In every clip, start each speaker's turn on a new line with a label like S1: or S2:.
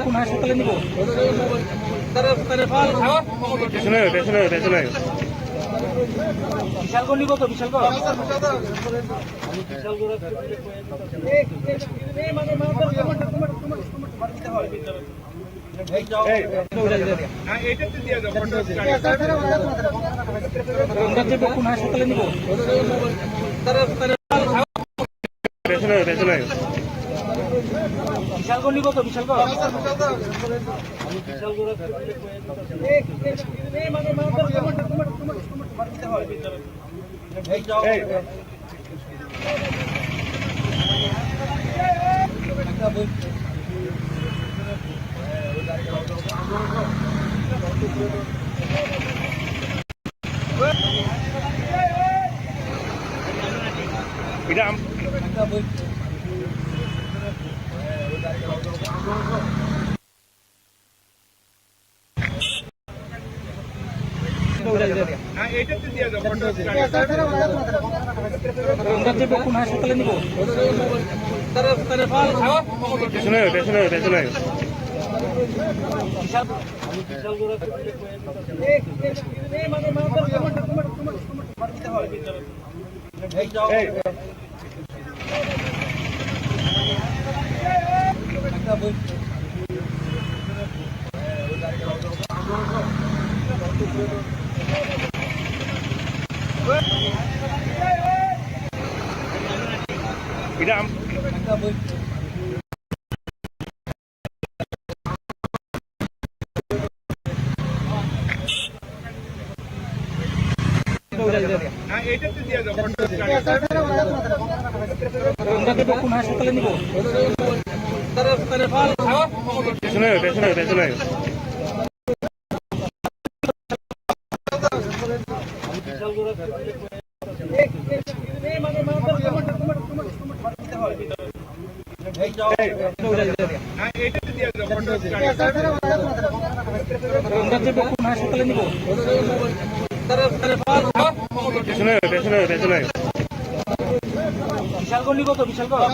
S1: কোন হাসপাতালে নিব? বিশালগড় নিব তো? বিশালগড় কোন হাসপাতালে নিব? বিশালগড় নিব তো? বিশালগড় কোন হাসপাতালে নিব? কোন হাসপাতালে নিব? কোন হাসপাতালে নিব? বিশালগড় নিব তো? বিশালগড়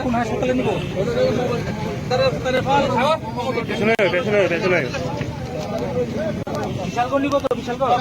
S1: কোন হাসপাতালে নিব? বিশালগড় নিব তো? বিশালগড়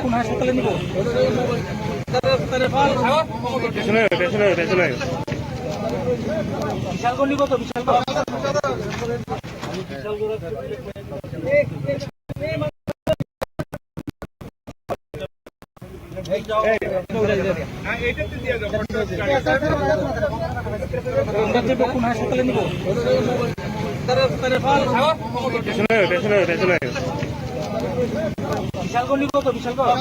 S1: কোন হাসপাতালে নিব? বিশালগড় নিব তো? বিশালগড় কোন হাসপাতালে নিব? বিশালগড় নিব তো? বিশালগড়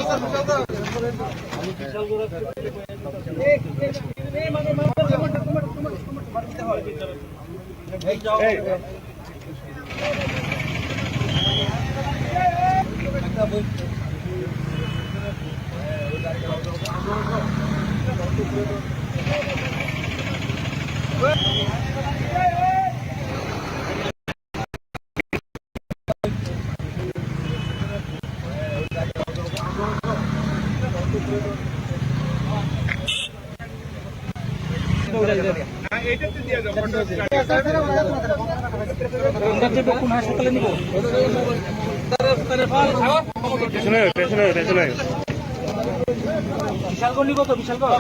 S1: কোন হাসপাতালে নিব? বিশালগড় নিব তো? বিশালগড়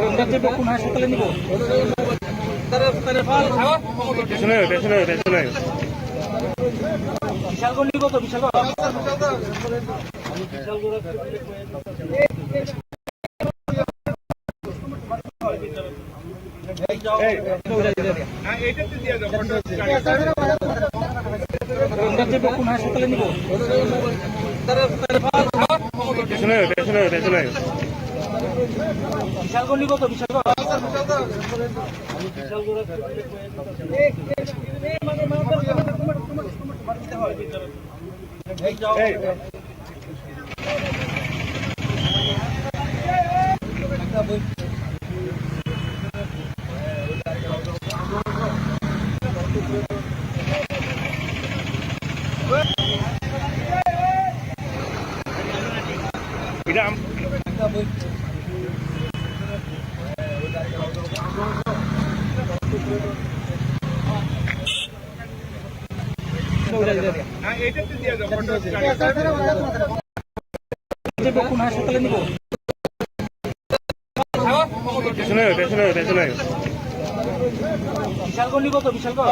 S2: এটা
S1: কোন হাসপাতালে নিব? বিশালগড় নিব তো? বিশালগড় কোন হাসপাতালে নিব? বিশালগড় নিব তো? বিশালগড়
S2: এটা
S1: কোন হাসপাতালে নিব? বিশালগড় নিব তো? বিশালগড়
S2: এটা
S1: কোন হাসপাতালে নিব? বিশালগড় নিব তো? বিশালগড়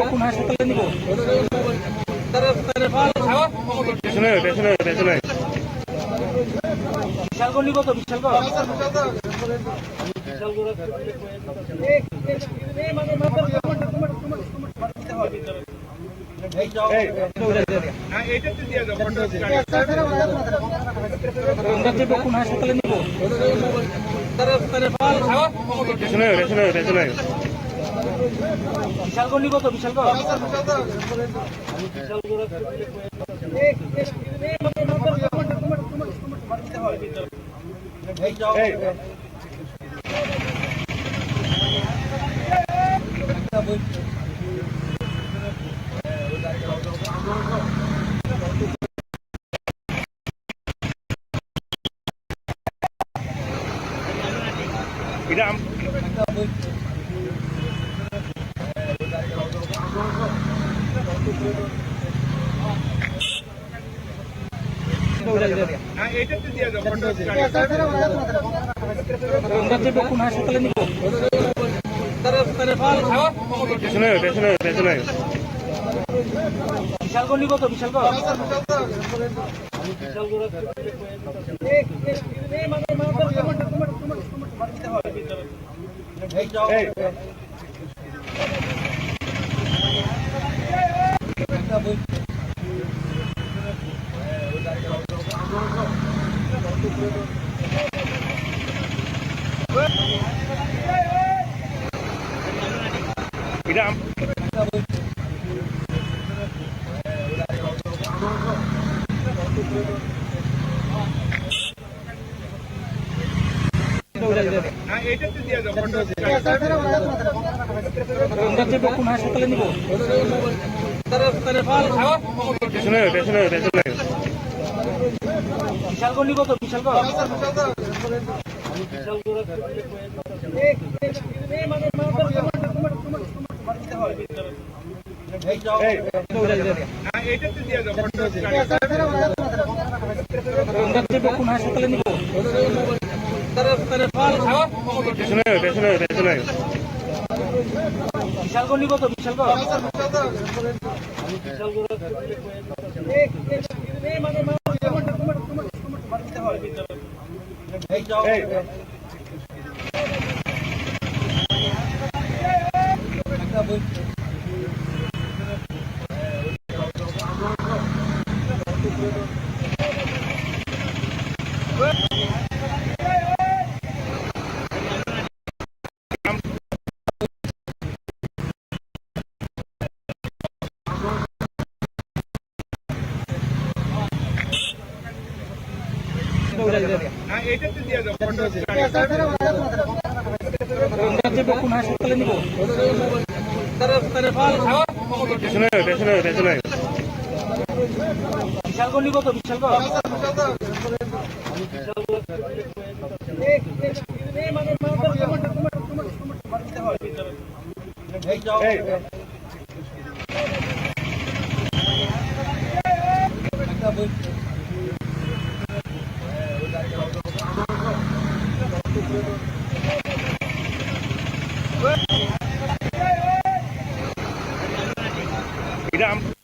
S1: কোন হাসপাতালে নিব? বিশালগড় নিব তো? বিশালগড়
S2: এটা
S1: কোন হাসপাতালে নিব? বিশালগড় নিব তো? বিশালগড়
S2: এটা
S1: কোন হাসপাতালে নিব? বিশালগড় নিব তো বিশালগড় কোন হাসপাতালে নিব
S2: পেছনে পেছনে পেছনে
S1: বিশালগড় নিব তো বিশালগড় কোন হাসপাতালে নিব
S2: পেছনে পেছনে পেছনে
S1: বিশালগড় নিব তো বিশালগড়
S2: এটা
S3: আপনি দেখছেন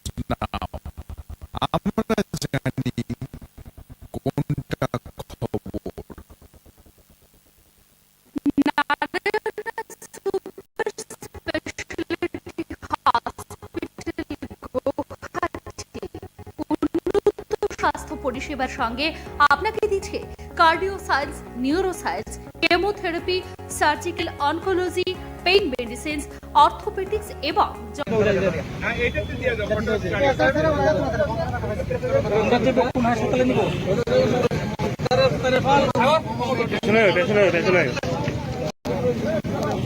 S3: নিউজ নাও। আমরা জানি কোনটা খবর।
S4: Narayana super speciality hospital Guwahati উন্নত স্বাস্থ্য পরিষেবার সঙ্গে আপনাকে দিচ্ছে cardio science, neuro science, chemotherapy, surgical oncology, pain medicines, orthopaedics এবং
S1: কোন হাসপাতালে নিব
S2: পেছনে পেছনে পেছনে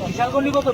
S1: বিশালগড় নিব তো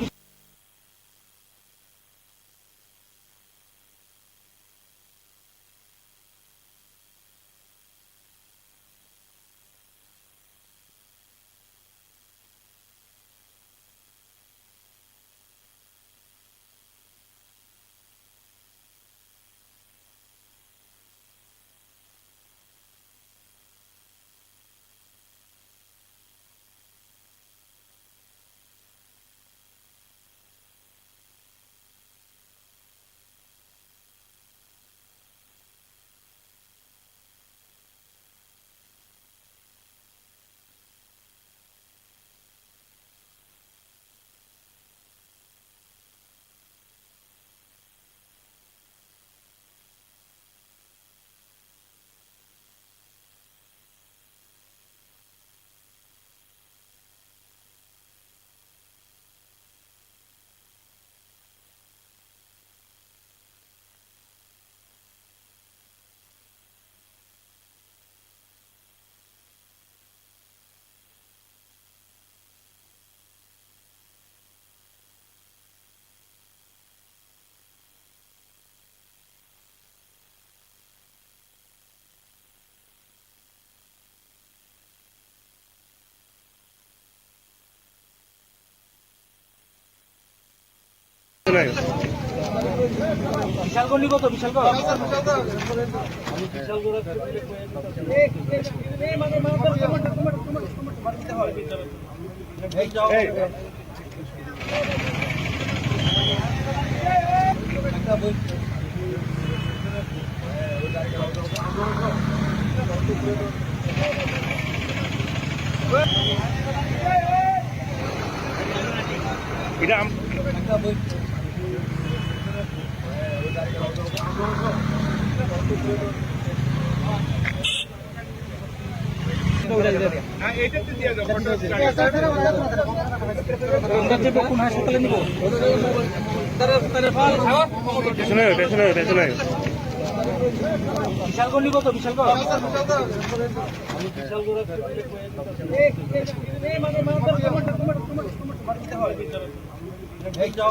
S2: পেছনে
S1: বিশালগড় নিব তো বিশালগড়
S2: এই এটা
S1: কোন হাসপাতালে নিব
S2: পেছনে পেছনে পেছনে
S1: বিশালগড় নিব তো বিশালগড়
S2: এই
S1: কোন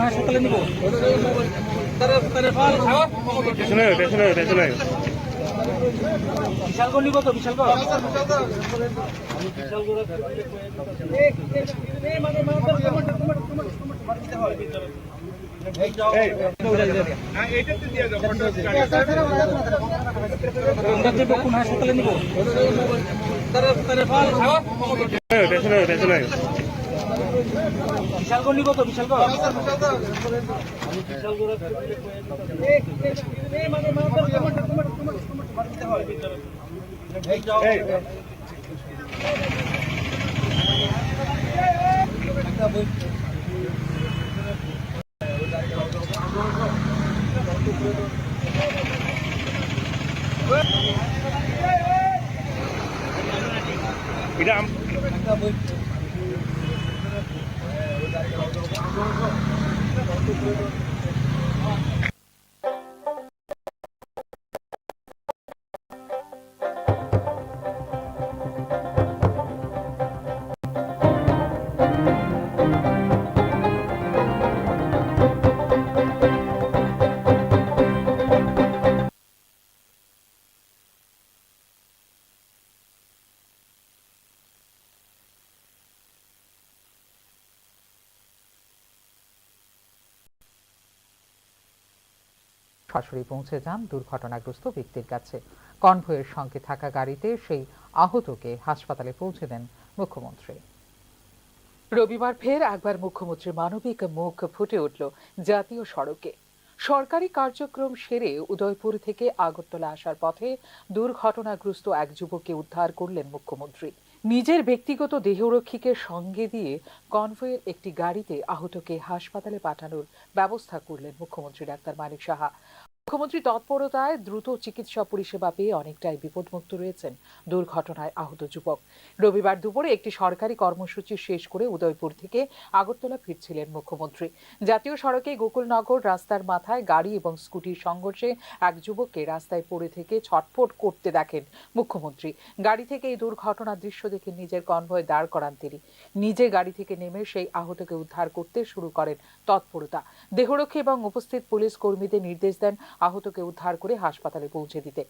S1: হাসপাতালে নিব
S2: পেছনে পেছনে পেছনে
S1: বিশালগড় নিব তো বিশালগড়
S2: এই
S1: কোন হাসপাতালে নিব
S2: পেছনে পেছনে
S1: বিশালগড় নিব তো বিশালগড়
S2: এই এটা
S5: সরাসরি পৌঁছে যান দুর্ঘটনাগ্রস্ত ব্যক্তির কাছে। কনভয়ের সঙ্গে থাকা গাড়িতে সেই আহতকে হাসপাতালে পৌঁছে দেন মুখ্যমন্ত্রী। রবিবার ফের একবার মুখ্যমন্ত্রীর মানবিক মুখ ফুটে উঠল জাতীয় সড়কে। সরকারি কার্যক্রম সেরে উদয়পুর থেকে আগরতলা আসার পথে দুর্ঘটনাগ্রস্ত এক যুবককে উদ্ধার করলেন মুখ্যমন্ত্রী। নিজের ব্যক্তিগত দেহরক্ষীকে সঙ্গে দিয়ে কনভয়ের একটি গাড়িতে আহতকে হাসপাতালে পাঠানোর ব্যবস্থা করলেন মুখ্যমন্ত্রী ডাক্তার মানিক সাহা। মুখ্যমন্ত্রী তৎপরতায় দ্রুত চিকিৎসা পরিষেবা পেয়ে অনেকটাই বিপদমুক্ত রয়েছেন দুর্ঘটনায় আহত যুবক। রবিবার দুপুরে একটি সরকারি কর্মসূচি শেষ করে উদয়পুর থেকে আগরতলা ফিরছিলেন মুখ্যমন্ত্রী। জাতীয় সড়কে গোকুলনগর রাস্তার মাথায় গাড়ি এবং স্কুটির সংঘর্ষে এক যুবককে রাস্তায় পড়ে থেকে ছটফট করতে দেখেন মুখ্যমন্ত্রী। গাড়ি থেকে এই দুর্ঘটনার দৃশ্য দেখে নিজের কনভয় দাঁড় করান তিনি। নিজে গাড়ি থেকে নেমে সেই আহতকে উদ্ধার করতে শুরু করেন তৎপরতা। দেহরক্ষী এবং উপস্থিত পুলিশ কর্মীদের নির্দেশ দেন আহতকে উদ্ধার করে হাসপাতালে পৌঁছে দিতে।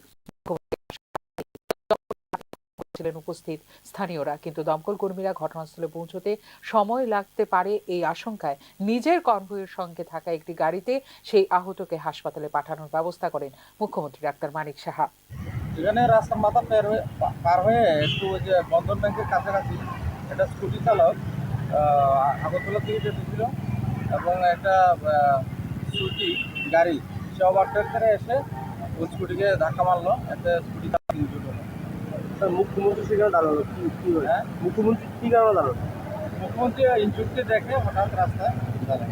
S5: ছিলেন উপস্থিত স্থানীয়রা, কিন্তু দমকল কর্মীরা ঘটনাস্থলে পৌঁছতে সময় লাগতে পারে এই আশঙ্কায় নিজের কনভয়ের সঙ্গে থাকা একটি গাড়িতে সেই আহতকে হাসপাতালে পাঠানোর ব্যবস্থা করেন মুখ্যমন্ত্রী ডাক্তার মানিক সাহা।
S6: এখানে রাস্তার মাথা পার হয়ে একটু ওই যে বন্ধন ব্যাংকের কাছাকাছি একটা স্কুটি চালক আগরতলা থেকে যেতেছিল এবং একটা স্কুটি গাড়ি সে ওভারটেক করে এসে ওই স্কুটিকে ধাক্কা মারলো, একটা স্কুটি ইনজুর্ড হলো।
S2: স্যার মুখ্যমন্ত্রী সেখানে দাঁড়ালো কি
S6: হ্যাঁ,
S2: মুখ্যমন্ত্রী কি কারণে দাঁড়ালো?
S6: মুখ্যমন্ত্রী ইনজুর্ডকে দেখে হঠাৎ রাস্তায় দাঁড়ায়।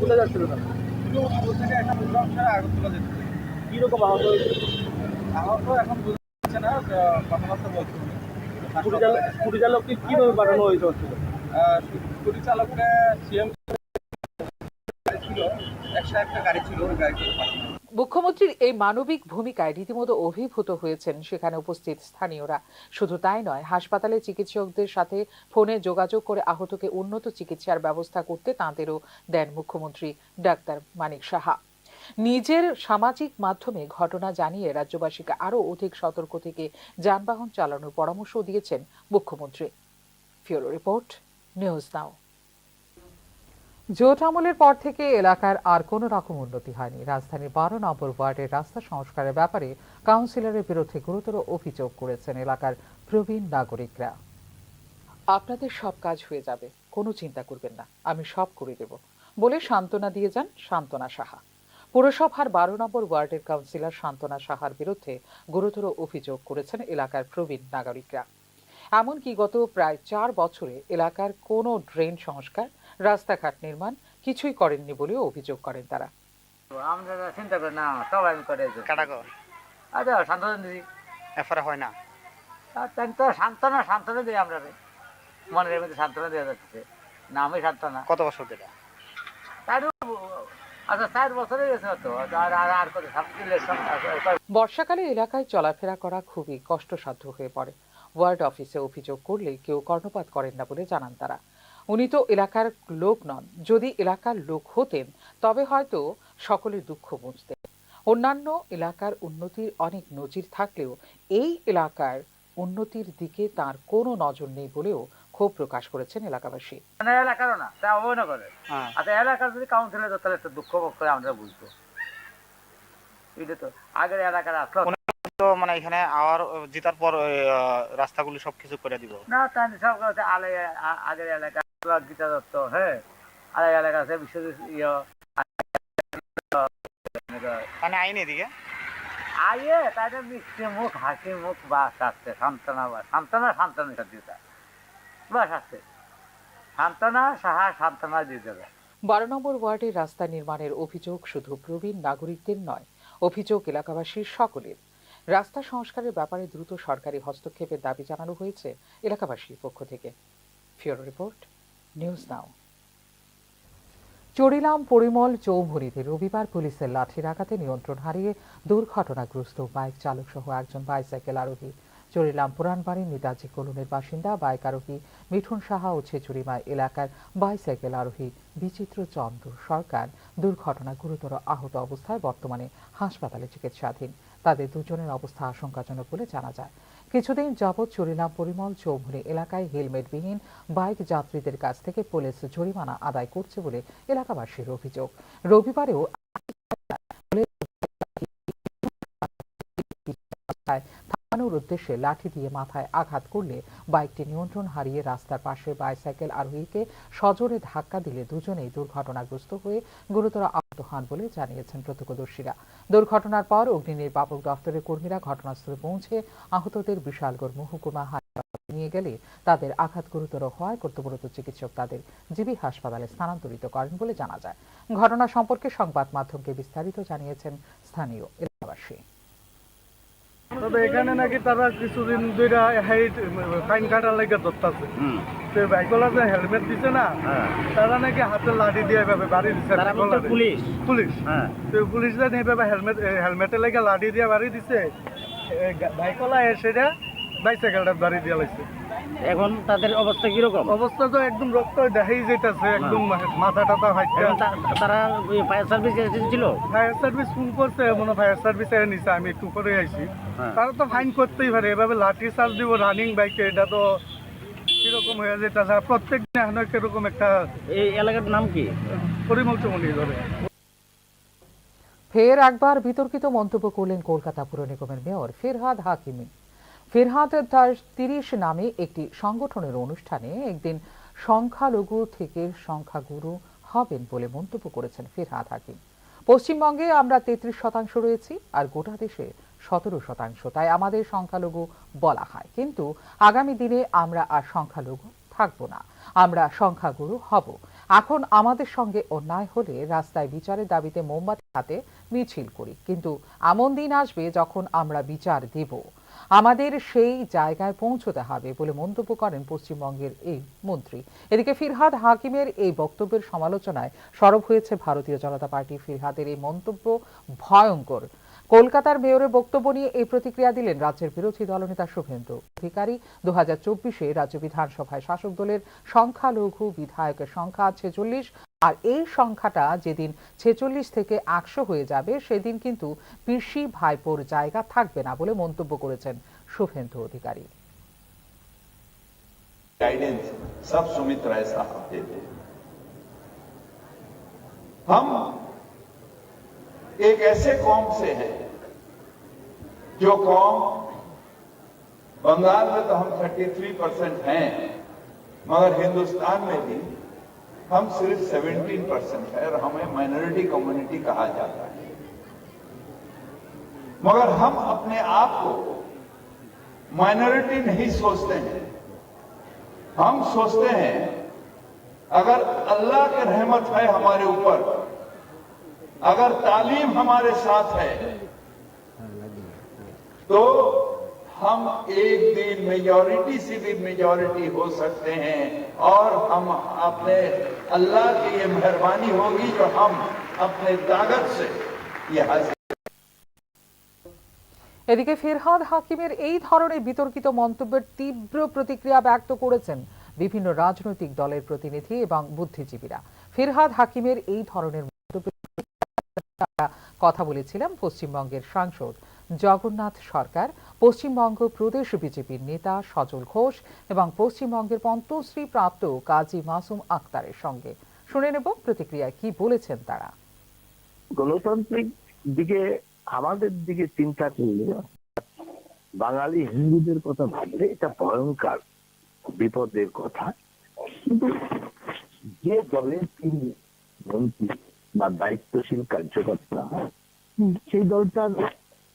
S2: কোথায় যাচ্ছিল তারা?
S6: উদয়পুর থেকে একটা প্রোগ্রাম ছাড়া আগরতলা যেতেছিল।
S2: কিরকম আহত হয়েছে?
S6: আহত এখন বোঝা যাচ্ছে না, কথাবার্তা বলছে।
S2: স্কুটি চালককে কিভাবে পাঠানো হয়েছে হসপিটালে?
S6: স্কুটি চালকটা সিএম ছিল, 101টা গাড়ি ছিল, ওই গাড়ি করে পাঠানো।
S5: মুখ্যমন্ত্রীর এই মানবিক ভূমিকায় রীতিমতো অভিভূত হয়েছেন সেখানে উপস্থিত স্থানীয়রা। শুধু তাই নয়, হাসপাতালে চিকিৎসকদের সাথে ফোনে যোগাযোগ করে আহতকে উন্নত চিকিৎসার ব্যবস্থা করতে তাঁদেরও দেন মুখ্যমন্ত্রী ডাক্তার মানিক সাহা। নিজের সামাজিক মাধ্যমে ঘটনা জানিয়ে রাজ্যবাসীকে আরও অধিক সতর্ক থেকে যানবাহন চালানোর পরামর্শ দিয়েছেন মুখ্যমন্ত্রী। ফিউরো রিপোর্ট, নিউজ নাও। জোট আমলের পর থেকে এলাকার আর কোনো রকম উন্নতি হয়নি। রাজধানীর 12 নম্বর ওয়ার্ডের রাস্তা সংস্কারের ব্যাপারে কাউন্সিলরের বিরুদ্ধে গুরুতর অভিযোগ করেছেন এলাকার প্রবীণ নাগরিকরা। আপনাদের সব কাজ হয়ে যাবে, কোনো চিন্তা করবেন না, আমি সব করে দেব বলে সান্ত্বনা দিয়ে যান সান্ত্বনা সাহা। পুরসভার 12 নম্বর ওয়ার্ডের কাউন্সিলর সান্ত্বনা সাহার বিরুদ্ধে গুরুতর অভিযোগ করেছেন এলাকার প্রবীণ নাগরিকরা। এমনকি গত প্রায় 4 বছরে এলাকার কোনো ড্রেন সংস্কার, রাস্তাঘাট নির্মাণ কিছুই করেননি বলেও অভিযোগ করেন তারা।
S7: আমরা চিন্তা করি না, সব আমি করে আচ্ছা সান্ত্বনা দিই, এফআর হয় না, তো সান্ত্বনা দিই আমরা মনের মধ্যে সান্ত্বনা দেওয়া যাচ্ছে না। আমি সান্ত্বনা কত বছর দিলা? আচ্ছা 4 বছরে গেছে তো, আর কত?
S5: বর্ষাকালে এলাকায় চলাফেরা করা খুবই কষ্টসাধ্য হয়ে পড়ে। ওয়ার্ড অফিসে অভিযোগ করলে কেউ কর্ণপাত করেন না বলে জানান তারা। উনি তো এলাকার লোক নন, যদি এলাকার লোক হতেন তবে হয়তো সকলের দুঃখ বুঝতেন। অন্যান্য এলাকার উন্নতির অনেক নজির থাকলেও এই এলাকার উন্নতির দিকে তার কোনো নজর নেই বলেও ক্ষোভ প্রকাশ করেছেন এলাকাবাসী।
S7: এলাকারও না, তা অবহেলা করে। আচ্ছা এলাকার যদি কাউন্সিলর তাহলে একটা দুঃখ করে আমরা বুঝবো। এটা তো আগের এলাকার আসলো
S8: তো, মানে এখানে আবার জিতার পর রাস্তাগুলো সবকিছু করে দিব
S7: না, তাই সব আগের এলাকা গীতা দত্ত, হ্যাঁ আলাদা এলাকা আছে বিশ্বজিৎ
S8: মানে আইন এদিকে
S7: আইয়ে তাদের মিষ্টি মুখ, হাসি মুখ বাস আসছে, সান্ত্বনা দিতে বাস আসছে, সান্ত্বনা সাহা সান্ত্বনা দিতে হবে।
S5: 12 নম্বর ওয়ার্ডের রাস্তা নির্মাণের অভিযোগ শুধু প্রবীণ নাগরিকদের নয়, অভিযোগ এলাকাবাসীর সকলের। রাস্তা সংস্কারের ব্যাপারে দ্রুত সরকারি হস্তক্ষেপের দাবি জানানো হয়েছে এলাকাবাসীর পক্ষ থেকে। ফিউরো report, news now. Charilam Parimal চৌমুহনীতে রবিবার পুলিশের লাঠির আঘাতে নিয়ন্ত্রণ হারিয়ে দুর্ঘটনাগ্রস্ত বাইক চালক সহ একজন বাইসাইকেল আরোহী। চড়িলাম পুরানবাড়ির নেতাজি কলোনির বাসিন্দা বাইক আরোহী মিঠুন সাহা ও ছেচুরিমা এলাকার বাইসাইকেল আরোহী বিচিত্র চন্দ্র সরকার দুর্ঘটনা গুরুতর আহত অবস্থায় বর্তমানে হাসপাতালে চিকিৎসাধীন। তাদের দুজনের অবস্থা আশঙ্কাজনক বলে জানা যায়। কিছুদিন যাবৎ চড়িলাম পরিমল চৌমুহনী এলাকায় হেলমেটবিহীন বাইক যাত্রীদের কাছ থেকে পুলিশ জরিমানা আদায় করছে বলে এলাকাবাসীর অভিযোগ। রবিবারেও থামানোর উদ্দেশ্যে লাঠি দিয়ে মাথায় আঘাত করলে বাইকটি নিয়ন্ত্রণ হারিয়ে রাস্তার পাশে বাইসাইকেল আরোহীকে সজোরে ধাক্কা দিলে দুজনেই দুর্ঘটনাগ্রস্ত হয়ে গুরুতর আহত হন বলে জানিয়েছেন প্রত্যক্ষদর্শীরা। দুর্ঘটনার পর অগ্নি নির্বাপক দপ্তরের কর্মীরা ঘটনাস্থলে পৌঁছে আহতদের বিশালগড় মহকুমা হাসপাতালে নিয়ে গেলে তাদের আঘাত গুরুতর হওয়ায় কর্তব্যরত চিকিৎসক তাদের জিবি হাসপাতালে স্থানান্তরিত করেন বলে জানা যায়। ঘটনা সম্পর্কে সংবাদ মাধ্যমকে বিস্তারিত জানিয়েছেন স্থানীয় এলাকাবাসী।
S2: তবে এখানে নাকি তারা কিছুদিন ধরে ফাইন কাটার লেগে ধরতেছে। বাইকওয়ালা যে হেলমেট দিছে না, তারা নাকি হাতে লাঠি দিয়ে এভাবে বাড়ি দিচ্ছে। পুলিশ পুলিশরা এইভাবে হেলমেটের লেগে লাঠি দিয়ে বাড়ি দিছে। বাইকওয়ালা এসে বাইসাইকেলটা বাড়ি দিয়ে লাগছে।
S7: এখন তাদের অবস্থা কিরকম?
S2: অবস্থা তো একদম রক্ত দেখাই যেতেছে, একদম মাথা টাথা ফাইটে।
S7: তারা ফায়ার সার্ভিস এসেছিল,
S2: ফায়ার সার্ভিস ফোন করছে, মনে ফায়ার সার্ভিস এর নিচে আমি একটু করে আইছি। তারা তো ফাইন করতেই পারে, এভাবে লাঠি চার্জ দিব রানিং বাইকে, এটা তো কিরকম হয়ে যেতেছে। প্রত্যেক দিন এখন কিরকম একটা।
S7: এই এলাকার নাম কি?
S2: পরিমল চৌমুহনী ধরে।
S5: ফের একবার বিতর্কিত মন্তব্য করলেন কলকাতা পুর নিগমের মেয়র ফিরহাদ হাকিমি। ফিরহাদ তার 30 নামে একটি সংগঠনের অনুষ্ঠানে একদিন সংখ্যালঘু থেকে সংখ্যাগুরু হবেন বলে মন্তব্য করেছেন ফিরহাদ হাকিম। পশ্চিমবঙ্গে আমরা 33% রয়েছি আর গোটা দেশে 17%, তাই আমাদের সংখ্যালঘু বলা হয়, কিন্তু আগামী দিনে আমরা আর সংখ্যালঘু থাকবো না, আমরা সংখ্যাগুরু হব। এখন আমাদের সঙ্গে অন্যায় হলে রাস্তায় বিচারের দাবিতে মোমবাতি হাতে মিছিল করি, কিন্তু এমন দিন আসবে যখন আমরা বিচার দেব। আমাদের সেই জায়গায় পৌঁছতে হবে বলে মন্তব্য করেন পশ্চিমবঙ্গের এই মন্ত্রী। এদিকে ফিরহাদ হাকিমের এই বক্তব্যের সমালোচনায় সরব হয়েছে ভারতীয় জনতা পার্টি। ফিরহাদের এই মন্তব্য ভয়ঙ্কর। কলকাতার মেয়রের বক্তব্য নিয়ে এই প্রতিক্রিয়া দিলেন রাজ্যের বিরোধী দলনেতা শুভেন্দু অধিকারী। 2024-এ রাজ্য বিধানসভায় শাসক দলের সংখ্যালঘু বিধায়কের সংখ্যা 46, আর এই সংখ্যাটা যেদিন 46 থেকে 100 হয়ে যাবে সেদিন কিন্তু পিসি ভাইপোর জায়গা থাকবে না বলে মন্তব্য করেছেন শুভেন্দু অধিকারী।
S9: गाइडेंस सब सुमित राय साहब देते हैं। हम एक ऐसे कौम से हैं जो कौम बंगाल में तो हम 33% हैं, मगर हिंदुस्तान में भी हम सिर्फ 17% है और हमें माइनॉरिटी कम्युनिटी कहा जाता है। मगर हम अपने आप को माइनॉरिटी नहीं सोचते हैं, हम सोचते हैं अगर अल्लाह की रहमत है हमारे ऊपर, अगर तालीम हमारे साथ है, तो हम एक दिन मेजॉरिटी से भी मेजॉरिटी हो सकते हैं और हम अपने अल्लाह की ये मेहरबानी होगी जो हम अपने ताकत से ये हासिल।
S5: এদিকে ফিরহাদ হাকিমের এই ধরনের বিতর্কিত মন্তব্যের তীব্র প্রতিক্রিয়া ব্যক্ত করেছেন বিভিন্ন রাজনৈতিক দলের প্রতিনিধি এবং বুদ্ধিজীবীরা। ফিরহাদ হাকিমের এই ধরনের মন্তব্যের কথা বলেছিলেন পশ্চিমবঙ্গের সাংসদ জগন্নাথ সরকার, পশ্চিমবঙ্গ প্রদেশ বিজেপির নেতা সজল ঘোষ এবং পশ্চিমবঙ্গের পদ্মশ্রী প্রাপ্ত কাজী মাসুম আক্তারের সঙ্গে। শুনে নেব প্রতিক্রিয়া কি বলেছেন তারা।
S10: গণতান্ত্রিক দিকে আমাদের দিকে চিন্তা করলে বাঙালি হিন্দুদের কথা ভাবলে এটা ভয়ঙ্কর বিপদের কথা। কিন্তু যে দলের তিনি মন্ত্রী বা দায়িত্বশীল কার্যকর্তা, সেই দলটার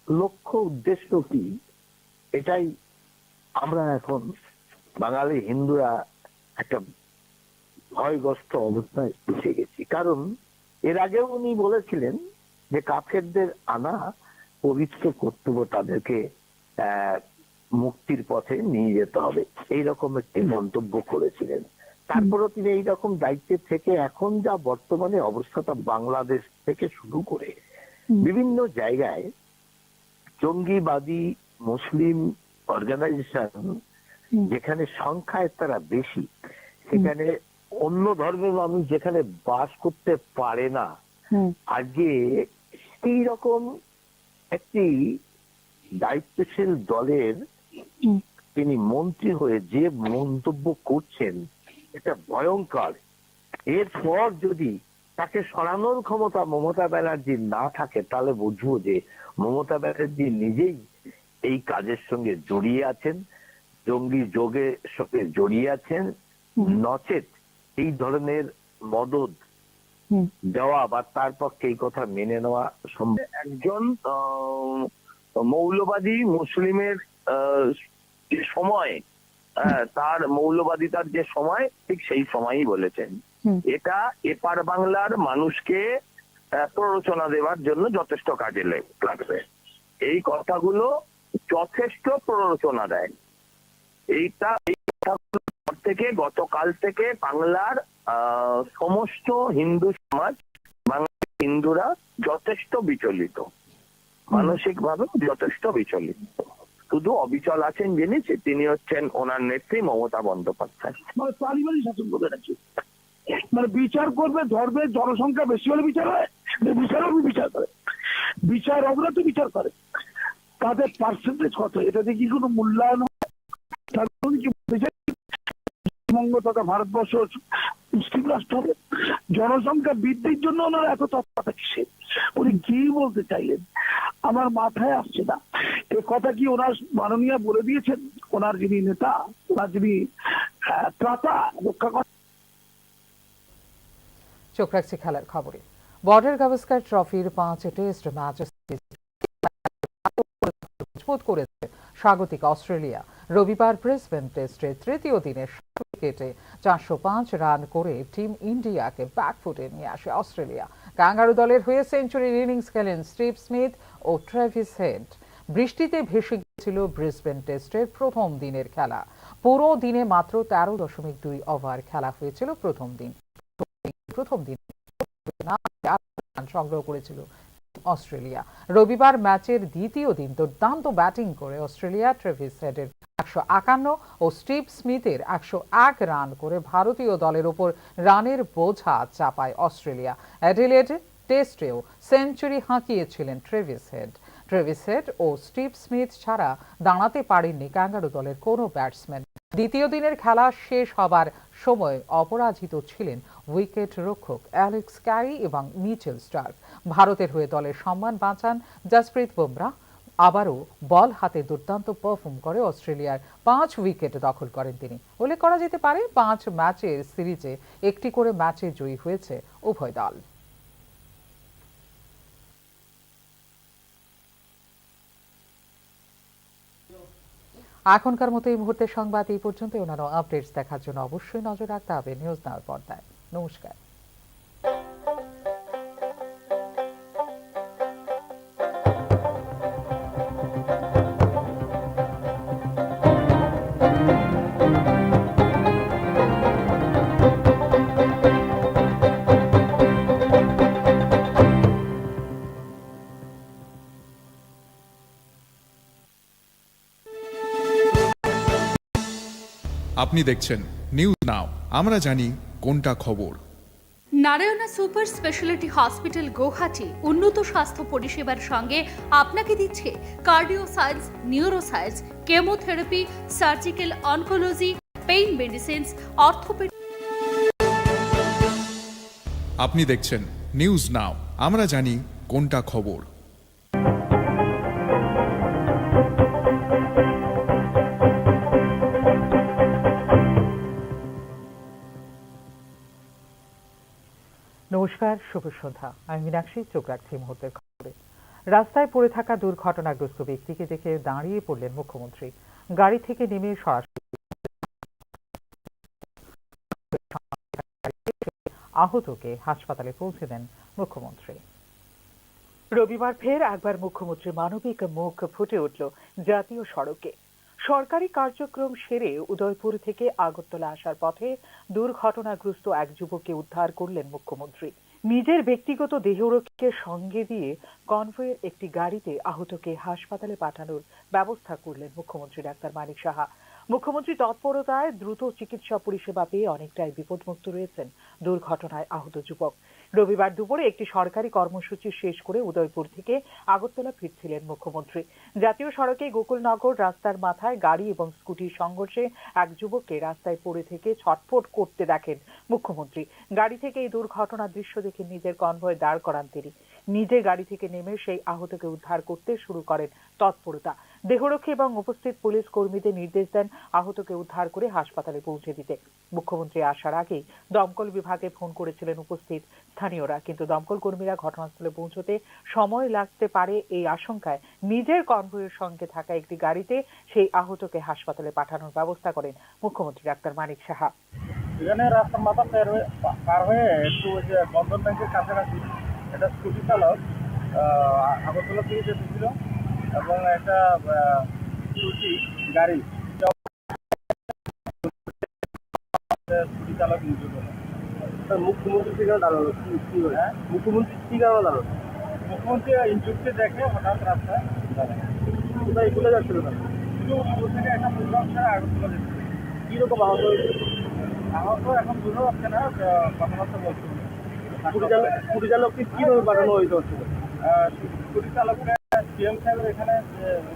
S10: লক্ষ্য উদ্দেশ্য কি, এটাই আমরা এখন বাঙালি হিন্দুরা একটা ভয়গ্রস্ত অবস্থায় এসে গেছি। কারণ এর আগেও উনি বলেছিলেন যে কাফেরদের আনা পবিত্র কর্তব্য, তাদেরকে মুক্তির পথে নিয়ে যেতে হবে, এইরকম একটি মন্তব্য করেছিলেন। তারপরও তিনি এইরকম দায়িত্বে থেকে এখন যা বর্তমানে অবস্থাটা বাংলাদেশ থেকে শুরু করে বিভিন্ন জায়গায় জঙ্গিবাদী মুসলিম অর্গানাইজেশন যেখানে সংখ্যায় তারা বেশি, সেখানে অন্য ধর্মের মানুষ যেখানে বাস করতে পারে না, আগে এই রকম একটি দায়িত্বশীল দলের তিনি মন্ত্রী হয়ে যে মন্তব্য করছেন এটা ভয়ঙ্কর। এরপর যদি তাকে সরানোর ক্ষমতা মমতা ব্যানার্জির না থাকে, তাহলে বুঝবো যে মমতা ব্যানার্জি নিজেই এই কাজের সঙ্গে জড়িয়ে আছেন, জঙ্গি যোগের সঙ্গে জড়িয়ে আছেন, নচেত এই ধরনের মদদ দেওয়া বা তার পক্ষে এই কথা মেনে নেওয়া সম্ভব। একজন মৌলবাদী মুসলিমের যে সময়, তার মৌলবাদিতার যে সময়, ঠিক সেই সময়ই বলেছেন। এটা এপার বাংলার মানুষকে প্ররোচনা দেওয়ার জন্য যথেষ্ট কাজে লাগবে। এই কথাগুলো যথেষ্ট প্ররোচনা দেয়। এই কথাগুলো থেকে গতকাল থেকে বাংলার সমস্ত হিন্দু সমাজ, বাংলার হিন্দুরা যথেষ্ট বিচলিত, মানসিক ভাবে যথেষ্ট বিচলিত। শুধু অবিচল আছেন যিনি, তিনি হচ্ছেন ওনার নেত্রী মমতা বন্দ্যোপাধ্যায়।
S11: মানে পারিবারিক শাসন করবে নাকি, মানে বিচার করবে, ধর্মের জনসংখ্যা বেশি হলে বিচার হয়, বিচার করে, বিচার অবরা তো বিচার করে, তাদের পার্সেন্টেজ কত, এটাতে কি কোনো মূল্যায়ন হয়? পশ্চিমবঙ্গ তথা ভারতবর্ষ মুসলিম রাষ্ট্র হবে, জনসংখ্যা বৃদ্ধির জন্য ওনারা এত তৎপরতা কিসে, উনি কি বলতে চাইলেন আমার মাথায় আসছে না। এ কথা কি ওনার মাননীয় বলে দিয়েছেন, ওনার যিনি নেতা, ওনার যিনি ত্রাতা রক্ষা করেন?
S5: চোখ রাখছি খেলার খবরে। বর্ডার গাভাস্কার ট্রফির 5 টেস্ট ম্যাচ মজবুত করেছে স্বাগতিক অস্ট্রেলিয়া। রবিবার ব্রিসবেন টেস্টের তৃতীয় দিনের উইকেটে 405 রান করে টিম ইন্ডিয়াকে ব্যাকফুটে নিয়ে আসে অস্ট্রেলিয়া। ক্যাঙ্গারু দলের হয়ে সেঞ্চুরির ইনিংস খেলেন স্টিভ স্মিথ ও ট্রেভিস হেড। বৃষ্টিতে ভেসে গিয়েছিল ব্রিসবেন টেস্টের প্রথম দিনের খেলা। পুরো দিনে মাত্র 13.2 ওভার খেলা হয়েছিল। প্রথম দিন সংগ্রহ করেছিল অস্ট্রেলিয়া। রবিবার ম্যাচের দ্বিতীয় দিন দুর্দান্ত ব্যাটিং করে অস্ট্রেলিয়া ট্রেভিস হেডের 151 ও স্টিভ স্মিথের 101 রান করে ভারতীয় দলের উপর রানের বোঝা চাপায় অস্ট্রেলিয়া। অ্যাডিলেড টেস্টেও সেঞ্চুরি হাঁকিয়েছিলেন ট্রেভিস হেড ও স্টিভ স্মিথ ছাড়া দাঁড়াতে পারেননি ক্যাঙ্গারু দলের কোনো ব্যাটসম্যান। দ্বিতীয় দিনের খেলা শেষ হবার সময় অপরাজিত ছিলেন উইকেট রক্ষক অ্যালেক্স ক্যারি এবং মিচেল স্টার্ক। ভারতের হয়ে দলের সম্মান বাঁচান জসপ্রীত বুমরাহ। আবারও বল হাতে দুর্দান্ত পারফর্ম করে অস্ট্রেলিয়ার 5 উইকেট দখল করেন তিনি। উল্লেখ করা যেতে পারে 5 ম্যাচের সিরিজে একটি করে ম্যাচে জয়ী হয়েছে উভয় দল। এখনকার মতো এই মুহূর্তের সংবাদ এই পর্যন্ত। অন্যান্য আপডেটস দেখার জন্য অবশ্যই নজর রাখতে হবে নিউজ নাওর পর্দায়। নমস্কার।
S3: আপনি দেখছেন নিউজ নাও, আমরা জানি কোনটা খবর।
S4: Narayana super speciality hospital Guwahati উন্নত স্বাস্থ্য পরিষেবার সঙ্গে আপনাকে দিচ্ছে cardio science, neuro science, chemotherapy, surgical oncology, pain medicines, orthopaedic.
S3: আপনি দেখছেন নিউজ নাও, আমরা জানি কোনটা খবর।
S5: নমস্কার, শুভ সন্ধ্যা। আমি মীনাক্ষী। চোখ রাখছি মুহূর্তের খবরে। রাস্তায় পড়ে থাকা দুর্ঘটনাগ্রস্ত ব্যক্তিকে দেখে দাঁড়িয়ে পড়লেন মুখ্যমন্ত্রী। গাড়ি থেকে নেমে সরাসরি আহতকে হাসপাতালে পৌঁছে দেন মুখ্যমন্ত্রী। রবিবার ফের একবার মুখ্যমন্ত্রী মানবিক মুখ ফুটে উঠল জাতীয় সড়কে। সরকারি কার্যক্রম সেরে উদয়পুর থেকে আগরতলা আসার পথে দুর্ঘটনাগ্রস্ত এক যুবককে উদ্ধার করলেন মুখ্যমন্ত্রী। নিজের ব্যক্তিগত দেহরক্ষীকে সঙ্গে দিয়ে কনভয়ের একটি গাড়িতে আহতকে হাসপাতালে পাঠানোর ব্যবস্থা করলেন মুখ্যমন্ত্রী ডাক্তার মানিক সাহা। মুখ্যমন্ত্রী তৎপরতায় দ্রুত চিকিৎসা পরিষেবা পেয়ে অনেকটাই বিপদমুক্ত রয়েছেন দুর্ঘটনায় আহত যুবক। রবিবার দুপুরে একটি সরকারি কর্মসূচি শেষ করে উদয়পুর থেকে আগরতলা ফিরছিলেন মুখ্যমন্ত্রী। জাতীয় সড়কে গোকুলনগর রাস্তার মাথায় গাড়ি এবং স্কুটির সংঘর্ষে এক যুবককে রাস্তায় পড়ে থেকে ছটফট করতে দেখেন মুখ্যমন্ত্রী। গাড়ি থেকে এই দুর্ঘটনার দৃশ্য দেখে নিজের কনভয় দাঁড় করান তিনি। নিজে গাড়ি থেকে নেমে সেই আহতকে উদ্ধার করতে শুরু করেন তৎপরতা। দেহরক্ষী এবং উপস্থিত পুলিশ কর্মীদের নির্দেশ দেন আহতকে উদ্ধার করে হাসপাতালে পৌঁছে দিতে। মুখ্যমন্ত্রী আসার আগেই দমকল বিভাগে ফোন করেছিলেন উপস্থিত স্থানীয়রা, কিন্তু দমকল কর্মীরা ঘটনাস্থলে পৌঁছতে সময় লাগতে পারে এই আশঙ্কায় নিজের কনভয়ের সঙ্গে থাকা একটি গাড়িতে সেই আহতকে হাসপাতালে পাঠানোর ব্যবস্থা করেন মুখ্যমন্ত্রী ডাক্তার মানিক সাহা।
S6: এখানে রাস্তার মাথা পার হয়ে একটু ওই যে বন্ধন ব্যাংকের কাছাকাছি একটা স্কুটি চালক আগরতলা থেকে যেতেছিল এবং একটা স্কুটি গাড়ি স্কুটি চালক নিযুক্ত। মুখ্যমন্ত্রী কি কারণে দাঁড়ালো? মুখ্যমন্ত্রী কি কারণে দাঁড়ালো? মুখ্যমন্ত্রী ইনজুরিতে দেখে হঠাৎ রাস্তায় দাঁড়ায়। কোথায় চলে যাচ্ছিল না? শুধু থেকে একটা প্রোগ্রাম ছাড়া আগরতলা যেতে। কীরকম আহত হয়েছে? আহত এখন বোঝা যাচ্ছে না, কথাবার্তা বলছে। স্কুটি চালককে কীভাবে পাঠানো হয়েছে? স্কুটি চালককে সিএম সাহেবের এখানে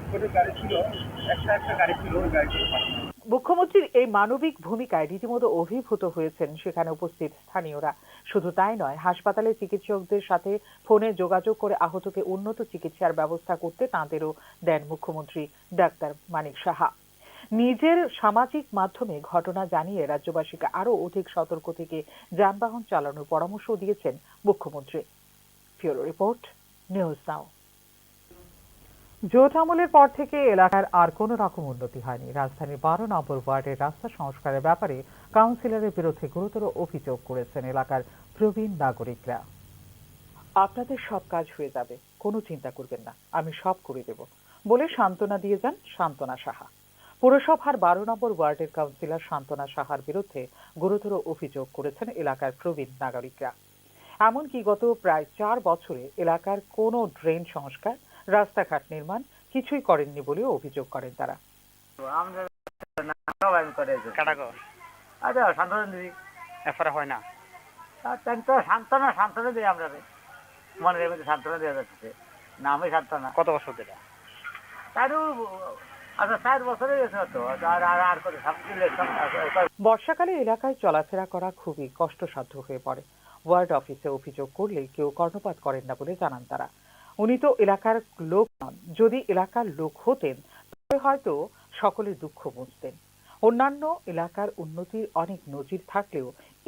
S6: স্কুটির গাড়ি ছিল, একটা গাড়ি ছিল, ওই গাড়িতে পাঠানো।
S5: মুখ্যমন্ত্রীর এই মানবিক ভূমিকায় রীতিমতো অভিভূত হয়েছেন সেখানে উপস্থিত স্থানীয়রা। শুধু তাই নয়, হাসপাতালে চিকিৎসকদের সাথে ফোনে যোগাযোগ করে আহতকে উন্নত চিকিৎসার ব্যবস্থা করতে তাঁদেরও দেন মুখ্যমন্ত্রী ডাক্তার মানিক সাহা। নিজের সামাজিক মাধ্যমে ঘটনা জানিয়ে রাজ্যবাসীকে আরও অধিক সতর্ক থেকে যানবাহন চালানোর পরামর্শ দিয়েছেন মুখ্যমন্ত্রী। ব্যুরো রিপোর্ট, নিউজ নাও। জোট আমলের পর থেকে এলাকার আর কোনো রকম উন্নতি হয়নি। রাজধানীর 12 নম্বর ওয়ার্ডের রাস্তা সংস্কারের ব্যাপারে কাউন্সিলরের বিরুদ্ধে গুরুতর অভিযোগ করেছেন এলাকার প্রবীণ নাগরিকরা। আপনাদের সব কাজ হয়ে যাবে, কোনো চিন্তা করবেন না, আমি সব করে দেব। বলে সান্ত্বনা দিয়ে যান সান্ত্বনা সাহা। পুরসভার 12 নম্বর ওয়ার্ডের কাউন্সিলর সান্ত্বনা সাহার বিরুদ্ধে গুরুতর অভিযোগ করেছেন এলাকার প্রবীণ নাগরিকরা। এমনকি গত প্রায় 4 বছরে এলাকার কোনো ড্রেন সংস্কার, রাস্তাঘাট নির্মাণ কিছুই করেননি বলেও অভিযোগ করেন তারা।
S7: সান্ত্বনা দিই আমরা মনের মধ্যে সান্ত্বনা দেওয়া যাচ্ছে নামে সান্ত্বনা।
S8: কত বছর ধরে?
S5: বর্ষাকালে এলাকায় চলাফেরা করা খুবই কষ্টসাধ্য হয়ে পড়ে। ওয়ার্ড অফিসে অভিযোগ করলে কেউ কর্ণপাত করেন না বলে জানান তারা। উনি তো এলাকার লোক নন, যদি এলাকার লোক হতেন তবে হয়তো সকলের দুঃখ বুঝতেন। অন্যান্য এলাকার উন্নতির অনেক নজির থাকলেও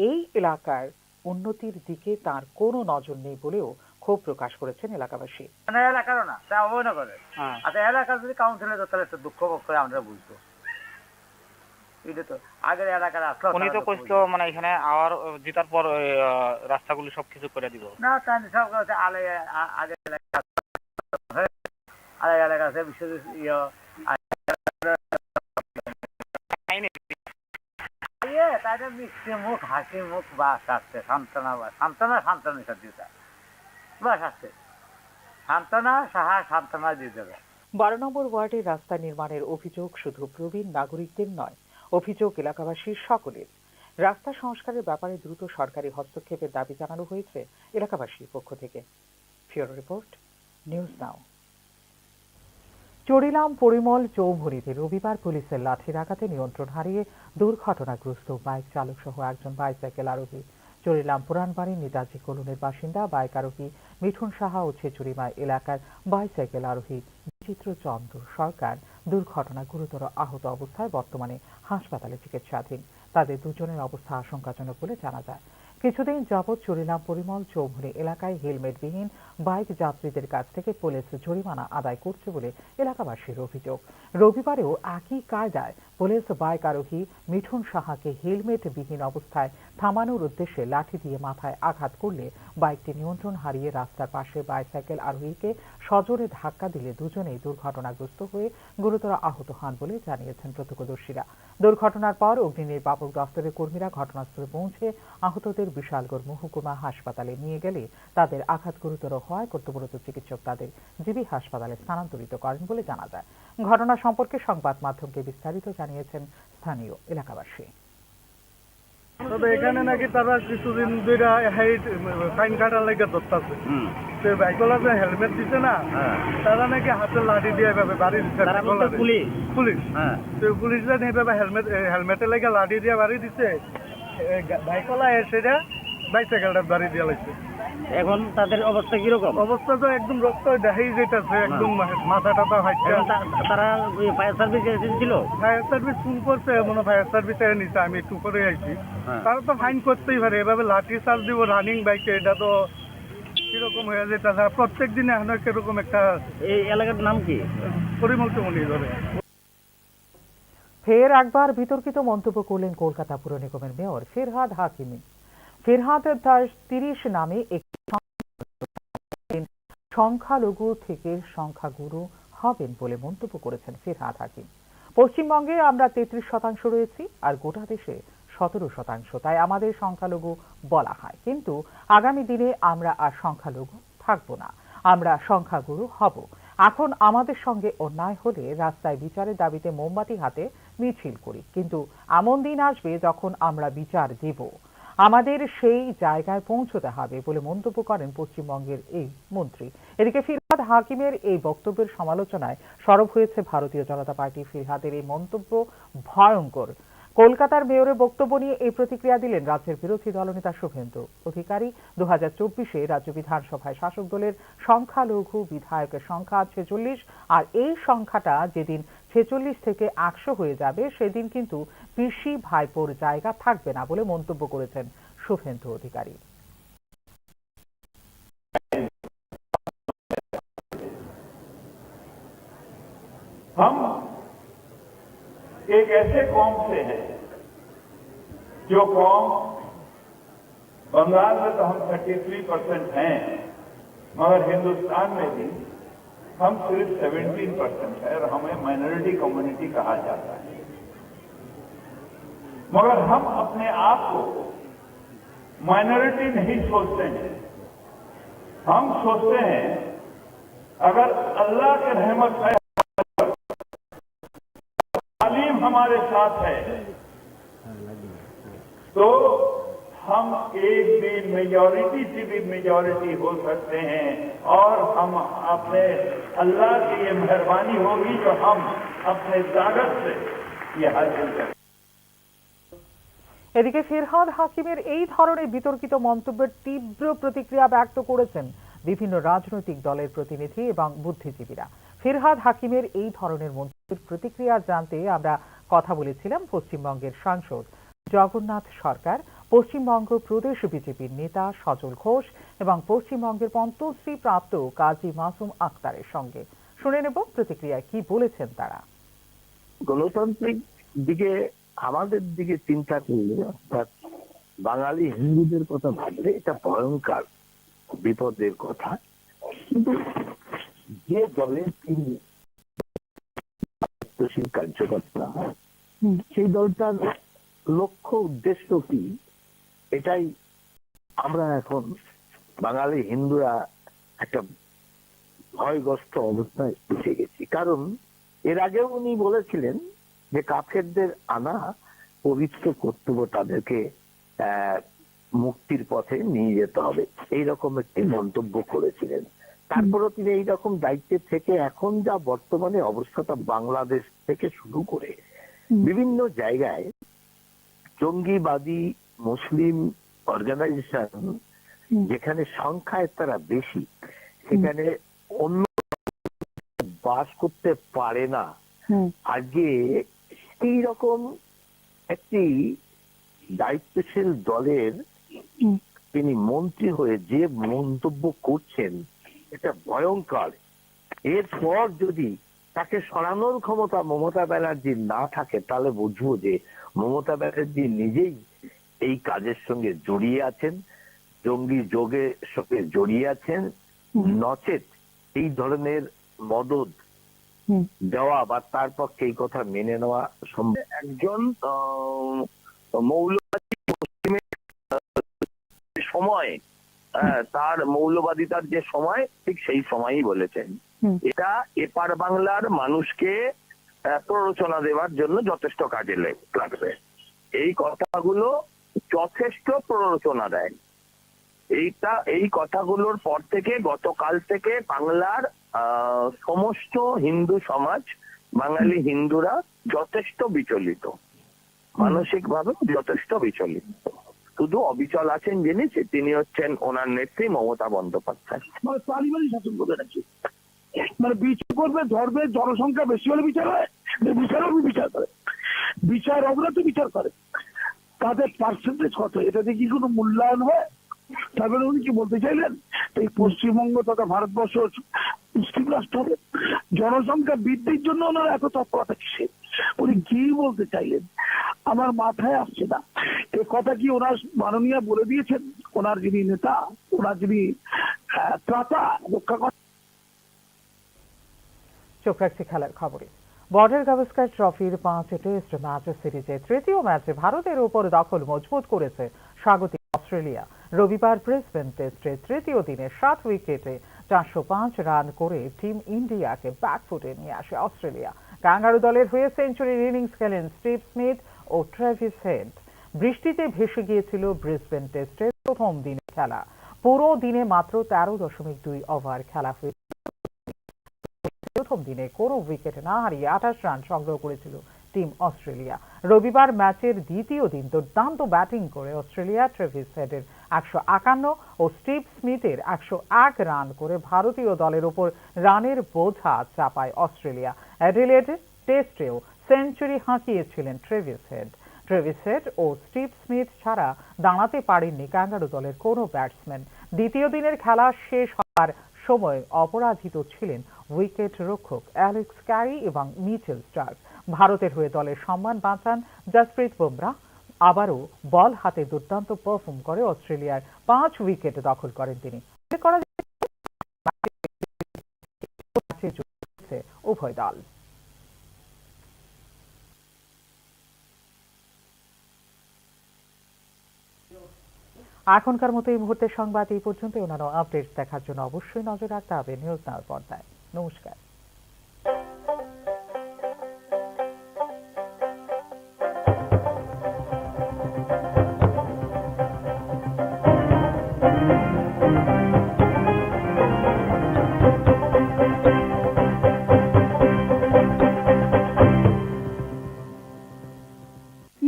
S5: এই এলাকার উন্নতির দিকে তার কোনো নজর নেই বলেও ক্ষোভ প্রকাশ করেছেন এলাকাবাসী।
S7: এলাকারও না, তা অবহেলা করে। আচ্ছা, এলাকার যদি কাউন্সিলর তাহলে একটু দুঃখ করে আমরা বুঝবো। এটা তো আগের এলাকার আসলো,
S8: উনি তো কইতো মানে এখানে আবার জিতার পর রাস্তাগুলো সবকিছু করে দিব
S7: না। তাই সব আগে এলাকা আছে বিশ্ব তাদের মিষ্টি মুখ, হাসি মুখ বাস আসছে, সান্ত্বনা দিতে বাস আসছে, সান্ত্বনা সাহা সান্ত্বনা দিতে হবে।
S5: 12 নম্বর ওয়ার্ডের রাস্তা নির্মাণের অভিযোগ শুধু প্রবীণ নাগরিকদের নয়, অভিযোগ এলাকাবাসীর সকলের। রাস্তা সংস্কারের ব্যাপারে দ্রুত সরকারি হস্তক্ষেপের দাবি জানানো হয়েছে এলাকাবাসীর পক্ষ থেকে। ফিউরো report, news now. Charilam Parimal চৌভুরীতে রবিবার পুলিশের লাঠির আঘাতে নিয়ন্ত্রণ হারিয়ে দুর্ঘটনাগ্রস্ত বাইক চালক সহ একজন বাইসাইকেল আরোহী। চড়িলাম পুরানবাড়ির নেতাজি কলোনির বাসিন্দা বাইক আরোহী মিঠুন সাহা ও ছেচুরিমা এলাকার বাইসাইকেল আরোহী বিচিত্র চন্দ্র সরকার দুর্ঘটনা গুরুতর আহত অবস্থায় বর্তমানে হাসপাতালে চিকিৎসাধীন। তাদের দুজনের অবস্থা আশঙ্কাজনক বলে জানা যায়। কিছুদিন যাবৎ চড়িলাম পরিমল চৌভুরী এলাকায় হেলমেটবিহীন বাইক যাত্রীদের কাছ থেকে পুলিশ জরিমানা আদায় করছে বলে এলাকাবাসীর অভিযোগ। রবিবারেও একই কায়দায় পুলিশ বাইক আরোহী মিঠুন সাহাকে হেলমেটবিহীন অবস্থায় থামানোর উদ্দেশ্যে লাঠি দিয়ে মাথায় আঘাত করলে বাইকটি নিয়ন্ত্রণ হারিয়ে রাস্তার পাশে বাইসাইকেল আরোহীকে সজোরে ধাক্কা দিলে দুজনেই দুর্ঘটনাগ্রস্ত হয়ে গুরুতর আহত হন বলে জানিয়েছেন প্রত্যক্ষদর্শীরা। দুর্ঘটনার পর অগ্নি নির্বাপক দপ্তরের কর্মীরা ঘটনাস্থলে পৌঁছে আহতদের বিশালগড় মহকুমা হাসপাতালে নিয়ে গেলে তাদের আঘাত গুরুতর হওয়ায় কর্তব্যরত চিকিৎসক তাদের জিবি হাসপাতালে স্থানান্তরিত করেন বলে জানা যায়। ঘটনা সম্পর্কে সংবাদ মাধ্যমকে বিস্তারিত জানিয়েছেন স্থানীয় এলাকাবাসী।
S2: তবে এখানে নাকি তারা কিছুদিন ধরে ফাইন কাটার লেগে ধরতেছে। বাইকওয়ালা যে হেলমেট দিচ্ছে না, তারা নাকি হাতে লাঠি দিয়ে বাড়ি দিচ্ছে। পুলিশ পুলিশরা এইভাবে হেলমেটের লেগে লাঠি দিয়ে বাড়ি দিচ্ছে। বাইকওয়ালা সেটা বাইসাইকেলটা বাড়ি দিয়ে লাগছে।
S1: এখন তাদের অবস্থা কিরকম?
S2: অবস্থা তো একদম রক্ত দেখাই যেতেছে, একদম মাথা টাথা হাইছে।
S1: তারা ফায়ার সার্ভিস এসেছিল,
S2: ফায়ার সার্ভিস ফোন করছে, মনে ফায়ার সার্ভিস নিচ্ছে। আমি একটু করে আইছি। তারা তো ফাইন করতেই পারে, এভাবে লাঠি চার্জ দিব রানিং বাইকে, এটা তো কিরকম হয়ে যেতেছে। প্রত্যেক দিনে এখন কিরকম একটা।
S1: এই এলাকার নাম কি?
S2: পরিমল চৌমনি ধরে।
S5: ফের একবার বিতর্কিত মন্তব্য করলেন কলকাতা পুর নিগমের মেয়র ফিরহাদ হাকিমি। ফিরহাদ 30 নামে একটি সংখ্যালঘু থেকে সংখ্যাগুরু হবেন বলে মন্তব্য করেছেন ফিরহাদ হাকিম। পশ্চিমবঙ্গে আমরা 33% রয়েছি আর গোটা দেশে 17%, তাই আমাদের সংখ্যালঘু বলা হয়। কিন্তু আগামী দিনে আমরা আর সংখ্যালঘু থাকবো না, আমরা সংখ্যাগুরু হব। এখন আমাদের সঙ্গে অন্যায় হলে রাস্তায় বিচারের দাবিতে মোমবাতি হাতে মিছিল করি, কিন্তু এমন দিন আসবে যখন আমরা বিচার দেব। আমাদের সেই জায়গায় পৌঁছতে হবে বলে মন্তব্য করেন পশ্চিমবঙ্গের এই মন্ত্রী। এদিকে ফিরহাদ হাকিমের এই বক্তব্যের সমালোচনায় সরব হয়েছে ভারতীয় জনতা পার্টি। ফিরহাদের এই মন্তব্য ভয়ঙ্কর। কলকাতার মেয়রের বক্তব্য নিয়ে এই প্রতিক্রিয়া দিলেন রাজ্যের বিরোধী দলনেতা শুভেন্দু অধিকারী। 2024-এ রাজ্য বিধানসভায় শাসক দলের সংখ্যালঘু বিধায়কের সংখ্যা 46, আর এই সংখ্যাটা যেদিন 46 থেকে 100 হয়ে যাবে সেদিন কিন্তু পিসি ভাইপোর জায়গা থাকবে না বলে মন্তব্য করেছেন শুভেন্দু অধিকারী।
S9: एक ऐसे कौम से है जो कौम बंगाल में तो हम 33% हैं, मगर हिंदुस्तान में भी हम सिर्फ 17% है और हमें माइनॉरिटी कम्युनिटी कहा जाता है, मगर हम अपने आप को माइनॉरिटी नहीं सोचते हैं। हम सोचते हैं अगर अल्लाह के रहमत है, तालीम हमारे साथ है, तो हम एक दिन मेजॉरिटी से भी मेजॉरिटी हो सकते हैं और हम अपने अल्लाह की ये मेहरबानी होगी जो हम अपने ताकत से ये हासिल करें।
S5: এদিকে ফিরহাদ হাকিমের এই ধরনের বিতর্কিত মন্তব্যের তীব্র প্রতিক্রিয়া ব্যক্ত করেছেন বিভিন্ন রাজনৈতিক দলের প্রতিনিধি এবং বুদ্ধিজীবীরা। ফিরহাদ হাকিমের এই ধরনের মন্তব্যের প্রতিক্রিয়া জানতে আমরা কথা বলেছিলাম পশ্চিমবঙ্গের সাংসদ জগন্নাথ সরকার, পশ্চিমবঙ্গ প্রদেশ বিজেপির নেতা সজল ঘোষ এবং পশ্চিমবঙ্গের পদ্মশ্রী প্রাপ্ত কাজী মাসুম আক্তারের সঙ্গে। শুনে নেব প্রতিক্রিয়া কি বলেছেন তারা।
S10: গণতান্ত্রিক দিকে আমাদের দিকে চিন্তা করলে, অর্থাৎ বাঙালি হিন্দুদের কথা ভাবলে এটা ভয়ঙ্কর বিপদের কথা। কিন্তু যে দলের তিনি কার্যকর্তা, সেই দলটার লক্ষ্য উদ্দেশ্য কি, এটাই আমরা এখন বাঙালি হিন্দুরা একটা ভয়গ্রস্ত অবস্থায় এসে গেছি। কারণ এর আগেও উনি বলেছিলেন যে কাফেরদের আনা পবিত্র কর্তব্য, তাদেরকে মুক্তির পথে নিয়ে যেতে হবে, এইরকম একটি মন্তব্য করেছিলেন। তারপরে তিনি এইরকম দায়িত্বে থেকে এখন যা বর্তমানে অবস্থাটা বাংলাদেশ থেকে শুরু করে বিভিন্ন জায়গায় জঙ্গিবাদী মুসলিম অর্গানাইজেশন যেখানে সংখ্যায় তারা বেশি, সেখানে অন্য বাস করতে পারে না। আজকে এইরকম একটি দায়িত্বশীল দলের তিনি মন্ত্রী হয়ে যে মন্তব্য করছেন, এটা ভয়ঙ্কর। এরপর যদি তাকে সরানোর ক্ষমতা মমতা ব্যানার্জির না থাকে, তাহলে বুঝবো যে মমতা ব্যানার্জি নিজেই এই কাজের সঙ্গে জড়িয়ে আছেন, জঙ্গি যোগের সঙ্গে জড়িয়ে আছেন, নচেত এই ধরনের মদদ দেওয়া বা তার পক্ষে এই কথা মেনে নেওয়া সম্ভব। একজন মৌলবাদী পশ্চিমের সময়, তার মৌলবাদিতার যে সময়, ঠিক সেই সময়ই বলেছেন এটা এপার বাংলার মানুষকে প্ররোচনা দেওয়ার জন্য যথেষ্ট কাজে লাগবে। এই কথাগুলো যথেষ্ট প্ররোচনা দেয়। এই কথাগুলোর পর থেকে, গতকাল থেকে বাংলার সমস্ত হিন্দু সমাজ, বাঙালি হিন্দুরা যথেষ্ট বিচলিত, মানসিকভাবে যথেষ্ট বিচলিত। শুধু অবিচল আছেন যিনি, তিনি হচ্ছেন ওনার নেত্রী মমতা বন্দ্যোপাধ্যায়।
S11: পারিবারিক শাসন করে রাখছে, মানে বিচার করবে, ধর্মের জনসংখ্যা বেশি হলে বিচার হয়, বিচার করে, বিচার অবরাত বিচার করে, তাদের পার্সেন্টেজ কত, এটা দিয়ে কি কোনো মূল্যায়ন হয়? তারপরে উনি কি বলতে চাইলেন, এই পশ্চিমবঙ্গ তথা ভারতবর্ষ মুসলিম রাষ্ট্র হবে, জনসংখ্যা বৃদ্ধির জন্য ওনার এত তৎপরতা কিসে? উনি কি বলতে চাইলেন আমার মাথায় আসছে না। এ কথা কি ওনার মাননীয় বলে দিয়েছেন? ওনার যিনি নেতা, ওনার যিনি ত্রাতা রক্ষা করেন।
S5: চোখ রাখছি খেলার খবরে। বর্ডার গাভাস্কার ট্রফির 5 টেস্ট ম্যাচ সিরিজে তৃতীয় ম্যাচে ভারতের উপর দখল মজবুত করেছে স্বাগতিক অস্ট্রেলিয়া। রবিবার ব্রিসবেন টেস্টে তৃতীয় দিনে 7 উইকেটে 405 রান করে টিম ইন্ডিয়াকে ব্যাকফুটে নিয়ে আসে অস্ট্রেলিয়া। ক্যাঙ্গারু দলের হয়ে সেঞ্চুরির ইনিংস খেলেন স্টিভ স্মিথ ও ট্রেভিস হেড। বৃষ্টিতে ভেসে গিয়েছিল ব্রিসবেন টেস্টের প্রথম দিনের খেলা। পুরো দিনে মাত্র 13.2 ওভার খেলা হয়েছে। প্রথম দিনে কোনো উইকেট না হারিয়ে 28 রান সংগ্রহ করেছিল টিম অস্ট্রেলিয়া। রবিবার ম্যাচের দ্বিতীয় দিন দুর্দান্ত ব্যাটিং করে অস্ট্রেলিয়া ট্রেভিস হেডের 151 ও স্টিভ স্মিথের 101 রান করে ভারতীয় দলের উপর রানের বোঝা চাপায় অস্ট্রেলিয়া। অ্যাডিলেড টেস্টেও সেঞ্চুরি হাঁকিয়েছিলেন ট্রেভিস হেড ও স্টিভ স্মিথ ছাড়া দাঁড়াতে পারেননি ক্যাঙ্গারু দলের কোনো ব্যাটসম্যান। দ্বিতীয় দিনের খেলা শেষ হওয়ার সময় অপরাজিত ছিলেন উইকেট রক্ষক অ্যালেক্স ক্যারি এবং মিচেল স্টার্ক। ভারতের হয়ে দলের সম্মান বাঁচান জসপ্রীত বুমরা। আবারও বল হাতে দুর্দান্ত পারফর্ম করে অস্ট্রেলিয়ার 5 উইকেট দখল করেন তিনি। মাঠে যুদ্ধে উভয় দল। এখনকার মতো এই মুহূর্তের সংবাদ এই পর্যন্ত। অন্যান্য আপডেট দেখার জন্য অবশ্যই নজর রাখতে হবে নিউজ নাওর পর্দায়। নমস্কার।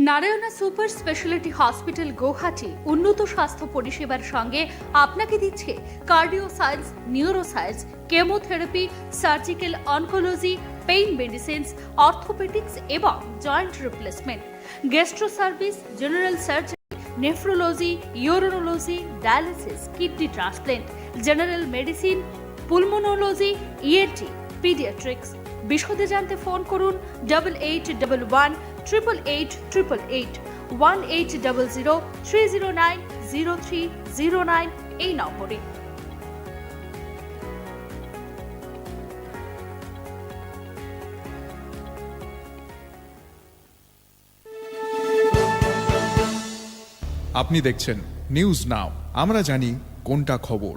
S4: Narayana super speciality hospital Guwahati উন্নত স্বাস্থ্য পরিষেবার সঙ্গে আপনাকে দিচ্ছে cardio science, neuro science, chemotherapy, surgical oncology, pain medicines, orthopaedics এবং joint replacement, gastro service, general surgery, nephrology, urology, dialysis, kidney transplant, general medicine, pulmonology, ENT, paediatrics. বিশদে জানতে ফোন করুন 8811 888 888 1800 309 0309 এই নম্বরে।
S3: আপনি দেখছেন নিউজ নাও, আমরা জানি কোনটা খবর।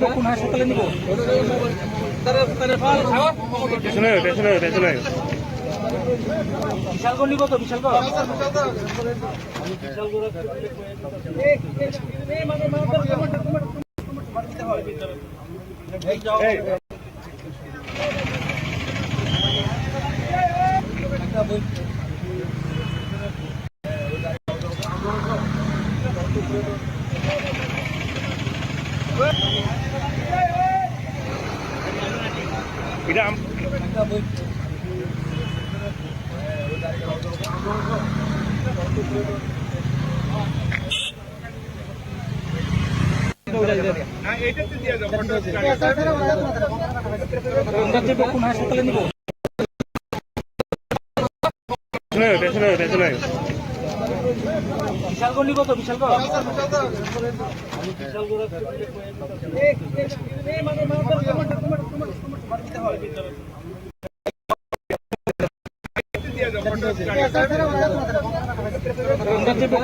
S6: কোন হাসপাতালে নিব বিশালগড় নিব তো বিশালগড় কোন হাসপাতালে নিব বিশালগড় নিব তো বিশালগড় কোন হাসপাতালে নিব বিশালগড় নিব তো বিশালগড়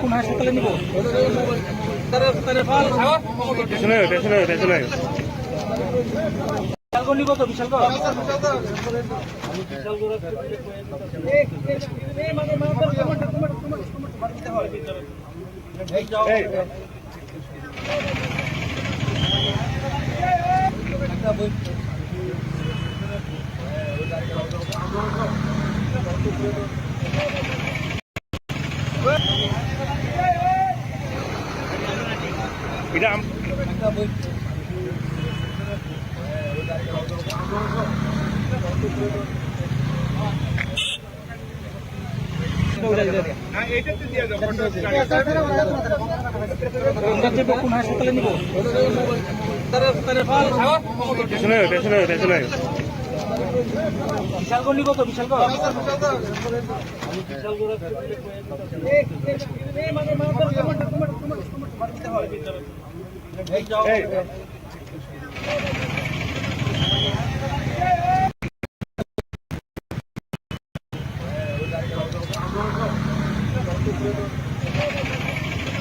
S6: কোন হাসপাতালে নিব বিশালগড় নিব তো বিশালগড় কোন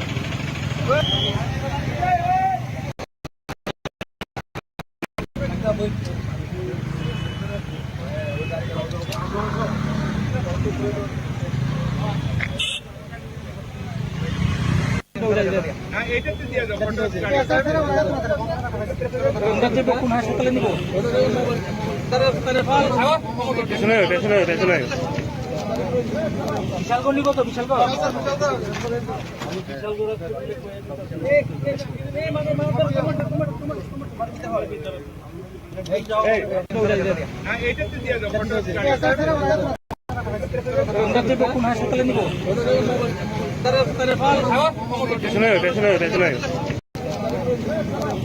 S6: হাসপাতালে নিব বিশালগড় নিব তো বিশালগড় কোন হাসপাতালে নিব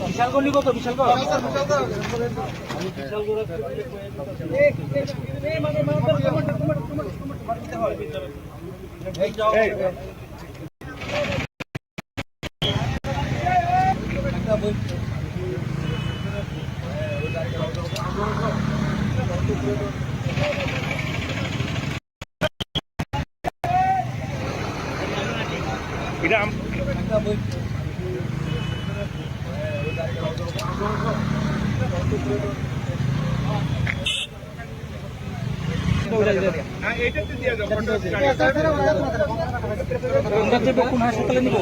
S6: বিশালগড় নিব তো বিশালগড় কোন হাসপাতালে নিব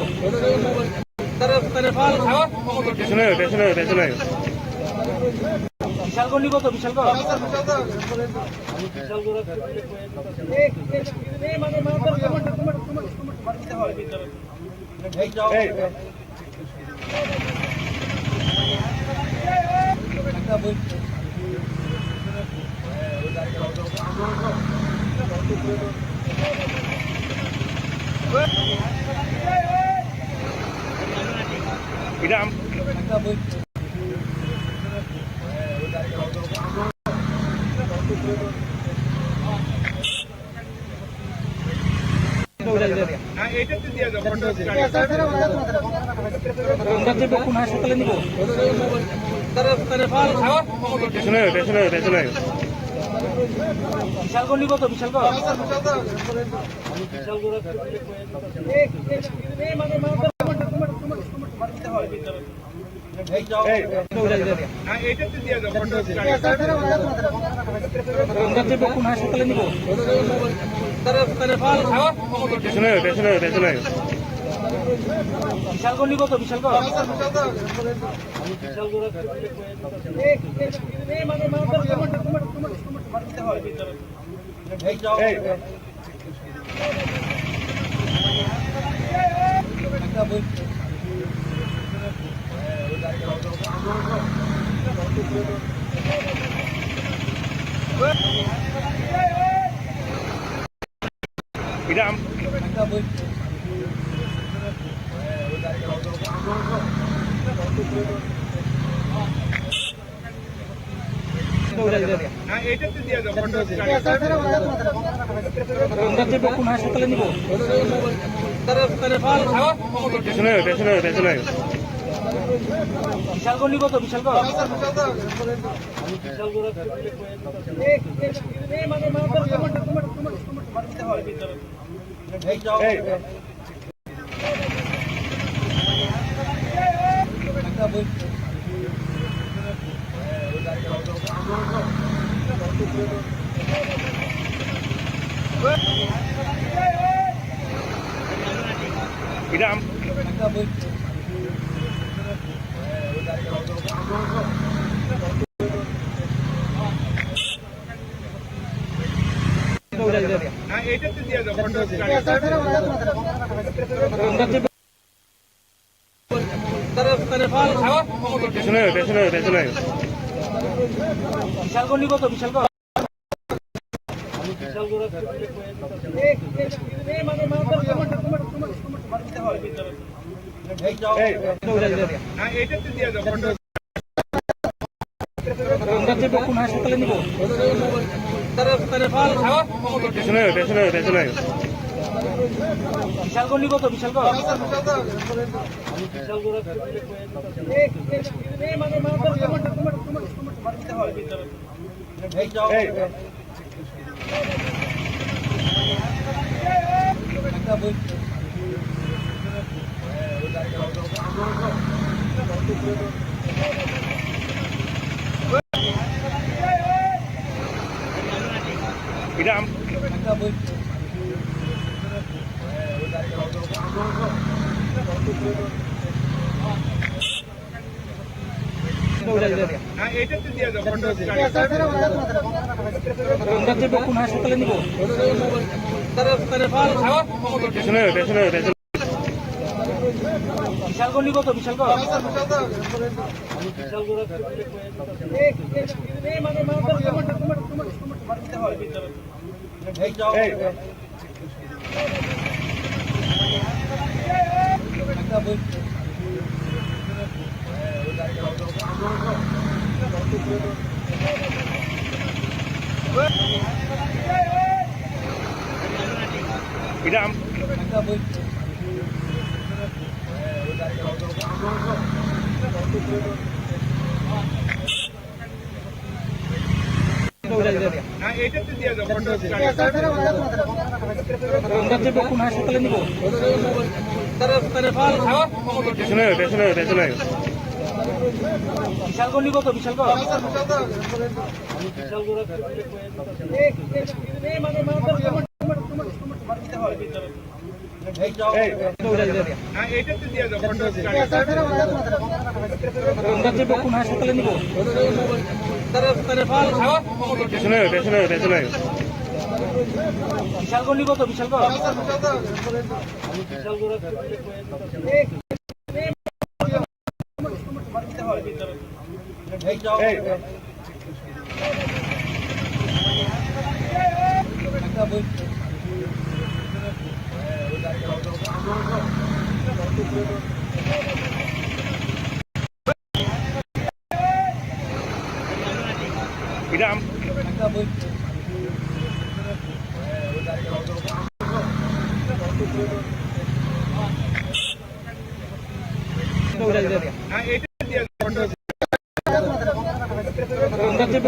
S6: বিশালগড় নিব তো বিশালগড় কোন হাসপাতালে নিব বিশালগড় নিব তো বিশালগড় কোন হাসপাতালে নিব বিশালগড় কত বিশালগড় কোন হাসপাতালে নিব বিশালগড় কত বিশালগড় বিশালগড় কত বিশালগড় কোন হাসপাতালে নিব বিশালগড় কত বিশালগড় কোন হাসপাতালে নিব বিশালগড় কত বিশালগড় কোন হাসপাতালে নিব বিশালগড় কত বিশালগড় কোন হাসপাতালে নিব বিশালগড় কত বিশালগড়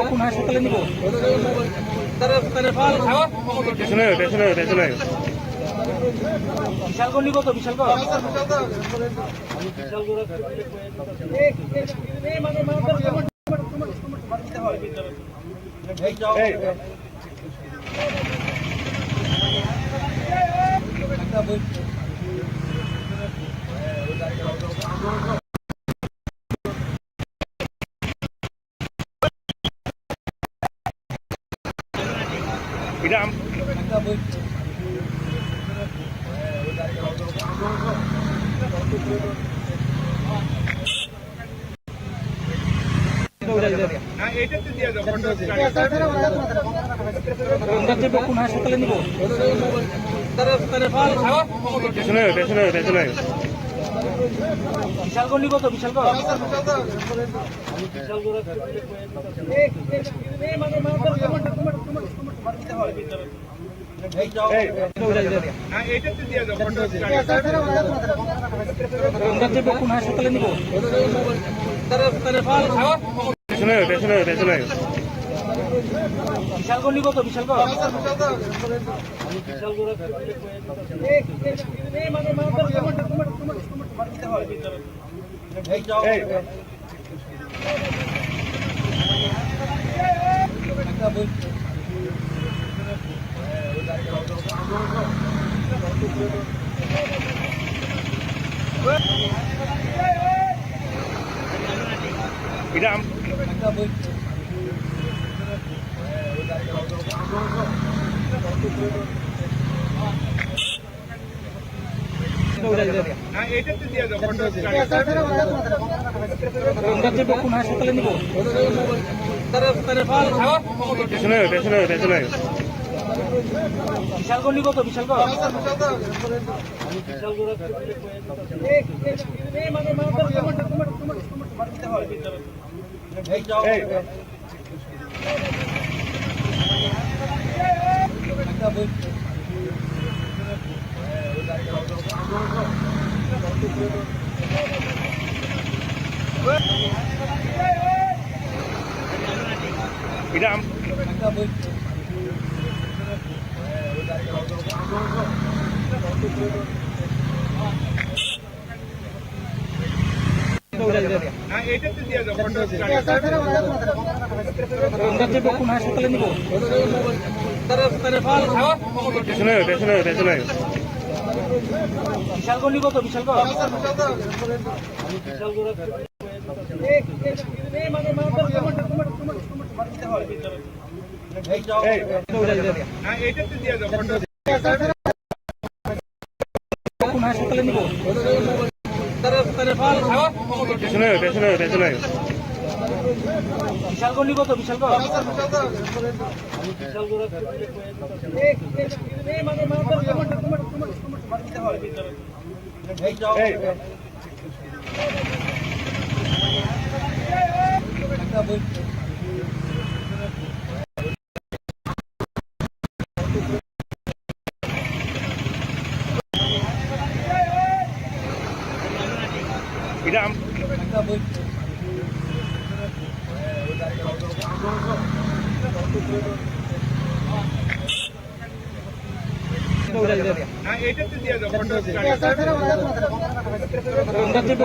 S6: কোন হাসপাতালে নিব
S7: বিশালগড় নিব তো বিশালগড় কোন হাসপাতালে নিব বিশালগড় নিব তো বিশালগড় কোন হাসপাতালে নিব বিশালগড় নিব তো বিশালগড় কোন হাসপাতালে নিব বিশালগড় নিব তো বিশালগড় কোন হাসপাতালে নিব বিশালগড় নিব তো বিশালগড় কোন হাসপাতালে নিব বিশালগড় নিব তো বিশালগড়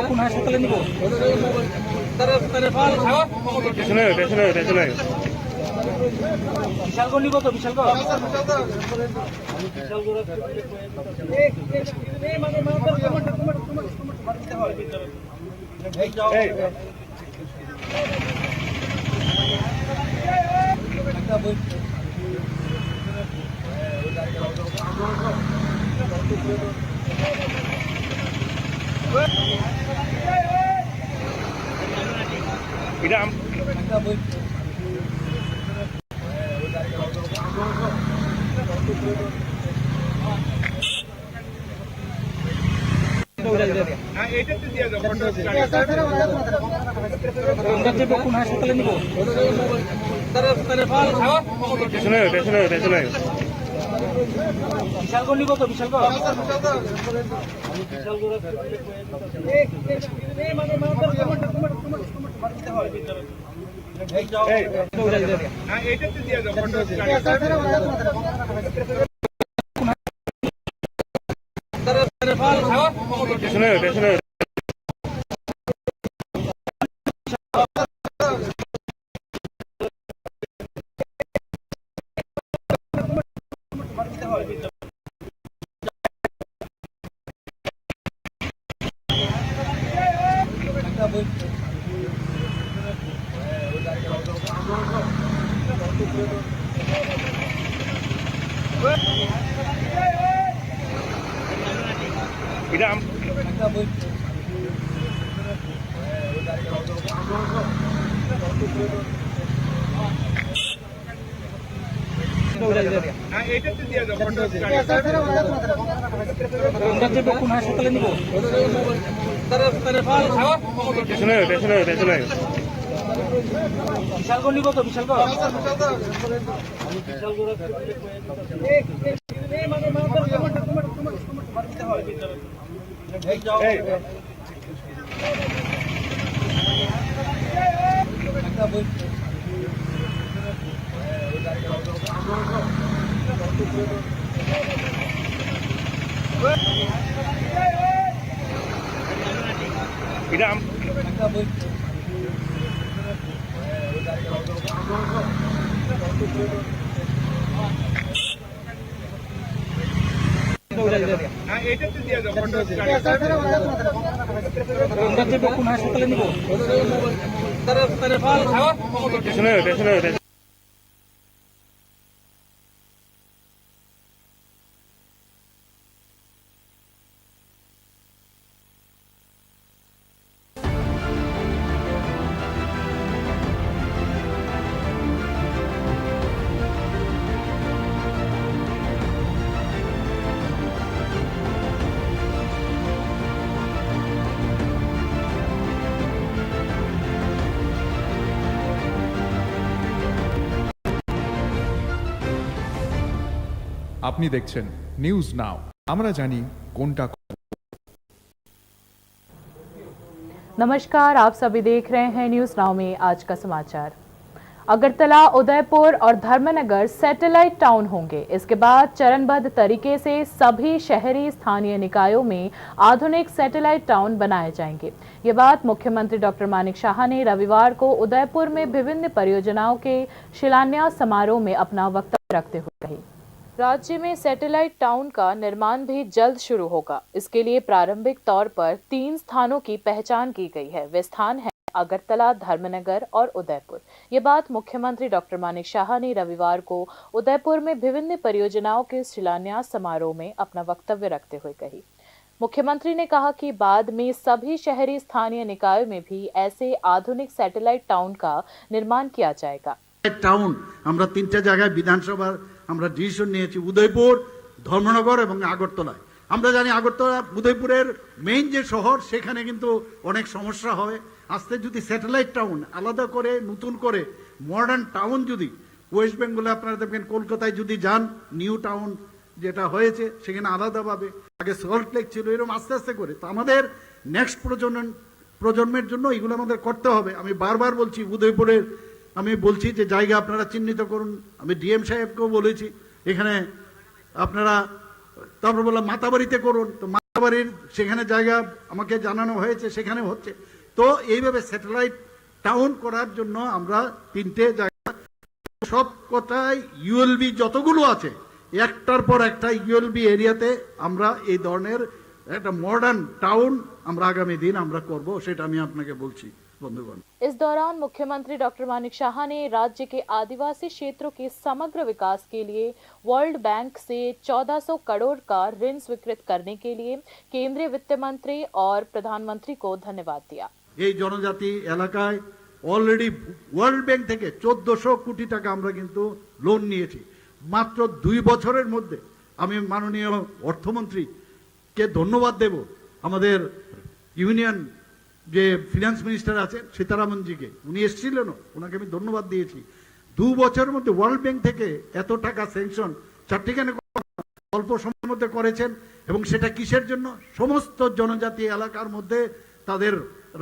S7: কোন হাসপাতালে নিব বিশালগড় নিব তো বিশালগড় কোন হাসপাতালে নিব বিশালগড় নিব তো বিশালগড়
S3: আপনি দেখছেন নিউজ নাও, আমরা জানি কোনটা।
S12: नमस्कार, आप सभी देख रहे हैं न्यूज नाउ में आज का समाचार। अगरतला, उदयपुर और धर्मनगर सैटेलाइट टाउन होंगे। इसके बाद चरणबद्ध तरीके से सभी शहरी स्थानीय निकायों में आधुनिक सैटेलाइट टाउन बनाए जाएंगे। ये बात मुख्यमंत्री डॉक्टर मानिक शाह ने रविवार को उदयपुर में विभिन्न परियोजनाओं के शिलान्यास समारोह में अपना वक्तव्य रखते हुए कही। राज्य में सैटेलाइट टाउन का निर्माण भी जल्द शुरू होगा। इसके लिए प्रारंभिक तौर पर 3 स्थानों की पहचान की गई है। वे स्थान है अगरतला, धर्मनगर और उदयपुर। ये बात मुख्यमंत्री डॉक्टर मानिक शाह ने रविवार को उदयपुर में विभिन्न परियोजनाओं के शिलान्यास समारोह में अपना वक्तव्य रखते हुए कही। मुख्यमंत्री ने कहा कि बाद में सभी शहरी स्थानीय निकायों में भी ऐसे आधुनिक सैटेलाइट टाउन का निर्माण किया जाएगा।
S11: টাউন আমরা 3টা জায়গায় বিধানসভার আমরা ডিসিশন নিয়েছি, উদয়পুর, ধর্মনগর এবং আগরতলায়। আমরা জানি আগরতলা উদয়পুরের মেইন যে শহর, সেখানে কিন্তু অনেক সমস্যা হয়। আস্তে যদি স্যাটেলাইট টাউন আলাদা করে নতুন করে মডার্ন টাউন যদি ওয়েস্ট বেঙ্গলে আপনারা দেখবেন, কলকাতায় যদি যান নিউ টাউন যেটা হয়েছে সেখানে আলাদাভাবে, আগে সল্ট লেক ছিল, এরকম আস্তে আস্তে করে। তো আমাদের নেক্সট প্রজন্মের জন্য এগুলো আমাদের করতে হবে। আমি বারবার বলছি উদয়পুরের, আমি বলছি যে জায়গা আপনারা চিহ্নিত করুন। আমি ডিএম সাহেবকেও বলেছি এখানে আপনারা, তারপর বললাম মাতাবাড়িতে করুন, তো মাতাবাড়ির সেখানে জায়গা আমাকে জানানো হয়েছে, সেখানে হচ্ছে। তো এইভাবে স্যাটেলাইট টাউন করার জন্য আমরা 3টে জায়গা, সব কটাই ইউএলবি যতগুলো আছে একটার পর একটা ইউএলবি এরিয়াতে আমরা এই ধরনের একটা মডার্ন টাউন আমরা আগামী দিন আমরা করব, সেটা আমি আপনাকে বলছি বন্ধুগণ।
S12: इस दौरान मुख्यमंत्री डॉक्टर मानिक शाह ने राज्य के आदिवासी क्षेत्रों के समग्र विकास के लिए वर्ल्ड बैंक से 1400 करोड़ का ऋण स्वीकृत करने के लिए केंद्रीय वित्त मंत्री और प्रधानमंत्री को धन्यवाद दिया।
S11: এই জনজাতি এলাকায় অলরেডি ওয়ার্ল্ড ব্যাংক থেকে 1400 কোটি টাকা আমরা কিন্তু লোন নিয়েছি মাত্র 2 বছরের মধ্যে। আমি মাননীয় অর্থমন্ত্রীকে ধন্যবাদ দেব, আমাদের ইউনিয়ন যে ফিনান্স মিনিস্টার আছেন সীতারামনজিকে, উনি এসেছিলেন, ওনাকে আমি ধন্যবাদ দিয়েছি। 2 বছরের মধ্যে ওয়ার্ল্ড ব্যাংক থেকে এত টাকা স্যাংশন চারটিখানে অল্প সময়ের মধ্যে করেছেন। এবং সেটা কিসের জন্য? সমস্ত জনজাতি এলাকার মধ্যে তাদের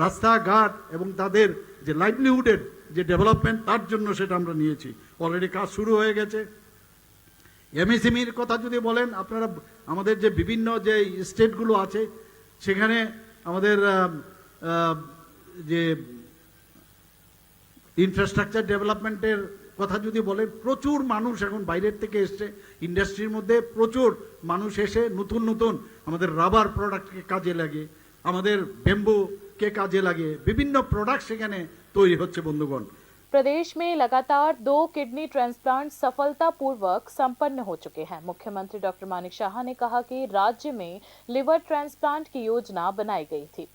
S11: রাস্তাঘাট এবং তাদের যে লাইভলিহুডের যে ডেভেলপমেন্ট, তার জন্য সেটা আমরা নিয়েছি। অলরেডি কাজ শুরু হয়ে গেছে।
S13: এমএসএমইর কথা যদি বলেন, আপনারা আমাদের যে বিভিন্ন যে স্টেটগুলো আছে সেখানে আমাদের যে ইনফ্রাস্ট্রাকচার ডেভেলপমেন্টের কথা যদি বলেন, প্রচুর মানুষ এখন বাইরের থেকে এসছে। ইন্ডাস্ট্রির মধ্যে প্রচুর মানুষ এসে নতুন নতুন আমাদের রাবার প্রোডাক্টকে কাজে লাগে, আমাদের বেম্বুকে কাজে লাগে, বিভিন্ন প্রোডাক্ট সেখানে তৈরি হচ্ছে। বন্ধুগণ,
S12: प्रदेश में लगातार 2 किडनी ट्रांसप्लांट सफलतापूर्वक संपन्न हो चुके हैं। मुख्यमंत्री डॉक्टर मानिक शाह ने कहा कि राज्य में लिवर ट्रांसप्लांट की योजना बनाई गई थी।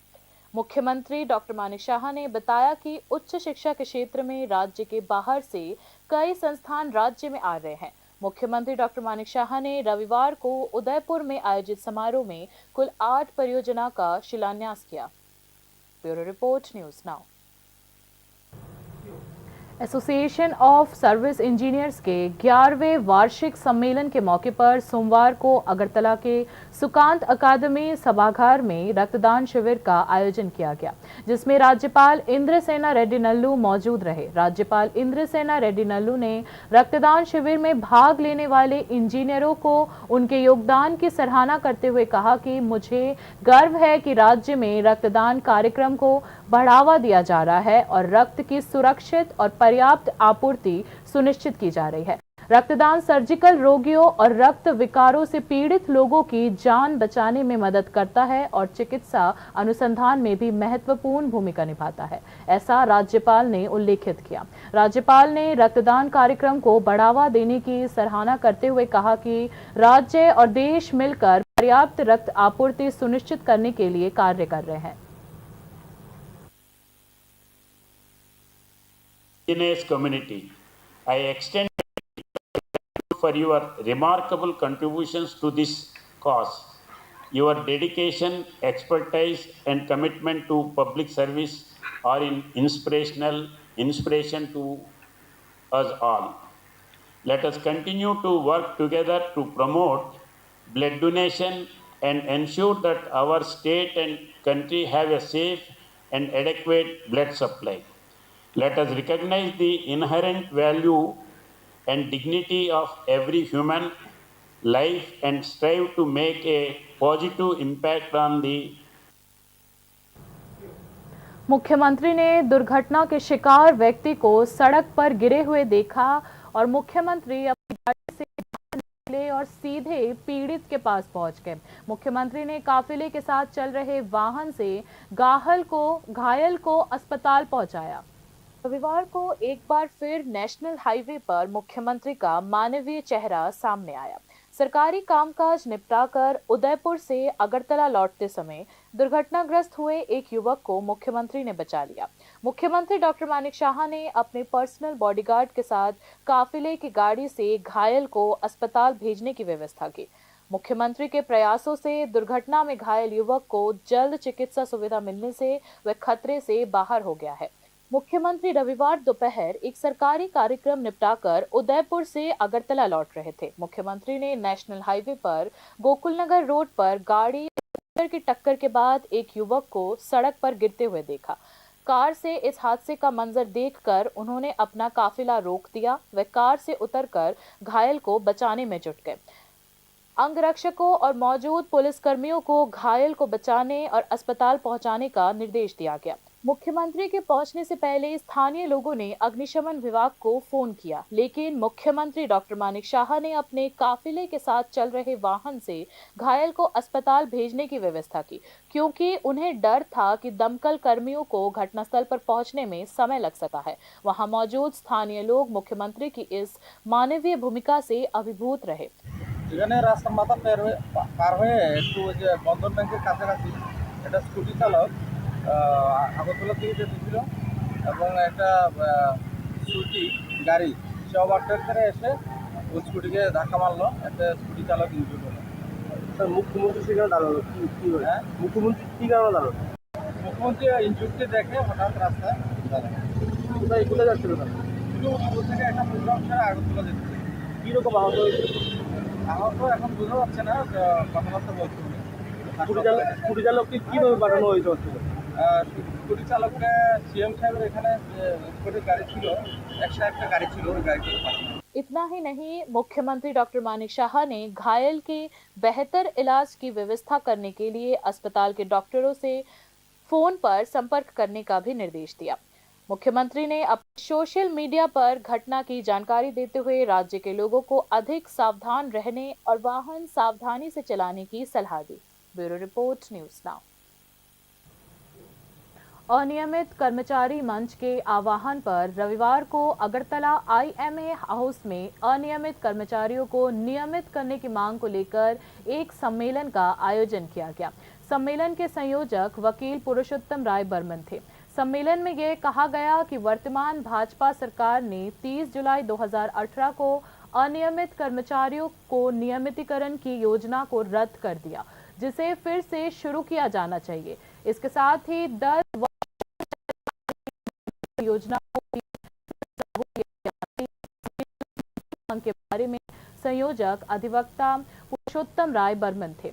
S12: मुख्यमंत्री डॉक्टर मानिक शाह ने बताया कि उच्च शिक्षा के क्षेत्र में राज्य के बाहर से कई संस्थान राज्य में आ रहे हैं। मुख्यमंत्री डॉक्टर मानिक शाह ने रविवार को उदयपुर में आयोजित समारोह में कुल 8 परियोजना का शिलान्यास किया। Bureau report, news now. Association of service engineers के 11वें वार्षिक सम्मेलन के मौके पर सोमवार को अगरतला के सुकांत अकादमी सभागार में रक्तदान शिविर का आयोजन किया गया, जिसमें राज्यपाल इंद्रसेना रेड्डी नल्लू मौजूद रहे। राज्यपाल इंद्रसेना रेड्डी नल्लू ने रक्तदान शिविर में भाग लेने वाले इंजीनियरों को उनके योगदान की सराहना करते हुए कहा कि मुझे गर्व है कि राज्य में रक्तदान कार्यक्रम को बढ़ावा दिया जा रहा है और रक्त की सुरक्षित और पर्याप्त आपूर्ति सुनिश्चित की जा रही है। रक्तदान सर्जिकल रोगियों और रक्त विकारों से पीड़ित लोगों की जान बचाने में मदद करता है और चिकित्सा अनुसंधान में भी महत्वपूर्ण भूमिका निभाता है, ऐसा राज्यपाल ने उल्लेखित किया। राज्यपाल ने रक्तदान कार्यक्रम को बढ़ावा देने की सराहना करते हुए कहा कि राज्य और देश मिलकर पर्याप्त रक्त आपूर्ति सुनिश्चित करने के लिए कार्य कर रहे हैं।
S14: Indigenous community, I extend for your remarkable contributions to this cause. Your dedication, expertise, and commitment to public service are inspiration to us all. Let us continue to work together to promote blood donation and ensure that our state and country have a safe and adequate blood supply. Let us recognize the inherent value and dignity of every human life and strive to make a positive impact on the
S12: मुख्यमंत्री ने दुर्घटना के शिकार व्यक्ति को सड़क पर गिरे हुए देखा और मुख्यमंत्री अपनी गाड़ी से बाहर निकले और सीधे पीड़ित के पास पहुंच गए। मुख्यमंत्री ने काफिले के साथ चल रहे वाहन से घायल को अस्पताल पहुंचाया। रविवार को एक बार फिर नेशनल हाईवे पर मुख्यमंत्री का मानवीय चेहरा सामने आया। सरकारी कामकाज निपटाकर उदयपुर से अगरतला लौटते समय दुर्घटनाग्रस्त हुए एक युवक को मुख्यमंत्री ने बचा लिया। मुख्यमंत्री डॉक्टर मानिक शाह ने अपने पर्सनल बॉडीगार्ड के साथ काफिले की गाड़ी से घायल को अस्पताल भेजने की व्यवस्था की। मुख्यमंत्री के प्रयासों से दुर्घटना में घायल युवक को जल्द चिकित्सा सुविधा मिलने से वह खतरे से बाहर हो गया है। मुख्यमंत्री रविवार दोपहर एक सरकारी कार्यक्रम निपटाकर उदयपुर से अगरतला लौट रहे थे। मुख्यमंत्री ने नेशनल हाईवे पर गोकुलनगर रोड पर गाड़ी की टक्कर के बाद एक युवक को सड़क पर गिरते हुए देखा। कार से इस हादसे का मंजर देखकर उन्होंने अपना काफिला रोक दिया। वे कार से उतरकर घायल को बचाने में जुट गए। अंगरक्षकों और मौजूद पुलिसकर्मियों को घायल को बचाने और अस्पताल पहुंचाने का निर्देश दिया गया। मुख्यमंत्री के पहुंचने से पहले स्थानीय लोगों ने अग्निशमन विभाग को फोन किया, लेकिन मुख्यमंत्री डॉक्टर मानिक शाह ने अपने काफिले के साथ चल रहे वाहन से घायल को अस्पताल भेजने की व्यवस्था की, क्योंकि उन्हें डर था कि दमकल कर्मियों को घटनास्थल पर पहुंचने में समय लग सकता है। वहां मौजूद स्थानीय लोग मुख्यमंत्री की इस मानवीय भूमिका से अभिभूत रहे।
S6: এখানে রাস্তার মাথা পার হয়ে একটু ওই যে বন্ধন ব্যাংকের কাছাকাছি একটা স্কুটি চালক আগরতলা থেকে যেতেছিল এবং একটা স্কুটি গাড়ি সে ওভারটেক করে এসে ওই স্কুটিকে ধাক্কা মারলো। একটা স্কুটি চালক ইনজুর্ড হলো। স্যার মুখ্যমন্ত্রী সেখানে দাঁড়ালো কি হ্যাঁ মুখ্যমন্ত্রী কী কারণে দাঁড়ালো? মুখ্যমন্ত্রী ইনজুর্ডকে দেখে হঠাৎ রাস্তায় দাঁড়ালো। কোথায় যাচ্ছিল তারা? উদয়পুর থেকে একটা প্রোগ্রাম ছাড়া আগরতলা যেতেছে। কীরকম আহত হয়েছে? আহত এখন বোঝা যাচ্ছে না, কথাবার্তা বলতে হবে। স্কুটি চালককে কীভাবে পাঠানো হয়েছে হচ্ছে? স্কুটি চালককে সিএম সাহেবের এখানে স্কুটির গাড়ি ছিল, একটা গাড়ি ছিল, ওই গাড়িতে পাঠানো।
S12: इतना ही नहीं, मुख्यमंत्री डॉक्टर मानिक शाह ने घायल के बेहतर इलाज की व्यवस्था करने के लिए अस्पताल के डॉक्टरों से फोन पर संपर्क करने का भी निर्देश दिया। मुख्यमंत्री ने अपने सोशल मीडिया पर घटना की जानकारी देते हुए राज्य के लोगों को अधिक सावधान रहने और वाहन सावधानी से चलाने की सलाह दी। Bureau report, news now. अनियमित कर्मचारी मंच के आह्वान पर रविवार को अगरतला IMA हाउस में अनियमित कर्मचारियों को नियमित करने की मांग को लेकर एक सम्मेलन का आयोजन किया गया। सम्मेलन के संयोजक वकील पुरुषोत्तम राय बर्मन थे। सम्मेलन में यह कहा गया कि वर्तमान भाजपा सरकार ने 30 जुलाई 2018 को अनियमित कर्मचारियों को नियमितीकरण की योजना को रद्द कर दिया, जिसे फिर से शुरू किया जाना चाहिए। इसके साथ ही 10 योजना के बारे में संयोजक अधिवक्ता पुरुषोत्तम राय बर्मन थे।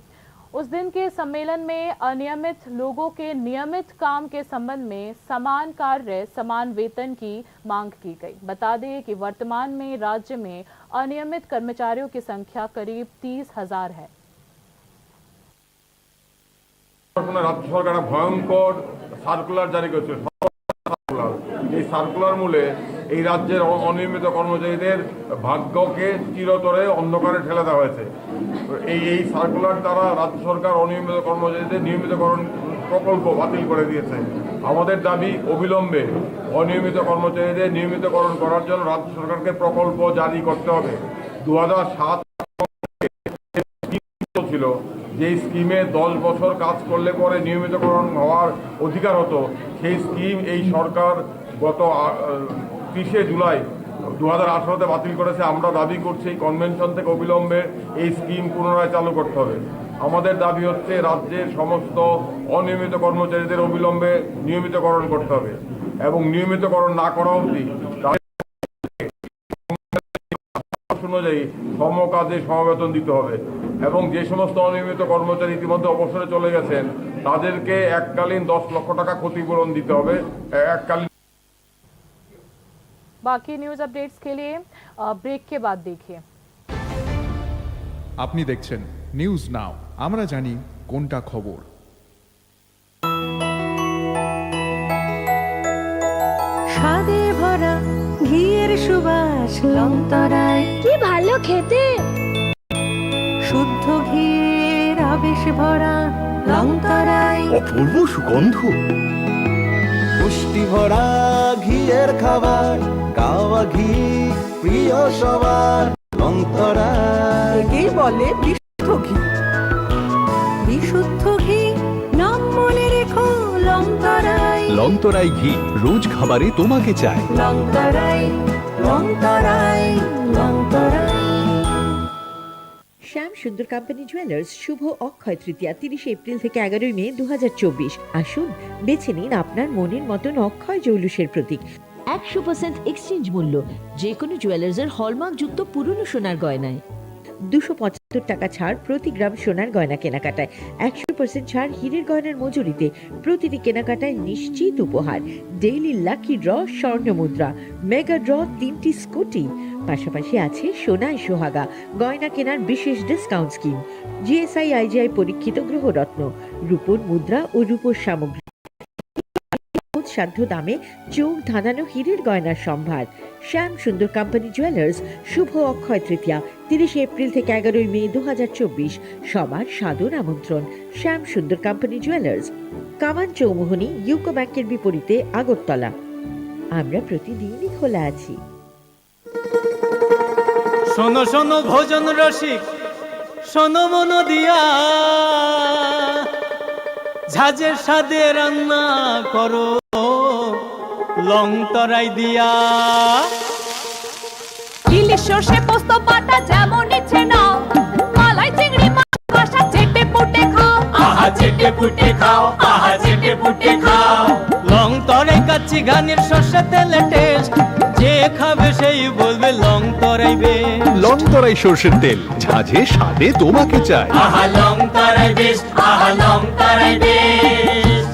S12: उस दिन के सम्मेलन में अनियमित लोगों के नियमित काम के संबंध में समान कार्य समान वेतन की मांग की गई। बता दें कि वर्तमान में राज्य में अनियमित कर्मचारियों की संख्या करीब 30,000 है।
S15: রাজ্য সরকার ভয়ঙ্কর সার্কুলার জারি করেছে। এই সার্কুলার মূলে এই রাজ্যের অনিয়মিত কর্মচারীদের ভাগ্যকে চিরতরে অন্ধকারে ঠেলে দেওয়া হয়েছে। এই সার্কুলার দ্বারা রাজ্য সরকার অনিয়মিত কর্মচারীদের নিয়মিতকরণ প্রকল্প বাতিল করে দিয়েছে। আমাদের দাবি অবিলম্বে অনিয়মিত কর্মচারীদের নিয়মিতকরণ করার জন্য রাজ্য সরকারকে প্রকল্প জারি করতে হবে। 2007 ছিল যে স্কিমে 10 বছর কাজ করলে পরে নিয়মিতকরণ হওয়ার অধিকার হতো, সেই স্কিম এই সরকার গত 30 জুলাই 2018-তে বাতিল করেছে। আমরা দাবি করছি কনভেনশন থেকে অবিলম্বে এই স্কিম পুনরায় চালু করতে হবে। আমাদের দাবি হচ্ছে রাজ্যের সমস্ত অনিয়মিত কর্মচারীদের অবিলম্বে নিয়মিতকরণ করতে হবে এবং নিয়মিতকরণ না করা অবধি অনুযায়ী সমকাজে সমবেতন দিতে হবে এবং যে সমস্ত অনিয়মিত কর্মচারী ইতিমধ্যে অবসরে চলে গেছেন তাদেরকে এককালীন 10 লক্ষ টাকা ক্ষতিপূরণ দিতে হবে। এককালীন।
S12: बाकी न्यूज अपडेट्स के लिए ब्रेक के बाद देखिए।
S3: আপনি দেখছেন নিউজ নাও, আমরা জানি কোনটা খবর।
S16: স্বাদে ভরা ঘিয়ের সুবাস লংতরায়, কি ভালো খেতে। শুদ্ধ ঘিয়ের আবেশ ভরা লংতরায়,
S17: অপূর্ব সুগন্ধ। পুষ্টি ভরা ঘিয়ের খাবার, গাওয়া ঘি প্রিয় সবার লংতরায়।
S16: একেই বলে বিশুদ্ধ ঘি। বিশুদ্ধ ঘি নাম মনে রেখো লংতরায়।
S17: লংতরাই ঘি রোজ খাবারে তোমাকে চাই।
S16: লংতরায় লংতরায় লংতরায়।
S18: শ্যাম সুন্দর কোম্পানি জুয়েলার্স শুভ অক্ষয় তৃতীয়া 30 এপ্রিল থেকে 11 মে 2024। আসুন বেছে নিন আপনার মনের মতন অক্ষয় জৌলুসের প্রতীক। 100% এক্সচেঞ্জ মূল্য যে কোনো জুয়েলার্সের হলমার্ক যুক্ত পুরনো সোনার গয়নায়। 275 টাকা ছাড় প্রতি গ্রাম সোনার গয়না কেনাকাটায়। 100% ছাড় হীরের গয়নার মজুরিতে। প্রতিটি কেনাকাটায় নিশ্চিত উপহার। ডেইলি লাকি ড্র স্বর্ণ মুদ্রা, মেগা ড্র 3টি স্কুটি। পাশাপাশি আছে সোনায় সোহাগা গয়না কেনার বিশেষ ডিসকাউন্ট স্কিম। GSI IGI পরীক্ষিত গ্রহরত্ন, রূপোর মুদ্রা ও রূপোর সামগ্রী, সাধ্য দামে চোখ ধাঁধানো হীরের গয়নার সম্ভার। শ্যাম সুন্দর কোম্পানি জুয়েলার্স শুভ অক্ষয় তৃতীয়া 30 এপ্রিল থেকে 11 মে 2024। সবার সাদর আমন্ত্রণ। শ্যাম সুন্দর কোম্পানি জুয়েলার্স, কামান চৌমুহনী, ইউকো ব্যাংকের বিপরীতে, আগরতলা। আমরা প্রতিদিনই খোলা আছি।
S19: শোনো শোনো ভোজন রসিক, শোনো মন দিয়া, ঝাঁঝের স্বাদে রান্না করো লংতরাই দিয়া।
S4: ইলিশ সর্ষে পোস্ত বাটা যেমন ইচ্ছে নাও, মালাই চিংড়ি মাছ কষা চেটে পুটে খাও।
S19: আহা চেটে পুটে খাও, আহা চেটে পুটে খাও। লংতরাই কাচ্চি ঘানির সর্ষে তেলে টেস্ট, যে খাবে সেই বলবে লংতরাই বেশ।
S17: লংতরাই সরষের তেল, ঝাঁঝে স্বাদে তোমাকে চাই।
S19: আহা লংতরাই বেশ, আহা লংতরাই বেশ।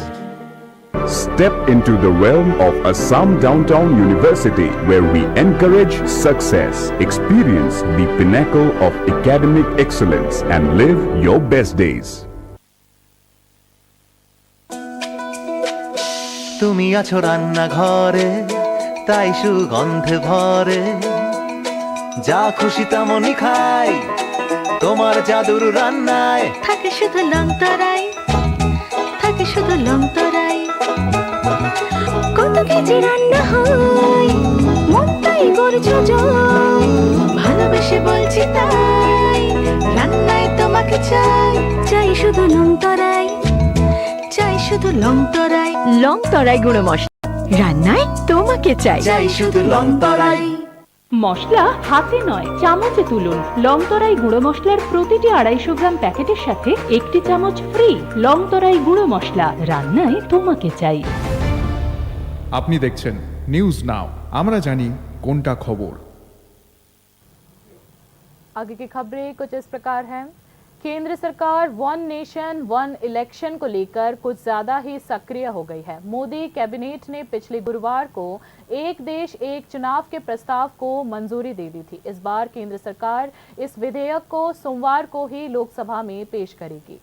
S17: Step into the realm of Assam Downtown University, where we encourage success, experience the pinnacle of academic excellence, and live your best days.
S19: তুমি আছো রান্না ঘরে, তাই সুগন্ধে ভরে, যা খুশি তেমনই খাই তোমার জাদুর রান্নায়।
S16: থাকে শুধু লং তরাই, থাকে শুধু লং তরাই, কত কেজি রান্না হয় মনটাই করছো জয়, ভালোবেসে বলছি তাই রান্নায় তোমাকে চাই, চাই শুধু লং তরাই, চাই শুধু লং তরাই, লং তরাই গুঁড়ো মশলা, রান্নায় তোমাকে চাই, চাই শুধু লং তরাই।
S20: মশলা হাতে নয় চামচে তুলুন। লংতরাই গুঁড়ো মশলার প্রতিটি 250 গ্রাম প্যাকেটের সাথে 1টি চামচ ফ্রি। লংতরাই গুঁড়ো মশলা, রান্নায় তোমাকে চাই।
S3: আপনি দেখছেন নিউজ নাও, আমরা জানি কোনটা খবর।
S12: आगे की खबरें कुछ इस प्रकार हैं। केंद्र सरकार वन नेशन वन इलेक्शन को लेकर कुछ ज्यादा ही सक्रिय हो गई है। मोदी कैबिनेट ने पिछले गुरुवार को एक देश एक चुनाव के प्रस्ताव को मंजूरी दे दी थी। इस बार केंद्र सरकार इस विधेयक को सोमवार को ही लोकसभा में पेश करेगी।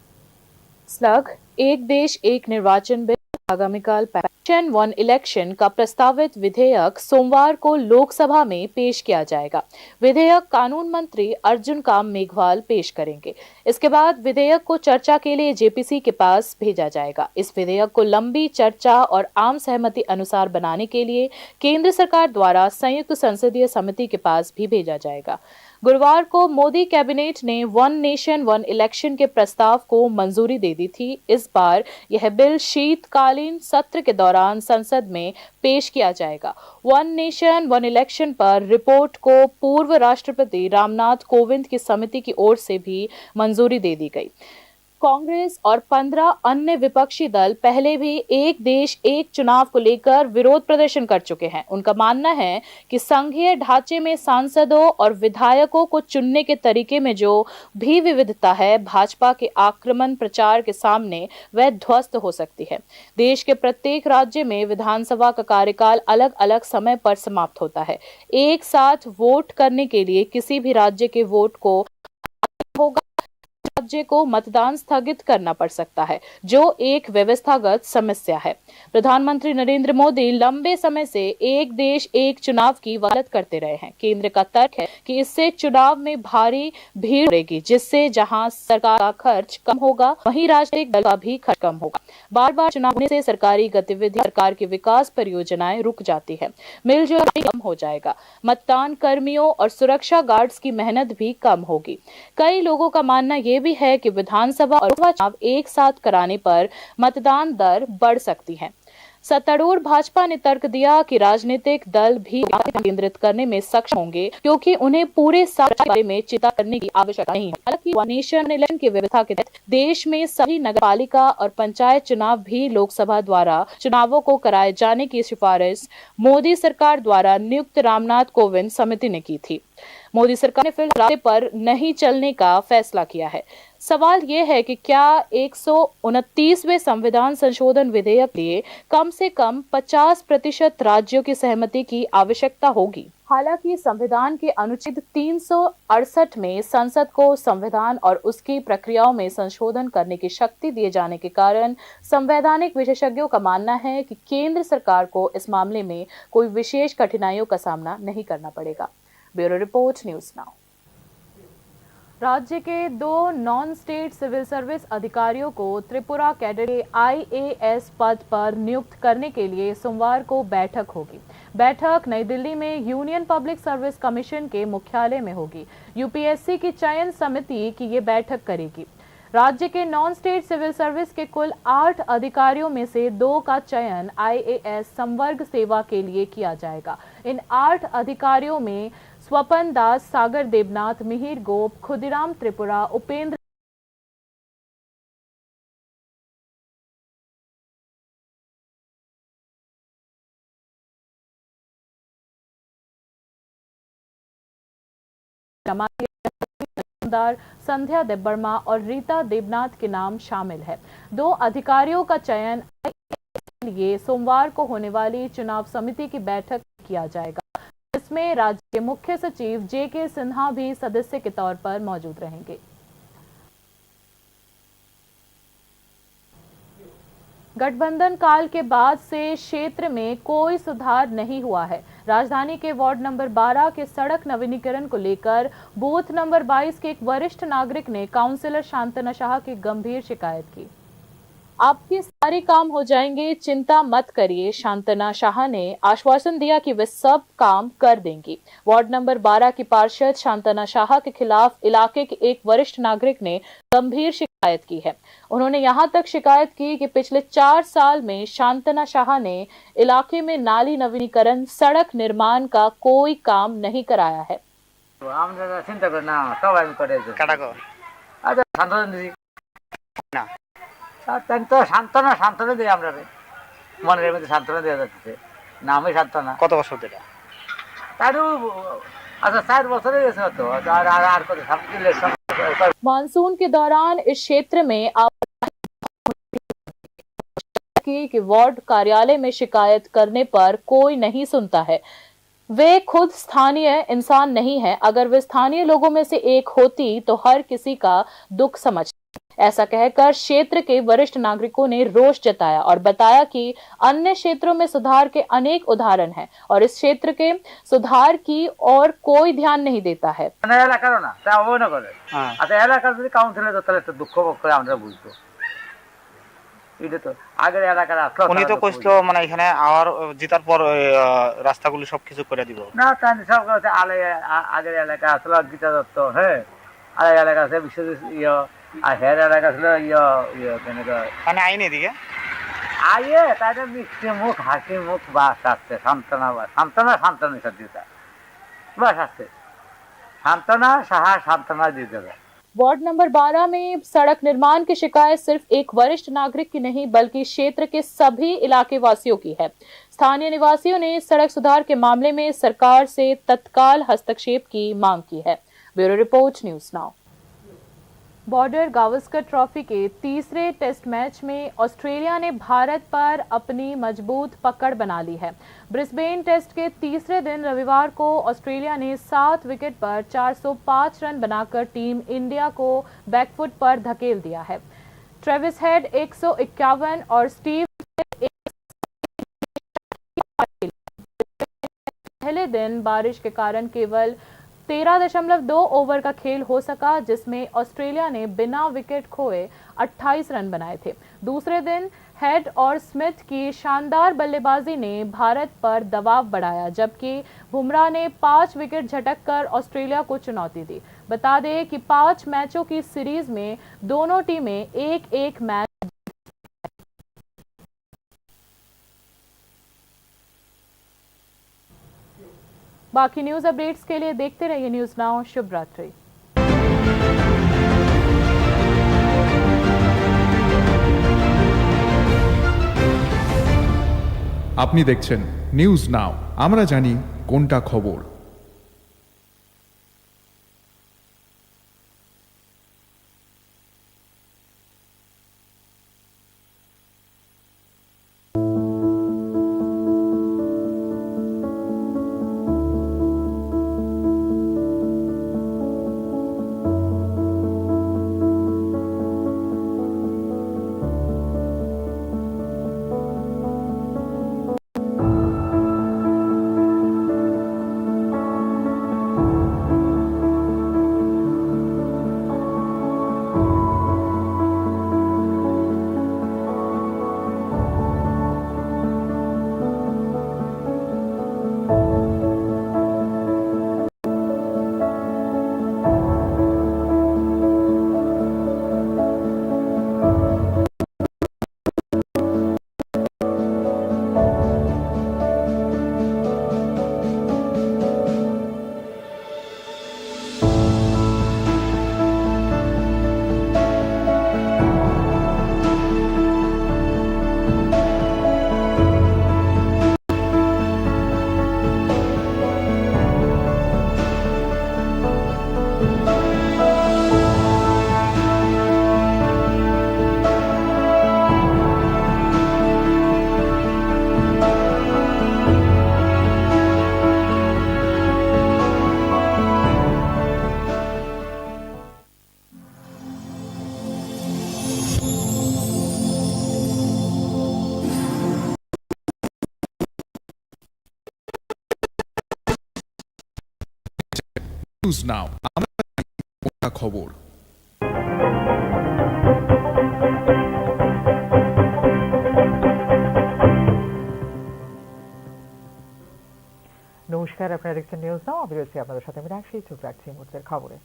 S12: स्लग एक देश एक निर्वाचन बिल आगामीकाल नेशन वन इलेक्शन का प्रस्तावित विधेयक सोमवार को लोकसभा में पेश किया जाएगा। विधेयक कानून मंत्री अर्जुन राम मेघवाल पेश करेंगे। इसके बाद विधेयक को चर्चा के लिए जेपीसी के पास भेजा जाएगा। इस विधेयक को लंबी चर्चा और आम सहमति अनुसार बनाने के लिए केंद्र सरकार द्वारा संयुक्त संसदीय समिति के पास भी भेजा जाएगा। गुरुवार को मोदी कैबिनेट ने वन नेशन वन इलेक्शन के प्रस्ताव को मंजूरी दे दी थी। इस बार यह बिल शीतकालीन सत्र के दौरान संसद में पेश किया जाएगा। वन नेशन वन इलेक्शन पर रिपोर्ट को पूर्व राष्ट्रपति रामनाथ कोविंद की समिति की ओर से भी मंजूरी दे दी गई। कांग्रेस और 15 अन्य विपक्षी दल पहले भी एक देश एक चुनाव को लेकर विरोध प्रदर्शन कर चुके हैं। उनका मानना है कि संघीय ढांचे में सांसदों और विधायकों को चुनने के तरीके में जो भी विविधता है, भाजपा के आक्रमण प्रचार के सामने वह ध्वस्त हो सकती है। देश के प्रत्येक राज्य में विधानसभा का कार्यकाल अलग अलग समय पर समाप्त होता है। एक साथ वोट करने के लिए किसी भी राज्य के वोट को होगा, राज्य को मतदान स्थगित करना पड़ सकता है, जो एक व्यवस्थागत समस्या है। प्रधानमंत्री नरेंद्र मोदी लंबे समय से एक देश एक चुनाव की वकालत करते रहे हैं। केंद्र का तर्क है कि इससे चुनाव में भारी भीड़ रहेगी, जिससे जहां सरकार का खर्च कम होगा, वहीं राजनीतिक दल का भी खर्च कम होगा। बार बार चुनाव होने से सरकारी गतिविधि, सरकार की विकास परियोजनाएं रुक जाती है, मिलजुल कम हो जाएगा, मतदान कर्मियों और सुरक्षा गार्ड्स की मेहनत भी कम होगी। कई लोगों का मानना ये भी है कि विधानसभा और लोकसभा चुनाव एक साथ कराने पर मतदान दर बढ़ सकती है। सत्तारूढ़ भाजपा ने तर्क दिया कि राजनीतिक दल भी केंद्रित करने में सक्षम होंगे, क्योंकि उन्हें पूरे बारे में चिंता करने की आवश्यकता नहीं है। हालांकि वन नेशन इलेक्शन की व्यवस्था के तहत देश में सभी नगरपालिका और पंचायत चुनाव भी लोकसभा द्वारा चुनावों को कराए जाने की सिफारिश मोदी सरकार द्वारा नियुक्त रामनाथ कोविंद समिति ने की थी। मोदी सरकार ने फिलहाल रास्ते पर नहीं चलने का फैसला किया है। सवाल ये है कि क्या 129वें संविधान संशोधन विधेयक के लिए कम से कम 50% राज्यों की सहमति की आवश्यकता होगी। हालांकि संविधान के अनुच्छेद 368 में संसद को संविधान और उसकी प्रक्रियाओं में संशोधन करने की शक्ति दिए जाने के कारण संवैधानिक विशेषज्ञों का मानना है कि केंद्र सरकार को इस मामले में कोई विशेष कठिनाइयों का सामना नहीं करना पड़ेगा। Bureau report, news now. राज्य के 2 नॉन स्टेट सिविल सर्विस अधिकारियों को त्रिपुरा कैडर के IAS पद पर नियुक्त करने के लिए सोमवार को बैठक होगी। बैठक नई दिल्ली में यूनियन पब्लिक सर्विस कमीशन के मुख्यालय में होगी। यूपीएससी की चयन समिति की ये बैठक करेगी। राज्य के नॉन स्टेट सिविल सर्विस के कुल 8 अधिकारियों में से 2 का चयन IAS संवर्ग सेवा के लिए किया जाएगा। इन 8 अधिकारियों में स्वपन दास, सागर देवनाथ, मिहिर गोप, खुदीराम त्रिपुरा, उपेंद्र संध्या देबबर्मा और रीता देवनाथ के नाम शामिल है। 2 अधिकारियों का चयन के लिए सोमवार को होने वाली चुनाव समिति की बैठक किया जाएगा। इसमें राज्य के मुख्य सचिव JK सिन्हा भी सदस्य के तौर पर मौजूद रहेंगे। गठबंधन काल के बाद से क्षेत्र में कोई सुधार नहीं हुआ है। राजधानी के वार्ड नंबर 12 के सड़क नवीनीकरण को लेकर बूथ नंबर 22 के एक वरिष्ठ नागरिक ने काउंसलर शांतना शाह की गंभीर शिकायत की। आपके सारे काम हो जाएंगे, चिंता मत करिए, शांतना शाह ने आश्वासन दिया कि वे सब काम कर देंगी। वार्ड नंबर 12 की पार्षद शांतना शाह के खिलाफ इलाके के एक वरिष्ठ नागरिक ने गंभीर शिकायत की है। उन्होंने यहां तक शिकायत की कि पिछले 4 साल में शांतना शाह ने इलाके में नाली नवीनीकरण, सड़क निर्माण का कोई काम नहीं कराया है।
S7: চিন্তা করে না সব আমি করে আচ্ছা শান্তনা দিদি না তো শান্তনা দিই আমরা মনের মধ্যে শান্তনা দেওয়া যাচ্ছে নামে শান্তনা।
S8: কত বছর ধরে?
S7: তারও আচ্ছা 4 বছর হয়ে গেছে তো আর কত সামনে।
S12: मानसून के दौरान इस क्षेत्र में कि वार्ड कार्यालय में शिकायत करने पर कोई नहीं सुनता है। वे खुद स्थानीय इंसान नहीं है। अगर वे स्थानीय लोगों में से एक होती तो हर किसी का दुख समझ। ऐसा कहकर क्षेत्र के वरिष्ठ नागरिकों ने रोष जताया और बताया कि अन्य क्षेत्रों में सुधार के अनेक उदाहरण हैं और इस क्षेत्र के सुधार की और कोई ध्यान नहीं देता है।
S8: উনি তো কইছিল মানে এখানে আওয়ার জিতার পর রাস্তাগুলো সবকিছু করে দিব
S7: না তাই সব আগের এলাকা আসলে গীতা দত্ত, হ্যাঁ আর এলাকা আছে বিশ্বজিৎ আর হের এলাকা ছিল
S8: মানে আইনি এদিকে
S7: আইয়ে তাদের মিষ্টি মুখ হাসি মুখ বাস আসছে সান্ত্বনা সত্যিটা বাস আসছে সান্ত্বনা সাহা সান্ত্বনা দিয়ে দেবে।
S12: वार्ड नंबर 12 में सड़क निर्माण की शिकायत सिर्फ एक वरिष्ठ नागरिक की नहीं बल्कि क्षेत्र के सभी इलाके वासियों की है। स्थानीय निवासियों ने सड़क सुधार के मामले में सरकार से तत्काल हस्तक्षेप की मांग की है। Bureau report, news now. Border Gavaskar trophy के तीसरे टेस्ट मैच में ऑस्ट्रेलिया ने भारत पर अपनी मजबूत पकड़ बना ली है। ब्रिस्बेन टेस्ट के तीसरे दिन रविवार को ऑस्ट्रेलिया ने 7 विकेट पर 405 रन बनाकर टीम इंडिया को बैकफुट पर धकेल दिया है। ट्रेविस हेड 151 और स्टीव पहले दिन बारिश के कारण केवल 13.2 ओवर का खेल हो सका, जिसमें ऑस्ट्रेलिया ने बिना विकेट खोए 28 रन बनाए थे। दूसरे दिन हेड और स्मिथ की शानदार बल्लेबाजी ने भारत पर दबाव बढ़ाया, जबकि बुमराह ने 5 विकेट झटककर ऑस्ट्रेलिया को चुनौती दी। बता दें कि 5 मैचों की सीरीज में दोनों टीमें एक मैच। बाकी न्यूज अपडेट्स के लिए देखते रहिए न्यूज़ नाउ। शुभ रात्रि।
S3: আপনি দেখছেন নিউজ নাও, আমরা জানি কোনটা খবর। নিউজ নাও, আমরা জানি কোনটা খবর।
S5: নমস্কার, আপনারা দেখছেন নিউজ নাও। আমি রয়েছি আপনাদের সাথে। আমি রাখছি চোখ রাখছি মুহূর্তের খবরে।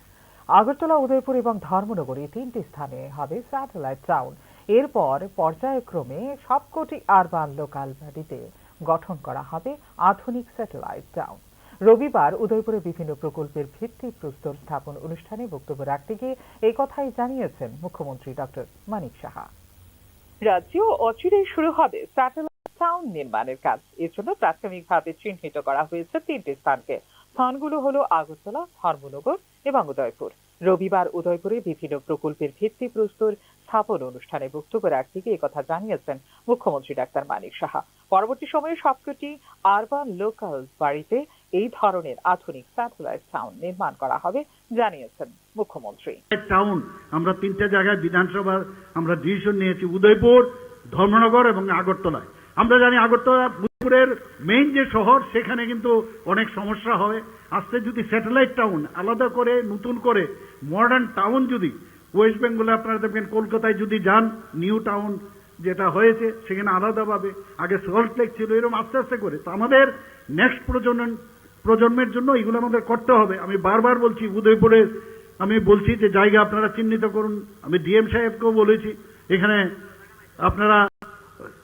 S5: আগরতলা, উদয়পুর এবং ধর্মনগরী 3টি স্থানে হবে স্যাটেলাইট টাউন। এরপর পর্যায়ক্রমে সবকটি আরবান লোকাল বডিতে গঠন করা হবে আধুনিক স্যাটেলাইট টাউন। রবিবার উদয়পুরে বিভিন্ন প্রকল্পের ভিত্তিপ্রস্তর স্থাপন অনুষ্ঠানে বক্তব্য রাখতে গিয়ে এই কথাই জানিয়েছেন মুখ্যমন্ত্রী ডক্টর মানিক সাহা। রাজ্যে অচিরেই শুরু হবে স্যাটেলাইট টাউন নির্মাণের কাজ। এর জন্য প্রাথমিকভাবে চিহ্নিত করা হয়েছে 3টি স্থানকে। স্থানগুলো হলো আগরতলা, ধর্মনগর এবং উদয়পুর। রবিবার উদয়পুরে বিভিন্ন প্রকল্পের ভিত্তিপ্রস্তর স্থাপন অনুষ্ঠানে বক্তব্য রাখতে গিয়ে কথা জানিয়েছেন মুখ্যমন্ত্রী ডাক্তার মানিক সাহা। পরবর্তী সময়ে সবকটি আরবান লোকাল বাড়িতে এই ধরনের আধুনিক স্যাটেলাইট টাউন নির্মাণ করা হবে জানিয়েছেন মুখ্যমন্ত্রী।
S13: টাউন আমরা 3টে জায়গায় বিধানসভার আমরা ডিসিশন নিয়েছি, উদয়পুর, ধর্মনগর এবং আগরতলায়। আমরা জানি আগরতলা উদয়পুরের মেইন যে শহর, সেখানে কিন্তু অনেক সমস্যা হবে। আস্তে যদি স্যাটেলাইট টাউন আলাদা করে নতুন করে মডার্ন টাউন, যদি ওয়েস্ট বেঙ্গলে আপনারা দেখবেন কলকাতায় যদি যান, নিউ টাউন যেটা হয়েছে সেখানে আলাদাভাবে, আগে সল্ট লেক ছিল, এরকম আস্তে আস্তে করে। তো আমাদের নেক্সট প্রজন্মের জন্য এগুলো আমাদের করতে হবে। আমি বারবার বলছি, উদয়পুরের আমি বলছি যে জায়গা আপনারা চিহ্নিত করুন। আমি ডিএম সাহেবকেও বলেছি এখানে আপনারা,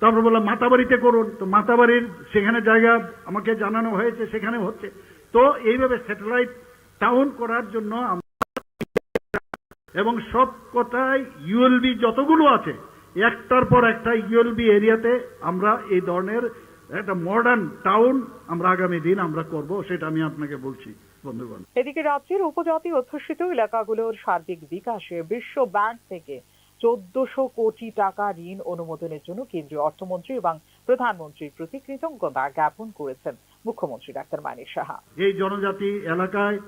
S13: তারপর বললাম মাতাবাড়িতে করুন। তো মাতাবাড়ির সেখানে জায়গা আমাকে জানানো হয়েছে, সেখানে হচ্ছে। তো এইভাবে স্যাটেলাইট টাউন করার জন্য এবং সব কথায় ইউএলবি যতগুলো আছে একটার পর একটা ইউএলবি এরিয়াতে আমরা এই ধরনের একটা মডার্ন টাউন আমরা আগামী দিন আমরা করব, সেটা আমি আপনাকে বলছি বন্ধুগণ।
S5: এদিকে রাজ্যের উপজাতি অধ্যুষিত এলাকাগুলোর সার্বিক বিকাশে বিশ্ব ব্যাংক থেকে 1400 কোটি টাকা ঋণ অনুমোদনের জন্য কেন্দ্রীয় অর্থমন্ত্রী এবং প্রধানমন্ত্রীর প্রতি কৃতজ্ঞতা জ্ঞাপন করেছেন মুখ্যমন্ত্রী ডাক্তার মানিক সাহা।
S13: এই জনজাতি এলাকায়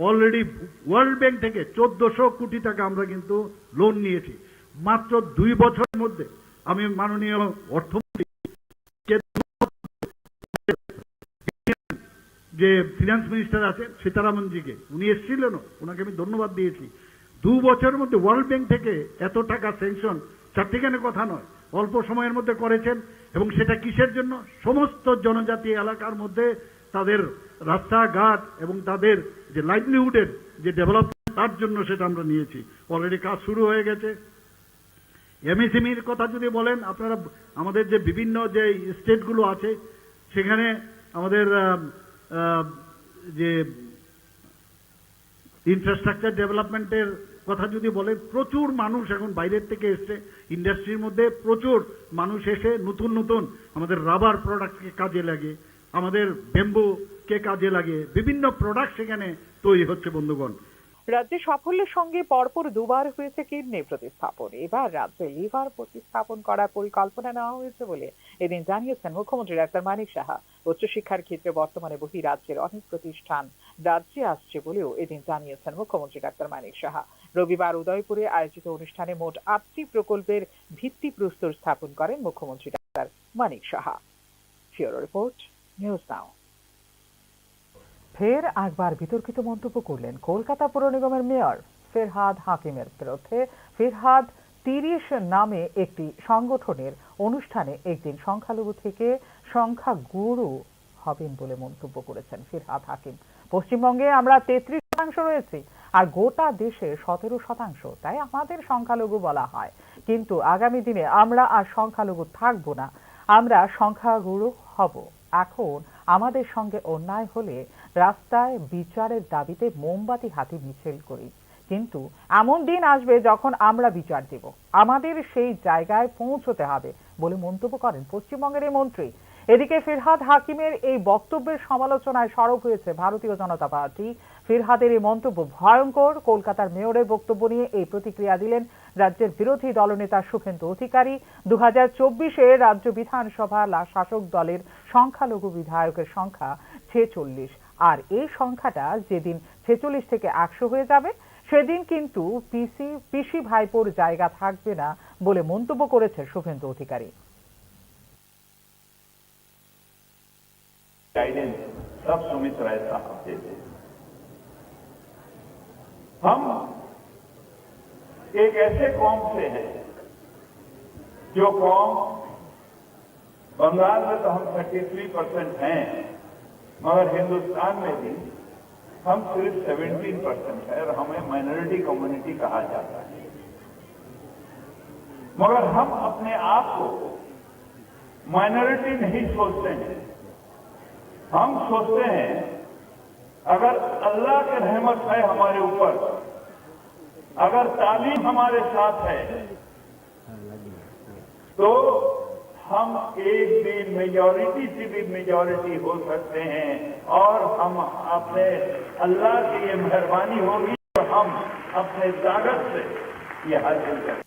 S13: অলরেডি ওয়ার্ল্ড ব্যাংক থেকে 1400 কোটি টাকা আমরা কিন্তু লোন নিয়েছি মাত্র 2 বছরের মধ্যে। আমি মাননীয় অর্থমন্ত্রী যে ফিনান্স মিনিস্টার আছে সীতারামনজিকে, উনি এসেছিলেন, ওনাকে আমি ধন্যবাদ দিয়েছি। 2 বছরের মধ্যে ওয়ার্ল্ড ব্যাংক থেকে এত টাকা স্যাংশন, চারটিখানে কথা নয়, অল্প সময়ের মধ্যে করেছেন। এবং সেটা কিসের জন্য? সমস্ত জনজাতি এলাকার মধ্যে তাদের রাস্তাঘাট এবং তাদের যে লাইভলিহুডের যে ডেভেলপমেন্ট, তার জন্য সেটা আমরা নিয়েছি। অলরেডি কাজ শুরু হয়ে গেছে। এমএসএমইর কথা যদি বলেন, আপনারা আমাদের যে বিভিন্ন যে স্টেটগুলো আছে সেখানে আমাদের যে ইনফ্রাস্ট্রাকচার ডেভেলপমেন্টের কথা যদি বলেন, প্রচুর মানুষ এখন বাইরের থেকে এসছে। ইন্ডাস্ট্রির মধ্যে প্রচুর মানুষ এসে নতুন নতুন আমাদের রাবার প্রোডাক্টকে কাজে লাগে, আমাদের ব্যাম্বুকে কাজে লাগে, বিভিন্ন প্রোডাক্ট সেখানে তৈরি হচ্ছে বন্ধুগণ।
S5: রাজ্যে সাফল্যের সঙ্গে পরপর 2বার হয়েছে কিডনি প্রতিস্থাপন। এবার রাজ্যে লিভার প্রতিস্থাপন করার পরিকল্পনা নেওয়া হয়েছে বলে এদিন জানিয়েছেন মুখ্যমন্ত্রী ডাক্তার মানিক সাহা। উচ্চশিক্ষার ক্ষেত্রে বর্তমানে বহি রাজ্যের অনেক প্রতিষ্ঠান রাজ্যে আসছে বলেও এদিন জানিয়েছেন মুখ্যমন্ত্রী ডাক্তার মানিক সাহা। রবিবার উদয়পুরে আয়োজিত অনুষ্ঠানে মোট 8টি প্রকল্পের ভিত্তিপ্রস্তর স্থাপন করেন মুখ্যমন্ত্রী doctor Manik Saha. Bureau report, news now. ফের একবার বিতর্কিত মন্তব্য করলেন কলকাতা পৌর নিগমের মেয়র ফিরহাদ হাকিমের বিরুদ্ধে। ফিরহাদ 30 নামে একটি সংগঠনের অনুষ্ঠানে একদিন সংখ্যালঘু থেকে সংখ্যাগুরু হবেন বলে মন্তব্য করেছেন ফিরহাদ হাকিম। পশ্চিমবঙ্গে আমরা 33% রয়েছি আর গোটা দেশে 17%, তাই আমাদের সংখ্যালঘু বলা হয়। কিন্তু আগামী দিনে আমরা আর সংখ্যালঘু থাকবো না, আমরা সংখ্যাগুরু হব। এখন আমাদের সঙ্গে অন্যায় হলে রাস্তায় বিচারের দাবিতে মোমবাতি হাতে মিছিল করি, কিন্তু এমন দিন আসবে যখন আমরা বিচার দেব। আমাদের সেই জায়গায় পৌঁছতে হবে বলে মন্তব্য করেন পশ্চিমবঙ্গের এই মন্ত্রী। এদিকে ফিরহাদ হাকিমের এই বক্তব্যের সমালোচনায় সরব হয়েছে ভারতীয় জনতা পার্টি। ফিরহাদের এই মন্তব্য ভয়ঙ্কর। কলকাতার মেয়রের বক্তব্য নিয়ে এই প্রতিক্রিয়া দিলেন রাজ্যের বিরোধী দলনেতা শুভেন্দু অধিকারী। 2024-এ রাজ্য বিধানসভা শাসক দলের সংখ্যালঘু বিধায়কের সংখ্যা 46, আর এই সংখ্যাটা যেদিন 46 থেকে 100 হয়ে যাবে সেদিন কিন্তু পিসি ভাইপোর জায়গা থাকবে না বলে মন্তব্য করেছে শুভেন্দু অধিকারী।
S9: गाइडेंस सब सुमित राय साहब देते हैं। हम एक ऐसे कौम से हैं जो कौम बंगाल में तो हम 33% हैं, मगर हिंदुस्तान में भी हम सिर्फ 17% है और हमें माइनॉरिटी कम्युनिटी कहा जाता है। मगर हम अपने आप को माइनॉरिटी नहीं सोचते हैं, हम सोचते हैं अगर अल्लाह की रहमत है हमारे ऊपर, अगर तालीम हमारे साथ है, तो हम एक दिन मेजॉरिटी से भी मेजॉरिटी हो सकते हैं और हम अपने अल्लाह की ये मेहरबानी होगी तो हम अपने ताकत से ये हासिल करें।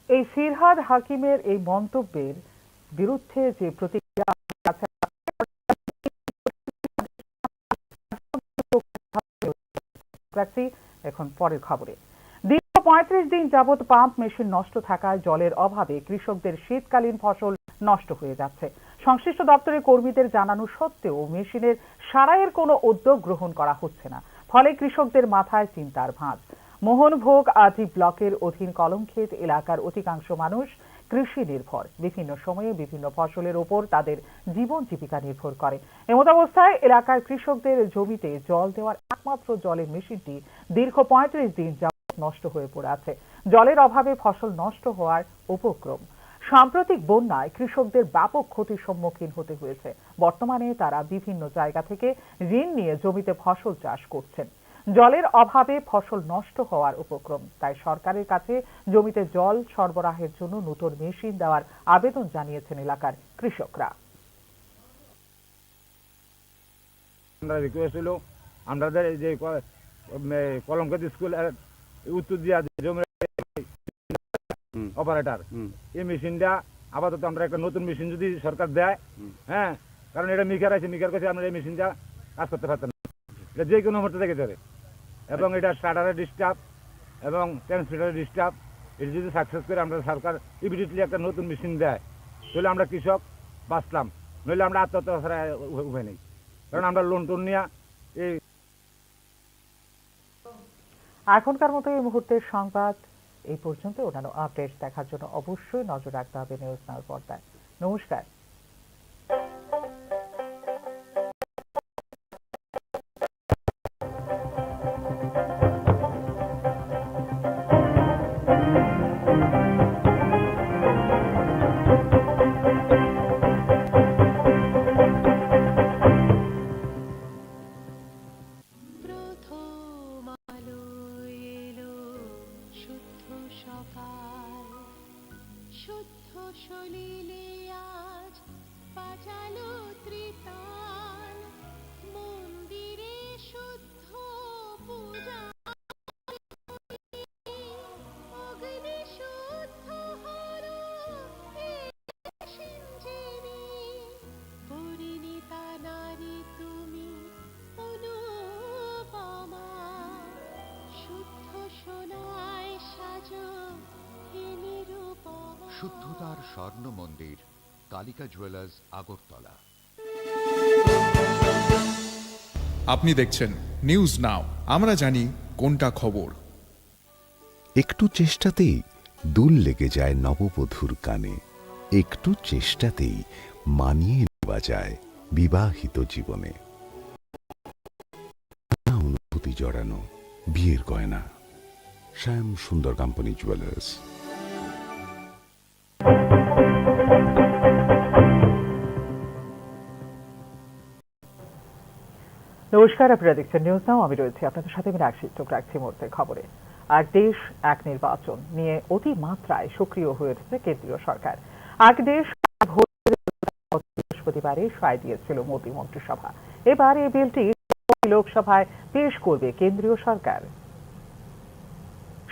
S5: এই ফিরহাদ হাকিমের এই মন্তব্যের বিরুদ্ধে যে প্রতিক্রিয়া এখন পরের খবরে। দীর্ঘ ৩৫ দিন যাবৎ পাম্প মেশিন নষ্ট থাকায় জলের অভাবে কৃষকদের শীতকালীন ফসল নষ্ট হয়ে যাচ্ছে। সংশ্লিষ্ট দপ্তরের কর্মীদের জানানো সত্ত্বেও মেশিনের সারাইয়ের কোনো উদ্যোগ গ্রহণ করা হচ্ছে না, ফলে কৃষকদের মাথায় চিন্তার ভাঁজ। মোহনভোগ আদি ব্লকের অধীন কলমক্ষেত এলাকার অধিকাংশ মানুষ কৃষি নির্ভর, বিভিন্ন সময়ে বিভিন্ন ফসলের ওপর তাদের জীবন জীবিকা নির্ভর করে। এমতাবস্থায় এলাকার কৃষকদের জমিতে জল দেওয়ার একমাত্র জলের মেশিনটি দীর্ঘ ৩৫ দিন যাবৎ নষ্ট হয়ে পড়ে আছে। জলের অভাবে ফসল নষ্ট হওয়ার উপক্রম। সাম্প্রতিক বন্যায় কৃষকদের ব্যাপক ক্ষতির সম্মুখীন হতে হয়েছে। বর্তমানে তারা বিভিন্ন জায়গা থেকে ঋণ নিয়ে জমিতে ফসল চাষ করছেন। জলের অভাবে ফসল নষ্ট হওয়ার উপক্রম, তাই সরকারের কাছে জমিতে জল সরবরাহের জন্য নতুন মেশিন দেওয়ার আবেদন জানিয়েছেন এলাকার কৃষকরা।
S21: আমরা রিকোয়েস্ট হলো আমাদের যে কলমকাত স্কুল উত্তর দিয়া অপারেটর, এই মেশিনটা আপাতত আমরা একটা নতুন মেশিন যদি সরকার দেয়, হ্যাঁ, কারণ এটা মিকার আছে, মিকার কাছে আমরা এই মেশিনটা কাজ করতে পারতাম না, এটা যে কোনো মুহূর্তে থেকে ধরে, এবং এটা স্টার্টারের ডিস্টার্ব এবং ট্রান্সমিটারের ডিস্টার্ব, এটা যদি সাকসেস করে আমরা সরকার ইমিডিয়েটলি একটা নতুন মেশিন দেয়, তাহলে আমরা কৃষক বাঁচলাম, নইলে আমরা আত্মহত্যা ছাড়া উপায় নেই, কারণ আমরা লোন টোন নিয়ে এই।
S5: এখনকার মতো এই মুহূর্তের সংবাদ এই পর্যন্ত। অন্যান্য আপডেট দেখার জন্য অবশ্যই নজর রাখতে হবে নিউজ নাও পর্দায়। নমস্কার।
S16: শুদ্ধ সলিলে আজ বাজালো ত্রিতাল, মন্দিরে শুদ্ধ পূজা, অগ্নি শুদ্ধ হলো সিঞ্জিনী, পরিণীতা নারী তুমি অনুপমা, শুদ্ধ সোনায় সাজো
S22: শুদ্ধতার স্বর্ণ মন্দির, কালিকা জুয়েলার্স, আগরতলা।
S3: আপনি দেখছেন নিউজ নাও, আমরা জানি কোনটা খবর।
S23: একটু চেষ্টাতেই দুল লেগে যায় নববধূর কানে, একটু চেষ্টাতেই মানিয়ে নেওয়া যায় বিবাহিত জীবনে। অনুভূতি জড়ানো বিয়ের গয়না, শ্যাম সুন্দর কোম্পানি জুয়েলার্স।
S5: নমস্কার, আপনারা দেখছেন নিউজ নাও, আমি রয়েছি আপনাদের সাথে। মীনাক্ষী চোখ রাখছি মুহূর্তের খবরে। এক দেশ এক নির্বাচন নিয়ে অতিমাত্রায় সক্রিয় হয়ে উঠেছে কেন্দ্রীয় সরকার। এক দেশ বৃহস্পতিবারে সায় দিয়েছিল মোদী মন্ত্রিসভা। এবার এই বিলটি লোকসভায় পেশ করবে কেন্দ্রীয় সরকার।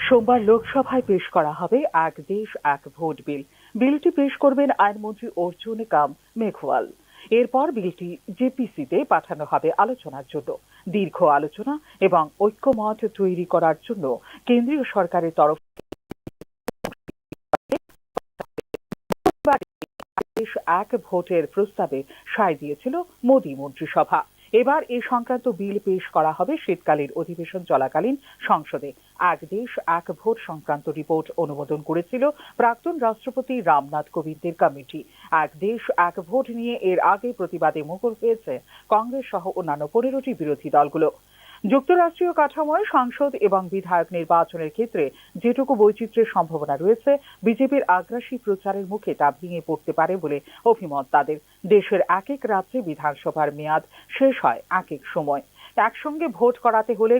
S5: সোমবার লোকসভায় পেশ করা হবে এক দেশ এক ভোট বিল। বিলটি পেশ করবেন আইনমন্ত্রী অর্জুন কাম মেঘওয়াল। এরপর বিলটি জেপিসিতে পাঠানো হবে আলোচনার জন্য। দীর্ঘ আলোচনা এবং ঐক্যমত তৈরি করার জন্য কেন্দ্রীয় সরকারের তরফ এক ভোটের প্রস্তাবে সায় দিয়েছিল মোদী মন্ত্রিসভা। এবার এ সংক্রান্ত বিল পেশ করা হবে শীতকালীন অধিবেশন চলাকালীন সংসদে। এক দেশ এক ভোট সংক্রান্ত রিপোর্ট অনুমোদন করেছিল প্রাক্তন রাষ্ট্রপতি রামনাথ কোবিন্দের কমিটি। এক দেশ এক ভোট নিয়ে এর আগে প্রতিবাদে মুখর হয়েছে কংগ্রেস সহ অন্যান্য 15টি বিরোধী দলগুলো। যুক্তরাষ্ট্রীয় কাঠামোয় সংসদ এবং বিধায়ক নির্বাচনের ক্ষেত্রে যেটুকু বৈচিত্র্যের সম্ভাবনা রয়েছে, বিজেপির আগ্রাসী প্রচারের মুখে তা ভেঙে পড়তে পারে বলে অভিমত তাদের। দেশের এক এক রাজ্যে বিধানসভার মেয়াদ শেষ হয় এক এক সময়। একসঙ্গে ভোট করাতে হলে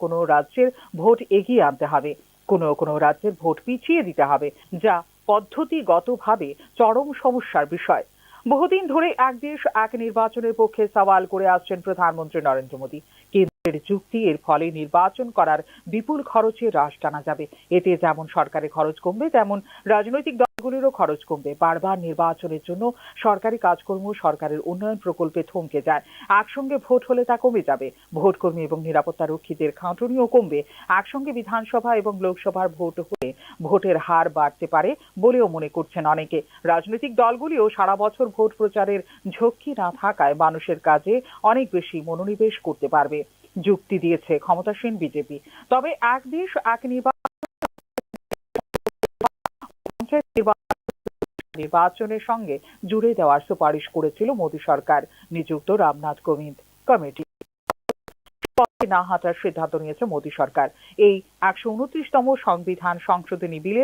S5: কোনো রাজ্যের ভোট এগিয়ে আনতে হবে, কোনো রাজ্যের ভোট পিছিয়ে দিতে হবে, যা পদ্ধতিগতভাবে চরম সমস্যার বিষয়। বহুদিন ধরে এক দেশ এক নির্বাচনের পক্ষে সওয়াল করে আসছেন প্রধানমন্ত্রী নরেন্দ্র মোদী। কেন্দ্রের যুক্তি, এর ফলে নির্বাচন করার বিপুল খরচে হ্রাস টানা যাবে। এতে যেমন সরকারের খরচ কমবে, তেমন রাজনৈতিক দলগুলিরও খরচ কমবে। বারবার নির্বাচনের জন্য সরকারি কাজকর্ম, সরকারের উন্নয়ন প্রকল্পে থমকে যায়। একসঙ্গে ভোট হলে তা কমে যাবে। ভোটকর্মী এবং নিরাপত্তা রক্ষীদের খাঁটুনিও কমবে। একসঙ্গে বিধানসভা এবং লোকসভার ভোট হলে ভোটের হার বাড়তে পারে বলেও মনে করছেন অনেকে। রাজনৈতিক দলগুলিও সারা বছর ভোট প্রচারের ঝক্কি না থাকায় মানুষের কাজে অনেক বেশি মনোনিবেশ করতে পারবে, যুক্তি দিয়েছে ক্ষমতাসীন বিজেপি। তবে এক দেশ এক নির্বাচনের সঙ্গে জুড়ে দেওয়ার সুপারিশ করেছিল মোদী সরকার নিযুক্ত রামনাথ কোবিন্দ কমিটি। না হাঁটার সিদ্ধান্ত নিয়েছে মোদী সরকার। এই 129তম সংবিধান সংশোধনী বিলে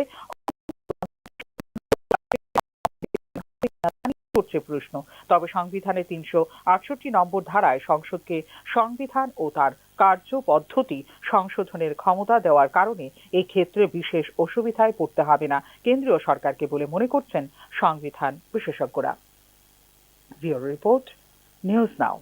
S5: করছে প্রশ্ন। তবে সংবিধানের 368 নম্বর ধারায় সংসদকে সংবিধান ও তার কার্য পদ্ধতি সংশোধনের ক্ষমতা দেওয়ার কারণে এই ক্ষেত্রে বিশেষ অসুবিধায় পড়তে হবে না কেন্দ্রীয় সরকারকে বলে মনে করছেন সংবিধান বিশেষজ্ঞরা। ব্যুরো রিপোর্ট, নিউজ নাও।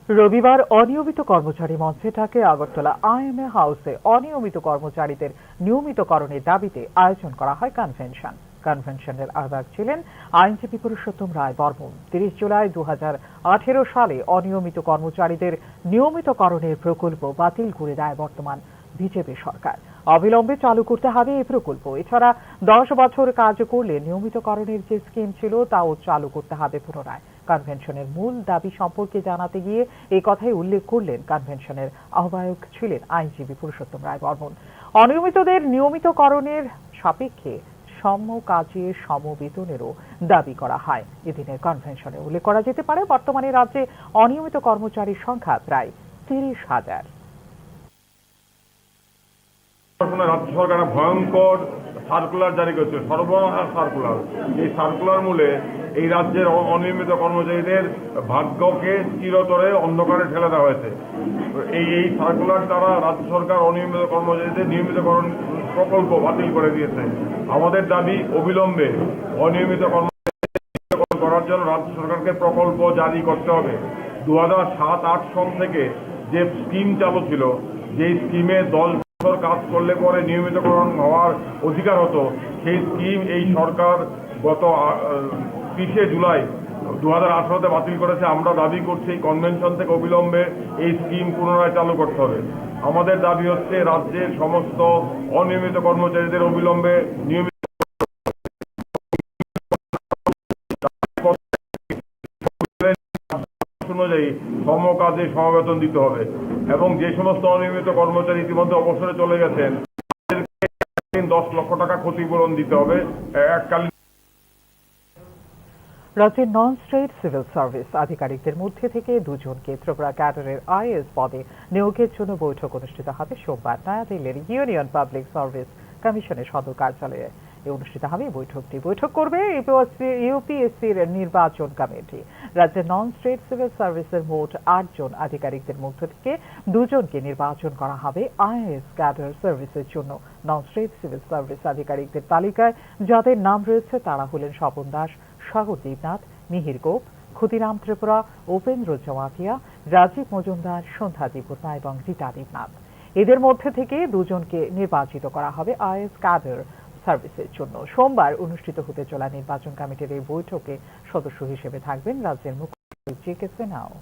S5: রবিবার অনিয়মিত কর্মচারী মঞ্চে ডাকে আগরতলা IMA হাউসে অনিয়মিত কর্মচারীদের নিয়মিতকরণের দাবিতে আয়োজন করা হয় কনভেনশন। কনভেনশনের আহ্বায়ক ছিলেন আইনজীবী পুরুষোত্তম রায় বর্মন। 30 জুলাই 2018 সালে অনিয়মিত কর্মচারীদের নিয়মিতকরণের প্রকল্প বাতিল করে দেয় বর্তমান বিজেপি সরকার। অবিলম্বে চালু করতে হবে এই প্রকল্প। এছাড়া 10 বছর কাজ করলে নিয়মিতকরণের যে স্কিম ছিল তাও চালু করতে হবে পুনরায়। কনভেনশনের মূল দাবি সম্পর্কে জানাতে গিয়ে এই কথাই উল্লেখ করলেন কনভেনশনের আহ্বায়ক ছিলেন আইনজীবী পুরুষোত্তম রায় বর্মন। অনিয়মিতদের নিয়মিতকরণের সাপেক্ষে সম কাজে সম বেতনেরও দাবি করা হয়। এদিনের কনভেনশনে উল্লেখ করা যেতে পারে বর্তমানে রাজ্যে অনিয়মিত কর্মচারীর সংখ্যা প্রায় 30,000।
S15: রাজ্য সরকার ভয়ঙ্কর সার্কুলার জারি করেছে, সর্বনাশা সার্কুলার। এই সার্কুলার মূলে এই রাজ্যের অনিয়মিত কর্মচারীদের ভাগ্যকে চিরতরে অন্ধকারে ঠেলে দেওয়া হয়েছে। এই সার্কুলার দ্বারা রাজ্য সরকার অনিয়মিত কর্মচারীদের নিয়মিতকরণ প্রকল্প বাতিল করে দিয়েছে। আমাদের দাবি অবিলম্বে অনিয়মিত কর্মচারী করার জন্য রাজ্য সরকারকে প্রকল্প জারি করতে হবে। 2007-8 সাল থেকে যে স্কিম চালু ছিল, যেই স্কিমে 10 বছর কাজ করলে পরে নিয়মিতকরণ হওয়ার অধিকার হতো, সেই স্কিম এই সরকার গত 30 জুলাই 2018-তে বাতিল করেছে। আমরা দাবি করছি কনভেনশন থেকে অবিলম্বে এই স্কিম পুনরায় চালু করতে হবে। আমাদের দাবি হচ্ছে রাজ্যের সমস্ত অনিয়মিত কর্মচারীদের অবিলম্বে নিয়মিত অনুযায়ী সম কাজে সমবেতন দিতে হবে এবং যে সমস্ত অনিয়মিত কর্মচারী ইতিমধ্যে অবসরে চলে গেছেন তাদেরকে 10 লক্ষ টাকা ক্ষতিপূরণ দিতে হবে এককালীন।
S5: রাজ্যের নন স্টেট সিভিল সার্ভিস আধিকারিকদের মধ্যে থেকে 2 জনকে ত্রিপুরা ক্যাডারের IAS পদে নিয়োগের জন্য বৈঠক অনুষ্ঠিত হবে সোমবার নয়াদিল্লির ইউনিয়ন পাবলিক সার্ভিস কমিশনের সদর কার্যালয়ে। অনুষ্ঠিত হবে বৈঠকটি। বৈঠক করবে ইউপিএসসির নির্বাচন কমিটি। রাজ্যের নন স্টেট সিভিল সার্ভিসের মোট 8 জন আধিকারিকদের মধ্য থেকে 2 জনকে নির্বাচন করা হবে IAS ক্যাডার সার্ভিসের জন্য। নন স্টেট সিভিল সার্ভিস আধিকারিকদের তালিকায় যাদের নাম রয়েছে তারা হলেন স্বপন দাস, সাগর দেবনাথ, মিহির গোপ, ক্ষুদিরাম ত্রিপুরা, উপেন্দ্র জমাতিয়া, রাজীব মজুমদার, সন্ধ্যা দেবনা এবং রীতা দেবনাথ। এদের মধ্যে থেকে 2 জনকে নির্বাচিত করা হবে IAS ক্যাডার সার্ভিসের জন্য। সোমবার অনুষ্ঠিত হতে চলা নির্বাচন কমিটির এই বৈঠকে সদস্য হিসেবে থাকবেন রাজ্যের মুখ্যমন্ত্রী JK সিনহাও।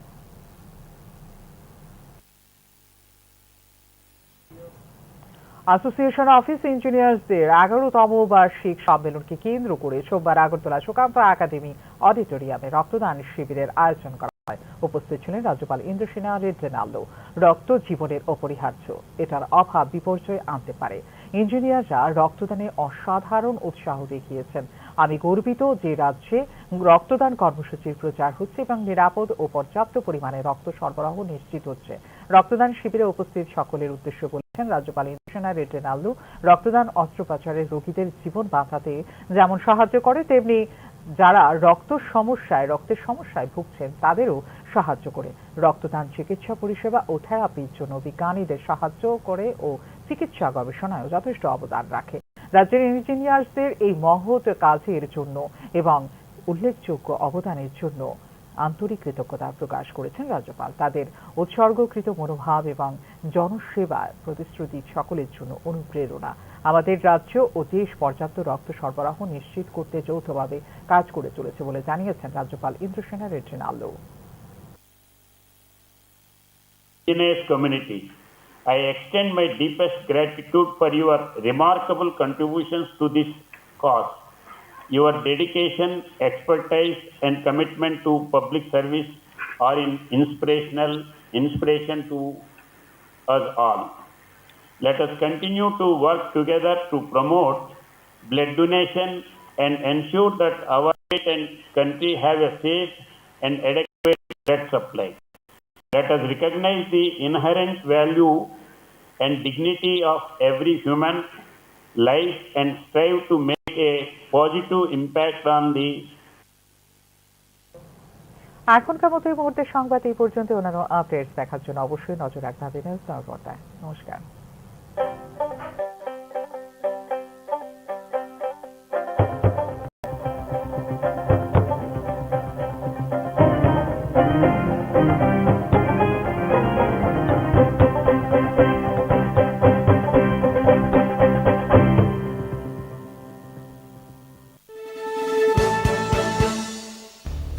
S5: অ্যাসোসিয়েশন অফিস ইঞ্জিনিয়ার্সদের 11তম বার্ষিক সম্মেলনকে কেন্দ্র করে সোমবার আগরতলা সুকান্ত একাডেমি অডিটোরিয়ামে রক্তদান শিবিরের আয়োজন করা হয়। উপস্থিত ছিলেন রাজ্যপাল ইন্দ্রসেনা রেড্ডেনাল্লো। রক্ত জীবনের অপরিহার্য, এটার অভাব বিপর্যয় আনতে পারে। ইঞ্জিনিয়াররা রক্তদানে অসাধারণ উৎসাহ দেখিয়েছেন। আমি গর্বিত যে রাজ্যে রক্তদান কর্মসূচির প্রচার হচ্ছে এবং নিরাপদ ও পর্যাপ্ত পরিমাণে রক্ত সরবরাহ নিশ্চিত হচ্ছে। রক্তদান শিবিরে উপস্থিত সকলের উদ্দেশ্য বলেছেন রাজ্যপাল ইন্দ্রসেনা রেড্ডেনাল্লো। রক্তদান অস্ত্রোপচারের রোগীদের জীবন বাঁচাতে যেমন সাহায্য করে, তেমনি যারা রক্তের সমস্যায় ভুগছেন তাদেরও সাহায্য করে। রক্তদান চিকিৎসা পরিষেবা ও থেরাপির জন্য বিজ্ঞানীদের সাহায্য করে ও চিকিৎসা গবেষণায় যথেষ্ট অবদান রাখে। রাজ্যের ইঞ্জিনিয়ার্সদের এই মহৎ কাজের জন্য এবং উল্লেখযোগ্য অবদানের জন্য আন্তরিক কৃতজ্ঞতা প্রকাশ করেছেন রাজ্যপাল। তাদের উৎসর্গকৃত মনোভাব এবং জনসেবার প্রতিশ্রুতি সকলের জন্য অনুপ্রেরণা। আমাদের রাজ্য ও দেশ পর্যাপ্ত রক্ত সরবরাহ নিশ্চিত করতে যৌথভাবে কাজ করে চলেছে বলে জানিয়েছেন রাজ্যপাল Indrasena রেড্ডেনাল্লো।
S14: Community, I extend my deepest gratitude for your remarkable contributions to this cause. Your dedication, expertise, and commitment to public service are inspiration to us all. Let us continue to work together to promote blood donation and ensure that our state and country have a safe and adequate blood supply. Let us recognize the inherent value and dignity of every human life and strive to make a positive impact on the
S5: এখনকার মতো এই মুহূর্তের সংবাদ এই পর্যন্ত। অন্যান্য updates দেখার জন্য অবশ্যই নজর রাখতে হবে নিউজ নাও পর্দায়। নমস্কার।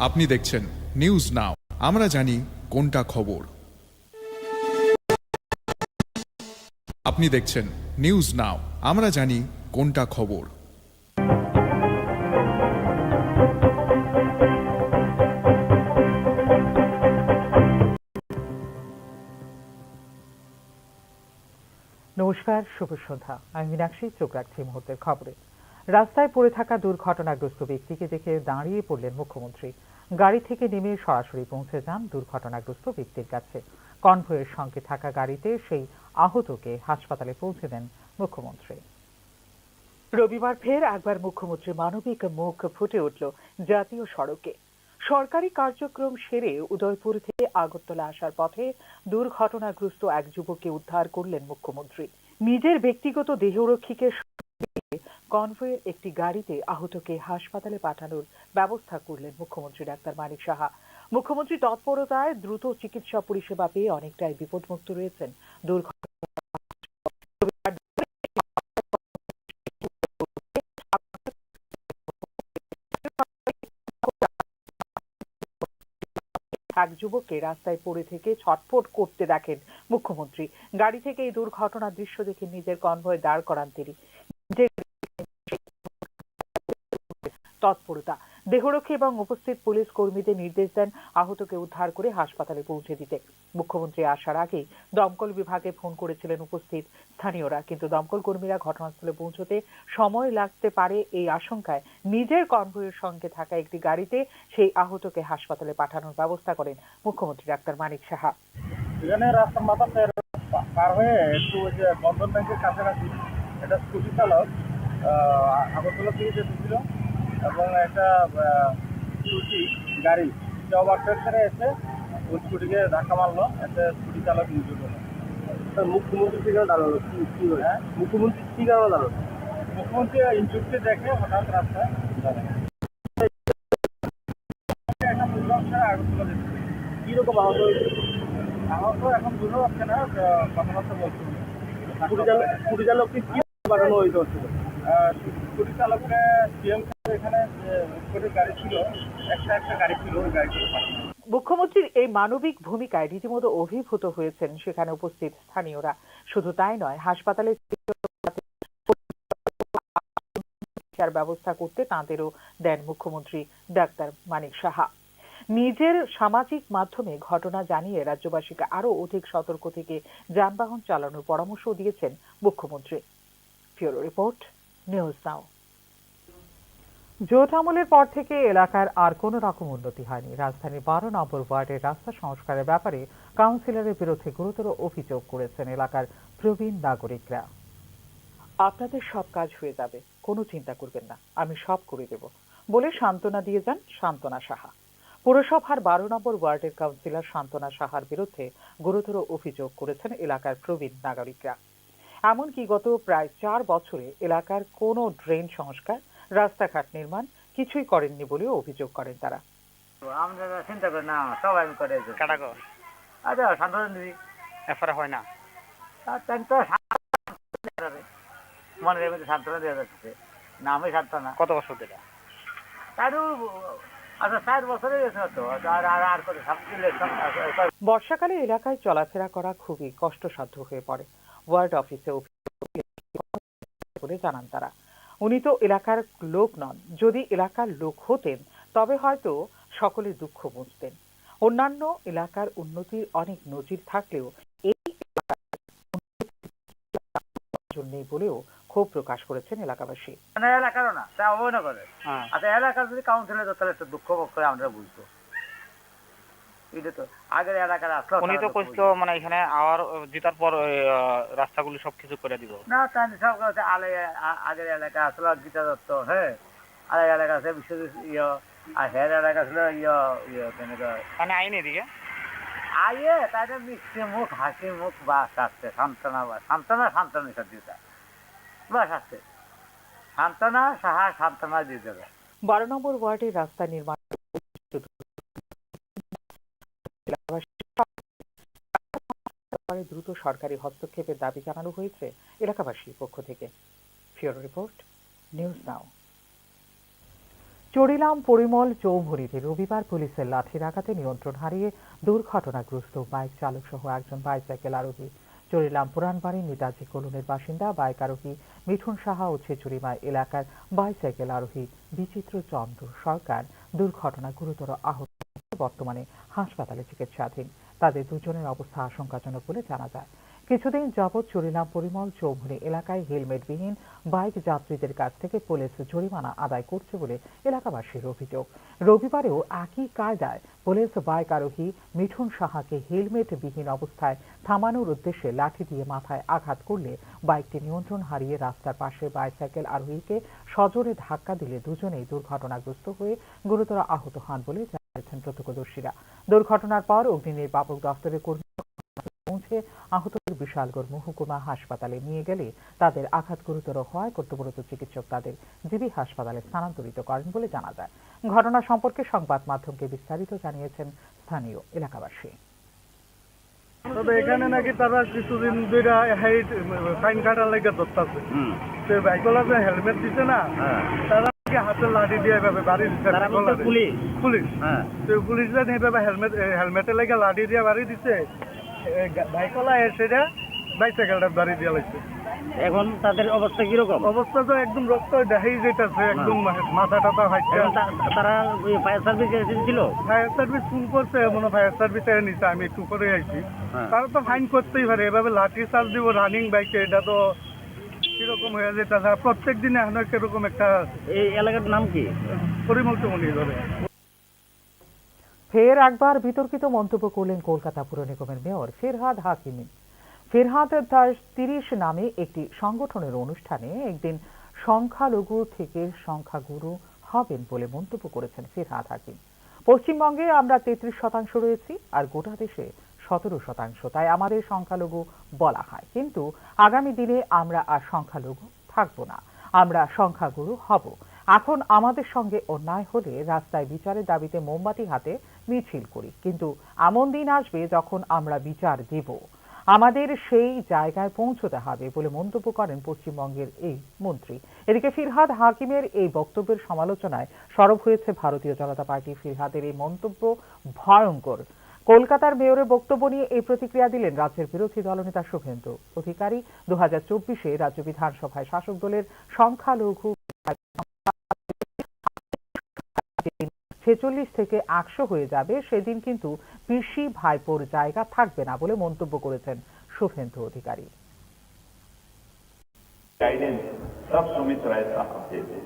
S3: আপনি দেখছেন নিউজ নাও, আমরা জানি কোনটা খবর। আপনি দেখছেন নিউজ নাও, আমরা জানি কোনটা খবর।
S5: নমস্কার, শুভ সন্ধ্যা। আমি মীনাক্ষী, চোখ রাখছি মুহূর্তের খবরে। রাস্তায় পড়ে থাকা দুর্ঘটনাগ্রস্ত ব্যক্তিকে দেখে দাঁড়িয়ে পড়লেন মুখ্যমন্ত্রী। গাড়ি থেকে নেমে সরাসরি পৌঁছে যান দুর্ঘটনাগ্রস্ত ব্যক্তির কাছে। কনভয়ের সঙ্গে থাকা গাড়িতে সেই আহতকে হাসপাতালে পৌঁছে দেন মুখ্যমন্ত্রী। রবিবার ফের একবার মুখ্যমন্ত্রীর মানবিক মুখ ফুটে উঠল জাতীয় সড়কে। সরকারি কার্যক্রম সেরে উদয়পুর থেকে আগরতলা আসার পথে দুর্ঘটনাগ্রস্ত এক যুবককে উদ্ধার করলেন মুখ্যমন্ত্রী। নিজের ব্যক্তিগত দেহরক্ষীকে কনভয়ের একটি গাড়িতে আহতকে হাসপাতালে পাঠানোর ব্যবস্থা করলেন মুখ্যমন্ত্রী ডাক্তার মানিক সাহা। মুখ্যমন্ত্রী তৎপরতায় দ্রুত চিকিৎসা পরিষেবা পেয়ে অনেকটাই বিপদমুক্ত রয়েছেন। এক যুবককে রাস্তায় পড়ে থেকে ছটফট করতে দেখেন মুখ্যমন্ত্রী। গাড়ি থেকে এই দুর্ঘটনার দৃশ্য দেখে নিজের কনভয় দাঁড় করান তিনি। তৎপরতা, দেহরক্ষী এবং উপস্থিত পুলিশ কর্মীদের নির্দেশ দেন আহতকে উদ্ধার করে হাসপাতালে পৌঁছে দিতে। মুখ্যমন্ত্রী আসার আগেই দমকল বিভাগে ফোন করেছিলেন উপস্থিত স্থানীয়রা, কিন্তু দমকল কর্মীরা ঘটনাস্থলে পৌঁছতে সময় লাগতে পারে এই আশঙ্কায় নিজের কনভয়ের সঙ্গে থাকা একটি গাড়িতে সেই আহতকে হাসপাতালে পাঠানোর ব্যবস্থা করেন মুখ্যমন্ত্রী ডাক্তার মানিক সাহা।
S6: এখানে রাস্তার মাথা পার হয়ে একটু ওই যে বন্ধন ব্যাংকের কাছাকাছি একটা স্কুটি চালক আগরতলা থেকে যেতেছিল এবং একটা স্কুটি গাড়ি ওভারটেক করে এসে ওই স্কুটিকে ধাক্কা মারলো। একটা স্কুটি চালক নিচে গেল। মুখ্যমন্ত্রী কি কারণে দাঁড়ালো? মুখ্যমন্ত্রী কি কারণে দাঁড়ালো? মুখ্যমন্ত্রী ইনজুরিটি দেখে হঠাৎ রাস্তায় একটা দুর্ঘটনা আগরতলা যেতে কিরকম আহত হয়েছে? আহত এখন বুঝতে পারছে না, কথাবার্তা বলছে। স্কুটি চালককে কি পাঠানো হয়েছে? স্কুটি চালককে সিএম এখানে গাড়ি ছিল, একটা গাড়ি ছিল, ওই গাড়িতে পাঠানো। মুখ্যমন্ত্রীর এই মানবিক ভূমিকায় রীতিমতো অভিভূত হয়েছেন সেখানে উপস্থিত স্থানীয়রা। শুধু তাই নয়, হাসপাতালে
S5: চিকিৎসার ব্যবস্থা করতে তাঁদেরও দেন মুখ্যমন্ত্রী ডাক্তার মানিক সাহা। নিজের সামাজিক মাধ্যমে ঘটনা জানিয়ে রাজ্যবাসীকে আরও অধিক সতর্ক থেকে যানবাহন চালানোর পরামর্শ দিয়েছেন মুখ্যমন্ত্রী। ব্যুরো রিপোর্ট, নিউজ নাও। জোট আমলের পর থেকে এলাকার আর কোনো রকম উন্নতি হয়নি। রাজধানীর 12 নম্বর ওয়ার্ডের রাস্তা সংস্কারের ব্যাপারে কাউন্সিলরের বিরুদ্ধে গুরুতর অভিযোগ করেছেন এলাকার প্রবীণ নাগরিকরা। আপনাদের সব কাজ হয়ে যাবে, কোনো চিন্তা করবেন না, আমি সব করে দেব বলে সান্ত্বনা দিয়ে যান সান্ত্বনা সাহা। পুরসভার 12 নম্বর ওয়ার্ডের কাউন্সিলর সান্ত্বনা সাহার বিরুদ্ধে গুরুতর অভিযোগ করেছেন এলাকার প্রবীণ নাগরিকরা। এমনকি গত প্রায় 4 বছরে এলাকার কোনো ড্রেন সংস্কার, রাস্তাঘাট নির্মাণ কিছুই করেননি বলেও অভিযোগ করেন তারা।
S7: আমরা চিন্তা করি না, সব আমি করে দেব।
S8: কাটাকো
S7: আচ্ছা, সান্ত্বনা দিদি
S8: এফআরআই হয় না,
S7: মনের মধ্যে সান্ত্বনা দেওয়া যাচ্ছে না। আমি সান্ত্বনা
S8: কত বছর ধরে?
S7: তারও আচ্ছা 4 বছরে গেছে তো। আর কত
S5: বর্ষাকালে এলাকায় চলাফেরা করা খুবই কষ্টসাধ্য হয়ে পড়ে। ওয়ার্ড অফিসে বলে জানান তারা। উনি তো এলাকার লোক নন, যদি এলাকার লোক হতেন তবে হয়তো সকলের দুঃখ বুঝতেন। অন্যান্য এলাকার উন্নতির অনেক নজির থাকলেও এই নেই বলেও ক্ষোভ প্রকাশ করেছেন এলাকাবাসী।
S7: এলাকারও না, তা অবহেলা করে। আচ্ছা, এলাকার যদি কাউন্সিলর তাহলে একটু দুঃখ করে আমরা বুঝতো। এটা তো আগের এলাকার আসলো,
S8: উনি তো কইতো মানে এখানে আবার জিতার পর রাস্তাগুলো সবকিছু করে দিব
S7: না। তাই সব আগের এলাকা আসলো গীতা দত্ত, হ্যাঁ, আর এলাকা আছে বিশ্বজিৎ আর হের এলাকা ছিল
S8: মানে আইন এদিকে
S7: আইয়ে তাই মিষ্টি মুখ হাসি মুখ বাস আসছে। সান্ত্বনা সান্ত্বনার সাথে বাস আসছে। সান্ত্বনা সাহা সান্ত্বনা দিয়ে দেবে।
S5: 12 নম্বর ওয়ার্ডের রাস্তা নির্মাণ দ্রুত সরকারি হস্তক্ষেপের দাবি জানানো হয়েছে এলাকাবাসীর পক্ষ থেকে। Bureau report, news now. Charilam Parimal চৌমুহনীতে রবিবার পুলিশের লাঠির আঘাতে নিয়ন্ত্রণ হারিয়ে দুর্ঘটনাগ্রস্ত বাইক চালক সহ একজন বাইসাইকেল আরোহী। চড়িলাম পুরানবাড়ি নেতাজি কলোনির বাসিন্দা বাইক আরোহী মিঠুন সাহা ও ছেচুরিমা এলাকার বাইসাইকেল আরোহী বিচিত্র চন্দ্র সরকার দুর্ঘটনা গুরুতর আহত, বর্তমানে হাসপাতালে চিকিৎসাধীন। তাদের দুজনের অবস্থা আশঙ্কাজনক বলে জানা যায়। কিছুদিন যাবৎ চড়িলাম পরিমল চৌমুহনী এলাকায় হেলমেটবিহীন বাইক যাত্রীদের কাছ থেকে পুলিশ জরিমানা আদায় করছে বলে এলাকাবাসীর অভিযোগ। রবিবারেও একই কায়দায় পুলিশ বাইক আরোহী মিঠুন সাহাকে হেলমেটবিহীন অবস্থায় থামানোর উদ্দেশ্যে লাঠি দিয়ে মাথায় আঘাত করলে বাইকটি নিয়ন্ত্রণ হারিয়ে রাস্তার পাশে বাইসাইকেল আরোহীকে সজোরে ধাক্কা দিলে দুজনেই দুর্ঘটনাগ্রস্ত হয়ে গুরুতর আহত হন বলে জানিয়েছেন প্রত্যক্ষদর্শীরা। দুর্ঘটনার পর অগ্নি নির্বাপক দপ্তরের কর্মী পৌঁছে আহতদের বিশালগড় মহকুমা হাসপাতালে নিয়ে গেলে তাদের আঘাত গুরুতর হওয়ায় কর্তব্যরত চিকিৎসক তাদের জিবি হাসপাতালে স্থানান্তরিত করেন বলে জানা যায়। ঘটনা সম্পর্কে সংবাদ মাধ্যমকে বিস্তারিত জানিয়েছেন স্থানীয় এলাকাবাসী।
S11: তবে এখানে নাকি তারা কিছুদিন ধরে ফাইন কাটার লাগে ধরতেছে। বাইকওয়ালা যে হেলমেট দিচ্ছে না, তারা হাতে লাঠি দিয়ে বাড়ি দিচ্ছে। পুলিশ পুলিশ এইভাবে হেলমেটের লাগে লাঠি দিয়ে বাড়ি দিচ্ছে। বাইকওয়ালা এসে বাইসাইকেলটা বাড়ি দিয়ে লাগছে।
S7: এখন তাদের অবস্থা কিরকম?
S11: অবস্থা তো একদম রক্ত দেখাই যেতেছে, একদম মাথা টাথা ফাইছে।
S7: তারা ফায়ার সার্ভিস এসেছিল?
S11: ফায়ার সার্ভিস ফোন করছে, মনে ফায়ার সার্ভিস নিচ্ছে। আমি একটু করে আইছি। তারা তো ফাইন করতেই পারে, এভাবে লাঠি চার্জ দিব রানিং বাইকে, এটা তো কিরকম হয়ে যেতেছে। প্রত্যেক দিনে এখন কিরকম একটা।
S7: এই এলাকার নাম কি?
S11: পরিমল চৌমুহনী ধরে।
S5: ফের একবার বিতর্কিত মন্তব্য করলেন কলকাতা পুর নিগমের মেয়র ফিরহাদ হাকিমি। ফিরহাদ 30 নামে একটি সংগঠনের অনুষ্ঠানে একদিন সংখ্যালঘু থেকে সংখ্যাগুরু হবেন বলে মন্তব্য করেছেন ফিরহাদ হাকিম। পশ্চিমবঙ্গে আমরা 33% রয়েছি আর গোটা দেশে 17%, তাই আমাদের সংখ্যালঘু বলা হয়। কিন্তু আগামী দিনে আমরা আর সংখ্যালঘু থাকবো না, আমরা সংখ্যাগুরু হব। এখন আমাদের সঙ্গে অন্যায় হলে রাস্তায় বিচারের দাবিতে মোমবাতি হাতে মিছিল করি, কিন্তু এমন দিন আসবে যখন আমরা বিচার দেব। আমাদের সেই জায়গায় পৌঁছতে হবে বলে মন্তব্য করেন পশ্চিমবঙ্গের এই মন্ত্রী। এদিকে ফিরহাদ হাকিমের এই বক্তব্যের সমালোচনায় সরব হয়েছে ভারতীয় জনতা পার্টি। ফিরহাদের এই মন্তব্য ভয়ঙ্কর। কলকাতার মেয়রের বক্তব্য নিয়ে এই প্রতিক্রিয়া দিলেন রাজ্যের বিরোধী দলনেতা শুভেন্দু অধিকারী। 2024-এ রাজ্য বিধানসভায় শাসক দলের সংখ্যালঘু 46 থেকে 100 হয়ে যাবে, সেদিন কিন্তু পিসি ভাইপোর জায়গা থাকবে না বলে মন্তব্য করেছেন শুভেন্দু অধিকারী।
S9: गाइडेंस सब सुमित राय साहब देते।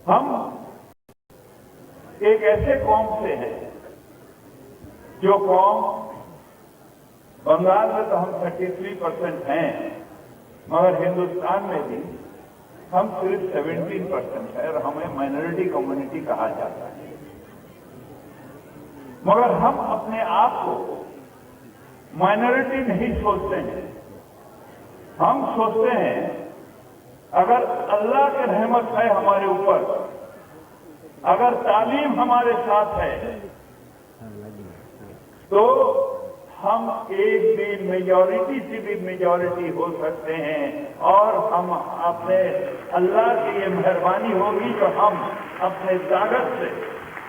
S9: हम एक ऐसे कौम से हैं जो कौम बंगाल में तो हम 33% हैं, मगर हिंदुस्तान में भी हम सिर्फ 17% है और हमें माइनॉरिटी कम्युनिटी कहा जाता है। मगर हम अपने आप को माइनॉरिटी नहीं सोचते हैं, हम सोचते हैं अगर अल्लाह की रहमत है हमारे ऊपर, अगर तालीम हमारे साथ है, तो हम एक दिन मेजॉरिटी से भी मेजॉरिटी हो सकते हैं और हम अपने अल्लाह की ये मेहरबानी होगी जो हम अपने ताकत से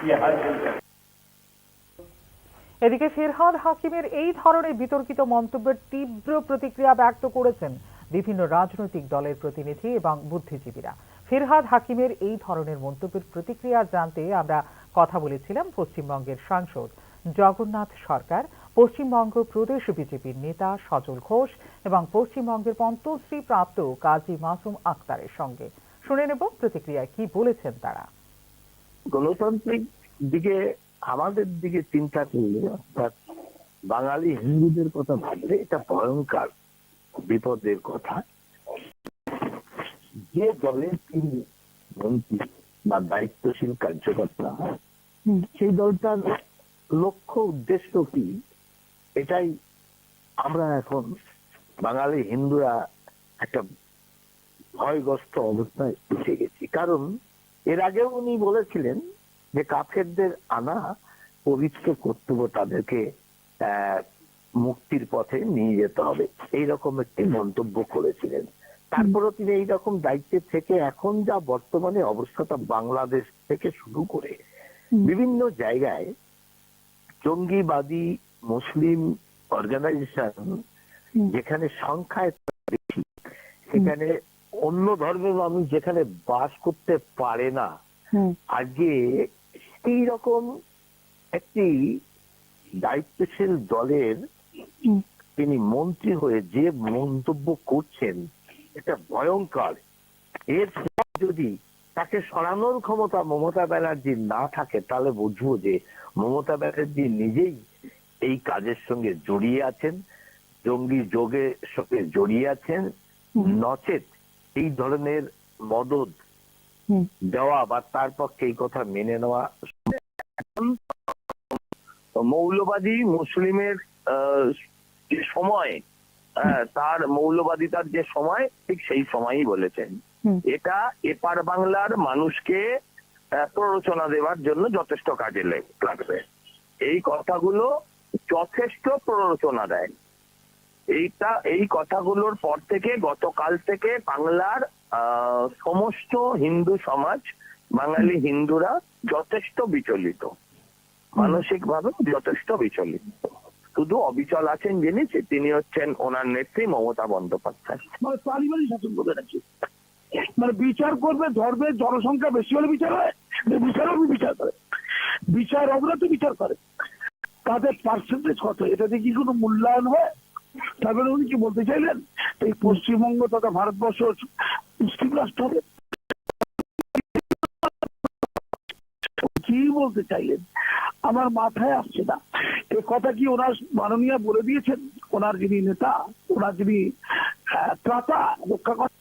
S9: ये हासिल करें।
S5: এদিকে ফিরহাদ হাকিমের এই ধরনের বিতর্কিত মন্তব্যের তীব্র প্রতিক্রিয়া ব্যক্ত করেছেন বিভিন্ন রাজনৈতিক দলের প্রতিনিধি এবং বুদ্ধিজীবীরা। ফিরহাদ হাকিমের এই ধরনের মন্তব্যের প্রতিক্রিয়া জানতে আমরা কথা বলেছিলাম পশ্চিমবঙ্গের সাংসদ জগন্নাথ সরকার, পশ্চিমবঙ্গ প্রদেশ বিজেপির নেতা সজল ঘোষ এবং পশ্চিমবঙ্গের পদ্মশ্রী প্রাপ্ত কাজী মাসুম আক্তারের সঙ্গে। শুনে নেব প্রতিক্রিয়া কি বলেছেন তারা।
S11: গণতান্ত্রিক দিকে আমাদের দিকে চিন্তা করলে অর্থাৎ বাঙালি হিন্দুদের কথা ভাবলে এটা ভয়ঙ্কর বিপদের কথা। যে দলের তিনি মন্ত্রী বা দায়িত্বশীল কার্যকর্তা, সেই দলটার লক্ষ্য উদ্দেশ্য কি, এটাই আমরা এখন বাঙালি হিন্দুরা একটা ভয়গ্রস্ত অবস্থায় এসে গেছি। কারণ এর আগেও উনি বলেছিলেন যে কাফেরদের আনা পবিত্র কর্তব্য, তাদেরকে মুক্তির পথে নিয়ে যেতে হবে, এইরকম একটি মন্তব্য করেছিলেন। তারপরও তিনি এইরকম দায়িত্বে থেকে এখন যা বর্তমানে অবস্থাটা বাংলাদেশ থেকে শুরু করে বিভিন্ন জায়গায় জঙ্গিবাদী মুসলিম অর্গানাইজেশন যেখানে সংখ্যায় বেশি, সেখানে অন্য ধর্মের মানুষ যেখানে বাস করতে পারে না, আজকে এইরকম একটি দায়িত্বশীল দলের তিনি মন্ত্রী হয়ে যে মন্তব্য করছেন এটা ভয়ঙ্কর। এর যদি তাকে সরানোর ক্ষমতা মমতা ব্যানার্জির না থাকে, তাহলে বুঝবো যে মমতা ব্যানার্জি নিজেই এই কাজের সঙ্গে জড়িয়ে আছেন, জঙ্গি যোগের সঙ্গে জড়িয়ে আছেন, নচেত এই ধরনের মদদ দেওয়া বা তার পক্ষে এই কথা মেনে নেওয়া। মৌলবাদী মুসলিমের যে সময়, তার মৌলবাদিতার যে সময়, ঠিক সেই সময়ই বলেছেন। এটা এপার বাংলার মানুষকে প্ররোচনা দেওয়ার জন্য যথেষ্ট কাজে লাগবে। এই কথাগুলো যথেষ্ট প্ররোচনা দেয়। এই কথাগুলোর পর থেকে গতকাল থেকে বাংলার সমস্ত হিন্দু সমাজ, বাঙালি হিন্দুরা যথেষ্ট বিচলিত, মানসিক ভাবে যথেষ্ট বিচলিত। শুধু অবিচল আছেন যিনি, তিনি হচ্ছেন ওনার নেত্রী মমতা বন্দ্যোপাধ্যায়। মানে পারিবারিক শাসন করবে নাকি, মানে বিচার করবে, ধর্মের জনসংখ্যা বেশি হলে বিচার হয়, বিচার করে, বিচার অবরা তো বিচার করে, তাদের পার্সেন্টেজ কত, এটা দিয়ে কি কোনো মূল্যায়ন হয়? তারপরে উনি কি বলতে চাইলেন এই পশ্চিমবঙ্গ তথা ভারতবর্ষ মুসলিম রাষ্ট্র হবে? কি বলতে চাইলেন আমার মাথায় আসছে না। এ কথা কি ওনার মাননীয় বলে দিয়েছেন? ওনার যিনি নেতা, ওনার যিনি ত্রাতা রক্ষা করেন।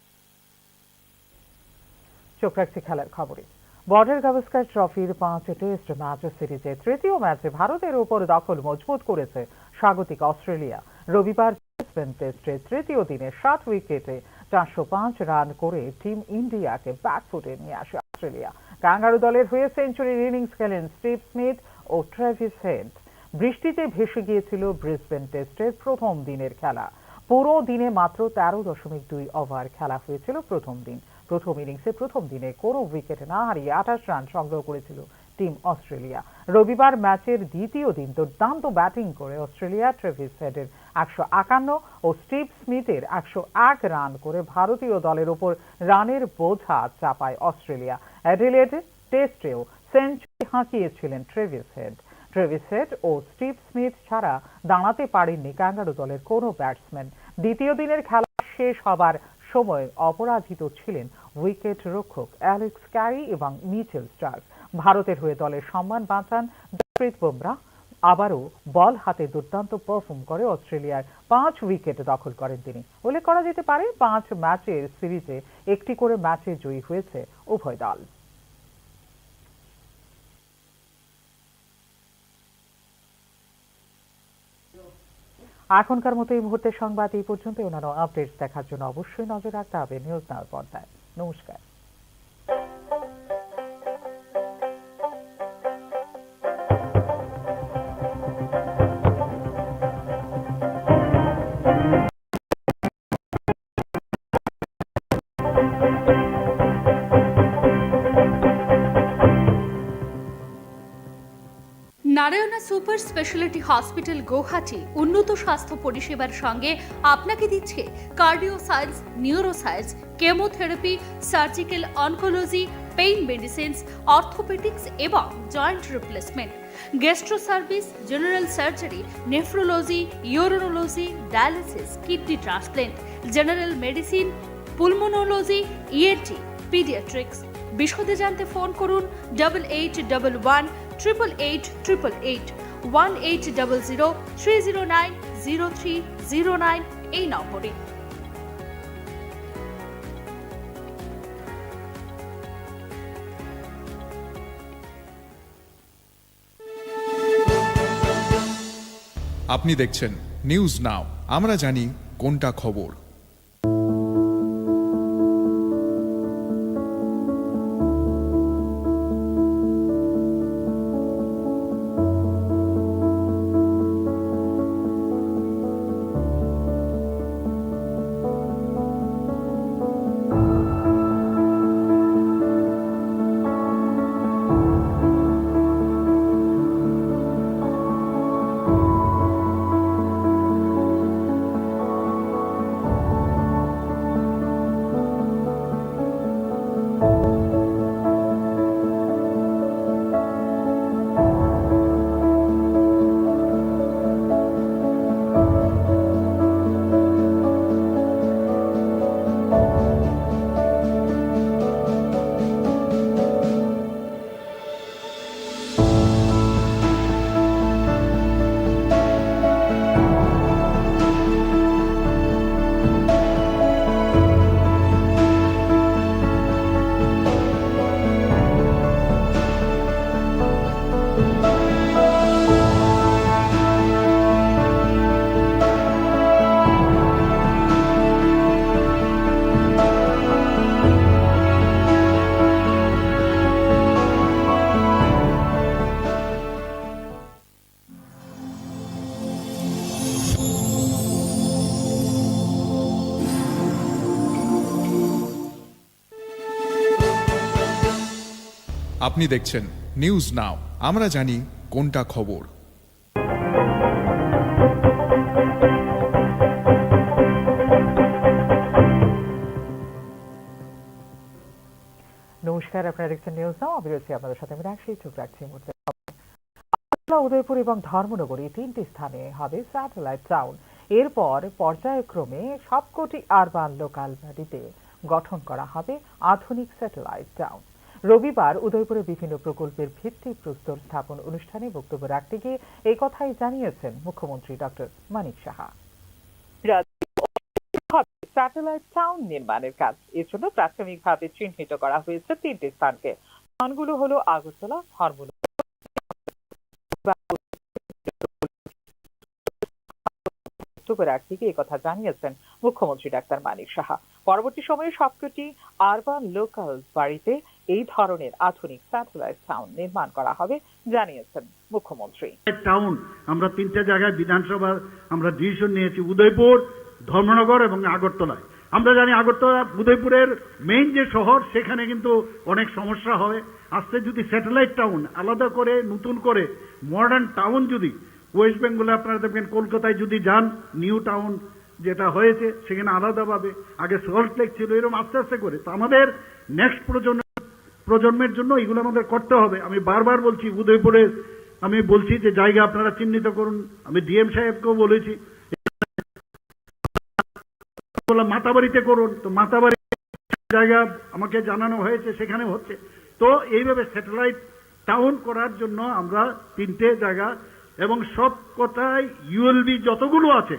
S5: চোখ রাখছি খেলার খবরে। বর্ডার গাভাস্কার ট্রফির 5 টেস্ট ম্যাচ সিরিজে তৃতীয় ম্যাচে ভারতের উপর দখল মজবুত করেছে স্বাগতিক অস্ট্রেলিয়া। রবিবার ব্রিসবেন টেস্টে তৃতীয় দিনে 7 উইকেটে 405 রান করে টিম ইন্ডিয়াকে ব্যাকফুটে নিয়ে আসে অস্ট্রেলিয়া। কাঙ্গারু দলের হয়ে সেঞ্চুরির ইনিংস খেলেন স্টিভ স্মিথ ও ট্রেভিস হেড। বৃষ্টিতে ভেসে গিয়েছিল ব্রিসবেন টেস্টের প্রথম দিনের খেলা। পুরো দিনে মাত্র 13.2 ওভার খেলা হয়েছিল প্রথম দিন। প্রথম ইনিংসে প্রথম দিনে কোনো উইকেট না হারিয়ে 28 রান সংগ্রহ করেছিল টিম অস্ট্রেলিয়া। রবিবার ম্যাচের দ্বিতীয় দিন দুর্দান্ত ব্যাটিং করে অস্ট্রেলিয়া ট্রেভিস হেডের 151 ও স্টিভ স্মিথের 101 রান করে ভারতীয় দলের উপর রানের বোঝা চাপায় অস্ট্রেলিয়া। অ্যাডিলেডে টেস্টেও সেঞ্চুরি হাঁকিয়েছিলেন ট্রেভিস হেড ও স্টিভ স্মিথ ছাড়া দাঁড়াতে পারেননি ক্যাঙ্গারু দলের কোনো ব্যাটসম্যান। দ্বিতীয় দিনের খেলা শেষ হবার সময় অপরাজিত ছিলেন উইকেট রক্ষক অ্যালেক্স ক্যারি এবং মিচেল স্টার্ক। ভারতের হয়ে দলের সম্মান বাঁচান জসপ্রীত বুমরাহ। আবারও বল হাতে দুর্দান্ত পারফর্ম করে অস্ট্রেলিয়ার 5 উইকেট দখল করেন তিনি। উল্লেখ করা যেতে পারে 5 ম্যাচের সিরিজে একটি করে ম্যাচে জয়ী হয়েছে উভয় দল। এখনকার মতো এই মুহূর্তের সংবাদ এই পর্যন্ত। অন্যান্য আপডেটস দেখার জন্য অবশ্যই নজর রাখতে হবে নিউজ নাও পর্দায়। নমস্কার।
S4: Narayana super speciality hospital Guwahati উন্নত স্বাস্থ্য পরিষেবার সঙ্গে আপনাকে দিচ্ছে cardio science, neuro science, chemotherapy, surgical oncology, pain medicines, orthopaedics এবং joint replacement, gastro service, general surgery, nephrology, urology, dialysis, kidney transplant, general medicine, pulmonology, ENT, paediatrics. বিশদে জানতে ফোন করুন 8811 888 888 1800 309 0309 এই নম্বরে।
S3: আপনি দেখছেন নিউজ নাও, আমরা জানি কোনটা খবর। আপনি দেখছেন নিউজ নাও, আমরা জানি কোনটা খবর।
S5: নমস্কার, আপনারা দেখছেন নিউজ নাও। আমি রয়েছি আপনাদের সাথে। আমি রাখছি চোখ রাখছি মুহূর্তে। উদয়পুর এবং ধর্মনগর এই 3টি স্থানে হবে স্যাটেলাইট টাউন। এরপর পর্যায়ক্রমে সবকটি আরবান লোকাল বাড়িতে গঠন করা হবে আধুনিক স্যাটেলাইট টাউন। রবিবার উদয়পুরে বিভিন্ন প্রকল্পের ভিত্তিপ্রস্তর স্থাপন অনুষ্ঠানে বক্তব্য রাখতে গিয়ে এই কথাই জানিয়েছেন মুখ্যমন্ত্রী doctor Manik Saha. Satellite town নির্মাণের কাজ, এর জন্য প্রাথমিকভাবে চিহ্নিত করা হয়েছে 3টি স্থানকে। স্থানগুলো হলো আগরতলা, ধর্মনগর। এই কথা জানিয়েছেন মুখ্যমন্ত্রী ডাক্তার মানিক সাহা। পরবর্তী সময়ে সবকটি আরবান লোকাল বাড়িতে এই ধরনের আধুনিক স্যাটেলাইট টাউন নির্মাণ করা হবে জানিয়েছেন মুখ্যমন্ত্রী।
S13: টাউন আমরা 3টা জায়গায় বিধানসভা আমরা ডিসিশন নিয়েছি, উদয়পুর, ধর্মনগর এবং আগরতলায়। আমরা জানি আগরতলা উদয়পুরের মেইন যে শহর, সেখানে কিন্তু অনেক সমস্যা হয়। আজকে যদি স্যাটেলাইট টাউন আলাদা করে নতুন করে মডার্ন টাউন যদি ওয়েস্ট বেঙ্গলে আপনারা দেখবেন, কলকাতায় যদি যান নিউ টাউন যেটা হয়েছে সেখানে আলাদাভাবে, আগে সল্ট লেক ছিল, এরকম আস্তে আস্তে করে। তো আমাদের নেক্সট প্রজন্ম প্রজন্মের জন্য এগুলো আমাদের করতে হবে। আমি বারবার বলছি, উদয়পুরে আমি বলছি যে জায়গা আপনারা চিহ্নিত করুন। আমি ডিএম সাহেবকেও বলেছি মাতাবাড়িতে করুন, তো মাতাবাড়ি জায়গা আমাকে জানানো হয়েছে, সেখানে হচ্ছে। তো এইভাবে স্যাটেলাইট টাউন করার জন্য আমরা 3টে জায়গা এবং সব কথায় ইউএলবি যতগুলো আছে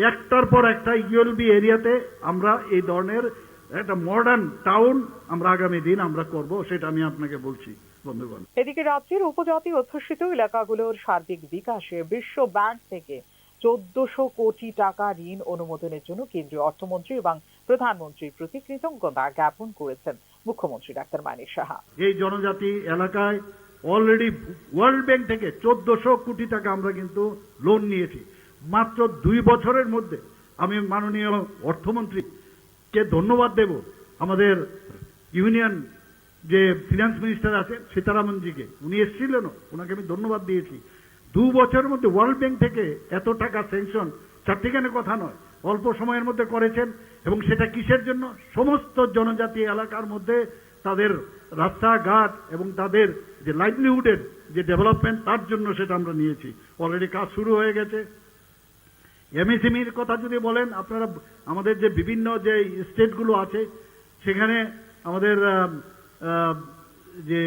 S13: একটার পর একটা ইউএলবি এরিয়াতে আমরা এই ধরনের একটা মডার্ন টাউন আমরা আগামী দিন আমরা করব, সেটা আমি আপনাকে বলছি বন্ধুগণ।
S5: এদিকে রাজ্যের উপজাতি অধ্যুষিত এলাকাগুলোর সার্বিক বিকাশে বিশ্ব ব্যাংক থেকে 1400 কোটি টাকা ঋণ অনুমোদনের জন্য কেন্দ্রীয় অর্থমন্ত্রী এবং প্রধানমন্ত্রীর প্রতি কৃতজ্ঞতা জ্ঞাপন করেছেন মুখ্যমন্ত্রী ডাক্তার মানিক সাহা।
S13: এই জনজাতি এলাকায় অলরেডি ওয়ার্ল্ড ব্যাংক থেকে 1400 কোটি টাকা আমরা কিন্তু লোন নিয়েছি মাত্র 2 বছরের মধ্যে। আমি মাননীয় অর্থমন্ত্রীকে ধন্যবাদ দেব, আমাদের ইউনিয়ন যে ফিনান্স মিনিস্টার আছে সীতারামনজিকে, উনি এসেছিলেন, ওনাকে আমি ধন্যবাদ দিয়েছি। 2 বছরের মধ্যে ওয়ার্ল্ড ব্যাংক থেকে এত টাকা স্যাংশন চারটিখানে কথা নয়, অল্প সময়ের মধ্যে করেছেন। এবং সেটা কিসের জন্য? সমস্ত জনজাতি এলাকার মধ্যে তাদের রাস্তাঘাট এবং তাদের যে লাইভলিহুডের যে ডেভেলপমেন্ট, তার জন্য সেটা আমরা নিয়েছি। অলরেডি কাজ শুরু হয়ে গেছে। এমএসএমইর কথা যদি বলেন, আপনারা আমাদের যে বিভিন্ন যে স্টেটগুলো আছে সেখানে আমাদের যে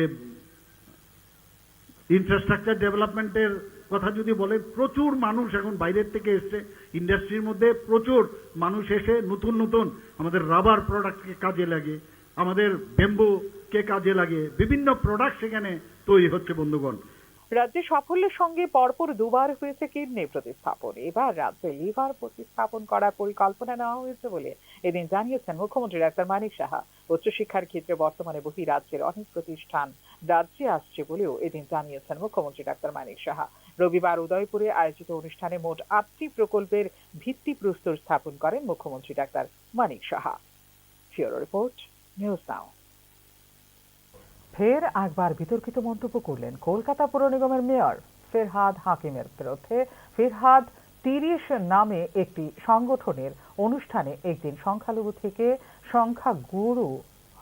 S13: ইনফ্রাস্ট্রাকচার ডেভেলপমেন্টের কথা যদি বলেন, প্রচুর মানুষ এখন বাইরের থেকে এসছে। ইন্ডাস্ট্রির মধ্যে প্রচুর মানুষ এসে নতুন নতুন আমাদের রাবার প্রোডাক্টকে কাজে লাগে, আমাদের ব্যাম্বুকে কাজে লাগে, বিভিন্ন প্রোডাক্ট সেখানে তৈরি হচ্ছে বন্ধুগণ।
S5: রাজ্যে সাফল্যের সঙ্গে পরপর 2বার হয়েছে কিডনি প্রতিস্থাপন। এবার রাজ্যে লিভার প্রতিস্থাপন করার পরিকল্পনা নেওয়া হয়েছে বলে এদিন জানিয়েছেন মুখ্যমন্ত্রী ডাক্তার মানিক সাহা। উচ্চশিক্ষার ক্ষেত্রে বর্তমানে বহি রাজ্যের অনেক প্রতিষ্ঠান রাজ্যে আসছে বলেও এদিন জানিয়েছেন মুখ্যমন্ত্রী ডাক্তার মানিক সাহা। রবিবার উদয়পুরে আয়োজিত অনুষ্ঠানে মোট 8টি প্রকল্পের ভিত্তিপ্রস্তর স্থাপন করেন মুখ্যমন্ত্রী doctor Manik Saha. Bureau report, news now. ফের একবার বিতর্কিত মন্তব্য করলেন কলকাতা পৌর নিগমের মেয়র ফিরহাদ হাকিমের বিরুদ্ধে। ফিরহাদ 30 নামে একটি সংগঠনের অনুষ্ঠানে একদিন সংখ্যালঘু থেকে সংখ্যাগুরু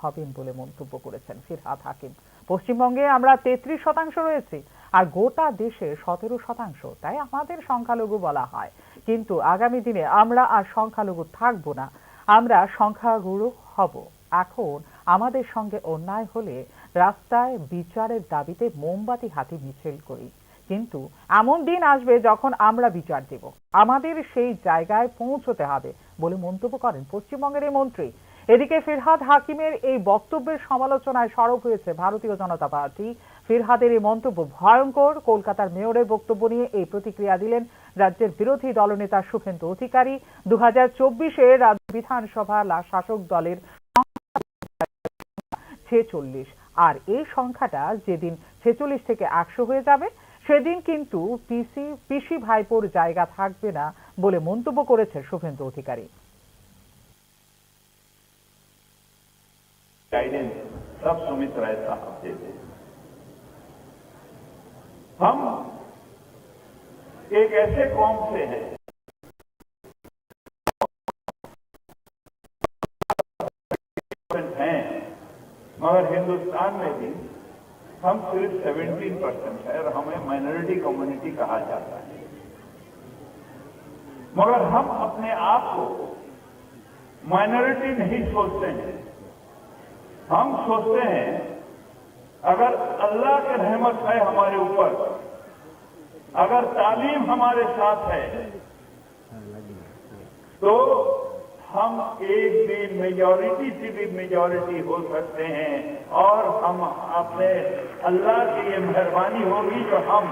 S5: হবেন বলে মন্তব্য করেছেন ফিরহাদ হাকিম। পশ্চিমবঙ্গে আমরা 33% রয়েছি আর গোটা দেশে 17%, তাই আমাদের সংখ্যালঘু বলা হয়। কিন্তু আগামী দিনে আমরা আর সংখ্যালঘু থাকবো না, আমরা সংখ্যাগুরু হব। এখন আমাদের সঙ্গে অন্যায় হলে রাস্তায় বিচারের দাবিতে মোমবাতি হাতে মিছিল করি, কিন্তু এমন দিন আসবে যখন আমরা বিচার দেব। আমাদের সেই জায়গায় পৌঁছতে হবে বলে মন্তব্য করেন পশ্চিমবঙ্গের এই মন্ত্রী। এদিকে ফিরহাদ হাকিমের এই বক্তব্যের সমালোচনায় সরব হয়েছে ভারতীয় জনতা পার্টি। ফিরহাদের এই মন্তব্য ভয়ঙ্কর। কলকাতার মেয়রের বক্তব্য নিয়ে এই প্রতিক্রিয়া দিলেন রাজ্যের বিরোধী দলনেতা শুভেন্দু অধিকারী। 2024-এ রাজ্য বিধানসভা শাসক দলের 46, আর এই সংখ্যাটা যেদিন 46 থেকে 100 হয়ে যাবে সেদিন কিন্তু পিসি ভাইপোর জায়গা থাকবে না বলে মন্তব্য করেছে শুভেন্দু অধিকারী।
S9: गाइडेंस सब सुमित राय साहब देते हैं। हम एक ऐसे कौम से हैं मगर हिंदुस्तान में भी हम सिर्फ 17% है और हमें माइनॉरिटी कम्युनिटी कहा जाता है। मगर हम अपने आप को माइनॉरिटी नहीं सोचते हैं, हम सोचते हैं अगर अल्लाह की रहमत है हमारे ऊपर, अगर तालीम हमारे साथ है, तो हम एक दिन मेजॉरिटी से भी मेजॉरिटी हो सकते हैं और हम अपने अल्लाह की ये मेहरबानी होगी जो हम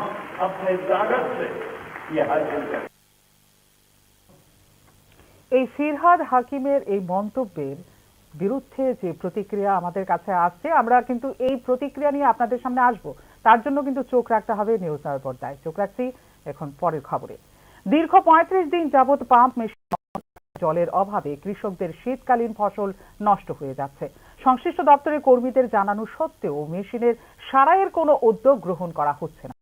S9: अपने ताकत से ये हासिल करें।
S5: এই ফিরহাদ হাকিমের এই মন্তব্যের বিরুদ্ধে যে প্রতিক্রিয়া আমাদের কাছে আসছে, আমরা কিন্তু এই প্রতিক্রিয়া নিয়ে আপনাদের সামনে আসব। তার জন্য কিন্তু চোখ রাখতে হবে নিউজ নাও পর্দায়। চোখ রাখছি এখন পরের খবরে। দীর্ঘ 35 দিন যাবত পাম্প মেশিন জলের অভাবে কৃষকদের শীতকালীন ফসল নষ্ট হয়ে যাচ্ছে। সংশ্লিষ্ট দপ্তরের কর্মীদের জানানো সত্ত্বেও মেশিনের সারাইয়ের কোনো উদ্যোগ গ্রহণ করা হচ্ছে না।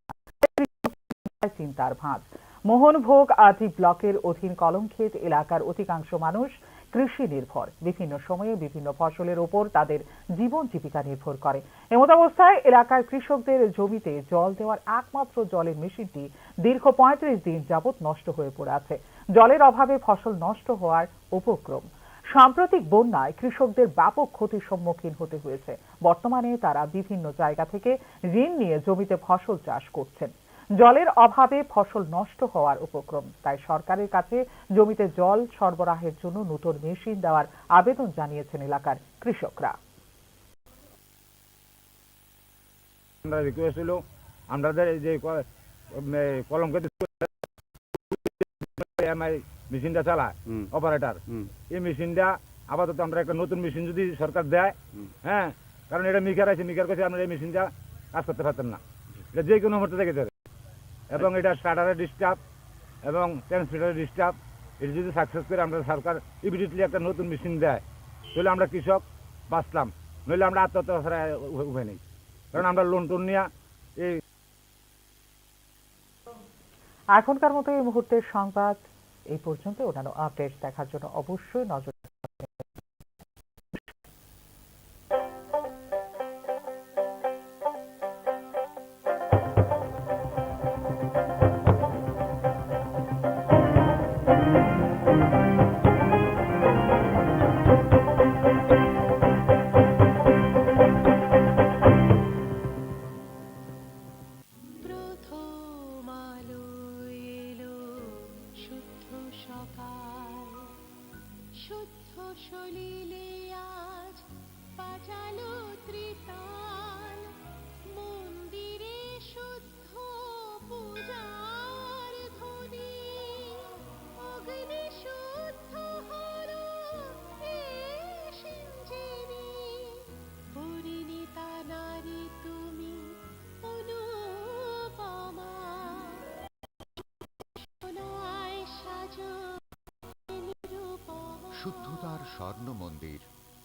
S5: চিন্তার ভাঁজ। মোহনভোগ আদি ব্লকের অধীন কলমক্ষেত এলাকার অধিকাংশ মানুষ কৃষি নির্ভর। বিভিন্ন সময়ে বিভিন্ন ফসলের ওপর তাদের জীবন জীবিকা নির্ভর করে। এমতাবস্থায় এলাকার কৃষকদের জমিতে জল দেওয়ার একমাত্র জলের মেশিনটি দীর্ঘ ৩৫ দিন যাবৎ নষ্ট হয়ে পড়ে আছে। জলের অভাবে ফসল নষ্ট হওয়ার উপক্রম। সাম্প্রতিক বন্যায় কৃষকদের ব্যাপক ক্ষতির সম্মুখীন হতে হয়েছে। বর্তমানে তারা বিভিন্ন জায়গা থেকে ঋণ নিয়ে জমিতে ফসল চাষ করছেন। জলের অভাবে ফসল নষ্ট হওয়ার উপক্রম। তাই সরকারের কাছে জমিতে জল সরবরাহের জন্য নতুন মেশিন দেওয়ার আবেদন জানিয়েছেন এলাকার কৃষকরা।
S21: আমরা রিকোয়েস্ট হলো আমাদের যে কলমকে মেশিনটা চালায় অপারেটর, এই মেশিনটা আপাতত আমরা একটা নতুন মেশিন যদি সরকার দেয়, হ্যাঁ, কারণ এটা মিকার আছে, মিকার কাছে আমরা এই মেশিনটা কাজ করতে পারতাম না, এটা যে কোনো মুহূর্তে থেকে যাবে। এবং এটা স্টার্টারের ডিস্টার্ব এবং ট্রান্সমিটারের ডিস্টার্ব, এটা যদি সাকসেস করে আমরা সরকার ইমিডিয়েটলি একটা নতুন মেশিন দেয়, তাহলে আমরা কৃষক বাঁচলাম, নইলে আমরা আত্মহত্যা ছাড়া উপায় নেই। কারণ আমরা লোন টোন নিয়ে এই
S5: এখনকার মতো এই মুহূর্তের সংবাদ এই পর্যন্ত। অন্যান্য আপডেট দেখার জন্য অবশ্যই নজর
S16: শুদ্ধ সলিলে আজ বাজালো ত্রিতাল, মন্দিরে শুদ্ধ পূজার ধ্বনি, অগ্নি শুদ্ধ হলো সিঞ্জিনী, পরিণীতা নারী তুমি অনুপমা, শোনো আয় সাজো
S22: শুদ্ধতার স্বর্ণ মন্দির,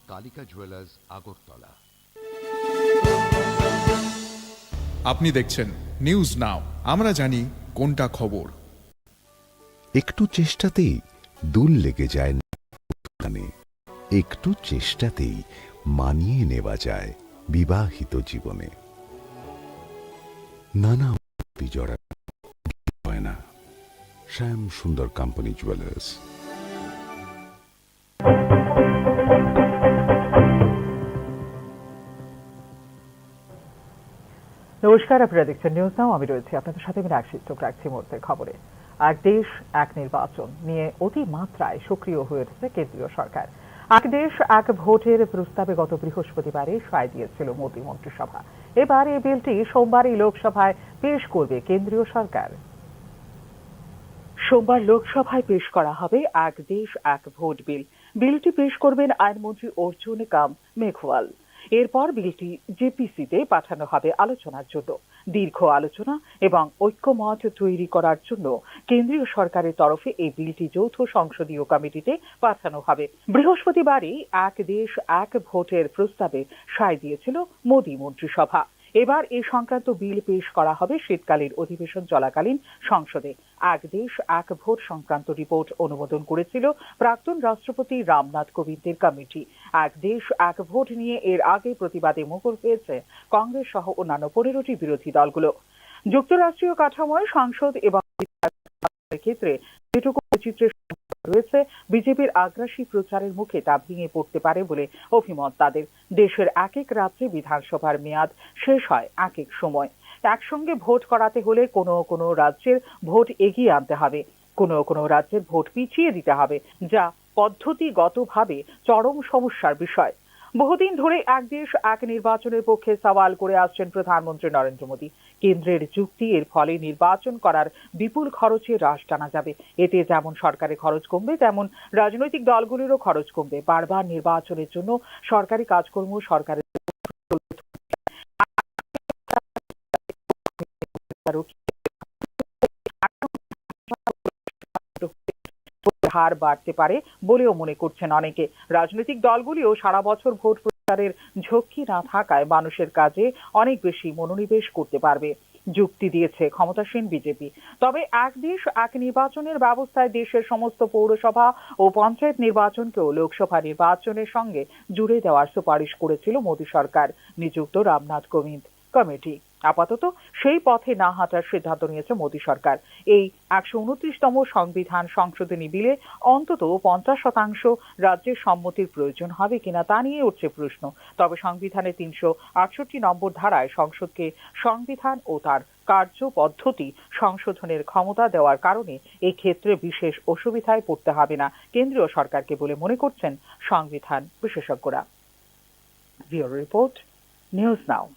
S22: কালিকা জুয়েলার্স, আগরতলা।
S3: আপনি দেখছেন নিউজ নাও, আমরা জানি কোনটা খবর।
S23: একটু চেষ্টাতেই দুল লেগে যায়, একটু চেষ্টাতেই মানিয়ে নেওয়া যায় বিবাহিত জীবনে। নানা জড়া হয় না। শ্যাম সুন্দর কোম্পানি জুয়েলার্স।
S5: নমস্কার, আপনারা দেখছেন নিউজ নাও। আমি রয়েছি আপনাদের সাথে। আমি চোখ রাখছি মুহূর্তের খবরে। এক দেশ এক নির্বাচন নিয়ে অতিমাত্রায় সক্রিয় হয়ে উঠেছে কেন্দ্রীয় সরকার। এক দেশ এক ভোটের প্রস্তাবে গত বৃহস্পতিবারে সায় দিয়েছিল মোদী মন্ত্রিসভা। এবার এই বিলটি সোমবারই লোকসভায় পেশ করবে কেন্দ্রীয় সরকার। সোমবার লোকসভায় পেশ করা হবে এক দেশ এক ভোট বিল। বিলটি পেশ করবেন আইনমন্ত্রী অর্জুন কাম মেঘওয়াল। এরপর বিলটি জেপিসিতে পাঠানো হবে আলোচনার জন্য। দীর্ঘ আলোচনা এবং ঐক্যমত তৈরি করার জন্য কেন্দ্রীয় সরকারের তরফে এই বিলটি যৌথ সংসদীয় কমিটিতে পাঠানো হবে। বৃহস্পতিবারই এক দেশ এক ভোটের প্রস্তাবে সায় দিয়েছিল মোদী মন্ত্রিসভা। এবার এই সংক্রান্ত বিল পেশ করা হবে শীতকালীন অধিবেশন চলাকালীন সংসদে। এক দেশ এক ভোট সংক্রান্ত রিপোর্ট অনুমোদন করেছিল প্রাক্তন রাষ্ট্রপতি রামনাথ কোবিন্দের কমিটি। এক দেশ এক ভোট নিয়ে এর আগে প্রতিবাদে মুখর হয়েছে কংগ্রেস সহ অন্যান্য 15টি বিরোধী দলগুলো। যুক্তরাষ্ট্রীয় কাঠামোয় সংসদ এবং ক্ষেত্রে যেটুকু বৈচিত্র্য রয়েছে, বিজেপির আগ্রাসী প্রচারের মুখে তা ভেঙে পড়তে পারে বলে অভিমত তাদের। দেশের এক এক রাজ্যে বিধানসভার মেয়াদ শেষ হয় এক এক সময়। একসঙ্গে ভোট করাতে হলে কোনো কোনো রাজ্যের ভোট এগিয়ে আনতে হবে, কোনো কোনো রাজ্যের ভোট পিছিয়ে দিতে হবে, যা পদ্ধতিগতভাবে চরম সমস্যার বিষয়। বহুদিন ধরে এক দেশ এক নির্বাচনের পক্ষে সওয়াল করে আসছেন প্রধানমন্ত্রী নরেন্দ্র মোদী। কেন্দ্রের যুক্তি, এর ফলে নির্বাচন করার বিপুল খরচে হ্রাস টানা যাবে। এতে যেমন সরকারের খরচ কমবে, তেমন রাজনৈতিক দলগুলিরও খরচ কমবে। বারবার নির্বাচনের জন্য সরকারি কাজকর্ম সরকারের হার বাড়তে পারে বলেও মনে করছেন অনেকে। রাজনৈতিক দলগুলিও সারা বছর ভোট প্রচারের ঝক্কি না থাকায় মানুষের কাজে অনেক বেশি মনোনিবেশ করতে পারবে। যুক্তি দিয়েছে ক্ষমতাসীন বিজেপি। তবে এক দেশ এক নির্বাচনের ব্যবস্থায় দেশের সমস্ত পৌরসভা ও পঞ্চায়েত নির্বাচনকেও লোকসভা নির্বাচনের সঙ্গে জুড়ে দেওয়ার সুপারিশ করেছিল মোদী সরকার নিযুক্ত রামনাথ কোবিন্দ কমিটি। আপাতত সেই পথে না হাঁটার সিদ্ধান্ত নিয়েছে মোদী সরকার। এই 129তম সংবিধান সংশোধনী বিলে অন্তত 50% রাজ্যের সম্মতির প্রয়োজন হবে কিনা তা নিয়ে উঠছে প্রশ্ন। তবে সংবিধানের 368 নম্বর ধারায় সংসদকে সংবিধান ও তার কার্য পদ্ধতি সংশোধনের ক্ষমতা দেওয়ার কারণে এই ক্ষেত্রে বিশেষ অসুবিধায় পড়তে হবে না কেন্দ্রীয় সরকারকে বলে মনে করছেন সংবিধান বিশেষজ্ঞরা। ব্যুরো রিপোর্ট, নিউজ নাও।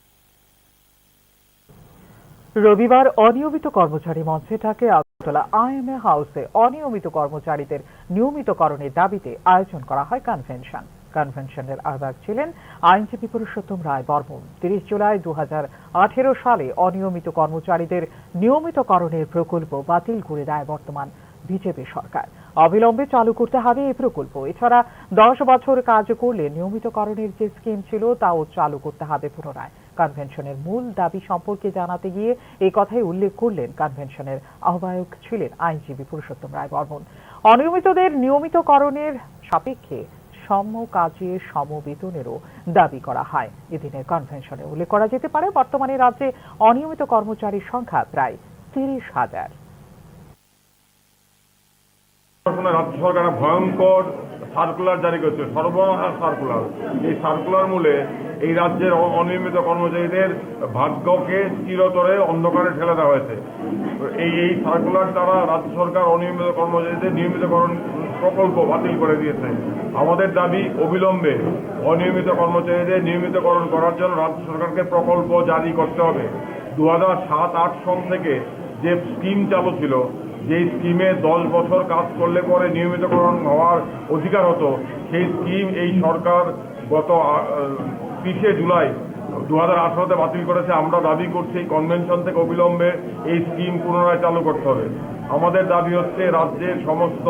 S5: রবিবার অনিয়মিত কর্মচারী মঞ্চে ডাকে আগরতলা IMA হাউসে অনিয়মিত কর্মচারীদের নিয়মিতকরণের দাবিতে আয়োজন করা হয় কনভেনশন। কনভেনশনের আহ্বায়ক ছিলেন আইনজীবী পুরুষোত্তম রায় বর্মন। 30 জুলাই 2018 সালে অনিয়মিত কর্মচারীদের নিয়মিতকরণের প্রকল্প বাতিল করে দেয় বর্তমান বিজেপি সরকার। অবিলম্বে চালু করতে হবে এই প্রকল্প। এছাড়া 10 বছর কাজ করলে নিয়মিতকরণের যে স্কিম ছিল তাও চালু করতে হবে পুনরায়। কনভেনশনের মূল দাবি সম্পর্কে জানাতে গিয়ে এই কথাই উল্লেখ করলেন কনভেনশনের আহ্বায়ক ছিলেন আইনজীবী পুরুষোত্তম রায় বর্মন। অনিয়মিতদের নিয়মিতকরণের সাপেক্ষে সম কাজে সম বেতনেরও দাবি করা হয়। এদিনের কনভেনশনে উল্লেখ করা যেতে পারে বর্তমানে রাজ্যে অনিয়মিত কর্মচারীর সংখ্যা প্রায় 30,000।
S15: রাজ্য সরকার ভয়ঙ্কর সার্কুলার জারি করেছে, সর্বহারা সার্কুলার। এই সার্কুলার মূলে এই রাজ্যের অনিয়মিত কর্মচারীদের ভাগ্যকে চিরতরে অন্ধকারে ঠেলে দেওয়া হয়েছে। এই সার্কুলার দ্বারা রাজ্য সরকার অনিয়মিত কর্মচারীদের নিয়মিতকরণ প্রকল্প বাতিল করে দিয়েছে। আমাদের দাবি অবিলম্বে অনিয়মিত কর্মচারীদের নিয়মিতকরণ করার জন্য রাজ্য সরকারকে প্রকল্প জারি করতে হবে। 2007-8 সন থেকে যে স্কিম চালু ছিল, যেই স্কিমে 10 বছর কাজ করলে পরে নিয়মিতকরণ হওয়ার অধিকার হতো, সেই স্কিম এই সরকার গত 30 জুলাই 2018-তে বাতিল করেছে। আমরা দাবি করছি এই কনভেনশন থেকে অবিলম্বে এই স্কিম পুনরায় চালু করতে হবে। আমাদের দাবি হচ্ছে রাজ্যের সমস্ত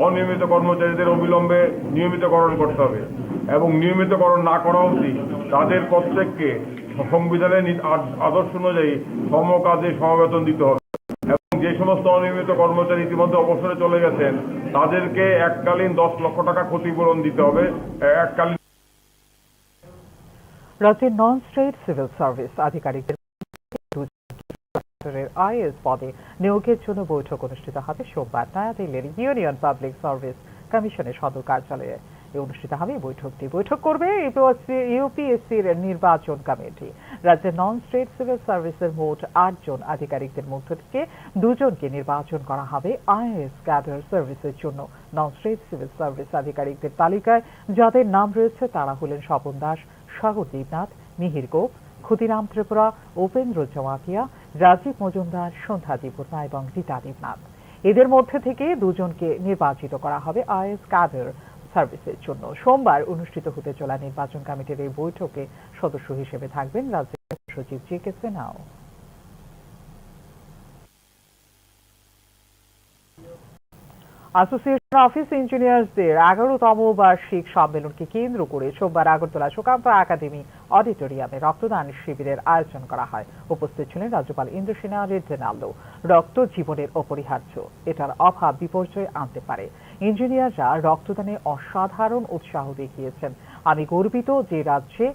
S15: অনিয়মিত কর্মচারীদের অবিলম্বে নিয়মিতকরণ করতে হবে এবং নিয়মিতকরণ না করা উচিত তাদের প্রত্যেককে সংবিধানের আদর্শ অনুযায়ী সম কাজে সমবেতন দিতে হবে। যে সমস্ত অনিয়মিত কর্মচারী ইতিমধ্যে অবসরে চলে গেছেন তাদেরকে এককালীন 10 লক্ষ টাকা ক্ষতিপূরণ দিতে হবে। এককালীন
S5: রাজ্যের নন স্টেট সিভিল সার্ভিস আধিকারিকদের IAS পদে নিয়োগের জন্য বৈঠক অনুষ্ঠিত হবে সোমবার নয়াদিল্লির ইউনিয়ন পাবলিক সার্ভিস কমিশনের সদর কার্যালয়ে। অনুষ্ঠিত হবে বৈঠকটি। বৈঠক করবে ইউপিএসসির নির্বাচন কমিটি। রাজ্যের নন স্টেট সিভিল সার্ভিসের মোট 8 জন আধিকারিকদের মধ্য থেকে 2 জনকে নির্বাচন করা হবে IAS ক্যাডার সার্ভিসের জন্য। নন স্টেট সিভিল সার্ভিস আধিকারিকদের তালিকায় যাদের নাম রয়েছে তারা হলেন স্বপন দাস, সাগর দেবনাথ, মিহির গোপ, ক্ষুদিরাম ত্রিপুরা, উপেন্দ্র জমাতিয়া, রাজীব মজুমদার, সন্ধ্যা দেববর্মা এবং রীতা দেবনাথ। এদের মধ্যে থেকে 2 জনকে নির্বাচিত করা হবে IAS ক্যাডার সার্ভিসের জন্য। সোমবার অনুষ্ঠিত হতে চলা নির্বাচন কমিটির এই বৈঠকে সদস্য হিসেবে থাকবেন রাজ্যের সচিব JK সিনহাও। অ্যাসোসিয়েশন অফিস ইঞ্জিনিয়ার্সদের 11তম বার্ষিক সম্মেলনকে কেন্দ্র করে সোমবার আগরতলা সুকান্ত একাডেমি অডিটোরিয়ামে রক্তদান শিবিরের আয়োজন করা হয়। উপস্থিত ছিলেন রাজ্যপাল ইন্দ্রসেনা রেড্ডেনাল্লো। রক্ত জীবনের অপরিহার্য, এটার অভাব বিপর্যয় আনতে পারে। ইঞ্জিনিয়াররা রক্তদানে অসাধারণ উৎসাহ দেখিয়েছেন। আমি গর্বিত যে রাজ্যে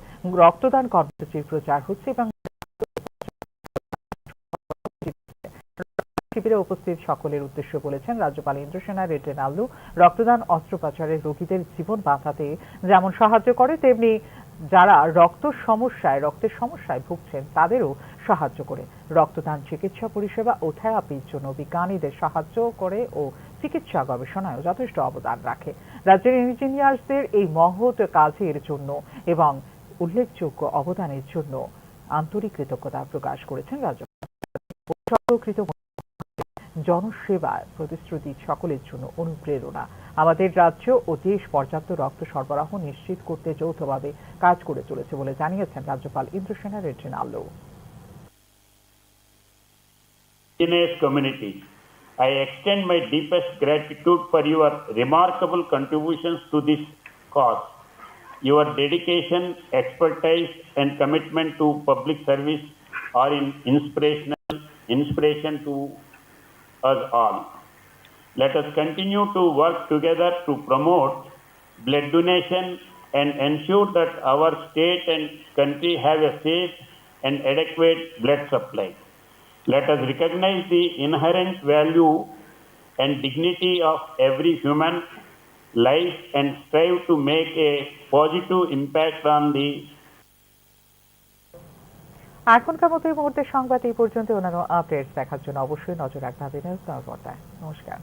S5: রক্তদান কর্মসূচির প্রচার হচ্ছে এবং শিবিরে উপস্থিত সকলের উদ্দেশ্য বলেছেন রাজ্যপাল ইন্দ্রসেনা রেড্ডেনাল্লো। রক্তদান অস্ত্রোপচারের রোগীদের জীবন বাঁচাতে যেমন সাহায্য করে, তেমনি যারা রক্তের সমস্যায় ভুগছেন তাদেরও সাহায্য করে। রক্তদান চিকিৎসা পরিষেবা ও থেরাপির জন্য বিজ্ঞানীদের সাহায্য করে ও চিকিৎসা গবেষণায় যথেষ্ট অবদান রাখে। রাজ্যের ইঞ্জিনিয়ার্সদের এই মহৎ কাজের জন্য এবং উল্লেখযোগ্য অবদানের জন্য আন্তরিক কৃতজ্ঞতা প্রকাশ করেছেন রাজ্যপাল। জনসেবার প্রতিশ্রুতি সকলের জন্য অনুপ্রেরণা। আমাদের রাজ্য ও দেশ পর্যাপ্ত রক্ত সরবরাহ নিশ্চিত করতে যৌথভাবে কাজ করে চলেছে বলে জানিয়েছেন রাজ্যপাল Indrasena রেড্ডেনাল্লো।
S14: Indigenous community, I extend my deepest gratitude for your remarkable contributions to this cause. Your dedication, expertise, and commitment to public service are inspirational. inspiration to us all. Let us continue to work together to promote blood donation and ensure that our state and country have a safe and adequate blood supply. Let us recognize the inherent value and dignity of every human life and strive to make a positive impact on the
S5: এখনকার মতো এই মুহূর্তের সংবাদ এই পর্যন্ত। অন্যান্য updates দেখার জন্য অবশ্যই নজর রাখতে হবে নিউজ নাও পর্দায়। নমস্কার।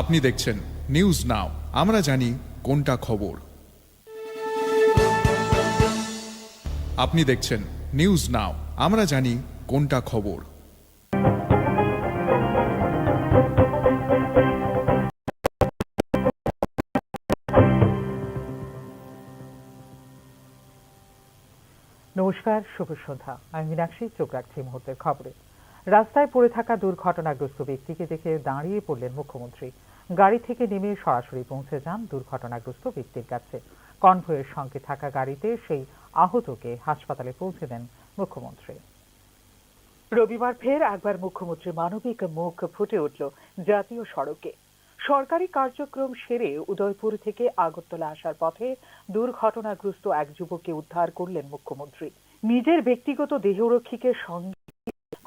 S3: আপনি দেখছেন নিউজ নাও, আমরা জানি কোনটা খবর। আপনি দেখছেন নিউজ নাও, আমরা জানি কোনটা খবর।
S5: নমস্কার, শুভ সন্ধ্যা। আমি মীনাক্ষী, চোখ রাখছি মুহূর্তের খবরে। রাস্তায় পড়ে থাকা দুর্ঘটনাগ্রস্ত ব্যক্তিকে দেখে দাঁড়িয়ে পড়লেন মুখ্যমন্ত্রী। গাড়ি থেকে নেমে সরাসরি পৌঁছে যান দুর্ঘটনাগ্রস্ত ব্যক্তির কাছে। কনভয়ের সঙ্গে থাকা গাড়িতে সেই আহতকে হাসপাতালে পৌঁছে দেন মুখ্যমন্ত্রী। রবিবার ফের একবার মুখ্যমন্ত্রীর মানবিক মুখ ফুটে উঠল জাতীয় সড়কে। সরকারি কার্যক্রম সেরে উদয়পুর থেকে আগরতলা আসার পথে দুর্ঘটনাগ্রস্ত এক যুবককে উদ্ধার করলেন মুখ্যমন্ত্রী। নিজের ব্যক্তিগত দেহরক্ষীকে সঙ্গে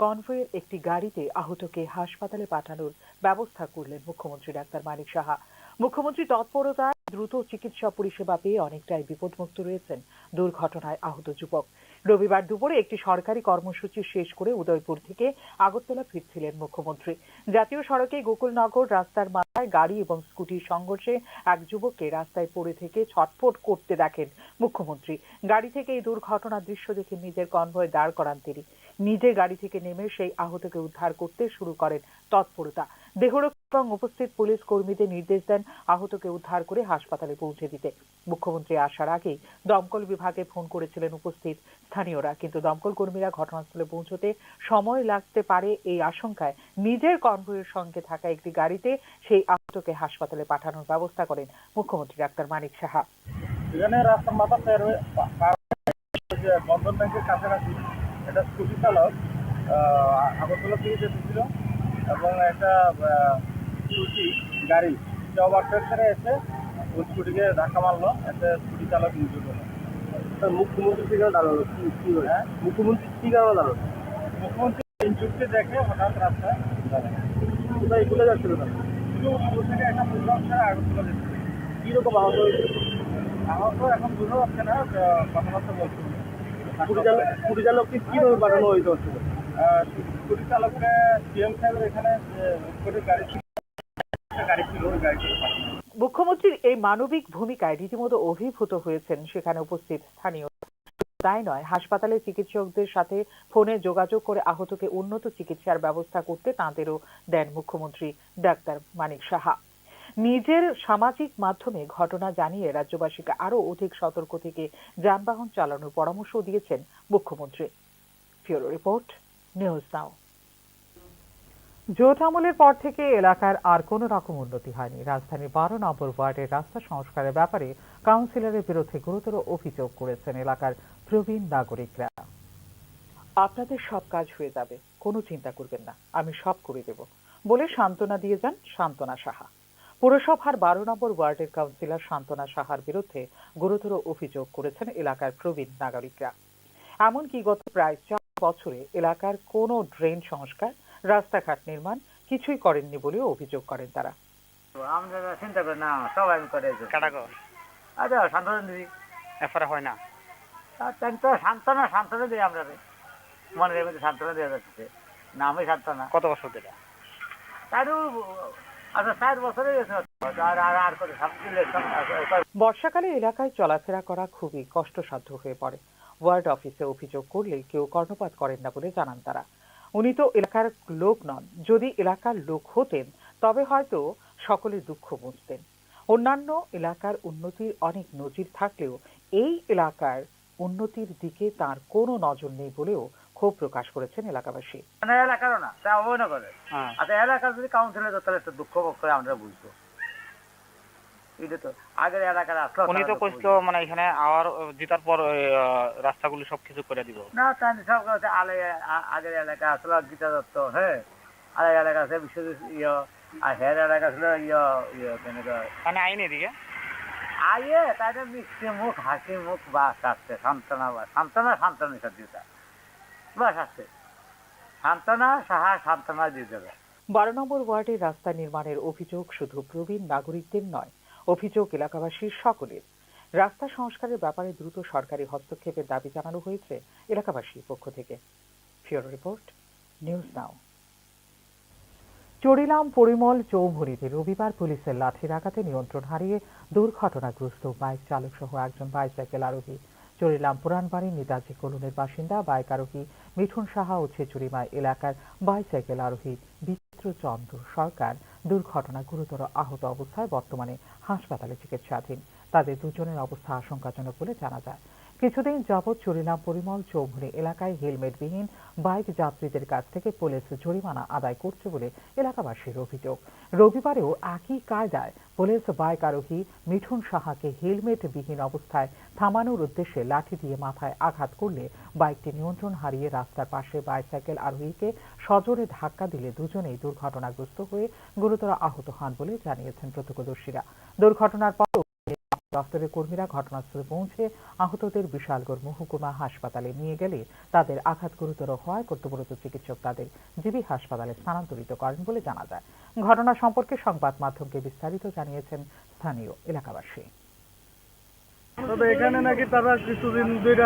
S5: কনভয়ের একটি গাড়িতে আহতকে হাসপাতালে পাঠানোর ব্যবস্থা করলেন মুখ্যমন্ত্রী ডাক্তার মানিক সাহা। মুখ্যমন্ত্রী তৎপরতায় দ্রুত চিকিৎসা পরিষেবা পেয়ে অনেকটাই বিপদমুক্ত রয়েছেন দুর্ঘটনায় আহত যুবক। রবিবার দুপুরে একটি সরকারি কর্মসূচি শেষ করে উদয়পুর থেকে আগরতলা ফিরছিলেন মুখ্যমন্ত্রী। জাতীয় সড়কে গোকুলনগর রাস্তার মাথায় গাড়ি এবং স্কুটির সংঘর্ষে এক যুবককে রাস্তায় পড়ে থেকে ছটফট করতে দেখেন মুখ্যমন্ত্রী। গাড়ি থেকে এই দুর্ঘটনার দৃশ্য দেখে নিজের কনভয় দাঁড় করান তিনি। নিজে গাড়ি থেকে নেমে সেই আহতকে উদ্ধার করতে শুরু করেন তৎপরতা। দেহরক্ষী এবং উপস্থিত পুলিশ কর্মীদের নির্দেশ দেন আহতকে উদ্ধার করে হাসপাতালে পৌঁছে দিতে। মুখ্যমন্ত্রী আসার আগেই দমকল বিভাগে ফোন করেছিলেন উপস্থিত স্থানীয়রা, কিন্তু দমকল কর্মীরা ঘটনাস্থলে পৌঁছতে সময় লাগতে পারে এই আশঙ্কায় নিজের কনভয়ের সঙ্গে থাকা একটি গাড়িতে সেই আহতকে হাসপাতালে পাঠানোর ব্যবস্থা করেন মুখ্যমন্ত্রী ডাক্তার মানিক সাহা।
S6: এখানে রাস্তার মাথা বন্ধন ব্যাংকের কাছাকাছি একটা স্কুটি চালক আগরতলা থেকে যেতেছিল এবং একটা স্কুটি গাড়ি ওভারটেক করে এসে ওই স্কুটিকে ধাক্কা মারলো, একটা স্কুটি চালক নিচে গেল। মুখ্যমন্ত্রী থেকে দাঁড়ালো কি হ্যাঁ মুখ্যমন্ত্রী কি কারণে দাঁড়ালো? মুখ্যমন্ত্রী ইনচুটকে দেখে হঠাৎ রাস্তায় কোথায় ভুলে যাচ্ছিল না, শুধু থেকে একটা প্রোগ্রাম ছাড়া আগরতলা যেতে। কীরকম আহত হয়েছে? আহত এখন বোঝা যাচ্ছে না, কথাবার্তা বলছে। স্কুটি চালককে কীভাবে পাঠানো হয়েছে? স্কুটি চালককে সিএম সাহেবের এখানে গাড়ি ছিল, ওই গাড়ি
S5: মুখ্যমন্ত্রীর এই মানবিক ভূমিকায় রীতিমতো অভিভূত হয়েছেন সেখানে উপস্থিত স্থানীয়। তাই নয়, হাসপাতালে চিকিৎসকদের সাথে ফোনে যোগাযোগ করে আহতকে উন্নত চিকিৎসার ব্যবস্থা করতে তাঁদেরও দেন মুখ্যমন্ত্রী ডাক্তার মানিক সাহা। নিজের সামাজিক মাধ্যমে ঘটনা জানিয়ে রাজ্যবাসীকে আরো অধিক সতর্ক থেকে যানবাহন চালানোর পরামর্শ দিয়েছেন মুখ্যমন্ত্রী। ব্যুরো রিপোর্ট, নিউজ নাও। জোট আমলের পর থেকে এলাকার আর কোনো রকম উন্নতি হয়নি। রাজধানীর 12 নম্বর ওয়ার্ডের রাস্তা সংস্কারের ব্যাপারে কাউন্সিলরের বিরুদ্ধে গুরুতর অভিযোগ করেছেন এলাকার প্রবীণ নাগরিকরা। আপনাদের সব কাজ হয়ে যাবে, কোনো চিন্তা করবেন না, আমি সব করে দেব বলে সান্ত্বনা দিয়ে যান সান্ত্বনা সাহা। পুরসভার 12 নম্বর ওয়ার্ডের কাউন্সিলর সান্ত্বনা সাহার বিরুদ্ধে গুরুতর অভিযোগ করেছেন এলাকার প্রবীণ নাগরিকরা। এমনকি গত প্রায় 4 বছরে এলাকার কোনো ড্রেন সংস্কার, রাস্তাঘাট নির্মাণ কিছুই করেননি বলেও অভিযোগ করেন তারা।
S7: আমরা চিন্তা করি না, সব আমি করে আচ্ছা সান্ত্বনা দিদি
S8: এফআরআই হয় না,
S7: সান্ত্বনা দিই আমরা মনের মধ্যে সান্ত্বনা দেওয়া যাচ্ছে না। আমি সান্ত্বনা
S8: কত বছর ধরে?
S7: তারও আচ্ছা 4 বছরে
S5: বর্ষাকালে এলাকায় চলাফেরা করা খুবই কষ্টসাধ্য হয়ে পড়ে। ওয়ার্ড অফিসে অভিযোগ করলে কেউ কর্ণপাত করেন না বলে জানান তারা। উনি তো এলাকার লোক নন, যদি এলাকার লোক হতেন তবে হয়তো সকলের দুঃখ বুঝতেন। অন্যান্য এলাকার উন্নতির অনেক নজির থাকলেও এই এলাকার উন্নতির দিকে তার কোনো নজর নেই বলেও ক্ষোভ প্রকাশ করেছেন এলাকাবাসী।
S7: এলাকারও না, তা অবহেলা করে। আচ্ছা, এলাকার যদি কাউন্সিলে তো তাহলে একটা দুঃখ করে আমরা বুঝবো। এটা তো আগের এলাকার আসলো,
S8: উনি তো কইছিল মানে এখানে আবার জিতার পর রাস্তাগুলো সবকিছু করে দিব
S7: না। তাই সব আগের এলাকা আসলো গীতা দত্ত, হ্যাঁ, আগের এলাকা আছে বিশ্বজিৎ আর হের এলাকা ছিল
S8: মানে আইন এদিকে
S7: আইয়ে তাদের মিষ্টি মুখ হাসি মুখ বাস আসছে, সান্ত্বনা বাস, সান্ত্বনা সত্যিটা বাস আসছে, সান্ত্বনা সাহা সান্ত্বনা দিয়ে দেবে।
S5: 12 নম্বর ওয়ার্ডের রাস্তা নির্মাণের অভিযোগ শুধু প্রবীণ নাগরিকদের নয়, অভিযোগ এলাকাবাসীর সকলের। রাস্তা সংস্কারের ব্যাপারে দ্রুত সরকারি হস্তক্ষেপের দাবি জানানো হয়েছে এলাকাবাসীর পক্ষ থেকে। ফিওর রিপোর্ট, নিউজ নাও। চরিলাম পরিমল চৌমুহনীতে রবিবার পুলিশের লাঠির আঘাতে নিয়ন্ত্রণ হারিয়ে দুর্ঘটনাগ্রস্ত বাইক চালক সহ একজন বাইসাইকেল আরোহী। চরিলাম পুরানবাড়ি নেতাজি কলোনির বাসিন্দা বাইক আরোহী মিঠুন সাহা ও ছেচুরিমাই এলাকার বাইসাইকেল আরোহী বিচিত্রচন্দ্র সরকার দুর্ঘটনা গুরুতর আহত অবস্থায় বর্তমানে হাসপাতালে চিকিৎসাধীন। তাদের দুজনের অবস্থা আশঙ্কাজনক বলে জানা যায়। কিছুদিন যাবৎ চরিলাম পরিমল চৌমুহনী এলাকায় হেলমেটবিহীন বাইক যাত্রীদের কাছ থেকে পুলিশ জরিমানা আদায় করছে বলে এলাকাবাসীর অভিযোগ। রবিবারেও একই কায়দায় পুলিশ বাইক আরোহী মিঠুন সাহাকে হেলমেটবিহীন অবস্থায় থামানোর উদ্দেশ্যে লাঠি দিয়ে মাথায় আঘাত করলে বাইকটি নিয়ন্ত্রণ হারিয়ে রাস্তার পাশে বাইসাইকেল আরোহীকে সজোরে ধাক্কা দিলে দুজনেই দুর্ঘটনাগ্রস্ত হয়ে গুরুতর আহত হন বলে জানিয়েছেন প্রত্যক্ষদর্শীরা। দুর্ঘটনার পর দপ্তরের কর্মীরা ঘটনাস্থলে পৌঁছে আহতদের বিশালগড় মহকুমা হাসপাতালে নিয়ে গেলে তাদের আঘাত গুরুতর হওয়ায় কর্তব্যরত চিকিৎসক তাদের জিবি হাসপাতালে স্থানান্তরিত করেন বলে জানা যায়। ঘটনা সম্পর্কে সংবাদ মাধ্যমকে বিস্তারিত জানিয়েছেন স্থানীয় এলাকাবাসী।
S11: তবে এখানে নাকি তারা কিছুদিন ধরে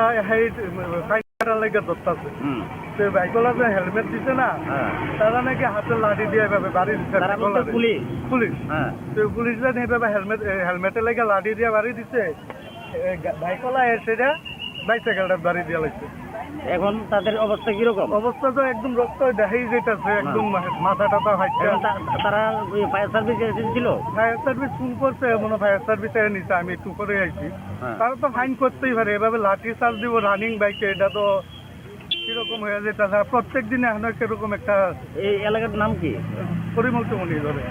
S11: লেগে ধরতেছে, বাইকওয়ালা যে হেলমেট দিছে না, তারা নাকি হাতে লাঠি দিয়ে বাড়ি দিচ্ছে। পুলিশ পুলিশরা এইভাবে হেলমেটে লেগে লাঠি দিয়ে বাড়ি দিচ্ছে, বাইকওয়ালা এসে বাইসাইকেলটা বাড়ি দিয়ে লাগছে।
S1: এখন তাদের অবস্থা কিরকম?
S11: অবস্থা তো একদম রক্ত দেখাই যেতেছে, একদম মাথা টাথা হাইছে।
S1: তারা ফায়ার সার্ভিস এসেছিল,
S11: ফায়ার সার্ভিস ফোন করছে, মনে ফায়ার সার্ভিস নিচ্ছে, আমি একটু করে আইছি। তারা তো ফাইন করতেই পারে, এভাবে লাঠি চার্জ দিব রানিং বাইকে, এটা তো কিরকম হয়ে যেতেছে। প্রত্যেক দিনে এখন কিরকম একটা।
S1: এই এলাকার নাম কি?
S11: পরিমল চৌমুহনী ধরে।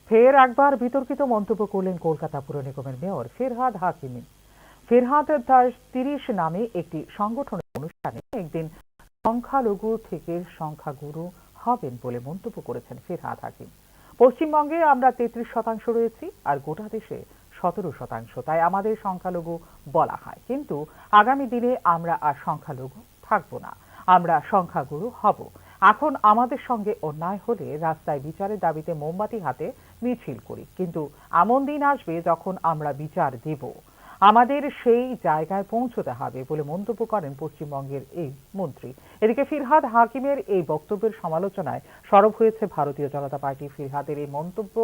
S5: ফের একবার বিতর্কিত মন্তব্য করলেন কলকাতা পুর নিগমের মেয়র ফিরহাদ হাকিমি। ফিরহাদ তার 30 নামে একটি সংগঠনের অনুষ্ঠানে একদিন সংখ্যালঘু থেকে সংখ্যাগুরু হবেন বলে মন্তব্য করেছেন ফিরহাদ হাকিম। পশ্চিমবঙ্গে আমরা 33% রয়েছি আর গোটা দেশে 17%, তাই আমাদের সংখ্যালঘু বলা হয়, কিন্তু আগামী দিনে আমরা আর সংখ্যালঘু থাকবো না, আমরা সংখ্যাগুরু হব। এখন আমাদের সঙ্গে অন্যায় হলে রাস্তায় বিচারের দাবিতে মোমবাতি হাতে মিছিল করি, কিন্তু এমন দিন আসবে যখন আমরা বিচার দেব, আমাদের সেই জায়গায় পৌঁছতে হবে বলে মন্তব্য করেন পশ্চিমবঙ্গের এই মন্ত্রী। এদিকে ফিরহাদ হাকিমের এই বক্তব্যের সমালোচনায় সরব হয়েছে ভারতীয় জনতা পার্টি। ফিরহাদের এই মন্তব্য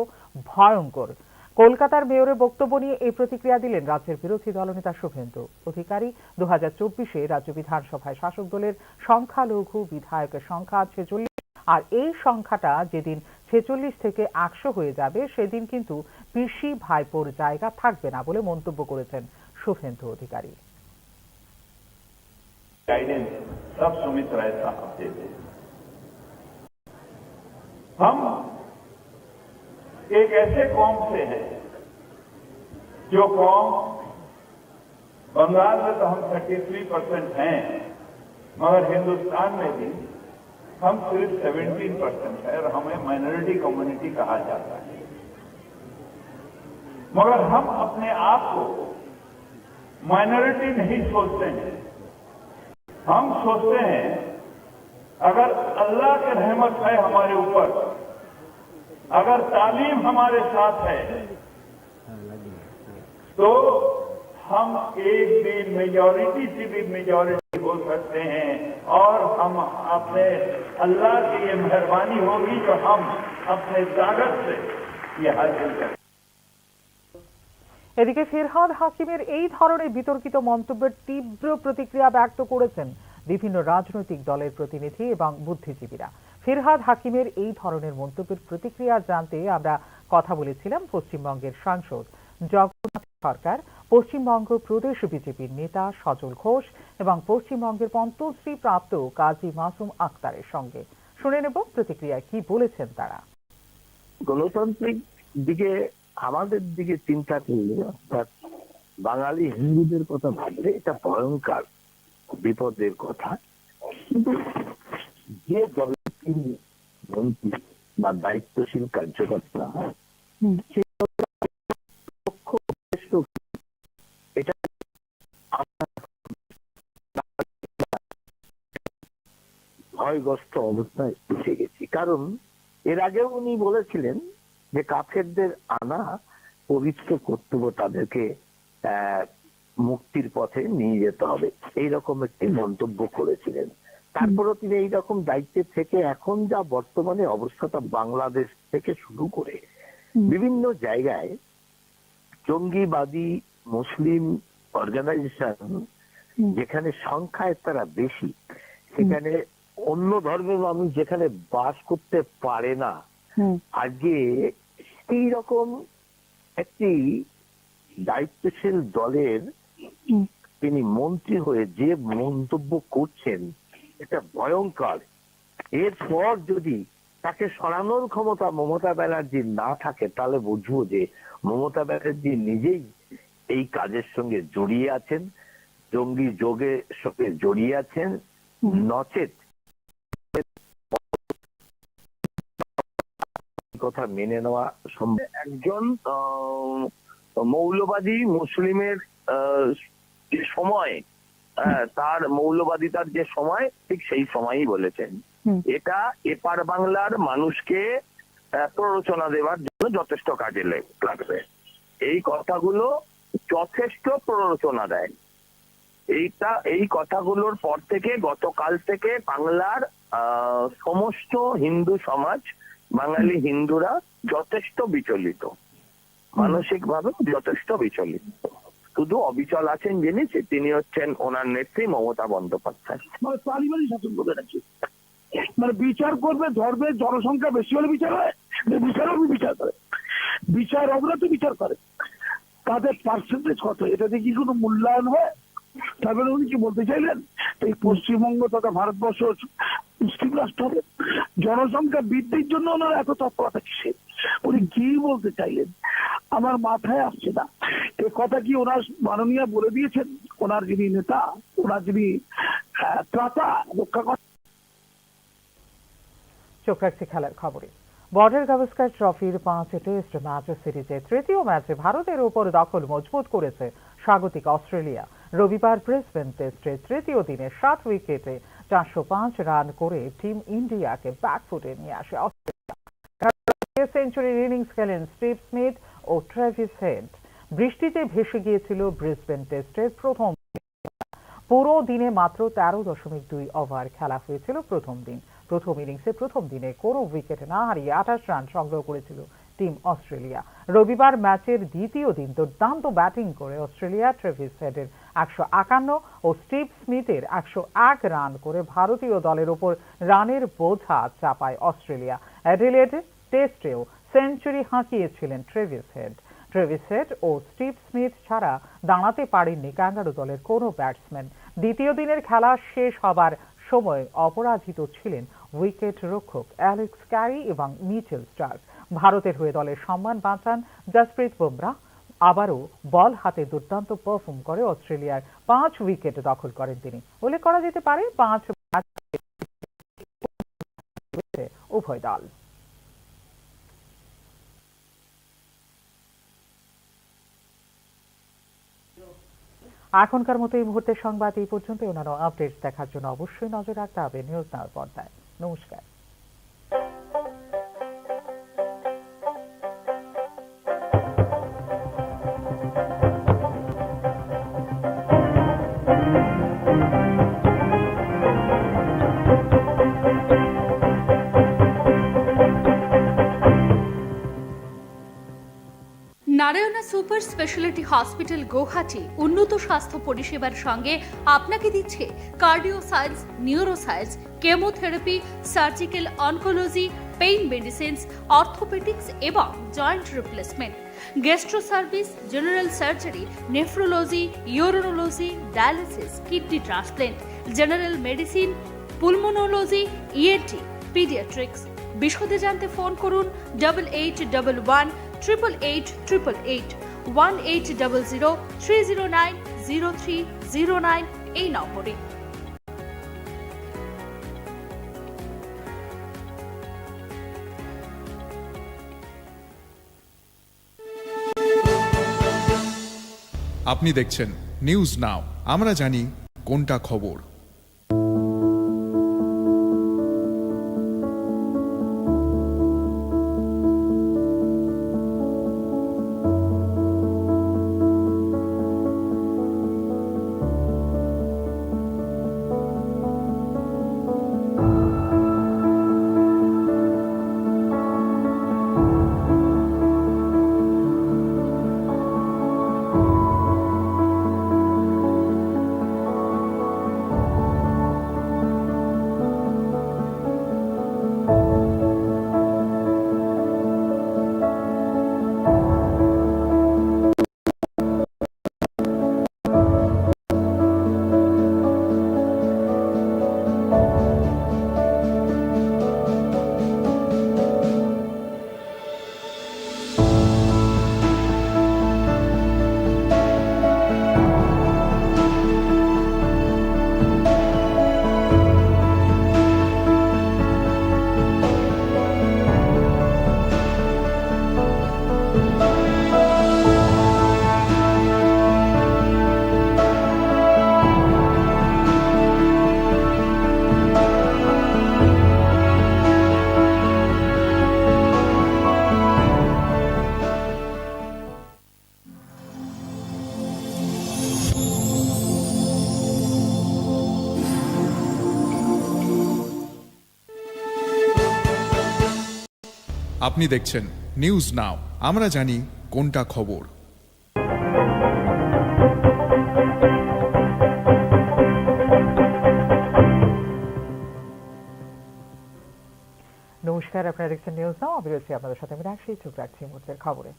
S5: ভয়ঙ্কর। কলকাতার মেয়রের বক্তব্য নিয়ে এই প্রতিক্রিয়া দিলেন রাজ্যের বিরোধী দলনেতা শুভেন্দু অধিকারী। 2024-এ রাজ্য বিধানসভায় শাসক দলের সংখ্যালঘু বিধায়কের সংখ্যা 46, আর এই সংখ্যাটা যেদিন 46 থেকে 100 হয়ে যাবে সেদিন কিন্তু পিসি ভাইপোর জায়গা থাকবে না বলে মন্তব্য করেছেন শুভেন্দু অধিকারী।
S9: गाइडेंस सब सुमित राय साहब देते हैं। हम एक ऐसे कौम से हैं जो कौम बंगाल में तो हम 33% हैं, मगर हिंदुस्तान में भी हम सिर्फ 17% है और हमें माइनॉरिटी कम्युनिटी कहा जाता है। मगर हम अपने आप को माइनॉरिटी नहीं सोचते हैं, हम सोचते हैं अगर अल्लाह की रहमत है हमारे ऊपर, अगर तालीम हमारे साथ है, तो हम एक दिन मेजॉरिटी से भी मेजॉरिटी हो सकते हैं और हम अपने अल्लाह की ये मेहरबानी होगी जो हम अपने ताकत से ये हासिल करें।
S5: এদিকে ফিরহাদ হাকিমের এই ধরনের বিতর্কিত মন্তব্যের তীব্র প্রতিক্রিয়া ব্যক্ত করেছেন বিভিন্ন রাজনৈতিক দলের প্রতিনিধি এবং বুদ্ধিজীবীরা। ফিরহাদ হাকিমের এই ধরনের মন্তব্যের প্রতিক্রিয়া জানতে আমরা কথা বলেছিলাম পশ্চিমবঙ্গের সাংসদ জগন্নাথ সরকার, পশ্চিমবঙ্গ প্রদেশ বিজেপির নেতা সজল ঘোষ এবং পশ্চিমবঙ্গের পদ্মশ্রী প্রাপ্ত কাজী মাসুম আক্তারের সঙ্গে। শুনে নেব প্রতিক্রিয়া কি বলেছেন তারা।
S11: গণতান্ত্রিক দিকে আমাদের দিকে চিন্তা করলে, অর্থাৎ বাঙালি হিন্দুদের কথা ভাবলে এটা ভয়ঙ্কর বিপদের কথা। কিন্তু যে দলের মন্ত্রী বা দায়িত্বশীল কার্যকর্তা এটা ভয়গ্রস্ত অবস্থায় এসে গেছি। কারণ এর আগেও উনি বলেছিলেন যে কাফেরদের আনা পবিত্র কর্তব্য, তাদেরকে মুক্তির পথে নিয়ে যেতে হবে, এইরকম একটি মন্তব্য করেছিলেন। তারপরও তিনি এইরকম দায়িত্বে থেকে এখন যা বর্তমানে অবস্থাটা বাংলাদেশ থেকে শুরু করে বিভিন্ন জায়গায় জঙ্গিবাদী মুসলিম অর্গানাইজেশন যেখানে সংখ্যায় তারা বেশি, সেখানে অন্য ধর্মের মানুষ যেখানে বাস করতে পারে না, আজকে এই রকম একটি দায়িত্বশীল দলের তিনি মন্ত্রী হয়ে যে মন্তব্য করছেন এটা ভয়ঙ্কর। এরপর যদি তাকে সরানোর ক্ষমতা মমতা ব্যানার্জির না থাকে, তাহলে বুঝবো যে মমতা ব্যানার্জি নিজেই এই কাজের সঙ্গে জড়িয়ে আছেন, জঙ্গি যোগের সঙ্গে জড়িয়ে আছেন, নচেত কথা মেনে নেওয়া সম্ভব। একজন মৌলবাদী মুসলিমের সময়, তার মৌলবাদিতার যে সময়, ঠিক সেই সময়ই বলেছেন এটা এপার বাংলার মানুষকে প্ররোচনা দেওয়ার জন্য যথেষ্ট কাজে লাগবে। এই কথাগুলো যথেষ্ট প্ররোচনা দেয়। এই কথাগুলোর পর থেকে, গতকাল থেকে বাংলার সমস্ত হিন্দু সমাজ, বাঙালি হিন্দুরা যথেষ্ট বিচলিত, মানসিকভাবে যথেষ্ট বিচলিত। শুধু অবিচল আছেন যিনি, তিনি হচ্ছেন ওনার নেত্রী মমতা বন্দ্যোপাধ্যায়। মানে পারিবারিক শাসন করবে নাকি, মানে বিচার করবে, ধর্মের জনসংখ্যা বেশি হলে বিচার হয়, বিচার করে, বিচার অবরা তো বিচার করে, তাদের পার্সেন্টেজ কত, এটাতে কি কোনো মূল্যায়ন হয়? তারপরে উনি কি বলতে চাইলেন, এই পশ্চিমবঙ্গ তথা ভারতবর্ষ মুসলিম রাষ্ট্র হবে, জনসংখ্যা বৃদ্ধির জন্য ওনার এত তৎপরতা কিসের? উনি কি বলতে চাইলেন আমার মাথায় আসছে না। এ কথা কি ওনার মাননীয় বলে দিয়েছেন? ওনার যিনি নেতা, ওনার যিনি ত্রাতা রক্ষা করেন।
S5: চোখ রাখছি খেলার খবরে। বর্ডার গাভাস্কার ট্রফির 5 টেস্ট ম্যাচ সিরিজের তৃতীয় ম্যাচে ভারতের উপর দখল মজবুত করেছে স্বাগতিক অস্ট্রেলিয়া। রবিবার ব্রিসবেন টেস্টের তৃতীয় দিনে 7 উইকেটে 405 রান করে টিম ইন্ডিয়াকে ব্যাকফুটে নিয়ে আসে অস্ট্রেলিয়া। সেঞ্চুরির ইনিংস খেলেন স্টিভ স্মিথ ও ট্রেভিস হেড। বৃষ্টিতে ভেসে গিয়েছিল ব্রিসবেন টেস্টের প্রথম। পুরো দিনে মাত্র 13.2 ওভার খেলা হয়েছিল প্রথম দিন। প্রথম ইনিংসে প্রথম দিনে কোনো উইকেট না হারিয়ে 28 রান সংগ্রহ করেছিল টিম অস্ট্রেলিয়া। রবিবার ম্যাচের দ্বিতীয় দিন দুর্দান্ত ব্যাটিং করে অস্ট্রেলিয়া ট্রেভিস হেডের 151 ও স্টিভ স্মিথের 101 রান করে ভারতীয় দলের উপর রানের বোঝা চাপায় অস্ট্রেলিয়া। অ্যাডিলেড টেস্টেও সেঞ্চুরি হাঁকিয়েছিলেন ট্রেভিস হেড ও স্টিভ স্মিথ ছাড়া দাঁড়াতে পারেননি ক্যাঙ্গারু দলের কোনো ব্যাটসম্যান। দ্বিতীয় দিনের খেলা শেষ হবার সময় অপরাজিত ছিলেন উইকেট রক্ষক অ্যালেক্স ক্যারি এবং মিচেল স্টার্ক। ভারতের হয়ে দলের সম্মান বাঁচান জসপ্রীত বুমরা। আবারও বল হাতে দুর্দান্ত পারফর্ম করে অস্ট্রেলিয়ার 5 উইকেট দখল করেন তিনি। উল্লেখ করা যেতে পারে 5 উভয় দল। এখনকার মতো এই মুহূর্তের সংবাদ এই পর্যন্ত। অন্যান্য আপডেটস দেখার জন্য অবশ্যই নজর রাখতে হবে নিউজ নাও পর্দায়। নমস্কার।
S4: Narayana super speciality hospital Guwahati উন্নত স্বাস্থ্য পরিষেবার সঙ্গে আপনাকে দিচ্ছে cardio science, neuro science, chemotherapy, surgical oncology, pain medicines, orthopaedics এবং joint replacement, gastro service, general surgery, nephrology, urology, dialysis, kidney transplant, general medicine, pulmonology, ENT, paediatrics. বিশদে জানতে ফোন করুন 8811 888 888 1800 309 0309 এই নম্বরে।
S3: আপনি দেখছেন নিউজ নাও, আমরা জানি কোনটা খবর। আপনি দেখছেন নিউজ নাও, আমরা জানি কোনটা খবর।
S5: নমস্কার, আপনারা দেখছেন নিউজ নাও। আমি রয়েছি আপনাদের সাথে। আমি রাখছি চোখ রাখছি মুহূর্তের খবরে।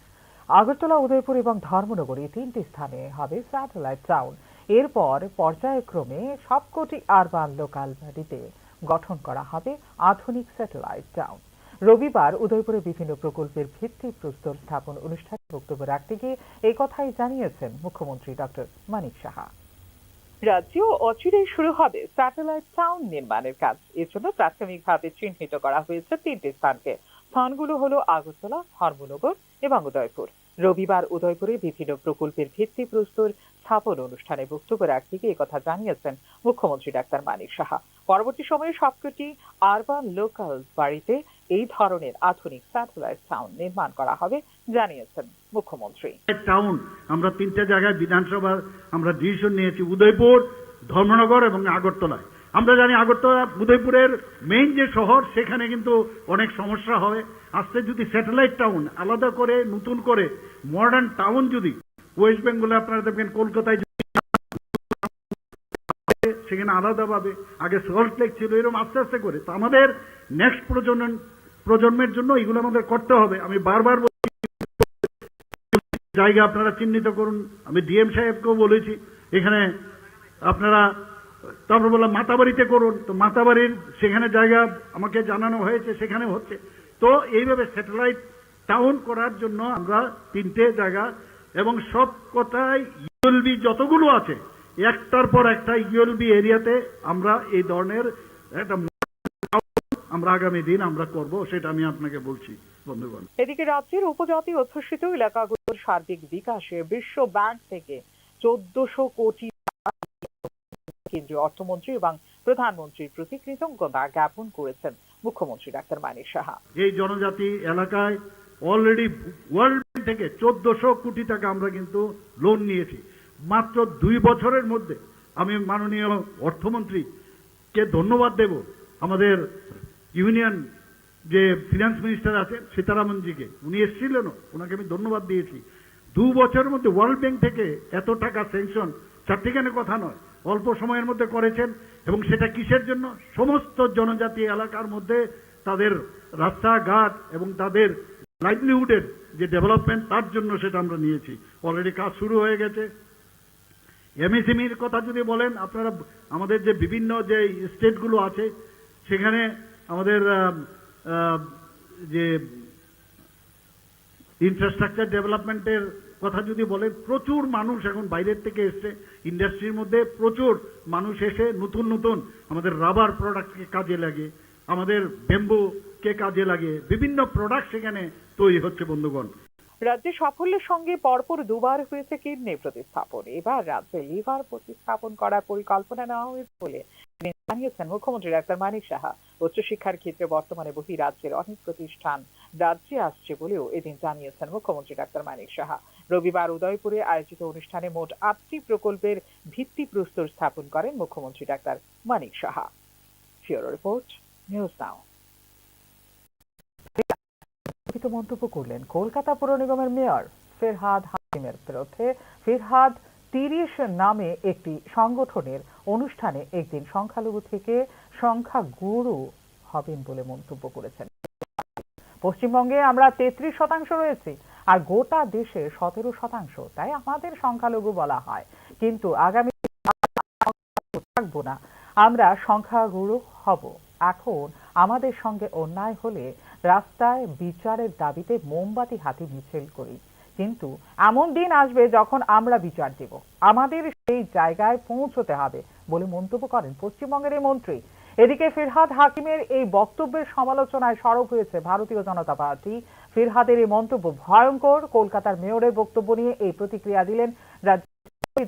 S5: আগরতলা, উদয়পুর এবং ধর্মনগর এই তিনটি স্থানে হবে স্যাটেলাইট টাউন। এরপর পর্যায়ক্রমে সবকটি আরবান লোকাল বাড়িতে গঠন করা হবে আধুনিক স্যাটেলাইট টাউন। রবিবার উদয়পুরে বিভিন্ন প্রকল্পের ভিত্তিপ্রস্তর স্থাপন অনুষ্ঠানে বক্তব্য রাখতে গিয়ে এই কথাই জানিয়েছেন মুখ্যমন্ত্রী ডক্টর মানিক সাহা। রাজ্যে অচিরেই শুরু হবে স্যাটেলাইট টাউন নির্মাণের কাজ। এর জন্য প্রাথমিকভাবে চিহ্নিত করা হয়েছে তিনটি স্থানকে। স্থানগুলো হলো আগরতলা, ধর্মনগর এবং উদয়পুর। রবিবার উদয়পুরে বিভিন্ন প্রকল্পের ভিত্তিপ্রস্তর স্থাপন অনুষ্ঠানে বক্তব্য রাখতে গিয়ে কথা জানিয়েছেন মুখ্যমন্ত্রী ডাক্তার মানিক সাহা। পরবর্তী সময়ে সবকটি আরবান লোকাল বাড়িতে এই ধরনের আধুনিক স্যাটেলাইট টাউন নির্মাণ করা হবে জানিয়েছেন মুখ্যমন্ত্রী।
S13: টাউন আমরা তিনটা জায়গায় বিধানসভা আমরা ডিসিশন নিয়েছি, উদয়পুর, ধর্মনগর এবং আগরতলায়। আমরা জানি আগরতলা উদয়পুরের মেইন যে শহর, সেখানে কিন্তু অনেক সমস্যা হয়। আজকে যদি স্যাটেলাইট টাউন আলাদা করে নতুন করে মডার্ন টাউন যদি ওয়েস্ট বেঙ্গলে আপনারা দেখবেন কলকাতায় সেখানে আলাদাভাবে আগে সল্ট লেক ছিল, এরকম আস্তে আস্তে করে। তো আমাদের নেক্সট প্রজন্মের জন্য এগুলো আমাদের করতে হবে। আমি বারবার বলছি জায়গা আপনারা চিহ্নিত করুন। আমি ডিএম সাহেবকেও বলেছি এখানে আপনারা, তারপর বললাম মাতাবাড়িতে করুন। তো মাতাবাড়ির সেখানে জায়গা আমাকে জানানো হয়েছে, সেখানে হচ্ছে। তো এইভাবে স্যাটেলাইট টাউন করার জন্য আমরা তিনটে জায়গা এবং সব কথায় ইউএলবি যতগুলো আছে একটার পর একটা ইউএলবি এরিয়াতে আমরা এই ধরনের একটা আমরা আগামী দিন আমরা করব, সেটা আমি আপনাকে বলছি বন্ধুগণ।
S5: এদিকে রাজ্যের উপজাতি অধ্যুষিত এলাকাগুলোর সার্বিক বিকাশে বিশ্ব ব্যাংক থেকে 1400 কোটি কেন্দ্রীয় অর্থমন্ত্রী এবং প্রধানমন্ত্রীর প্রতি কৃতজ্ঞতা জ্ঞাপন করেছেন মুখ্যমন্ত্রী ডাক্তার মানিক সাহা।
S13: এই জনজাতি এলাকায় অলরেডি ওয়ার্ল্ড ব্যাংক থেকে 1400 কোটি টাকা আমরা কিন্তু লোন নিয়েছি মাত্র 2 বছরের মধ্যে। আমি মাননীয় অর্থমন্ত্রীকে ধন্যবাদ দেব, আমাদের ইউনিয়ন যে ফিনান্স মিনিস্টার আছেন সীতারামনজিকে, উনি এসেছিলেন, ওনাকে আমি ধন্যবাদ দিয়েছি। 2 বছরের মধ্যে ওয়ার্ল্ড ব্যাংক থেকে এত টাকা স্যাংশন চারটিখানে কথা নয়, অল্প সময়ের মধ্যে করেছেন। এবং সেটা কিসের জন্য? সমস্ত জনজাতি এলাকার মধ্যে তাদের রাস্তাঘাট এবং তাদের লাইভলিহুডের যে ডেভেলপমেন্ট তার জন্য সেটা আমরা নিয়েছি। অলরেডি কাজ শুরু হয়ে গেছে। এমএসএমইর কথা যদি বলেন, আপনারা আমাদের যে বিভিন্ন যে স্টেটগুলো আছে সেখানে আমাদের যে ইনফ্রাস্ট্রাকচার ডেভেলপমেন্টের কথা যদি বলেন, প্রচুর মানুষ এখন বাইরের থেকে এসছে। ইন্ডাস্ট্রির মধ্যে প্রচুর মানুষ এসে নতুন নতুন আমাদের রাবার প্রোডাক্টকে কাজে লাগে, আমাদের ব্যাম্বুকে কাজে লাগে, বিভিন্ন প্রোডাক্ট সেখানে তৈরি হচ্ছে। বন্ধুগণ,
S5: রাজ্যে সাফল্যের সঙ্গে পরপর দুবার হয়েছে কিডনি প্রতিস্থাপন। এবার রাজ্যে লিভার প্রতিস্থাপন করার পরিকল্পনা নেওয়া হয়েছে বলে জানিয়েছেন মুখ্যমন্ত্রী ডাক্তার মানিক সাহা। উচ্চশিক্ষার ক্ষেত্রে বর্তমানে বহি রাজ্যের অনেক প্রতিষ্ঠান রাজ্যে আসছে বলেও এদিন জানিয়েছেন মুখ্যমন্ত্রী ডাক্তার মানিক সাহা। রবিবার উদয়পুরে আয়োজিত অনুষ্ঠানে মোট 8টি প্রকল্পের ভিত্তিপ্রস্তর স্থাপন করেন মুখ্যমন্ত্রী doctor Manik Saha. Bureau report, news now. মন্তব্য করলেন কলকাতা পৌর নিগমের মেয়র ফিরহাদ হাকিমের বিরুদ্ধে। ফিরহাদ 30 নামে একটি সংগঠনের অনুষ্ঠানে একদিন সংখ্যালঘু থেকে সংখ্যাগুরু হবেন বলে মন্তব্য করেছেন। পশ্চিমবঙ্গে আমরা 33% রয়েছি আর গোটা দেশে 17%, তাই আমাদের সংখ্যালঘু বলা হয়, কিন্তু আগামী থাকবো না, আমরা সংখ্যাগুরু হব। এখন আমাদের সঙ্গে অন্যায় হলে রাস্তায় বিচারের দাবিতে মোমবাতি হাতে মিছিল করি, কিন্তু এমন দিন আসবে যখন আমরা বিচার দেব, আমাদের সেই জায়গায় পৌঁছতে হবে বলে মন্তব্য করেন পশ্চিমবঙ্গের এই মন্ত্রী। এদিকে ফিরহাদ হাকিমের এই বক্তব্যের সমালোচনায় সরব হয়েছে ভারতীয় জনতা পার্টি। ফিরহাদের এই মন্তব্য ভয়ঙ্কর। কলকাতার মেয়রের বক্তব্য নিয়ে এই প্রতিক্রিয়া দিলেন রাজ্য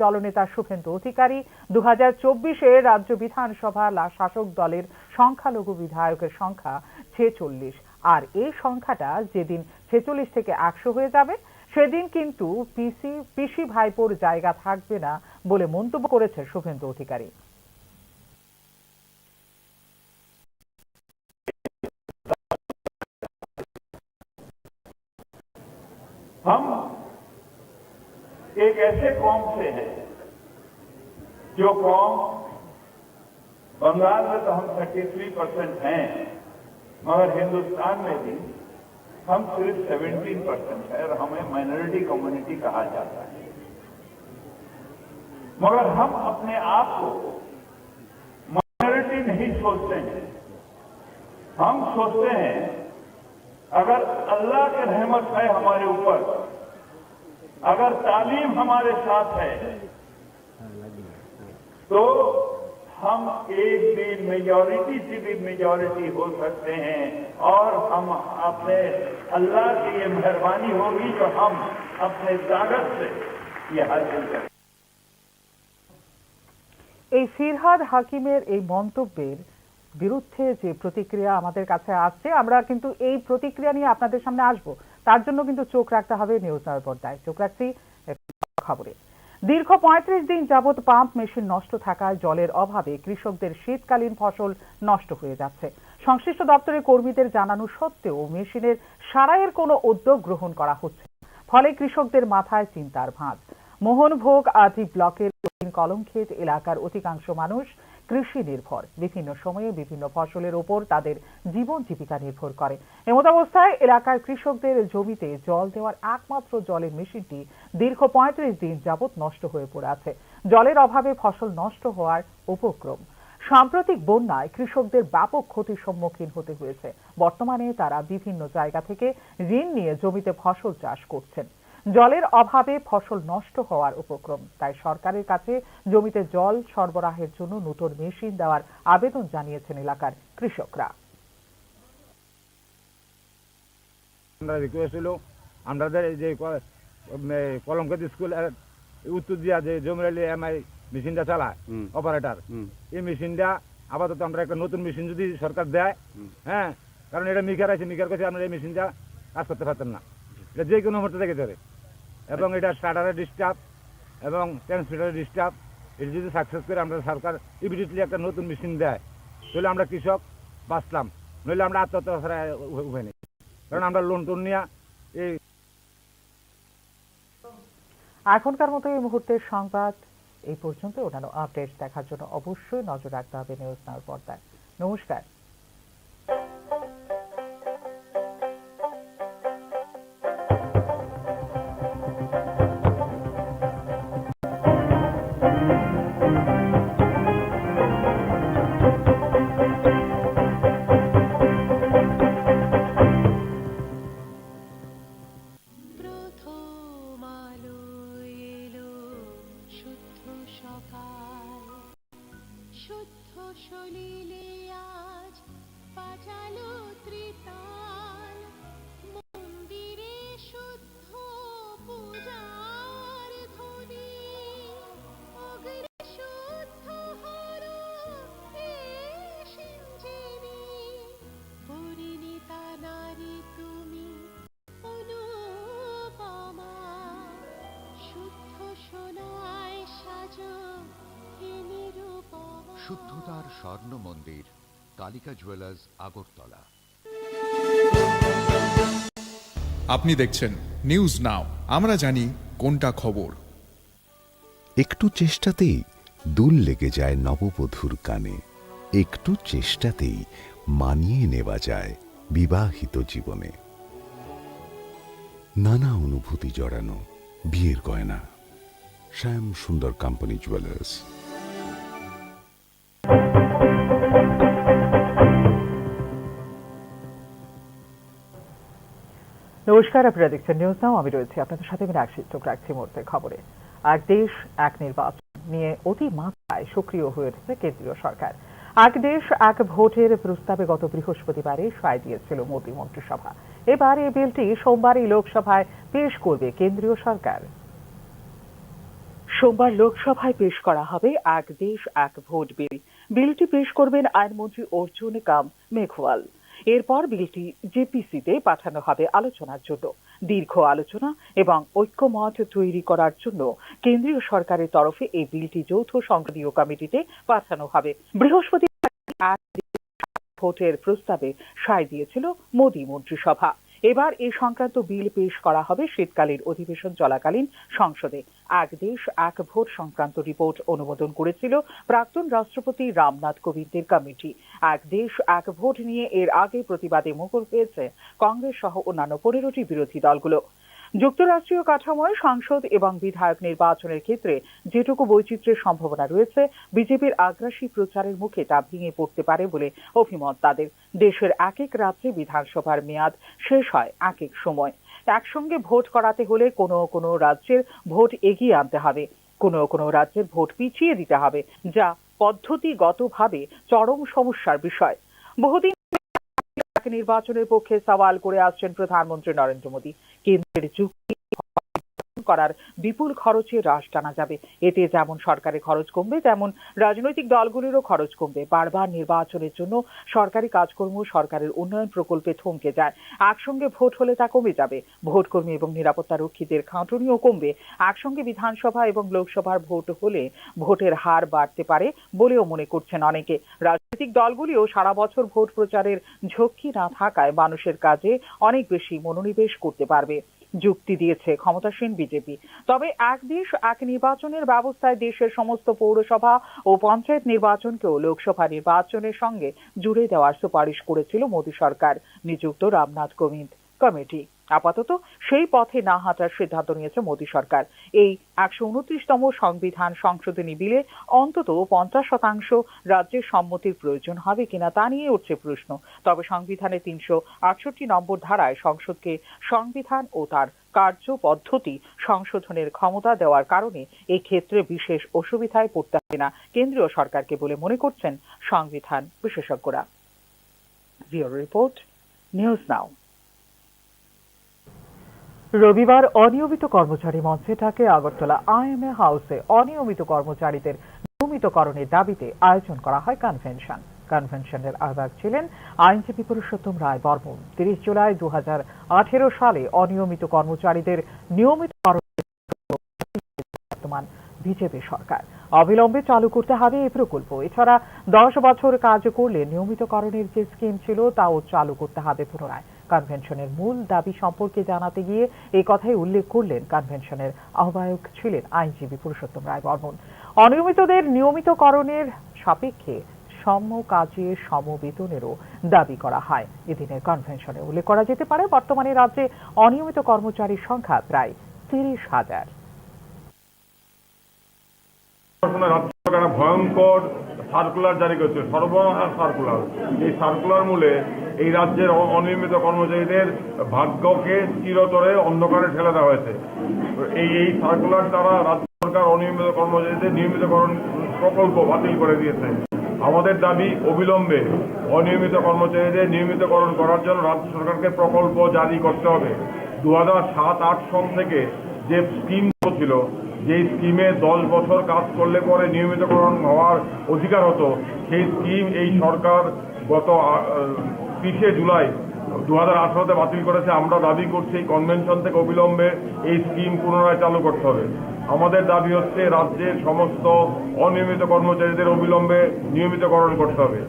S5: দলনেতা শুভেন্দু অধিকারী। 2024-এ রাজ্য বিধানসভা শাসক দলের সংখ্যালঘু বিধায়কের সংখ্যা 46, আর এই সংখ্যাটা যেদিন 46 থেকে 100 হয়ে যাবে সেদিন কিন্তু পিসি ভাইপোর জায়গা থাকবে না বলে মন্তব্য করেছে শুভেন্দু অধিকারী।
S9: हम एक ऐसे कौम से हैं जो कौम बंगाल में तो हम 33% हैं, मगर हिंदुस्तान में भी हम सिर्फ 17% है और हमें माइनॉरिटी कम्युनिटी कहा जाता है। मगर हम अपने आप को माइनॉरिटी नहीं सोचते हैं, हम सोचते हैं अगर अल्लाह की रहमत है हमारे ऊपर, अगर तालीम हमारे साथ है, तो हम एक दिन मेजॉरिटी से भी मेजॉरिटी हो सकते हैं और हम अपने अल्लाह की ये मेहरबानी होगी जो हम अपने ताकत से ये हासिल करें।
S5: এই ফিরহাদ হাকিমের এই মন্তব্যের বিরুদ্ধে যে প্রতিক্রিয়া আমাদের কাছে আসছে, আমরা কিন্তু এই প্রতিক্রিয়া নিয়ে আপনাদের সামনে আসব, তার জন্য কিন্তু চোখ রাখতে হবে নিউজ নাওয়ের পর্দায়। চোখ রাখছি খবরে। দীর্ঘ 35 দিন যাবৎ পাম্প মেশিন নষ্ট থাকায় জলের অভাবে কৃষকদের শীতকালীন ফসল নষ্ট হয়ে যাচ্ছে। সংশ্লিষ্ট দপ্তরের কর্মীদের জানানো সত্ত্বেও মেশিনের সারাইয়ের কোনো উদ্যোগ গ্রহণ করা হচ্ছে, ফলে কৃষকদের মাথায় চিন্তার ভাঁজ। মোহনভোগ আদি ব্লকের কলমক্ষেত এলাকার অধিকাংশ মানুষ কৃষি নির্ভর। বিভিন্ন সময়ে বিভিন্ন ফসলের ওপর তাদের জীবন জীবিকা নির্ভর করে। এমত অবস্থায় এলাকার কৃষকদের জমিতে জল দেওয়ার একমাত্র জলের মেশিনটি দীর্ঘ 35 দিন যাবৎ নষ্ট হয়ে পড়ে আছে। জলের অভাবে ফসল নষ্ট হওয়ার উপক্রম। সাম্প্রতিক বন্যায় কৃষকদের ব্যাপক ক্ষতির সম্মুখীন হতে হয়েছে। বর্তমানে তারা বিভিন্ন জায়গা থেকে ঋণ নিয়ে জমিতে ফসল চাষ করছেন। জলের অভাবে ফসল নষ্ট হওয়ার উপক্রম, তাই সরকারের কাছে জমিতে জল সরবরাহের জন্য নতুন মেশিন দেওয়ার আবেদন জানিয়েছেন এলাকার কৃষকরা।
S21: আমরা রিকোয়েস্ট হলো আমাদের যে কলমক্ষেত স্কুল উত্তর দিয়া যে জমিরালি এমআই মেশিনটা চালায় অপারেটর, এই মেশিনটা আপাতত আমরা একটা নতুন মেশিন যদি সরকার দেয়, হ্যাঁ, কারণ এটা মিকার আছে, মিকার কাছে আমরা এই মেশিনটা কাজ করতে পারতাম না, এটা যে কোনো মুহূর্তে থেকে ধরে, এবং এটা স্টার্টারের ডিস্টার্ব এবং ট্রান্সমিটারের ডিস্টার্ব। এটা যদি সাকসেস করে আমরা সরকার ইমিডিয়েটলি একটা নতুন মেশিন দেয়, তাহলে আমরা কৃষক বাঁচলাম, নইলে আমরা আত্মহত্যা ছাড়া উপায় নেই, কারণ আমরা লোন টোন নিয়ে এই।
S5: এখনকার মতো এই মুহূর্তের সংবাদ এই পর্যন্ত। অন্যান্য আপডেট দেখার জন্য অবশ্যই নজর রাখতে হবে নিউজ নাওয়ের পর্দায়। নমস্কার।
S16: শুদ্ধ সলিলে আজ বাজালো ত্রিতাল, মন্দিরে শুদ্ধ পূজার ধ্বনি, অগ্রে শুদ্ধ হলো সিঞ্জিনি, পরিণীতা নারী তুমি অনুপমা, শুদ্ধ সোনায় সাজো হে নিরুপমা।
S22: শুদ্ধতার স্বর্ণ মন্দির, কালিকা জুয়েলার্স, আগরতলা।
S3: আপনি দেখছেন নিউজ নাও, আমরা জানি কোনটা খবর।
S23: একটু চেষ্টাতেই দুল লেগে যায় নববধূর কানে, একটু চেষ্টাতেই মানিয়ে নেওয়া যায় বিবাহিত জীবনে। নানা অনুভূতি জড়ানো বিয়ের গয়না, শ্যাম সুন্দর কোম্পানি জুয়েলার্স।
S5: নমস্কার, আপনারা দেখছেন নিউজ নাও, আমি রয়েছি আপনাদের সাথে। মীনাক্ষী চোখ রাখছি মুহূর্তের খবরে। এক দেশ এক নির্বাচন নিয়ে অতি মাত্রায় সক্রিয় হয়ে উঠেছে কেন্দ্রীয় সরকার। এক দেশ এক ভোটের প্রস্তাবে গত বৃহস্পতিবারে সায় দিয়েছিল মোদী মন্ত্রিসভা। এবার এই বিলটি সোমবারই লোকসভায় পেশ করবে কেন্দ্রীয় সরকার। সোমবার লোকসভায় পেশ করা হবে এক দেশ এক ভোট বিল। বিলটি পেশ করবেন আইনমন্ত্রী অর্জুন কাম মেঘওয়াল। এরপর বিলটি জেপিসিতে পাঠানো হবে আলোচনার জন্য। দীর্ঘ আলোচনা এবং ঐক্যমত তৈরি করার জন্য কেন্দ্রীয় সরকারের তরফে এই বিলটি যৌথ সংসদীয় কমিটিতে পাঠানো হবে। বৃহস্পতিবার ভোটের প্রস্তাবে সায় দিয়েছিল মোদী মন্ত্রিসভা। এবার এই সংক্রান্ত বিল পেশ করা হবে শীতকালীন অধিবেশন চলাকালীন সংসদে। এক দেশ এক ভোট সংক্রান্ত রিপোর্ট অনুমোদন করেছিল প্রাক্তন রাষ্ট্রপতি রামনাথ কোবিন্দের কমিটি। এক দেশ এক ভোট নিয়ে এর আগে প্রতিবাদে মুখর হয়েছে কংগ্রেস সহ অন্যান্য 15টি বিরোধী দলগুলো। যুক্তরাষ্ট্রীয় কাঠামোয় সংসদ এবং বিধায়ক নির্বাচনের ক্ষেত্রে যেটুকু বৈচিত্র্যের সম্ভাবনা রয়েছে, বিজেপির আগ্রাসী প্রচারের মুখে তা ভেঙে পড়তে পারে বলে অভিমত তাদের। দেশের এক এক রাজ্যে বিধানসভার মেয়াদ শেষ হয় এক এক সময়। একসঙ্গে ভোট করাতে হলে কোনো রাজ্যের ভোট এগিয়ে আনতে হবে, কোনো রাজ্যের ভোট পিছিয়ে দিতে হবে, যা পদ্ধতিগতভাবে চরম সমস্যার বিষয়। বহুদিন নির্বাচনের পক্ষে সওয়াল করে আসছেন প্রধানমন্ত্রী নরেন্দ্র মোদী। কেন্দ্রের যুক্তি করার বিপুল খরচে হ্রাস টানা যাবে। এতে যেমন সরকারের খরচ কমবে, তেমন রাজনৈতিক দলগুলিরও খরচ কমবে। বারবার নির্বাচনের জন্য সরকারি কাজকর্ম, সরকারের উন্নয়ন প্রকল্পে থমকে যায়। একসঙ্গে ভোট হলে তা কমে যাবে। ভোটকর্মী এবং নিরাপত্তা রক্ষীদের খাঁটুনিও কমবে। একসঙ্গে বিধানসভা এবং লোকসভার ভোট হলে ভোটের হার বাড়তে পারে বলেও মনে করছেন অনেকে। রাজনৈতিক দলগুলিও সারা বছর ভোট প্রচারের ঝক্কি না থাকায় মানুষের কাজে অনেক বেশি মনোনিবেশ করতে পারবে। যুক্তি দিয়েছে ক্ষমতাসীন বিজেপি। তবে এক দেশ এক নির্বাচনের ব্যবস্থায় দেশের সমস্ত পৌরসভা ও পঞ্চায়েত নির্বাচনকেও লোকসভা নির্বাচনের সঙ্গে জুড়ে দেওয়ার সুপারিশ করেছিল মোদী সরকার নিযুক্ত রামনাথ কোবিন্দ কমিটি। আপাতত সেই পথে না হাঁটার সিদ্ধান্ত নিয়েছে মোদী সরকার। এই 129তম সংবিধান সংশোধনী বিলে অন্তত 50% রাজ্যের সম্মতির প্রয়োজন হবে কিনা তা নিয়ে উঠছে প্রশ্ন। তবে সংবিধানের 368 নম্বর ধারায় সংসদকে সংবিধান ও তার কার্যপদ্ধতি সংশোধনের ক্ষমতা দেওয়ার কারণে এই ক্ষেত্রে বিশেষ অসুবিধায় পড়তে হবে না কেন্দ্রীয় সরকারকে বলে মনে করছেন সংবিধান বিশেষজ্ঞরা। ব্যুরো রিপোর্ট, নিউজ নাও। রবিবার অনিয়মিত কর্মচারী মঞ্চে ডাকে আগরতলা IMA হাউসে অনিয়মিত কর্মচারীদের নিয়মিতকরণের দাবিতে আয়োজন করা হয় কনভেনশন। কনভেনশনের আহ্বায়ক ছিলেন আইনজীবী পুরুষোত্তম রায় বর্মন। 30 জুলাই 2018 সালে অনিয়মিত কর্মচারীদের নিয়মিতকরণ বর্তমান বিজেপি সরকার। অবিলম্বে চালু করতে হবে এই প্রকল্প। এছাড়া 10 বছর কাজ করলে নিয়মিতকরণের যে স্কিম ছিল তাও চালু করতে হবে পুনরায়। কনভেনশনের মূল দাবি সম্পর্কে জানাতে গিয়ে এই কথাই উল্লেখ করলেন কনভেনশনের আহ্বায়ক ছিলেন আইনজীবী পুরুষোত্তম রায় বর্মন। অনিয়মিতদের নিয়মিতকরণের সাপেক্ষে সম কাজে সম বেতনেরও দাবি করা হয়। এদিনের কনভেনশনে উল্লেখ করা যেতে পারে বর্তমানে রাজ্যে অনিয়মিত কর্মচারীর সংখ্যা প্রায় 30,000।
S15: রাজ্য সরকার ভয়ঙ্কর সার্কুলার জারি করেছে, সর্বনাশ সার্কুলার। এই সার্কুলার মূলে এই রাজ্যের অনিয়মিত কর্মচারীদের ভাগ্যকে চিরতরে অন্ধকারে ঠেলে দেওয়া হয়েছে। এই সার্কুলার দ্বারা রাজ্য সরকার অনিয়মিত কর্মচারীদের নিয়মিতকরণ প্রকল্প বাতিল করে দিয়েছে। আমাদের দাবি অবিলম্বে অনিয়মিত কর্মচারীদের নিয়মিতকরণ করার জন্য রাজ্য সরকারকে প্রকল্প জারি করতে হবে। 2007-8 সন থেকে যে স্কিম ছিল, যেই স্কিমে 10 বছর কাজ করলে পরে নিয়মিতকরণ হওয়ার অধিকার হতো, সেই স্কিম এই সরকার গত 30 জুলাই 2018-তে বাতিল করেছে। আমরা দাবি করছি এই কনভেনশন থেকে অবিলম্বে এই স্কিম পুনরায় চালু করতে হবে। আমাদের দাবি হচ্ছে রাজ্যের সমস্ত অনিয়মিত কর্মচারীদের অবিলম্বে নিয়মিতকরণ করতে হবে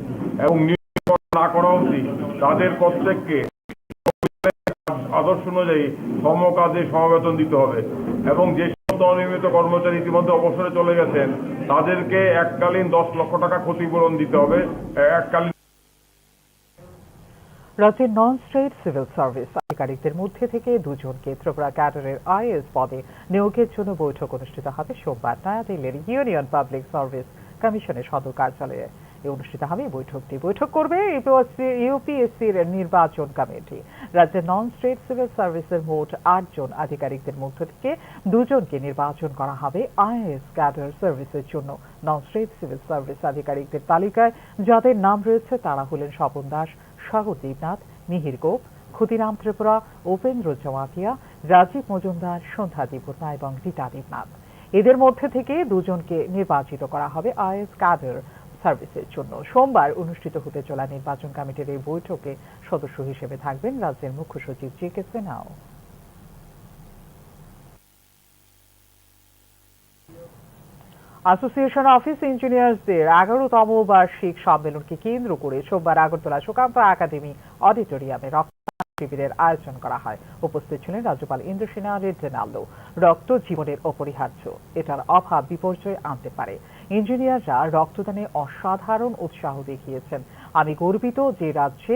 S15: এবং নিয়মিতকরণ না করা উচিত তাদের প্রত্যেককে আদর্শ অনুযায়ী সমকাজে সমবেতন দিতে হবে এবং যে সমস্ত অনিয়মিত কর্মচারী ইতিমধ্যে অবসরে চলে গেছেন তাদেরকে এককালীন 10 লক্ষ টাকা ক্ষতিপূরণ দিতে হবে। এককালীন
S5: রাজ্যের নন স্টেট সিভিল সার্ভিস আধিকারিকদের মধ্যে থেকে 2 জনকে ত্রিপুরা ক্যাডারের আইএএস পদে নিয়োগের জন্য বৈঠক অনুষ্ঠিত হবে সোমবার নয়াদিল্লির ইউনিয়ন পাবলিক সার্ভিস কমিশনের সদর কার্যালয়ে। অনুষ্ঠিত হবে বৈঠক করবে ইউপিএসসির নির্বাচন কমিটি। রাজ্যের নন স্টেট সিভিল সার্ভিসের মোট 8 জন আধিকারিকদের মধ্য থেকে 2 জনকে নির্বাচন করা হবে আইএএস ক্যাডার সার্ভিসের জন্য। নন স্টেট সিভিল সার্ভিস আধিকারিকদের তালিকায় যাদের নাম রয়েছে তারা হলেন স্বপন দাস, সাগর দেবনাথ, মিহির গোপ, ক্ষুদিরাম ত্রিপুরা, উপেন্দ্র জমাতিয়া, রাজীব মজুমদার, সন্ধ্যা দেবনা এবং রীতা দেবনাথ। এদের মধ্যে থেকে 2 জনকে নির্বাচিত করা হবে আইএএস ক্যাডার সার্ভিসের জন্য। সোমবার অনুষ্ঠিত হতে চলা নির্বাচন কমিটির এই বৈঠকে সদস্য হিসেবে থাকবেন রাজ্যের মুখ্য সচিব জি.কে. সিনহাও। অ্যাসোসিয়েশন অফিস ইঞ্জিনিয়ার্সদের 11তম বার্ষিক সম্মেলনকে কেন্দ্র করে সোমবার আগরতলা সুকান্ত একাডেমি অডিটোরিয়ামে রক্তদান শিবিরের আয়োজন করা হয়। উপস্থিত ছিলেন রাজ্যপাল ইন্দ্রসেনা রেড্ডেনাল্লো। রক্ত জীবনের অপরিহার্য, এটার অভাব বিপর্যয় আনতে পারে। ইঞ্জিনিয়াররা রক্তদানে অসাধারণ উৎসাহ দেখিয়েছেন। আমি গর্বিত যে রাজ্যে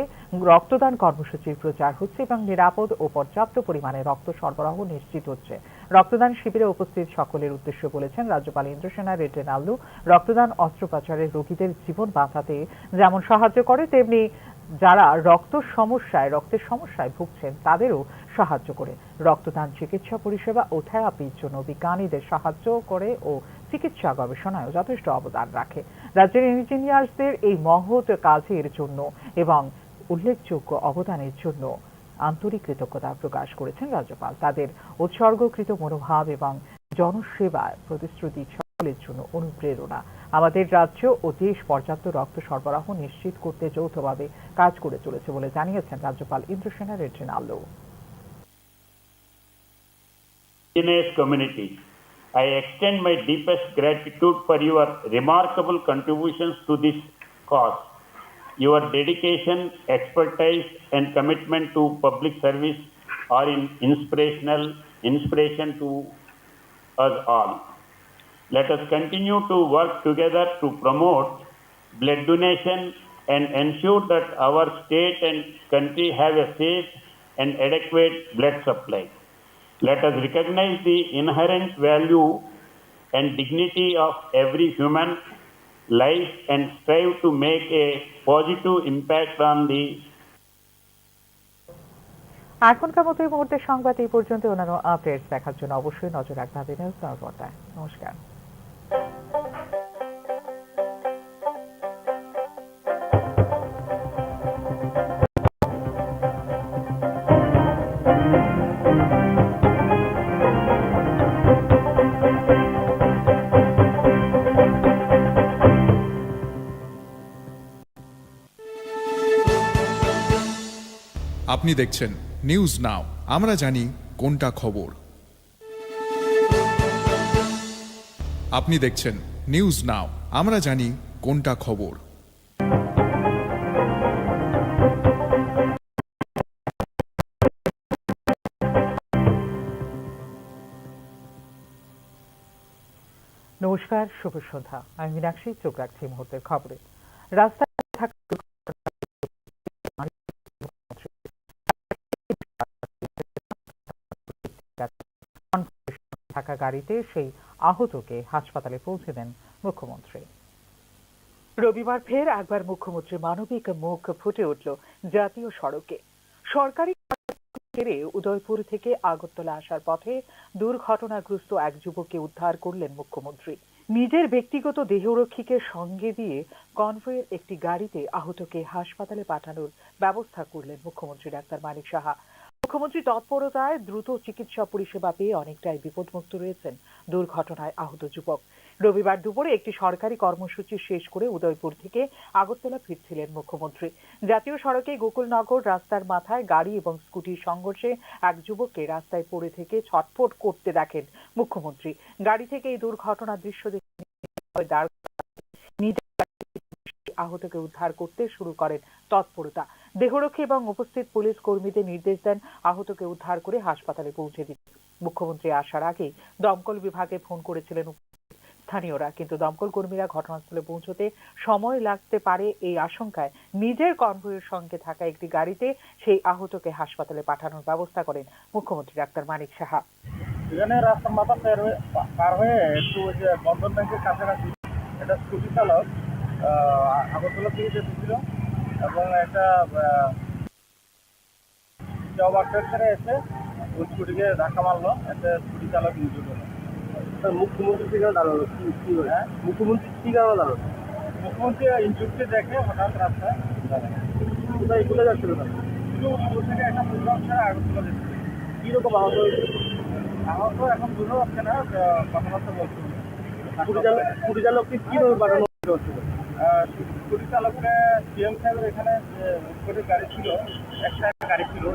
S5: রক্তদান কর্মসূচির প্রচার হচ্ছে এবং নিরাপদ ও পর্যাপ্ত পরিমাণে রক্ত সরবরাহ নিশ্চিত হচ্ছে। রক্তদান শিবিরে উপস্থিত সকলের উদ্দেশ্যে বলেছেন রাজ্যপাল ইন্দ্রসেনা রেড্ডেনাল্লো, রক্তদান অস্ত্রোপচারের রোগীদের জীবন বাঁচাতে যেমন সাহায্য করে তেমনি যারা রক্তের সমস্যায় ভুগছেন তাদেরও সাহায্য করে। রক্তদান চিকিৎসা পরিষেবা ও থেরাপির জন্য বিজ্ঞানীদের সাহায্য করে ও চিকিৎসা গবেষণায়ও যথেষ্ট অবদান রাখে। রাজ্যের ইঞ্জিনিয়ার্সদের এই মহৎ কাজের জন্য এবং উল্লেখযোগ্য অবদানের জন্য আন্তরিক কৃতজ্ঞতা প্রকাশ করেছেন রাজ্যপাল। তাদের উৎসর্গকৃত মনোভাব এবং জনসেবার প্রতিশ্রুতি সকলের জন্য অনুপ্রেরণা। আমাদের রাজ্য ও দেশ পর্যাপ্ত রক্ত সরবরাহ নিশ্চিত করতে যৌথভাবে কাজ করে চলেছে বলে জানিয়েছেন রাজ্যপাল Indrasena রেড্ডেনাল্লো।
S14: Community, I extend my deepest gratitude for your remarkable contributions to this cause. Your dedication, expertise, and commitment to public service are inspiration to us all. Let us continue to work together to promote blood donation and ensure that our state and country have a safe and adequate blood supply. Let us recognize the inherent value and dignity of every human life and strive to make a positive impact on the
S5: এখনকার মতো এই মুহূর্তের সংবাদ এই পর্যন্ত। অন্যান্য updates দেখার জন্য অবশ্যই নজর রাখতে হবে নিউজ নাও পর্দায়। নমস্কার।
S3: আপনি দেখছেন নিউজ নাও, আমরা জানি কোনটা খবর। আপনি দেখছেন নিউজ নাও, আমরা জানি কোনটা খবর।
S5: নমস্কার, শুভ সন্ধ্যা। আমি মীনাক্ষী, চোখ রাখছি মুহূর্তের খবরে। রাস্তায় থাকা গাড়িতে সেই আহতকে হাসপাতালে পৌঁছে দেন মুখ্যমন্ত্রী। রবিবার ফের একবার মুখ্যমন্ত্রীর মানবিক মুখ ফুটে উঠল জাতীয় সড়কে। সরকারি ছেড়ে উদয়পুর থেকে আগরতলা আসার পথে দুর্ঘটনাগ্রস্ত এক যুবককে উদ্ধার করলেন মুখ্যমন্ত্রী। নিজের ব্যক্তিগত দেহরক্ষীকে সঙ্গে দিয়ে কনভয়ের একটি গাড়িতে আহতকে হাসপাতালে পাঠানোর ব্যবস্থা করলেন মুখ্যমন্ত্রী ডাক্তার মানিক সাহা। মুখ্যমন্ত্রী তৎপরতায় দ্রুত চিকিৎসা পরিষেবা পেয়ে অনেকটাই বিপদমুক্ত রয়েছেন দুর্ঘটনায় আহত যুবক। রবিবার দুপুরে একটি সরকারি কর্মসূচি শেষ করে উদয়পুর থেকে আগরতলা ফিরছিলেন মুখ্যমন্ত্রী। জাতীয় সড়কে গোকুলনগর রাস্তার মাথায় গাড়ি এবং স্কুটির সংঘর্ষে এক যুবককে রাস্তায় পড়ে থেকে ছটফট করতে দেখেন মুখ্যমন্ত্রী। গাড়ি থেকে এই দুর্ঘটনার দৃশ্য দেখে আহতকে উদ্ধার করতে শুরু করেন তৎপরতা। দেহরক্ষী এবং উপস্থিত পুলিশ কর্মীদের নির্দেশ দেন আহতকে উদ্ধার করে হাসপাতালে পৌঁছে দিতে। মুখ্যমন্ত্রী আসার আগেই দমকল বিভাগে ফোন করেছিলেন স্থানীয়রা, কিন্তু দমকল কর্মীরা ঘটনাস্থলে পৌঁছতে সময় লাগতে পারে এই আশঙ্কায় নিজের কনভয়ের সঙ্গে থাকা একটি গাড়িতে সেই আহতকে হাসপাতালে পাঠানোর ব্যবস্থা করেন মুখ্যমন্ত্রী ডাক্তার মানিক সাহা।
S6: এখানে রাস্তার মাথা পার হয়ে একটু ওই যে বন্ধন ব্যাংকের কাছাকাছি একটা স্কুটি চালক আগরতলা থেকে যেতেছিল এবং একটা ওভারটেক করে এসে ওই স্কুটিকে ধাক্কা মারলো, একটা স্কুটি চালক নিচে হলো। মুখ্যমন্ত্রী কি কারণে দাঁড়ালো? মুখ্যমন্ত্রী কি কারণে দাঁড়ালো? মুখ্যমন্ত্রী ইনস্টিটিউটে দেখে হঠাৎ রাস্তায় কোথায় চলে যাচ্ছিল না, স্কুল থেকে একটা প্রোগ্রাম ছাড়া আগরতলা যেতে। কীরকম আহত হয়েছে? আহত এখন বোঝা যাচ্ছে না, কথাবার্তা বলছে। স্কুটি চালককে কীভাবে পাঠানো হচ্ছিল? স্কুটি চালককে সিএম সাহেবের এখানে স্কুটির গাড়ি ছিল, একটা গাড়ি ছিল।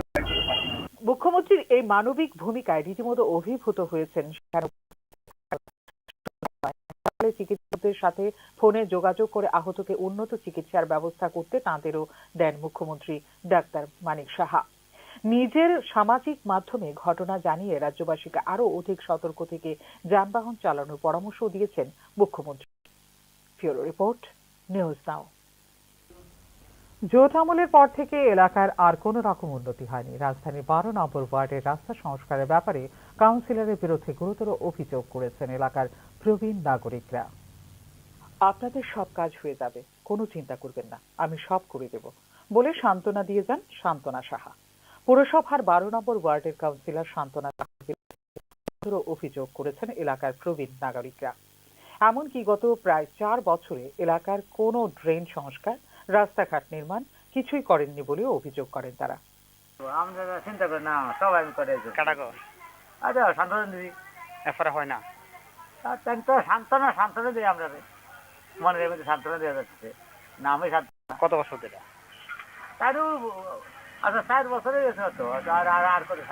S5: মুখ্যমন্ত্রীর এই মানবিক ভূমিকায় রীতিমতো অভিভূত হয়েছেন। চিকিৎসকদের সাথে ফোনে যোগাযোগ করে আহতকে উন্নত চিকিৎসার ব্যবস্থা করতে তাঁদেরও দেন মুখ্যমন্ত্রী ডাক্তার মানিক সাহা। নিজের সামাজিক মাধ্যমে ঘটনা জানিয়ে রাজ্যবাসীকে আরো অধিক সতর্ক থেকে যানবাহন চালানোর পরামর্শ দিয়েছেন মুখ্যমন্ত্রী। ব্যুরো রিপোর্ট, নিউজ নাও। জোট আমলের পর থেকে এলাকার আর কোনো রকম উন্নতি হয়নি। রাজধানীর 12 নম্বর ওয়ার্ডের রাস্তা সংস্কারের ব্যাপারে কাউন্সিলরের বিরুদ্ধে গুরুতর অভিযোগ করেছেন এলাকার প্রবীণ নাগরিকরা। আপনাদের সব কাজ হয়ে যাবে, কোনো চিন্তা করবেন না, আমি সব করে দেব বলে সান্ত্বনা দিয়ে যান সান্ত্বনা সাহা। পুরসভার 12 নম্বর ওয়ার্ডের কাউন্সিলর সান্ত্বনা সাহার বিরুদ্ধে অভিযোগ করেছেন এলাকার প্রবীণ নাগরিকরা। এমনকি গত প্রায় 4 বছরে এলাকার কোনো ড্রেন সংস্কার, রাস্তাঘাট নির্মাণ কিছুই করেননি বলেও অভিযোগ করেন তারা।
S7: আমরা চিন্তা করি না, সবাই করে আচ্ছা সান্ত্বনা দিবি,
S8: এরপরে হয় না।
S7: তো সান্ত্বনা দিই আমরা, মনের মধ্যে সান্ত্বনা দেওয়া যাচ্ছে না। আমি
S8: কত বছর ধরে?
S7: তারও আচ্ছা 4 বছরে গেছে তো। আর করে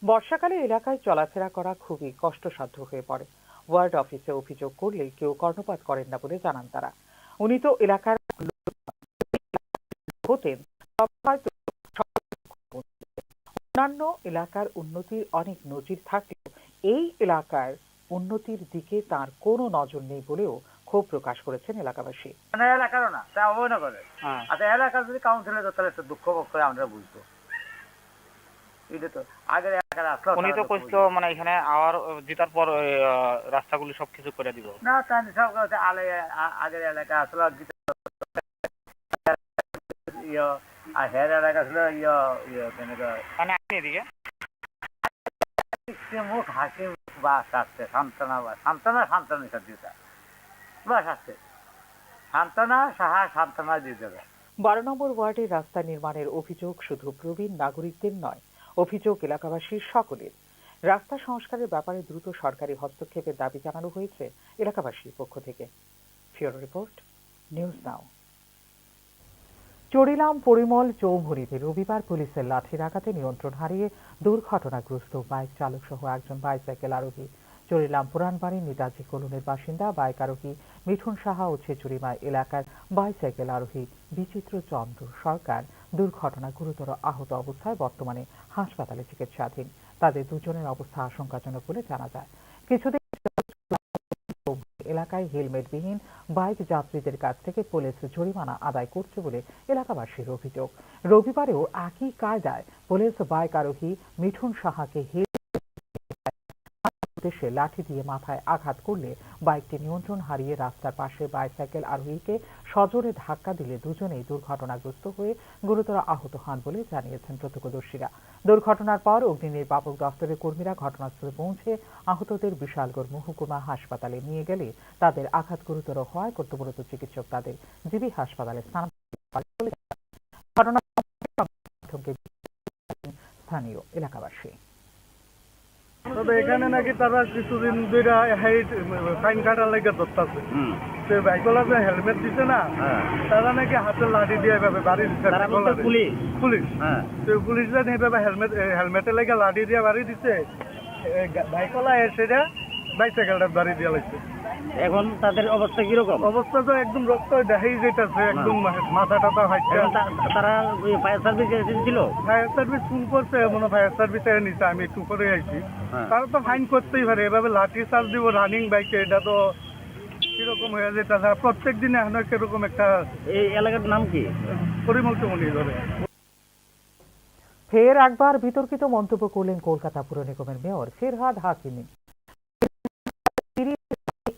S5: বর্ষাকালে এলাকায় চলাফেরা করা খুবই কষ্টসাধ্য হয়ে পড়ে। ওয়ার্ড অফিসে অভিযোগ করলে কেউ কর্ণপাত করেন না বলে জানান তারা। উনি তো এলাকার হতেন, অন্যান্য এলাকার উন্নতির অনেক নজির থাকলেও এই এলাকার উন্নতির দিকে তার কোনো নজর নেই বলেও ক্ষোভ প্রকাশ করেছেন এলাকাবাসী।
S7: এলাকারও না, তা অবহেলা করে। আচ্ছা এলাকার যদি কাউন্সিলর তাহলে একটা দুঃখ করে আমরা বুঝতো। এটা তো আগের এলাকার আসলো,
S8: উনি তো কইতো মানে এখানে আবার জিতার পর রাস্তাগুলি সবকিছু করে দিব
S7: না। তাই সব আগের এলাকা আসলো আর হের এলাকা ছিল
S8: মানে আপনি এদিকে
S7: মুখ হাসি বাস আসছে, সান্ত্বনা সান্ত্বনা বাস আসছে, সান্ত্বনা সাহা সান্ত্বনা দিয়ে দেবে।
S5: 12 নম্বর ওয়ার্ডের রাস্তা নির্মাণের অভিযোগ শুধু প্রবীণ নাগরিকদের নয়, অভিযোগ এলাকাবাসীর সকলের। রাস্তা সংস্কারের ব্যাপারে দ্রুত সরকারি হস্তক্ষেপের দাবি জানানো হয়েছে এলাকাবাসীর পক্ষ থেকে। Bureau report, news now. Charilam Parimal চৌমুহনীতে রবিবার পুলিশের লাঠির আঘাতে নিয়ন্ত্রণ হারিয়ে দুর্ঘটনাগ্রস্ত বাইক চালক সহ একজন বাইসাইকেল আরোহী। চড়িলাম পুরানবাড়ি নেতাজি কলোনির বাসিন্দা বাইক আরোহী মিঠুন সাহা ও ছেচুরিমাই এলাকার বাইসাইকেল আরোহী বিচিত্র চন্দ্র সরকার দুর্ঘটনা গুরুতর আহত অবস্থায় বর্তমানে হাসপাতালে চিকিৎসাধীন। তাদের দুজনের অবস্থা আশঙ্কাজনক বলে জানা যায়। কিছুদিন এলাকায় হেলমেটবিহীন বাইক যাত্রীদের কাছ থেকে পুলিশ জরিমানা আদায় করছে বলে এলাকাবাসীর অভিযোগ। রবিবারেও একই কায়দায় পুলিশ বাইক আরোহী মিঠুন সাহাকে উদ্দেশ্যে লাঠি দিয়ে মাথায় আঘাত করলে বাইকটি নিয়ন্ত্রণ হারিয়ে রাস্তার পাশে বাইসাইকেল আরোহীকে সজোরে ধাক্কা দিলে দুজনেই দুর্ঘটনাগ্রস্ত হয়ে গুরুতর আহত হন বলে জানিয়েছেন প্রত্যক্ষদর্শীরা। দুর্ঘটনার পর অগ্নি নির্বাপক দপ্তরের কর্মীরা ঘটনাস্থলে পৌঁছে আহতদের বিশালগড় মহকুমা হাসপাতালে নিয়ে গেলে তাদের আঘাত গুরুতর হওয়ায় কর্তব্যরত চিকিৎসক তাদের জিবি হাসপাতালে স্থানান্তর ঘটনা স্থানীয় এলাকাবাসী।
S11: তবে এখানে নাকি তারা কিছুদিন ধরে ফাইন কাটার লেগে ধরতেছে। বাইকওয়ালা যে হেলমেট দিছে না, তারা নাকি হাতে লাঠি দিয়ে এভাবে বাড়ি দিচ্ছে। পুলিশ পুলিশ এইভাবে হেলমেটের লেগে লাঠি দিয়ে বাড়ি দিচ্ছে। বাইকওয়ালা এসে বাইসাইকেলটা বাড়ি দিয়ে লাগছে।
S1: এখন তাদের অবস্থা কিরকম?
S11: অবস্থা তো একদম রক্ত দেখাই যেতেছে, একদম মাথা টাথা হাইছে।
S1: তারা ফায়ার সার্ভিস এসেছিল?
S11: ফায়ার সার্ভিস ফোন করছে, মনে ফায়ার সার্ভিস এর নিচে, আমি একটু করে আইছি। তারা তো ফাইন করতেই পারে, এভাবে লাঠি চার্জ দিব রানিং বাইকে, এটা তো কিরকম হয়ে যেতেছে। প্রত্যেক দিনে এখন কিরকম একটা।
S1: এই এলাকার নাম কি?
S11: পরিমল চমনি ধরে।
S5: ফের একবার বিতর্কিত মন্তব্য করলেন কলকাতা পুর নিগমের মেয়র ফিরহাদ হাকিমি।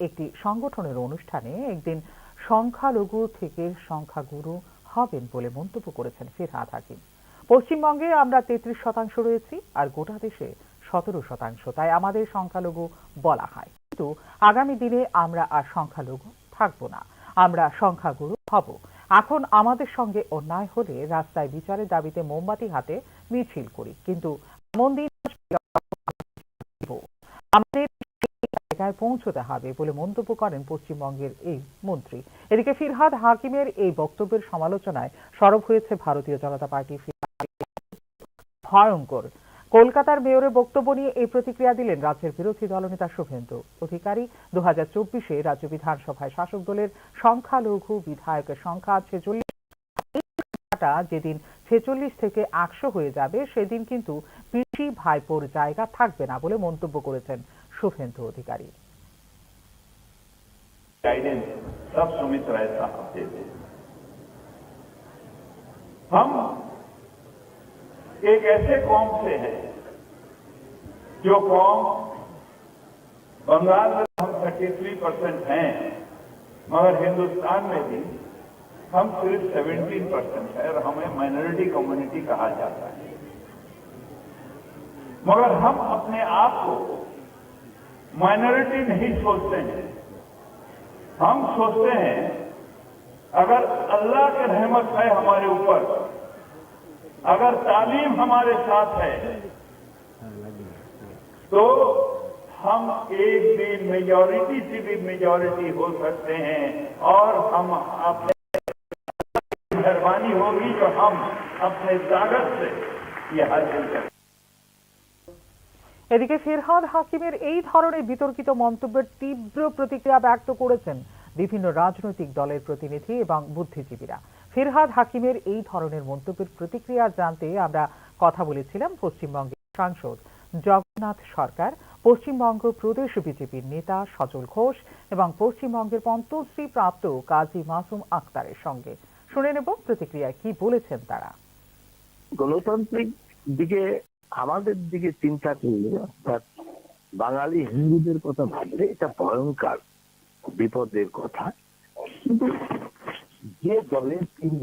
S5: একটি সংগঠনের অনুষ্ঠানে একদিন সংখ্যালঘু থেকে সংখ্যাগুরু হবেন বলে মন্তব্য করেছেন ফিরহাদ হাকিম। পশ্চিমবঙ্গে আমরা 33% রয়েছি আর গোটা দেশে 17%, তাই আমাদের সংখ্যালঘু বলা হয়, কিন্তু আগামী দিনে আমরা আর সংখ্যালঘু থাকবো না, আমরা সংখ্যাগুরু হব। এখন আমাদের সঙ্গে অন্যায় হলে রাস্তায় বিচারের দাবিতে মোমবাতি হাতে মিছিল করি, কিন্তু এমন দিন আমাদের জায়গায় পৌঁছতে হবে বলে মন্তব্য করেন পশ্চিমবঙ্গের এই মন্ত্রী। এদিকে ফিরহাদ হাকিমের এই বক্তব্যের সমালোচনায় সরব হয়েছে ভারতীয় জনতা পার্টি। ভয়ঙ্কর কলকাতার মেয়রের বক্তব্য নিয়ে এই প্রতিক্রিয়া দিলেন রাজ্যের বিরোধী দলনেতা শুভেন্দু অধিকারী। 2024-এ রাজ্য বিধানসভায় শাসক দলের সংখ্যালঘু বিধায়কের সংখ্যা 46, যেদিন 46 থেকে 100 হয়ে যাবে সেদিন কিন্তু পিসি ভাইপোর জায়গা থাকবে না বলে মন্তব্য করেছেন শুভেন্দু অধিকারী।
S9: गाइडेंस सब सुमित राय साहब देते हैं। हम एक ऐसे कौम से हैं जो कौम बंगाल में हम 33% हैं, मगर हिंदुस्तान में भी हम सिर्फ 17% है और हमें माइनॉरिटी कम्युनिटी कहा जाता है। मगर हम अपने आप को माइनॉरिटी नहीं सोचते हैं, हम सोचते हैं अगर अल्लाह की रहमत है हमारे ऊपर, अगर तालीम हमारे साथ है, तो हम एक दिन मेजॉरिटी से भी मेजॉरिटी हो सकते हैं और हम अपने मेहरबानी होगी जो हम अपने ताकत से ये हासिल करें।
S5: এদিকে ফিরহাদ হাকিমের এই ধরনের বিতর্কিত মন্তব্যের তীব্র প্রতিক্রিয়া ব্যক্ত করেছেন বিভিন্ন রাজনৈতিক দলের প্রতিনিধি এবং বুদ্ধিজীবীরা। ফিরহাদ হাকিমের এই ধরনের মন্তব্যের প্রতিক্রিয়া জানতে আমরা কথা বলেছিলাম পশ্চিমবঙ্গের সাংসদ জগন্নাথ সরকার, পশ্চিমবঙ্গ প্রদেশ বিজেপির নেতা সজল ঘোষ এবং পশ্চিমবঙ্গের পদ্মশ্রী প্রাপ্ত কাজী মাসুম আক্তারের সঙ্গে। শুনে নেব প্রতিক্রিয়া কি বলেছেন তারা।
S11: গণতান্ত্রিক দিকে আমাদের দিকে চিন্তা করলে, অর্থাৎ বাঙালি হিন্দুদের কথা ভাবলে এটা ভয়ঙ্কর বিপদের কথা। কিন্তু যে দলের তিনি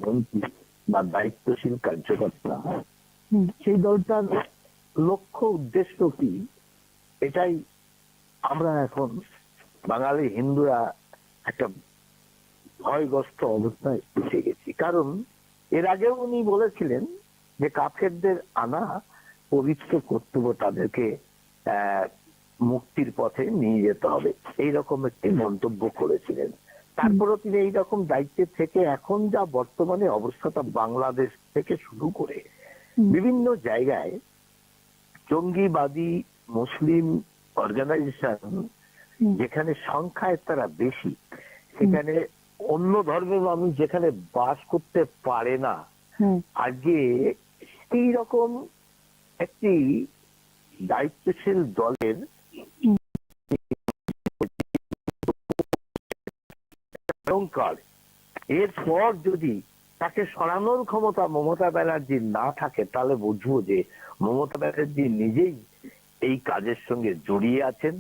S11: মন্ত্রী বা দায়িত্বশীল কার্যকর্তা, সেই দলটার লক্ষ্য উদ্দেশ্য কি, এটাই আমরা এখন বাঙালি হিন্দুরা একটা ভয়গ্রস্ত অবস্থায় এসে গেছি। কারণ এর আগেও উনি বলেছিলেন যে কাফেরদের আনা পবিত্র কর্তব্য, তাদেরকে মুক্তির পথে নিয়ে যেতে হবে, এইরকম একটি মন্তব্য করেছিলেন। তারপরও তিনি এইরকম দায়িত্বে থেকে এখন যা বর্তমানে অবস্থাটা বাংলাদেশ থেকে শুরু করে বিভিন্ন জায়গায় জঙ্গিবাদী মুসলিম অর্গানাইজেশন, যেখানে সংখ্যায় তারা বেশি, সেখানে অন্য ধর্মের মানুষ যেখানে বাস করতে পারে না, আজকে এইরকম একটি দায়িত্বশীল দলের এরপর যদি তাকে সরানোর ক্ষমতা মমতা ব্যানার্জির না থাকে, তাহলে বুঝবো যে মমতা ব্যানার্জি নিজেই এই কাজের সঙ্গে জড়িয়ে আছেন,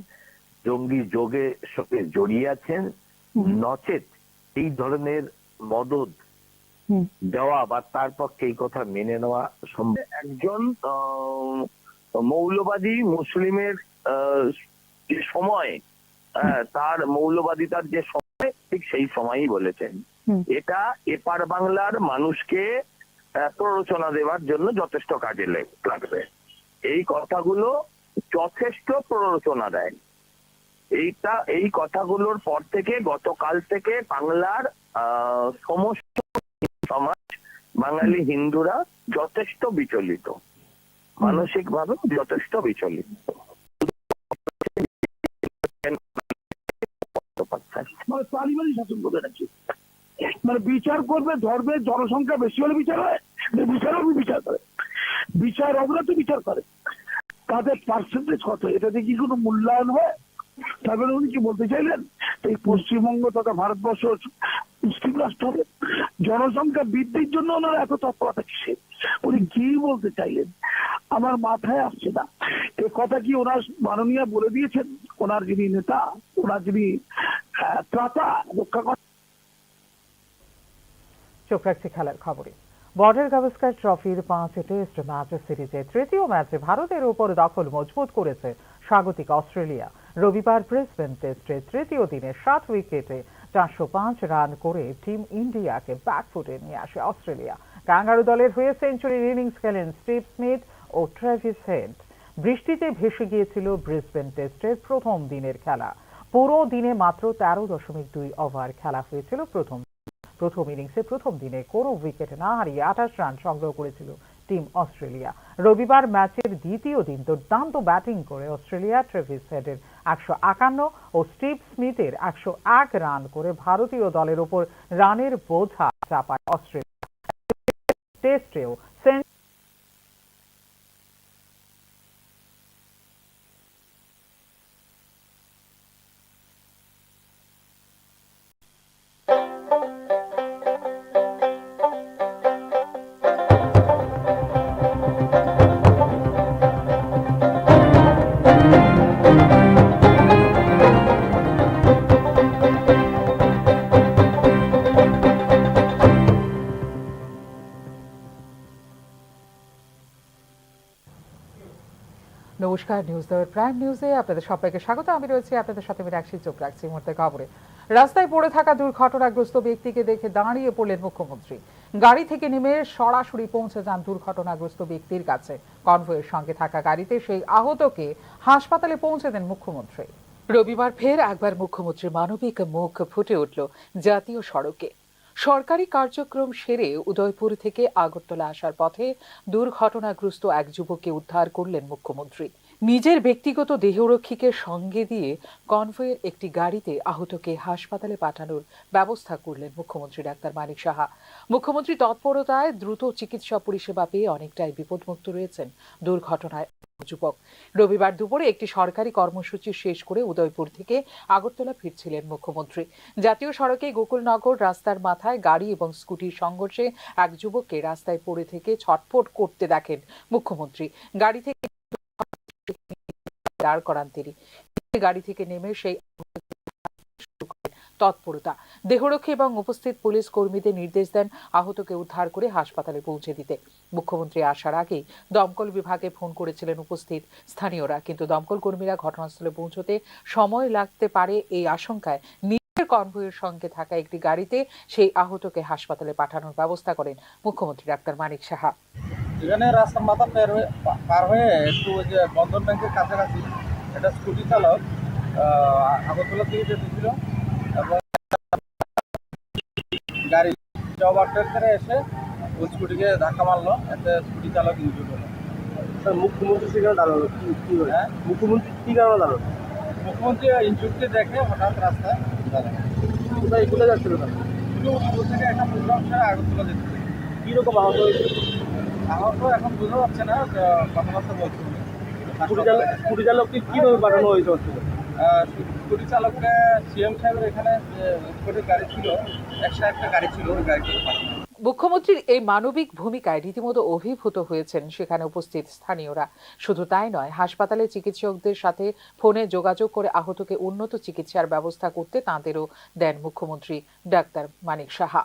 S11: জঙ্গি যোগের সঙ্গে জড়িয়ে আছেন, নচেত এই ধরনের মদদ দেওয়া বা তার পক্ষে এই কথা মেনে নেওয়া সম্ভব। একজন মৌলবাদী মুসলিমের যে সময়, তার মৌলবাদিতার যে সময়, ঠিক সেই সময়ই বলেছেন। এটা এপার বাংলার মানুষকে প্ররোচনা দেওয়ার জন্য যথেষ্ট কাজে লাগবে। এই কথাগুলো যথেষ্ট প্ররোচনা দেয়। এই কথাগুলোর পর থেকে, গতকাল থেকে বাংলার সমস্ত সমাজ, বাঙালি হিন্দুরা যথেষ্ট বিচলিত, মানসিকভাবে যথেষ্ট বিচলিত।
S2: মানে পারিবারিক শাসন করে রাখছে, মানে বিচার করবে, ধর্মের জনসংখ্যা বেশি হলে বিচার হয়, বিচার হবে, বিচার করে, বিচার অবরা তো বিচার করে, তাদের পার্সেন্টেজ কত, এটাতে কি কোনো মূল্যায়ন হয়? তারপরে উনি কি বলতে চাইলেন, এই পশ্চিমবঙ্গ তথা ভারতবর্ষ মুসলিম রাষ্ট্র হবে, জনসংখ্যা বৃদ্ধির জন্য ওনার এত তৎপরতা কিসে? উনি কি বলতে চাইলেন আমার মাথায় আসছে না। এ কথা কি ওনার মাননীয় বলে দিয়েছেন? ওনার যিনি নেতা, ওনার যিনি ত্রাতা রক্ষা করেন।
S5: চোখ রাখছি খেলার খবরে। বর্ডার গাভাস্কার ট্রফির 5 টেস্ট ম্যাচ সিরিজে তৃতীয় ম্যাচে ভারতের উপর দখল মজবুত করেছে স্বাগতিক অস্ট্রেলিয়া। রবিবার ব্রিসবেন টেস্টে তৃতীয় দিনে 7 উইকেটে 405 রান করে টিম ইন্ডিয়াকে ব্যাকফুটে নিয়ে আসে অস্ট্রেলিয়া। ক্যাঙ্গারু দলের হয়ে সেঞ্চুরির ইনিংস খেলেন স্টিভ স্মিথ ও ট্রেভিস হেড। বৃষ্টিতে ভেসে গিয়েছিল ব্রিসবেন টেস্টের প্রথম দিনের খেলা। পুরো দিনে মাত্র 13.2 ওভার খেলা হয়েছিল। প্রথম ইনিংসে প্রথম দিনে কোনো উইকেট না হারিয়ে 28 রান সংগ্রহ করেছিল টিম অস্ট্রেলিয়া। রবিবার ম্যাচের দ্বিতীয় দিন দুর্দান্ত ব্যাটিং করে অস্ট্রেলিয়া ট্রেভিস হেডের 151 ও স্টিভ স্মিথের 101 রান করে ভারতীয় দলের উপর রানের বোঝা চাপায় অস্ট্রেলিয়া। টেস্টেও নমস্কার, নিউজ দ্য প্রাইম নিউজে আপনাদের সবাইকে স্বাগত। আমি রয়েছি আপনাদের সাথে মিরাক্ষী। চোখ রাখছি মুহূর্তে খবরে। রাস্তায় পড়ে থাকা দুর্ঘটনাগ্রস্ত ব্যক্তিকে দেখে দাঁড়িয়ে পড়লেন মুখ্যমন্ত্রী। গাড়ি থেকে নেমে সরাসরি পৌঁছে যান দুর্ঘটনাগ্রস্ত ব্যক্তির কাছে। কনভয়ের সঙ্গে থাকা গাড়িতে সেই আহতকে হাসপাতালে পৌঁছে দেন মুখ্যমন্ত্রী। রবিবার ফের একবার মুখ্যমন্ত্রীর মানবিক মুখ ফুটে উঠল জাতীয় সড়কে। সরকারি কার্যক্রম সেরে উদয়পুর থেকে আগরতলা আসার পথে দুর্ঘটনাগ্রস্ত এক যুবককে উদ্ধার করলেন মুখ্যমন্ত্রী। নিজের ব্যক্তিগত দেহরক্ষীকে সঙ্গে দিয়ে কনভয়ের একটি গাড়িতে আহতকে হাসপাতালে পাঠানোর ব্যবস্থা করলেন মুখ্যমন্ত্রী ডাক্তার মানিক সাহা। মুখ্যমন্ত্রী তৎপরতায় দ্রুত চিকিৎসা পরিষেবা পেয়ে অনেকটাই বিপদমুক্ত রয়েছেন দুর্ঘটনায় যুবক। রবিবার দুপুরে একটি সরকারি কর্মসূচি শেষ করে উদয়পুর থেকে আগরতলা ফিরছিলেন মুখ্যমন্ত্রী। জাতীয় সড়কে গোকুলনগর রাস্তার মাথায় গাড়ি এবং স্কুটির সংঘর্ষে এক যুবককে রাস্তায় পড়ে থেকে ছটফট করতে দেখেন মুখ্যমন্ত্রী। গাড়ি থেকে দাঁড় করান তিনি। গাড়ি থেকে নেমে সেই তৎপরতা দেহরক্ষী এবং উপস্থিত পুলিশ কর্মীদের নির্দেশ দেন আহতকে উদ্ধার করে হাসপাতালে পৌঁছে দিতে। মুখ্যমন্ত্রী আসার আগেই দমকল বিভাগে ফোন করেছিলেন উপস্থিত স্থানীয়রা, কিন্তু দমকল কর্মীরা ঘটনাস্থলে পৌঁছতে সময় লাগতে পারে এই আশঙ্কায় নিজের কনভয়ের সঙ্গে থাকা একটি গাড়িতে সেই আহতকে হাসপাতালে পাঠানোর ব্যবস্থা করেন মুখ্যমন্ত্রী ডাক্তার মানিক সাহা।
S6: এখানে রাস্তার মাথা পার হয়ে একটু ওই যে বন্ধন ব্যাংকের কাছাকাছি একটা স্কুটি চালক আগরতলা থেকে যেতেছিল এবং গাড়ি ওভারটেক করে এসে ওই স্কুটিকে ধাক্কা মারলো, এতে স্কুটি চালক ইনজুর হলো। মুখ্যমন্ত্রী সেখানে দাঁড়ালো, কি হ্যাঁ মুখ্যমন্ত্রী কী কারণে দাঁড়ালো? মুখ্যমন্ত্রী ইনজুরকে দেখে হঠাৎ রাস্তায় দাঁড়ায়। কোথায় যাচ্ছিল না উদয়পুর থেকে একটা প্রোগ্রাম সেরে আগরতলা যেতেছিল। কীরকম আহত হয়েছে? আহত এখন বোঝা যাচ্ছে না, কথাবার্তা বলছে। স্কুটি চালককে কীভাবে পাঠানো হয়েছে? স্কুটি চালককে সিএম সাহেবের এখানে স্কুটির গাড়ি ছিল, 101টা গাড়ি ছিল, ওই গাড়িতে পাঠানো।
S5: মুখ্যমন্ত্রীর এই মানবিক ভূমিকায় রীতিমতো অভিভূত হয়েছেন সেখানে উপস্থিত স্থানীয়রা। শুধু তাই নয়, হাসপাতালে চিকিৎসকদের সাথে ফোনে যোগাযোগ করে আহতকে উন্নত চিকিৎসার ব্যবস্থা করতে তাঁদেরও দেন মুখ্যমন্ত্রী ডাক্তার মানিক সাহা।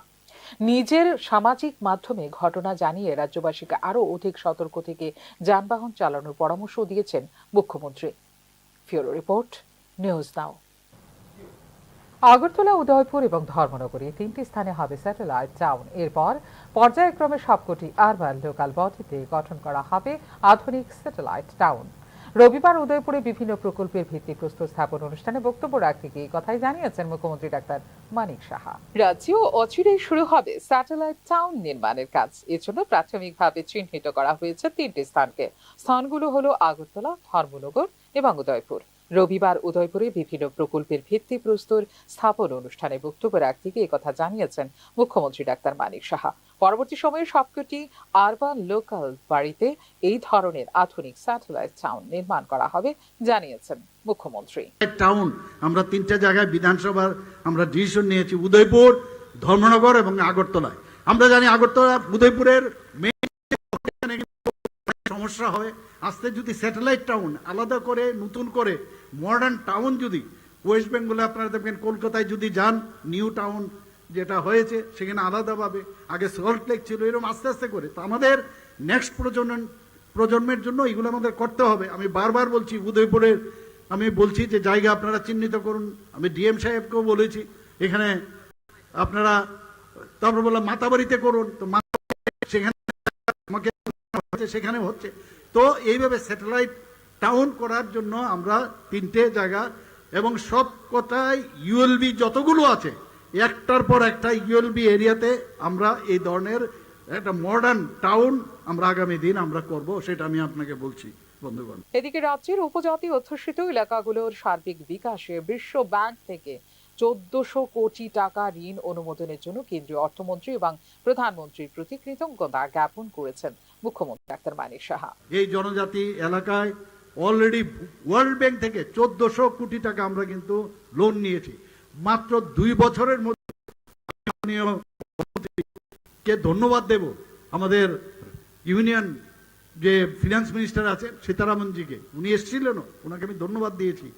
S5: নিজের সামাজিক মাধ্যমে ঘটনা জানিয়ে রাজ্যবাসীকে আরও অধিক সতর্ক থেকে যানবাহন চালানোর পরামর্শ দিয়েছেন মুখ্যমন্ত্রী। Bureau report, news now. Agartala, Udaipur এবং ধর্মনগরী 3টি স্থানে হবে স্যাটেলাইট টাউন। এরপর পর্যায়ক্রমে সবকটি আরবান লোকাল বডিতে গঠন করা হবে আধুনিক স্যাটেলাইট টাউন। রবিবার উদয়পুরে বিভিন্ন প্রকল্পের ভিত্তিপ্রস্তর স্থাপন অনুষ্ঠানে বক্তব্য রাখতে গিয়ে কথাই জানিয়েছেন মুখ্যমন্ত্রী ডাক্তার মানিক সাহা। রাজ্যেও অচিরেই শুরু হবে স্যাটেলাইট টাউন নির্মাণের কাজ। এজন্য প্রাথমিকভাবে চিহ্নিত করা হয়েছে 3টি স্থানকে। স্থানগুলো হলো আগরতলা, ধর্মনগর এবং উদয়পুর। রবিবার উদয়পুরে বিভিন্ন প্রকল্পের ভিত্তিপ্রস্তর স্থাপন অনুষ্ঠানে বক্তব্য রাখতে গিয়ে কথা জানিয়েছেন মুখ্যমন্ত্রী ডাক্তার মানিক সাহা। পরবর্তী সময়ে সবকটি আরবান লোকাল বাড়িতে এই ধরনের আধুনিক স্যাটেলাইট টাউন নির্মাণ করা হবে জানিয়েছেন মুখ্যমন্ত্রী।
S13: টাউন আমরা 3টা জায়গায় বিধানসভার আমরা ডিসিশন নিয়েছি, উদয়পুর, ধর্মনগর এবং আগরতলায়। আমরা জানি আগরতলা, উদয়পুরের সমস্যা হয়। আস্তে যদি স্যাটেলাইট টাউন আলাদা করে নতুন করে মডার্ন টাউন, যদি ওয়েস্ট বেঙ্গলে আপনারা দেখবেন, কলকাতায় যদি যান নিউ টাউন যেটা হয়েছে সেখানে আলাদাভাবে, আগে সল্ট লেক ছিল, এরকম আস্তে আস্তে করে। তো আমাদের নেক্সট প্রজন্মের জন্য এগুলো আমাদের করতে হবে। আমি বারবার বলছি, উদয়পুরের আমি বলছি যে জায়গা আপনারা চিহ্নিত করুন। আমি ডিএম সাহেবকেও বলেছি এখানে আপনারা, তারপর বললাম মাতাবাড়িতে করুন, তো সেখানে আমাকে সেখানে হচ্ছে। তো এইভাবে স্যাটেলাইট টাউন করার জন্য আমরা 3টে জায়গা এবং সব কথায় ইউএলবি যতগুলো আছে একটার পর একটা ইউএলবি এরিয়াতে আমরা এই ধরনের একটা মডার্ন টাউন আমরা আগামী দিন আমরা করব, সেটা আমি আপনাকে বলছি বন্ধুগণ।
S5: এদিকে রাজ্যের উপজাতি অধ্যুষিত এলাকাগুলোর সার্বিক বিকাশে বিশ্ব ব্যাংক থেকে 1400 কোটি টাকা ঋণ অনুমোদনের জন্য কেন্দ্রীয় অর্থমন্ত্রী এবং প্রধানমন্ত্রীর প্রতি কৃতজ্ঞতা জ্ঞাপন করেছেন মুখ্যমন্ত্রী ডাক্তার মানিক সাহা।
S13: এই জনজাতি এলাকায় অলরেডি ওয়ার্ল্ড ব্যাংক থেকে 1400 কোটি টাকা আমরা কিন্তু লোন নিয়েছি মাত্র 2 বছরের মধ্যে। কে ধন্যবাদ দেব আমাদের ইউনিয়ন যে ফিনান্স মিনিস্টার আছেন সীতারামনজিকে, উনি এসেছিলেন, ওনাকে আমি ধন্যবাদ দিয়েছি।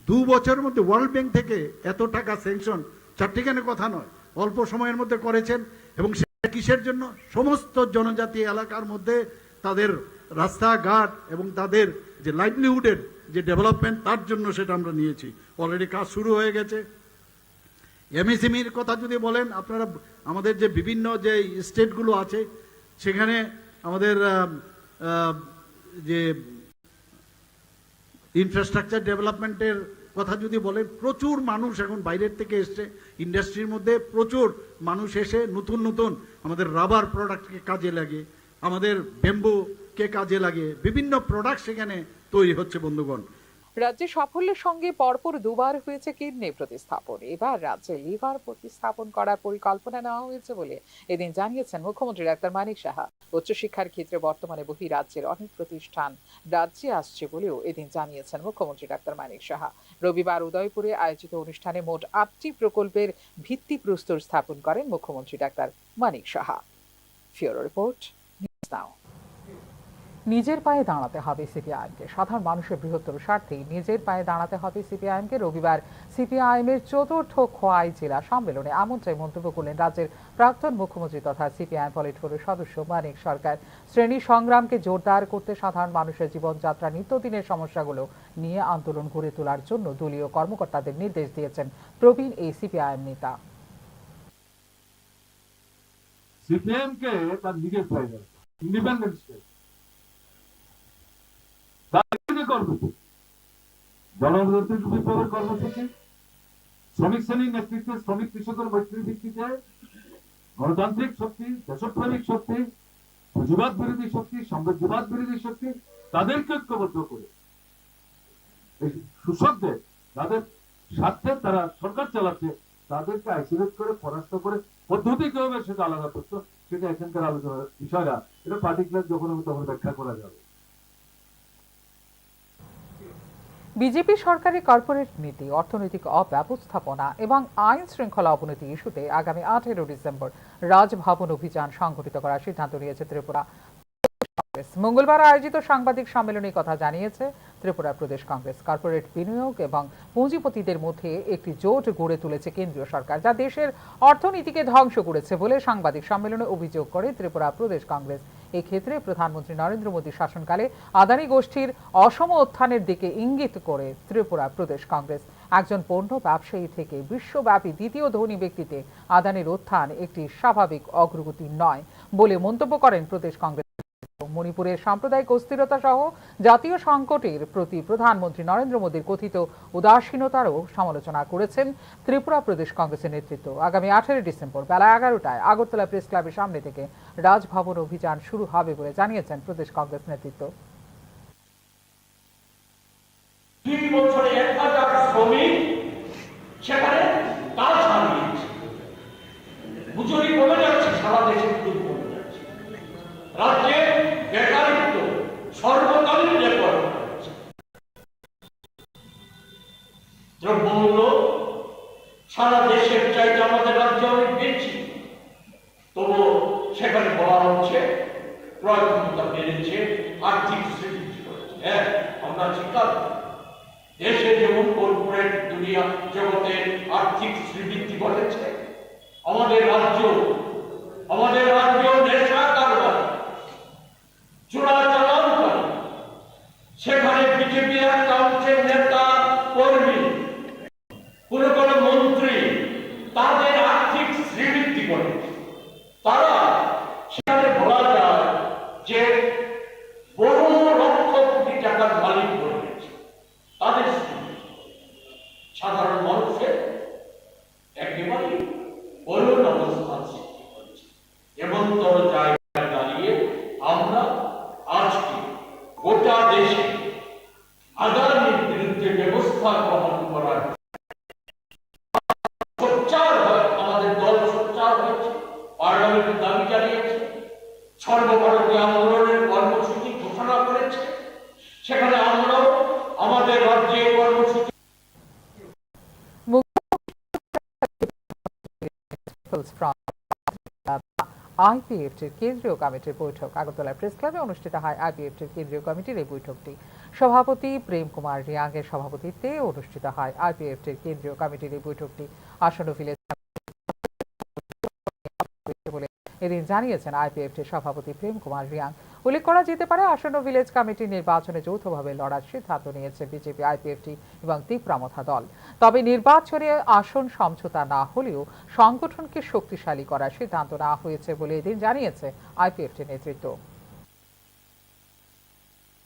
S13: 2 বছরের মধ্যে ওয়ার্ল্ড ব্যাংক থেকে এত টাকা স্যাংশন, চারটিখানে কথা নয়, অল্প সময়ের মধ্যে করেছেন। এবং সেটা কিসের জন্য? সমস্ত জনজাতি এলাকার মধ্যে তাদের রাস্তাঘাট এবং তাদের যে লাইভলিহুডের যে ডেভেলপমেন্ট, তার জন্য সেটা আমরা নিয়েছি। অলরেডি কাজ শুরু হয়ে গেছে। এমএসএমইর কথা যদি বলেন, আপনারা আমাদের যে বিভিন্ন যে স্টেটগুলো আছে সেখানে আমাদের যে ইনফ্রাস্ট্রাকচার ডেভেলপমেন্টের কথা যদি বলেন, প্রচুর মানুষ এখন বাইরের থেকে এসছে। ইন্ডাস্ট্রির মধ্যে প্রচুর মানুষ এসে নতুন নতুন আমাদের রাবার প্রোডাক্টকে কাজে লাগে, আমাদের ব্যাম্বুকে কাজে লাগে, বিভিন্ন প্রোডাক্ট সেখানে তৈরি হচ্ছে বন্ধুগণ।
S5: রাজ্যে সাফল্যের সঙ্গে পরপর 2বার হয়েছে কিডনি প্রতিস্থাপন। এবার রাজ্যে লিভার প্রতিস্থাপন করার পরিকল্পনা নেওয়া হয়েছে বলে এদিন জানিয়েছেন মুখ্যমন্ত্রী ডাক্তার মানিক সাহা। উচ্চশিক্ষার ক্ষেত্রে বর্তমানে বহিরাজ্যের অনেক প্রতিষ্ঠান রাজ্যে আসছে বলেও এদিন জানিয়েছেন মুখ্যমন্ত্রী ডাক্তার মানিক সাহা। রবিবার উদয়পুরে আয়োজিত অনুষ্ঠানে মোট 8টি প্রকল্পের ভিত্তিপ্রস্তর স্থাপন করেন মুখ্যমন্ত্রী doctor Manik Saha. Bureau report, news now. নিজের পায়ে দাঁড়াতে হবে সিপিআইএমকে। সাধারণ মানুষের বৃহত্তর স্বার্থে নিজের পায়ে দাঁড়াতে হবে সিপিআইএমকে। রবিবার সিপিআইএমের 4র্থ খোয়াই জেলা সম্মেলনে এমনটাই মন্তব্য করলেন রাজ্যের প্রাক্তন মুখ্যমন্ত্রী তথা সিপিআইএম পলিট ব্যুরোর সদস্য মানিক সরকার। শ্রেণী সংগ্রামকে জোরদার করতে সাধারণ মানুষের জীবনযাত্রা, নিত্যদিনের সমস্যাগুলো নিয়ে আন্দোলন গড়ে তোলার জন্য দলীয় কর্মকর্তাদের নির্দেশ দিয়েছেন প্রবীণ এই সিপিআইএম নেতা।
S10: সিপিএমকে তার নিজের পায়ে ইন্ডিপেন্ডেন্ট স্টেট জনজাতির বিপ্লবের কর্মসূচি, শ্রমিক শ্রেণীর নেতৃত্বে শ্রমিক কৃষকের মৈত্রী ভিত্তিতে গণতান্ত্রিক শক্তি, দেশপ্রেমিক শক্তি, পুঁজিবাদ বিরোধী শক্তি, সাম্রাজ্যবাদ বিরোধী শক্তি, তাদেরকে ঐক্যবদ্ধ করে এই শোষকদের তাদের স্বার্থে তারা সরকার চালাচ্ছে, তাদেরকে আইসোলেট করে পরাস্ত করে পদ্ধতি কি হবে সেটা আলাদা প্রশ্ন, সেটা এখানকার আলোচনার বিষয় না। এটা পার্টিকুলার যখন হবে তখন ব্যাখ্যা করা যাবে।
S5: বিজেপি সরকারের কর্পোরেট নীতি, অর্থনৈতিক অব্যবস্থাপনা এবং আইন শৃঙ্খলা অবনতি ইস্যুতে আগামী 18 ডিসেম্বর রাজভবন অভিযান সংগঠিত করার সিদ্ধান্ত নিয়েছে ত্রিপুরা কংগ্রেস। মঙ্গলবার আয়োজিত সাংবাদিক সম্মেলনে কথা জানিয়েছে ত্রিপুরা প্রদেশ কংগ্রেস। কর্পোরেট বিনিয়োগ এবং পুঁজিপতিদের মধ্যে একটি জোট গড়ে তুলেছে কেন্দ্রীয় সরকার, যা দেশের অর্থনীতিকে ধ্বংস করেছে বলে সাংবাদিক সম্মেলনে অভিযোগ করে ত্রিপুরা প্রদেশ কংগ্রেস। এক্ষেত্রে প্রধানমন্ত্রী নরেন্দ্র মোদী শাসনকালে আদানি গোষ্ঠীর অসম উত্থানের দিকে ইঙ্গিত করে ত্রিপুরা প্রদেশ কংগ্রেস। একজন পণ্য ব্যবসায়ী থেকে বিশ্বব্যাপী দ্বিতীয় ধনী ব্যক্তিতে আদানির উত্থান একটি স্বাভাবিক অগ্রগতি নয় বলে মন্তব্য করেন প্রদেশ কংগ্রেস। মণিপুরের সাম্প্রদায়িক অস্থিরতা সহ জাতীয় সংকটের প্রতি প্রধানমন্ত্রী নরেন্দ্র মোদীর কথিত উদাসীনতারও সমালোচনা করেছেন ত্রিপুরা প্রদেশ কংগ্রেসের নেতৃত্ব। আগামী 18 ডিসেম্বর বেলা 11টায় আগরতলা প্রেস ক্লাবের সামনে থেকে রাজভবন অভিযান শুরু হবে বলে জানিয়েছেন প্রদেশ কংগ্রেস নেতৃত্ব।
S17: 2 বছরে 1000 শ্রমিক সেখানে কাজ হারিয়েছে, মজুরি কমে যাচ্ছে, সারা দেশে মজুরি কমে যাচ্ছে, রাজ্যে বেকারিত্ব সর্বকালীন রেকর্ড হচ্ছে, দ্রব্যমূল্য সারা দেশের চাইতে আমাদের রাজ্যে অনেক বেশি, তবু সেখানে বলা হচ্ছে ক্রয় ক্ষমতা বেড়েছে, আর্থিক শ্রীবৃদ্ধি করেছে। হ্যাঁ, আমরা স্বীকার করি, দেশে যেমন কর্পোরেট দুনিয়া জগতে আর্থিক শ্রীবৃদ্ধি ঘটেছে, আমাদের রাজ্য নেশা কারবার চোরাচালানকারী, সেখানে বিজেপি একাংশের নেতা কর্মী, কোন মন্ত্রী তাদের আর্থিক শ্রীবৃদ্ধি করেছে। তারা সেখানে বলা যায় যে বহু লক্ষ কোটি টাকার মালিক হয়েছে। তাদের সাধারণ মানুষের একেবারে করুণ অবস্থান সৃষ্টি করেছে। এমনতর জায়গায় দাঁড়িয়ে আমরা আজকে গোটা দেশে আদানির বিরুদ্ধে ব্যবস্থা গ্রহণ করার সোচ্চার হয়, আমাদের দল সোচ্চার হয়েছে, পার্লামেন্টে দাবি জানিয়েছে, সর্বভারতীয় আন্দোলনের কর্মসূচি ঘোষণা করেছে। সেখানে আমরাও আমাদের রাজ্যে কর্মসূচি
S5: আইপিএফটির কেন্দ্রীয় কমিটির বৈঠক। আগরতলা প্রেস ক্লাবে অনুষ্ঠিত হয় আইপিএফটির কেন্দ্রীয় কমিটির এই বৈঠকটি। সভাপতি প্রেম কুমার রিয়াং এর সভাপতিত্বে অনুষ্ঠিত হয় আইপিএফটির কেন্দ্রীয় কমিটির এই বৈঠকটি। আসন্ন ভিলেজ বলে এদিন জানিয়েছেন আইপিএফটির সভাপতি প্রেম কুমার রিয়াং। উল্লেখ করা যেতে পারে, আসন্ন ভিলেজ কমিটি নির্বাচনে যৌথভাবে লড়ার সিদ্ধান্ত নিয়েছে বিজেপি, আইপিএফটি এবং তীব্রামথা দল। তবে নির্বাচনে আসন সমঝোতা না হলেও সংগঠনকে শক্তিশালী করার সিদ্ধান্ত নেওয়া হয়েছে বলে এদিন জানিয়েছে আইপিএফটি নেতৃত্ব।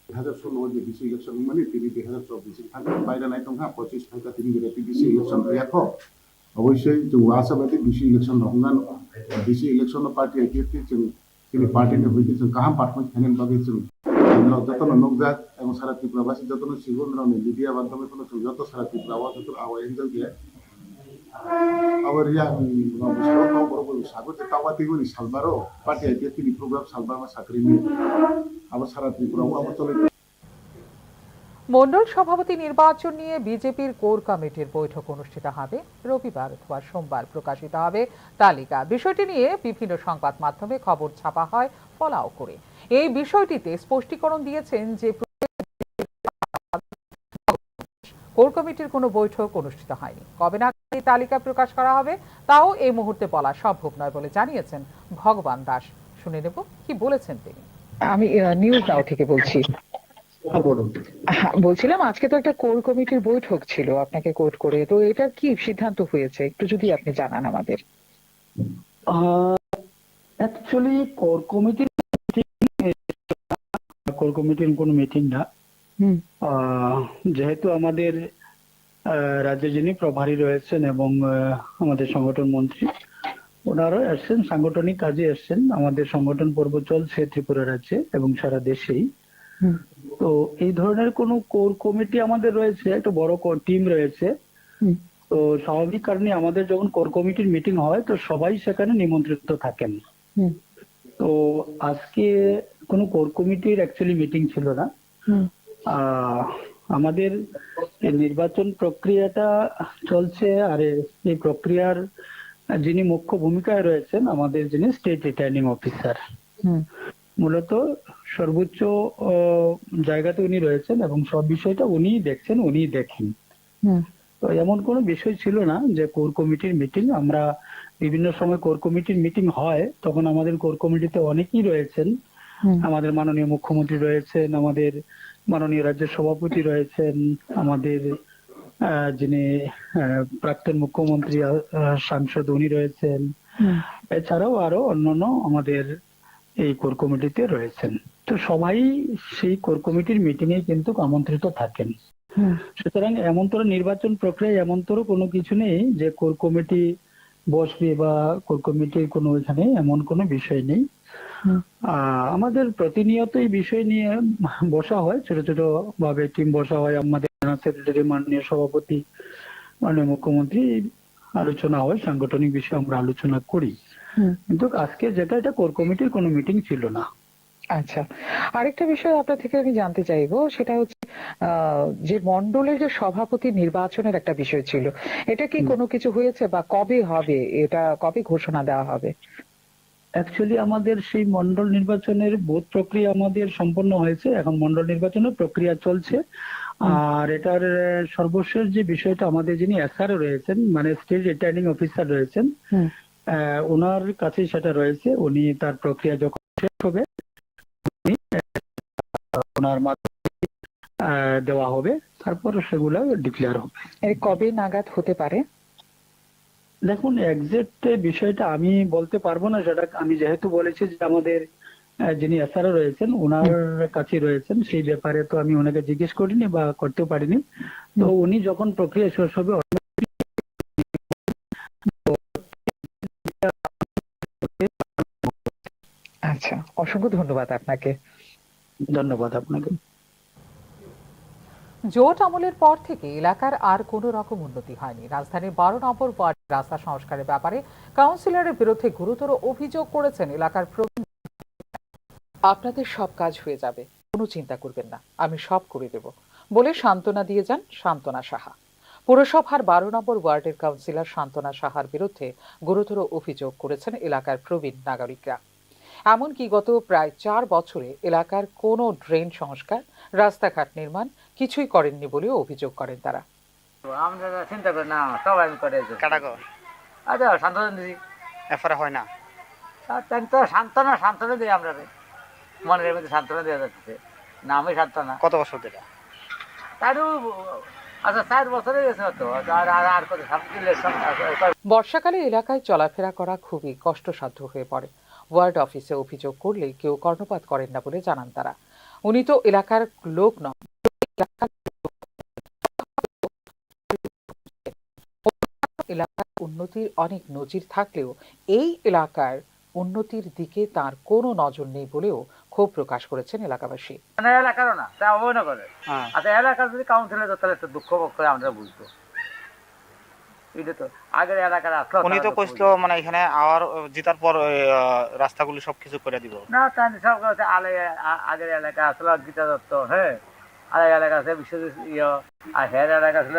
S18: 2016 যে বিসি ইলেকশন মানে তিনি 2024 থাকেন বাইরে নাই তংহা 25 থাকা তিনি যেটা বিসি ইলেকশন রেখো অবশ্যই যে আশাবাদী বিসি ইলেকশন হংগান বিসি ইলেকশন পার্টি আইপিএফটি তিনি পার্টিতে হইতে কাহাম পার্টমেন্ট ফাইনাল বাকি যতন নকজাত এবং সারা ত্রিপুরাবাসী যতন সিগুন মিডিয়া মাধ্যমে কোনো যত সারা ত্রিপুরা যত আওয়া এনজল দিয়ে আবার ইয়া সাগর যে তাওয়া তিগুনি সালবারও পার্টি আইপিএফটি প্রোগ্রাম সালবার মা চাকরি নিয়ে আবার সারা ত্রিপুরা আবার চলে।
S5: মণ্ডল সভাপতি নির্বাচন নিয়ে বিজেপির কোর কমিটির বৈঠক অনুষ্ঠিত হবে রবিবার অথবা সোমবার। প্রকাশিত হবে তালিকা। বিষয়টি নিয়ে বিভিন্ন সংবাদ মাধ্যমে খবর ছাপা হয় ফলাও করে। এই বিষয়টিতে স্পষ্টীকরণ দিয়েছেন যে কোর কমিটির কোনো বৈঠক অনুষ্ঠিত হয়নি। কবে নাগাদ এই তালিকা প্রকাশ করা হবে তাও এই মুহূর্তে বলা সম্ভব নয় বলে জানিয়েছেন ভগবান দাস। শুনে নেব কি বলেছেন তিনি।
S19: আমি নিউজ নাও থেকে বলছি। বলছিলাম আজকে তো একটা কোর কমিটির বৈঠক ছিল আপনাকে কোট করে, তো এটা কি সিদ্ধান্ত হয়েছে একটু যদি আপনি জানান আমাদের।
S2: অ্যাকচুয়ালি কোর কমিটির কোনো মিটিং না, যেহেতু আমাদের রাজ্যে যিনি প্রভারী রয়েছেন এবং আমাদের সংগঠন মন্ত্রী ওনারও এসছেন, সাংগঠনিক কাজে এসছেন। আমাদের সংগঠন পর্ব চলছে ত্রিপুরা রাজ্যে এবং সারা দেশেই। তো এই ধরনের কোনো কোর কমিটি আমাদের রয়েছে, একটা বড় টিম রয়েছে। তো স্বাভাবিক কারণে আমাদের যখন কোর কমিটির মিটিং হয় তো সবাই সেখানে নিমন্ত্রিত থাকেন। তো আজকে কোনো কোর কমিটির অ্যাকচুয়ালি মিটিং ছিল না। আমাদের নির্বাচন প্রক্রিয়াটা চলছে, আর এই প্রক্রিয়ার যিনি মুখ্য ভূমিকায় রয়েছেন আমাদের যিনি স্টেট রিটার্নিং অফিসার, মূলত
S4: সর্বোচ্চ জায়গাতে উনি রয়েছেন এবং সব বিষয়টা উনিই দেখছেন, উনিই দেখেন। তো এমন কোনো বিষয় ছিল না যে কোর কমিটির মিটিং, আমরা বিভিন্ন সময় কোর কমিটির মিটিং হয়, তখন আমাদের কোর কমিটিতে অনেকেই রয়েছেন। আমাদের মাননীয় মুখ্যমন্ত্রী রয়েছেন, আমাদের মাননীয় রাজ্য সভাপতি রয়েছেন, আমাদের যিনি প্রাক্তন মুখ্যমন্ত্রী সাংসদ উনি রয়েছেন, এছাড়াও আরো অন্যান্য আমাদের এই কোর কমিটিতে রয়েছেন। তো সবাই সেই কোর কমিটির মিটিং এ কিন্তু আমন্ত্রিত থাকেন। সুতরাং এমনতর নির্বাচন প্রক্রিয়ায় এমনতর কোনো কিছু নেই যে কোর কমিটি বসবে বা কোর কমিটির কোনো এখানে এমন কোনো বিষয় নেই। আমাদের প্রতিনিয়ত এই বিষয় নিয়ে বসা হয়, ছোট ছোট ভাবে টিম বসা হয়, আমাদের সেক্রেটারি, মাননীয় সভাপতি, মাননীয় মুখ্যমন্ত্রী, আলোচনা হয়, সাংগঠনিক বিষয়ে আমরা আলোচনা করি। কিন্তু আজকে যেটা, এটা কোর কমিটির কোনো মিটিং ছিল না।
S19: আচ্ছা, আরেকটা বিষয় আপনার থেকে আমি জানতে চাইবো, সেটা হচ্ছে যে মন্ডলের যে সভাপতি নির্বাচনের একটা বিষয় ছিল, এটা কি কোনো কিছু হয়েছে বা কবে হবে, এটা কবে ঘোষণা দেওয়া হবে?
S4: অ্যাকচুয়ালি আমাদের সেই মন্ডল নির্বাচনের বুথ প্রক্রিয়া আমাদের সম্পন্ন হয়েছে, এখন মন্ডল নির্বাচনের প্রক্রিয়া চলছে। আর এটার সর্বশেষ যে বিষয়টা, আমাদের যিনি এসআরও রয়েছেন, মানে স্টেট রিটার্নিং অফিসার রয়েছেন, ওনার কাছেই সেটা রয়েছে। উনি তার প্রক্রিয়া যখন শেষ হবে ওনার মাধ্যমে দেওয়া হবে, তারপর সেগুলো ডিক্লেয়ার হবে।
S19: কবে নাগাদ হতে পারে?
S4: দেখুন, এক্সাক্ট বিষয়টা আমি বলতে পারবো না, সেটা আমি যেহেতু বলেছি যে আমাদের যিনি এসআরও রয়েছেন ওনার কাছে রয়েছেন, সেই ব্যাপারে তো আমি ওনাকে জিজ্ঞেস করিনি বা করতেও পারিনি। তো উনি যখন প্রক্রিয়া শেষ হবে।
S19: আচ্ছা, অসংখ্য ধন্যবাদ আপনাকে।
S4: ধন্যবাদ আপনাকে।
S5: জোট আমলের পর থেকে এলাকার আর কোনো রকম উন্নতি হয়নি। রাজধানীর 12 নম্বর ওয়ার্ড রাস্তা সংস্কারের ব্যাপারে কাউন্সিলরের বিরুদ্ধে গুরুতর অভিযোগ করেছেন এলাকার প্রবীণ। আপনাদের সব কাজ হয়ে যাবে, কোনো চিন্তা করবেন না, আমি সব করে দেব বলে সান্ত্বনা দিয়ে যান সান্ত্বনা সাহা। পুরসভার 12 নম্বর ওয়ার্ডের কাউন্সিলর সান্ত্বনা সাহার বিরুদ্ধে গুরুতর অভিযোগ করেছেন এলাকার প্রবীণ নাগরিকরা। এমনকি গত প্রায় 4 বছরে এলাকার কোনো ড্রেন সংস্কার, রাস্তাঘাট নির্মাণ কিছুই করেননি বলেও অভিযোগ করেন তারা।
S7: আমরা চিন্তা করি না, সবাই করে আচ্ছা সান্ত্বনা দিই, এরপরে হয় না, তো সান্ত্বনা সান্ত্বনা দিই আমরা, মনের মধ্যে সান্ত্বনা দেওয়া যাচ্ছে না। আমি সান্ত্বনা কত বছর ধরে, তারও আচ্ছা 4 বছরে গেছে তো। আর কত
S5: বর্ষাকালে এলাকায় চলাফেরা করা খুবই কষ্টসাধ্য হয়ে পড়ে। ওয়ার্ড অফিসে অভিযোগ করলে কেউ কর্ণপাত করেন না বলে জানান তারা। উনি তো এলাকার লোক নন, এলাকার উন্নতির অনেক নজির থাকলেও এই এলাকার উন্নতির দিকে তার কোনো নজর নেই বলেও ক্ষোভ প্রকাশ করেছেন এলাকাবাসী।
S7: এলাকারও না, তা অবহেলা করে। আচ্ছা, এলাকার যদি কাউন্সিলর তাহলে একটু দুঃখ করে আমরা বুঝতো। এটা তো আগের এলাকার আসলো, উনি তো কইছিল মানে এখানে আবার জিতার পর রাস্তাগুলো সবকিছু করে দিব না। তাই সব কথা আগের এলাকা আসলো গীতা দত্ত, হ্যাঁ, আরেক এলাকা আছে বিশ্বজিৎ আর হের এলাকা ছিল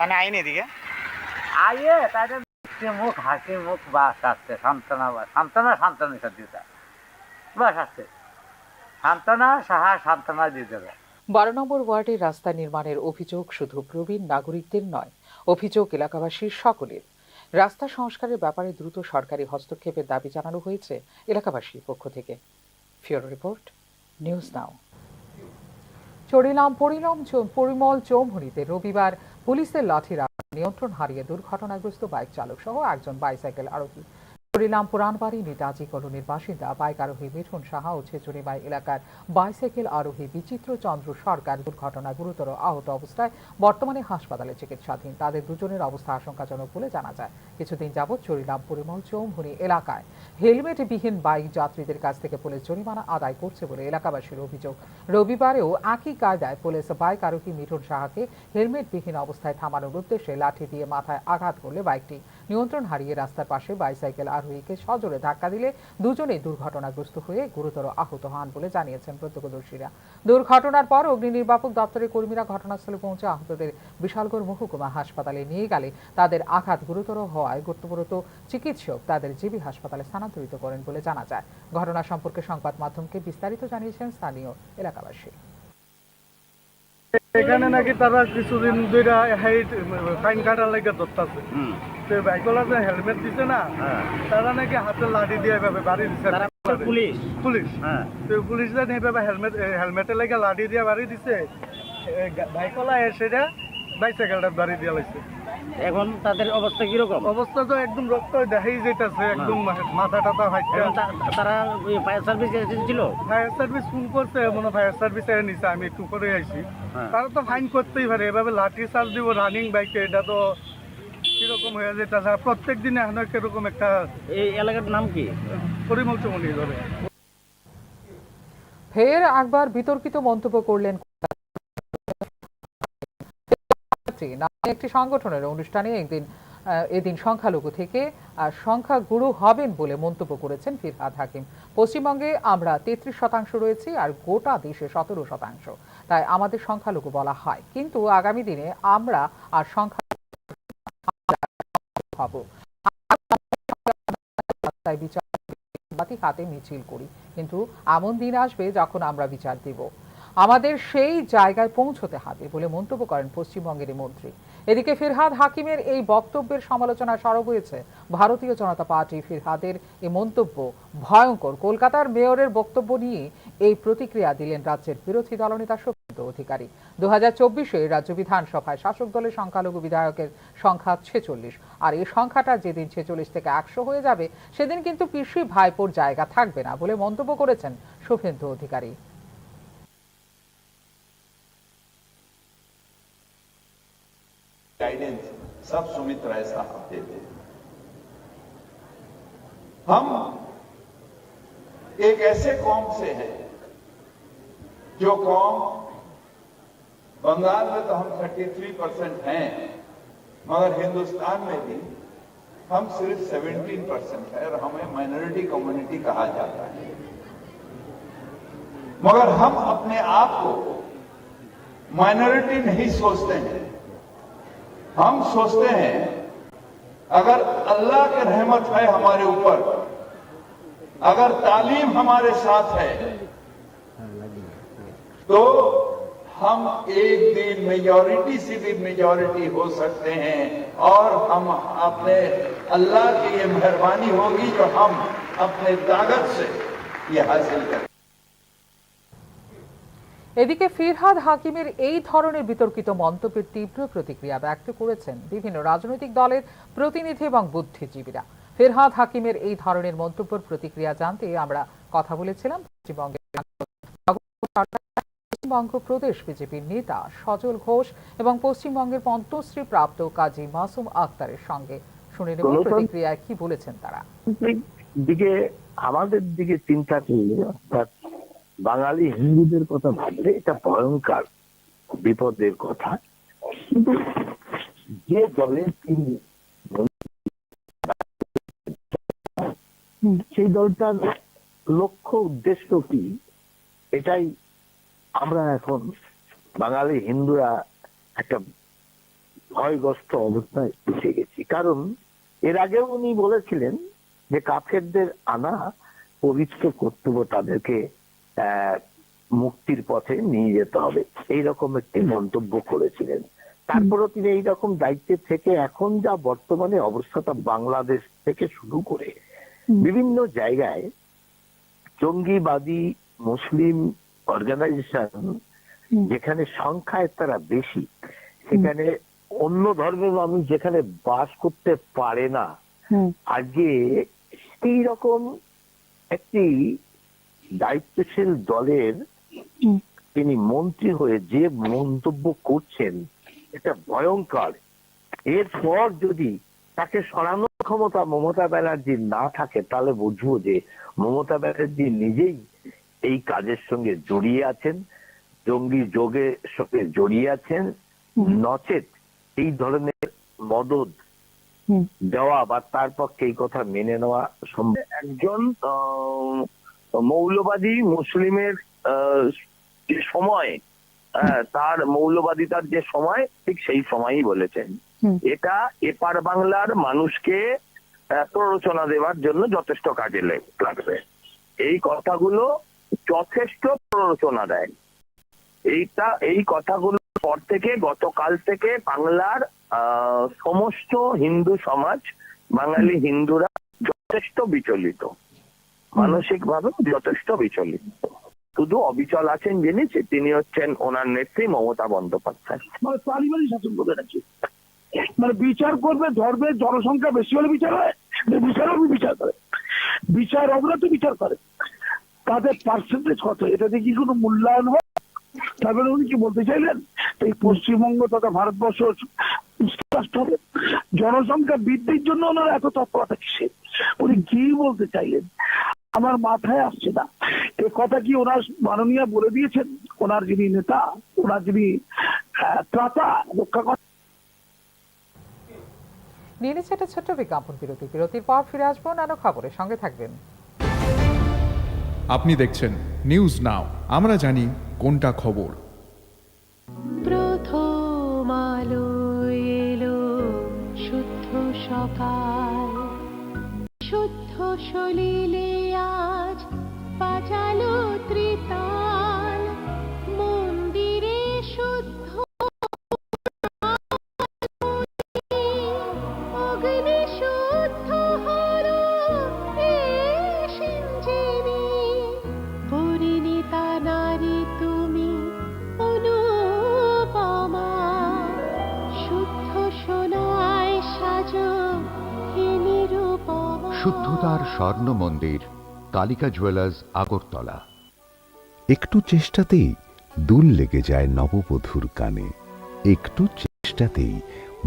S7: মানে আইন এদিকে আইয়ে তাদের মুখ হাসি মুখ বাস আসছে, সান্ত্বনা সান্ত্বনা সান্ত্বনা দিতে বাস আসছে, সান্ত্বনা সাহা সান্ত্বনা দিয়ে দেবে।
S5: 12 নম্বর ওয়ার্ডের রাস্তা নির্মাণের অভিযোগ শুধু প্রবীণ নাগরিকদের নয়, অভিযোগ এলাকাবাসীর সকলের। রাস্তা সংস্কারের ব্যাপারে দ্রুত সরকারি হস্তক্ষেপের দাবি জানানো হয়েছে এলাকাবাসীর পক্ষ থেকে। ফিওরো রিপোর্ট, নিউজ নাও। পরিমল চৌমুহনীতে রবিবার পুলিশের লাঠির নিয়ন্ত্রণ হারিয়ে দুর্ঘটনাগ্রস্ত বাইক চালক সহ একজন বাইসাইকেল আরোহী। চরিলাম পুরানবাড়ি নেতাজি কলোনির বাসিন্দা বাইক আরোহী মিঠুন সাহা ও ছেচুরিবাই এলাকার বাইসাইকেল আরোহী বিচিত্র চন্দ্র সরকার দুর্ঘটনায় গুরুতর আহত অবস্থায় বর্তমানে হাসপাতালে চিকিৎসাধীন। তাদের দুজনের অবস্থা আশঙ্কাজনক বলে জানা যায়। কিছুদিন যাবৎ চরিলাম পরিমল চৌমুহনী এলাকায় হেলমেটবিহীন বাইক যাত্রীদের কাছ থেকে পুলিশ জরিমানা আদায় করছে বলে এলাকাবাসীর অভিযোগ। রবিবারেও একই কায়দায় পুলিশ বাইক আরোহী মিঠুন সাহাকে হেলমেটবিহীন অবস্থায় থামানোর উদ্দেশ্যে লাঠি দিয়ে মাথায় আঘাত করলে বাইকটি নিয়ন্ত্রণ হারিয়ে রাস্তার পাশে বাইসাইকেল আরোহীকে সজোরে ধাক্কা দিলে দুজনেই দুর্ঘটনাগ্রস্ত হয়ে গুরুতর আহত হন বলে জানিয়েছেন প্রত্যক্ষদর্শীরা। দুর্ঘটনার পর অগ্নি নির্বাপক দপ্তরের কর্মীরা ঘটনাস্থলে পৌঁছে আহতদের বিশালগড় মহকুমা হাসপাতালে নিয়ে গেলে তাদের আঘাত গুরুতর হওয়ায় কর্তব্যরত চিকিৎসক তাদের জিবি হাসপাতালে স্থানান্তরিত করেন বলে জানা যায়। ঘটনা সম্পর্কে সংবাদ মাধ্যমকে বিস্তারিত জানিয়েছেন স্থানীয় এলাকাবাসী।
S6: এখানে নাকি তারা কিছুদিন ধরে ফাইন কাটার লাগে ধরতেছে, তো বাইকওয়ালা যে হেলমেট দিছে না, তারা নাকি হাতে লাঠি দিয়ে এভাবে বাড়ি দিছে।
S1: পুলিশ
S6: পুলিশ তো পুলিশ এইভাবে হেলমেটের লাগে লাঠি দিয়ে বাড়ি দিছে, বাইকওয়ালা এসে বাইসাইকেলটা বাড়ি দিয়ে লাগছে।
S1: এখন তাদের অবস্থা কিরকম?
S6: অবস্থা তো একদম রক্ত দেখাই যেতেছে, একদম মাথা টাথা ফাইটে।
S1: তারা ফায়ার সার্ভিস এসেছিল?
S6: ফায়ার সার্ভিস ফোন করছে, মনে ফায়ার সার্ভিস এর নিচে, আমি একটু করে আইছি। তারা তো ফাইন করতেই পারে, এভাবে লাঠি চার্জ দিব রানিং বাইকে, এটা তো কিরকম হয়ে যেতেছে। প্রত্যেক দিনে এখন কিরকম একটা।
S1: এই এলাকার নাম কি?
S6: পরিমল চমনি ধরে।
S5: ফের একবার বিতর্কিত মন্তব্য করলেন একটি সংগঠনের অনুষ্ঠানে। এদিন সংখ্যালঘু থেকে সংখ্যাগুরু হবেন বলে মন্তব্য করেছেন ফিরহাদ হাকিম। পশ্চিমবঙ্গে আমরা 33% রয়েছি আর গোটা দেশে 17%, তাই আমাদের সংখ্যালঘু বলা হয়, কিন্তু আগামী দিনে আমরা আর সংখ্যা হব। তাই বিচার হাতে মিছিল করি, কিন্তু এমন দিন আসবে যখন আমরা বিচার দেব, আমাদের সেই জায়গায় পৌঁছতে হবে বলে মন্তব্য করেন পশ্চিমবঙ্গের মন্ত্রী। এদিকে ফিরহাদ হাকিমের এই বক্তব্যের সমালোচনা সরব হয়েছে ভারতীয় জনতা পার্টি। ফিরহাদের এই মন্তব্য ভয়ঙ্কর। কলকাতার মেয়রের বক্তব্য নিয়ে এই প্রতিক্রিয়া দিলেন রাজ্যের বিরোধী দলনেতা শুভেন্দু অধিকারী। 2024-এ রাজ্য বিধানসভায় শাসক দলের সংখ্যালঘু বিধায়কের সংখ্যা 46, আর এই সংখ্যাটা যেদিন 46 থেকে 100 হয়ে যাবে সেদিন কিন্তু পিসি ভাইপোর জায়গা থাকবে না বলে মন্তব্য করেছেন শুভেন্দু অধিকারী।
S9: गाइडेंस सब सुमित राय साहब देते हैं। हम एक ऐसे कौम से हैं जो कौम बंगाल में तो हम 33% हैं, मगर हिंदुस्तान में भी हम सिर्फ 17% है और हमें माइनॉरिटी कम्युनिटी कहा जाता है। मगर हम अपने आप को माइनॉरिटी नहीं सोचते हैं, हम सोचते हैं अगर अल्लाह की रहमत है हमारे ऊपर, अगर तालीम हमारे साथ है, तो हम एक दिन मेजॉरिटी से भी मेजॉरिटी हो सकते हैं और हम अपने अल्लाह की ये मेहरबानी होगी जो हम अपने ताकत से ये हासिल करें।
S5: এদিকে ফিরহাদ হাকিমের এই ধরনের বিতর্কিত মন্তব্যের তীব্র প্রতিক্রিয়া ব্যক্ত করেছেন বিভিন্ন রাজনৈতিক দলের প্রতিনিধি এবং বুদ্ধিজীবীরা। ফিরহাদ হাকিমের এই ধরনের মন্তব্যের প্রতিক্রিয়া জানতে আমরা কথা বলেছিলাম পশ্চিমবঙ্গ প্রদেশ বিজেপির নেতা সজল ঘোষ এবং পশ্চিমবঙ্গের পদ্মশ্রী প্রাপ্ত কাজী মাসুম আক্তারের সঙ্গে। শুনে নেব প্রতিক্রিয়া কি বলেছেন তারা।
S2: দিকে আমাদের দিকে চিন্তা করলে, অর্থাৎ বাঙালি হিন্দুদের কথা ভাবলে এটা ভয়ঙ্কর বিপদের কথা। কিন্তু যে দলের তিনি সেই দলটার লক্ষ্য উদ্দেশ্য কি, এটাই আমরা এখন বাঙালি হিন্দুরা একটা ভয়গ্রস্ত অবস্থায় এসে গেছি। কারণ এর আগেও উনি বলেছিলেন যে কাফেরদের আনা পবিত্র কর্তব্য, তাদেরকে মুক্তির পথে নিয়ে যেতে হবে, এইরকম একটি মন্তব্য করেছিলেন। তারপরও তিনি এইরকম দায়িত্বে থেকে এখন যা বর্তমানে অবস্থাটা বাংলাদেশ থেকে শুরু করে বিভিন্ন জায়গায় জঙ্গিবাদী মুসলিম অর্গানাইজেশন যেখানে সংখ্যায় তারা বেশি, সেখানে অন্য ধর্মের মানুষ যেখানে বাস করতে পারে না, আজকে সেই রকম একটি দায়িত্বশীল দলের তিনি মন্ত্রী হয়ে যে মন্তব্য করছেন এটা ভয়ঙ্কর। এরপর যদি তাকে সরানোর ক্ষমতা মমতা ব্যানার্জির না থাকে, তাহলে বুঝবো যে মমতা ব্যানার্জি নিজেই এই কাজের সঙ্গে জড়িয়ে আছেন, জঙ্গি যোগের সঙ্গে জড়িয়ে আছেন, নচেত এই ধরনের মদত
S11: দেওয়া বা তার পক্ষে এই কথা মেনে নেওয়া সম্ভব। একজন মৌলবাদী মুসলিমের যে সময়, তার মৌলবাদিতার যে সময়, ঠিক সেই সময়ই বলেছেন। এটা এপার বাংলার মানুষকে প্ররোচনা দেওয়ার জন্য যথেষ্ট কাজে লাগবে। এই কথাগুলো যথেষ্ট প্ররোচনা দেয়। এই কথাগুলো পর থেকে, গতকাল থেকে বাংলার সমস্ত হিন্দু সমাজ, বাঙালি হিন্দুরা যথেষ্ট বিচলিত, মানসিকভাবে যথেষ্ট বিচলিত। শুধু অবিচল আছেন যিনি, তিনি হচ্ছেন ওনার নেত্রী মমতা বন্দ্যোপাধ্যায়।
S2: মানে পারিবারিক শাসন করে রাখছে, মানে বিচার করবে, ধরবে, জনসংখ্যা বেশি হলে বিচার হয়, বিচারকই বিচার করে, বিচারকরা তো বিচার করে, তাদের পার্সেন্টেজ কত, এটা দিয়ে কি কোনো মূল্যায়ন হয়? তারপরে উনি কি বলতে চাইলেন, এই পশ্চিমবঙ্গ তথা ভারতবর্ষ রাষ্ট্র হবে, জনসংখ্যা বৃদ্ধির জন্য ওনার এত তৎপরতা কিসে? উনি কি বলতে চাইলেন আমার মাথায় আসছে না। এ কথা কি ওনার মাননীয় বলে দিয়েছেন? ওনার যিনি নেতা, ওনার যিনি ত্রাতা রক্ষা করেন।
S5: নিয়ে নিচ্ছে একটা ছোট্ট বিজ্ঞাপন বিরতি। বিরতির পর ফিরে আসবো নানা খবরের সঙ্গে থাকবেন।
S3: আপনি দেখছেন নিউজ নাও, আমরা জানি কোনটা খবর।
S16: প্রথম আলো এলো শুদ্ধ সকাল, শুদ্ধ সলিলে আজ বাজালো ত্রিতাল, মন্দিরে শুদ্ধ অগ্নি শুদ্ধ হলো সিঞ্জিনী, পরিণীতা নারী তুমি অনুপমা, শুদ্ধ সোনায় সাজো হে নিরুপমা।
S22: শুদ্ধতার স্বর্ণ মন্দির কালিকা জুয়েলার্স, আগরতলা।
S23: একটু চেষ্টাতেই দুল লেগে যায় নববধূর কানে, একটু চেষ্টাতেই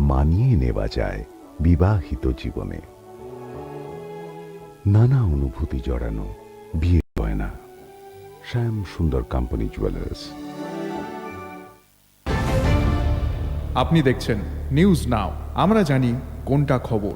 S23: মানিয়ে নেওয়া যায় বিবাহিত জীবনে। নানা অনুভূতি জড়ানো বিয়ের গয়না, শ্যাম সুন্দর কোম্পানি জুয়েলার্স।
S3: আপনি দেখছেন নিউজ নাও, আমরা জানি কোনটা খবর।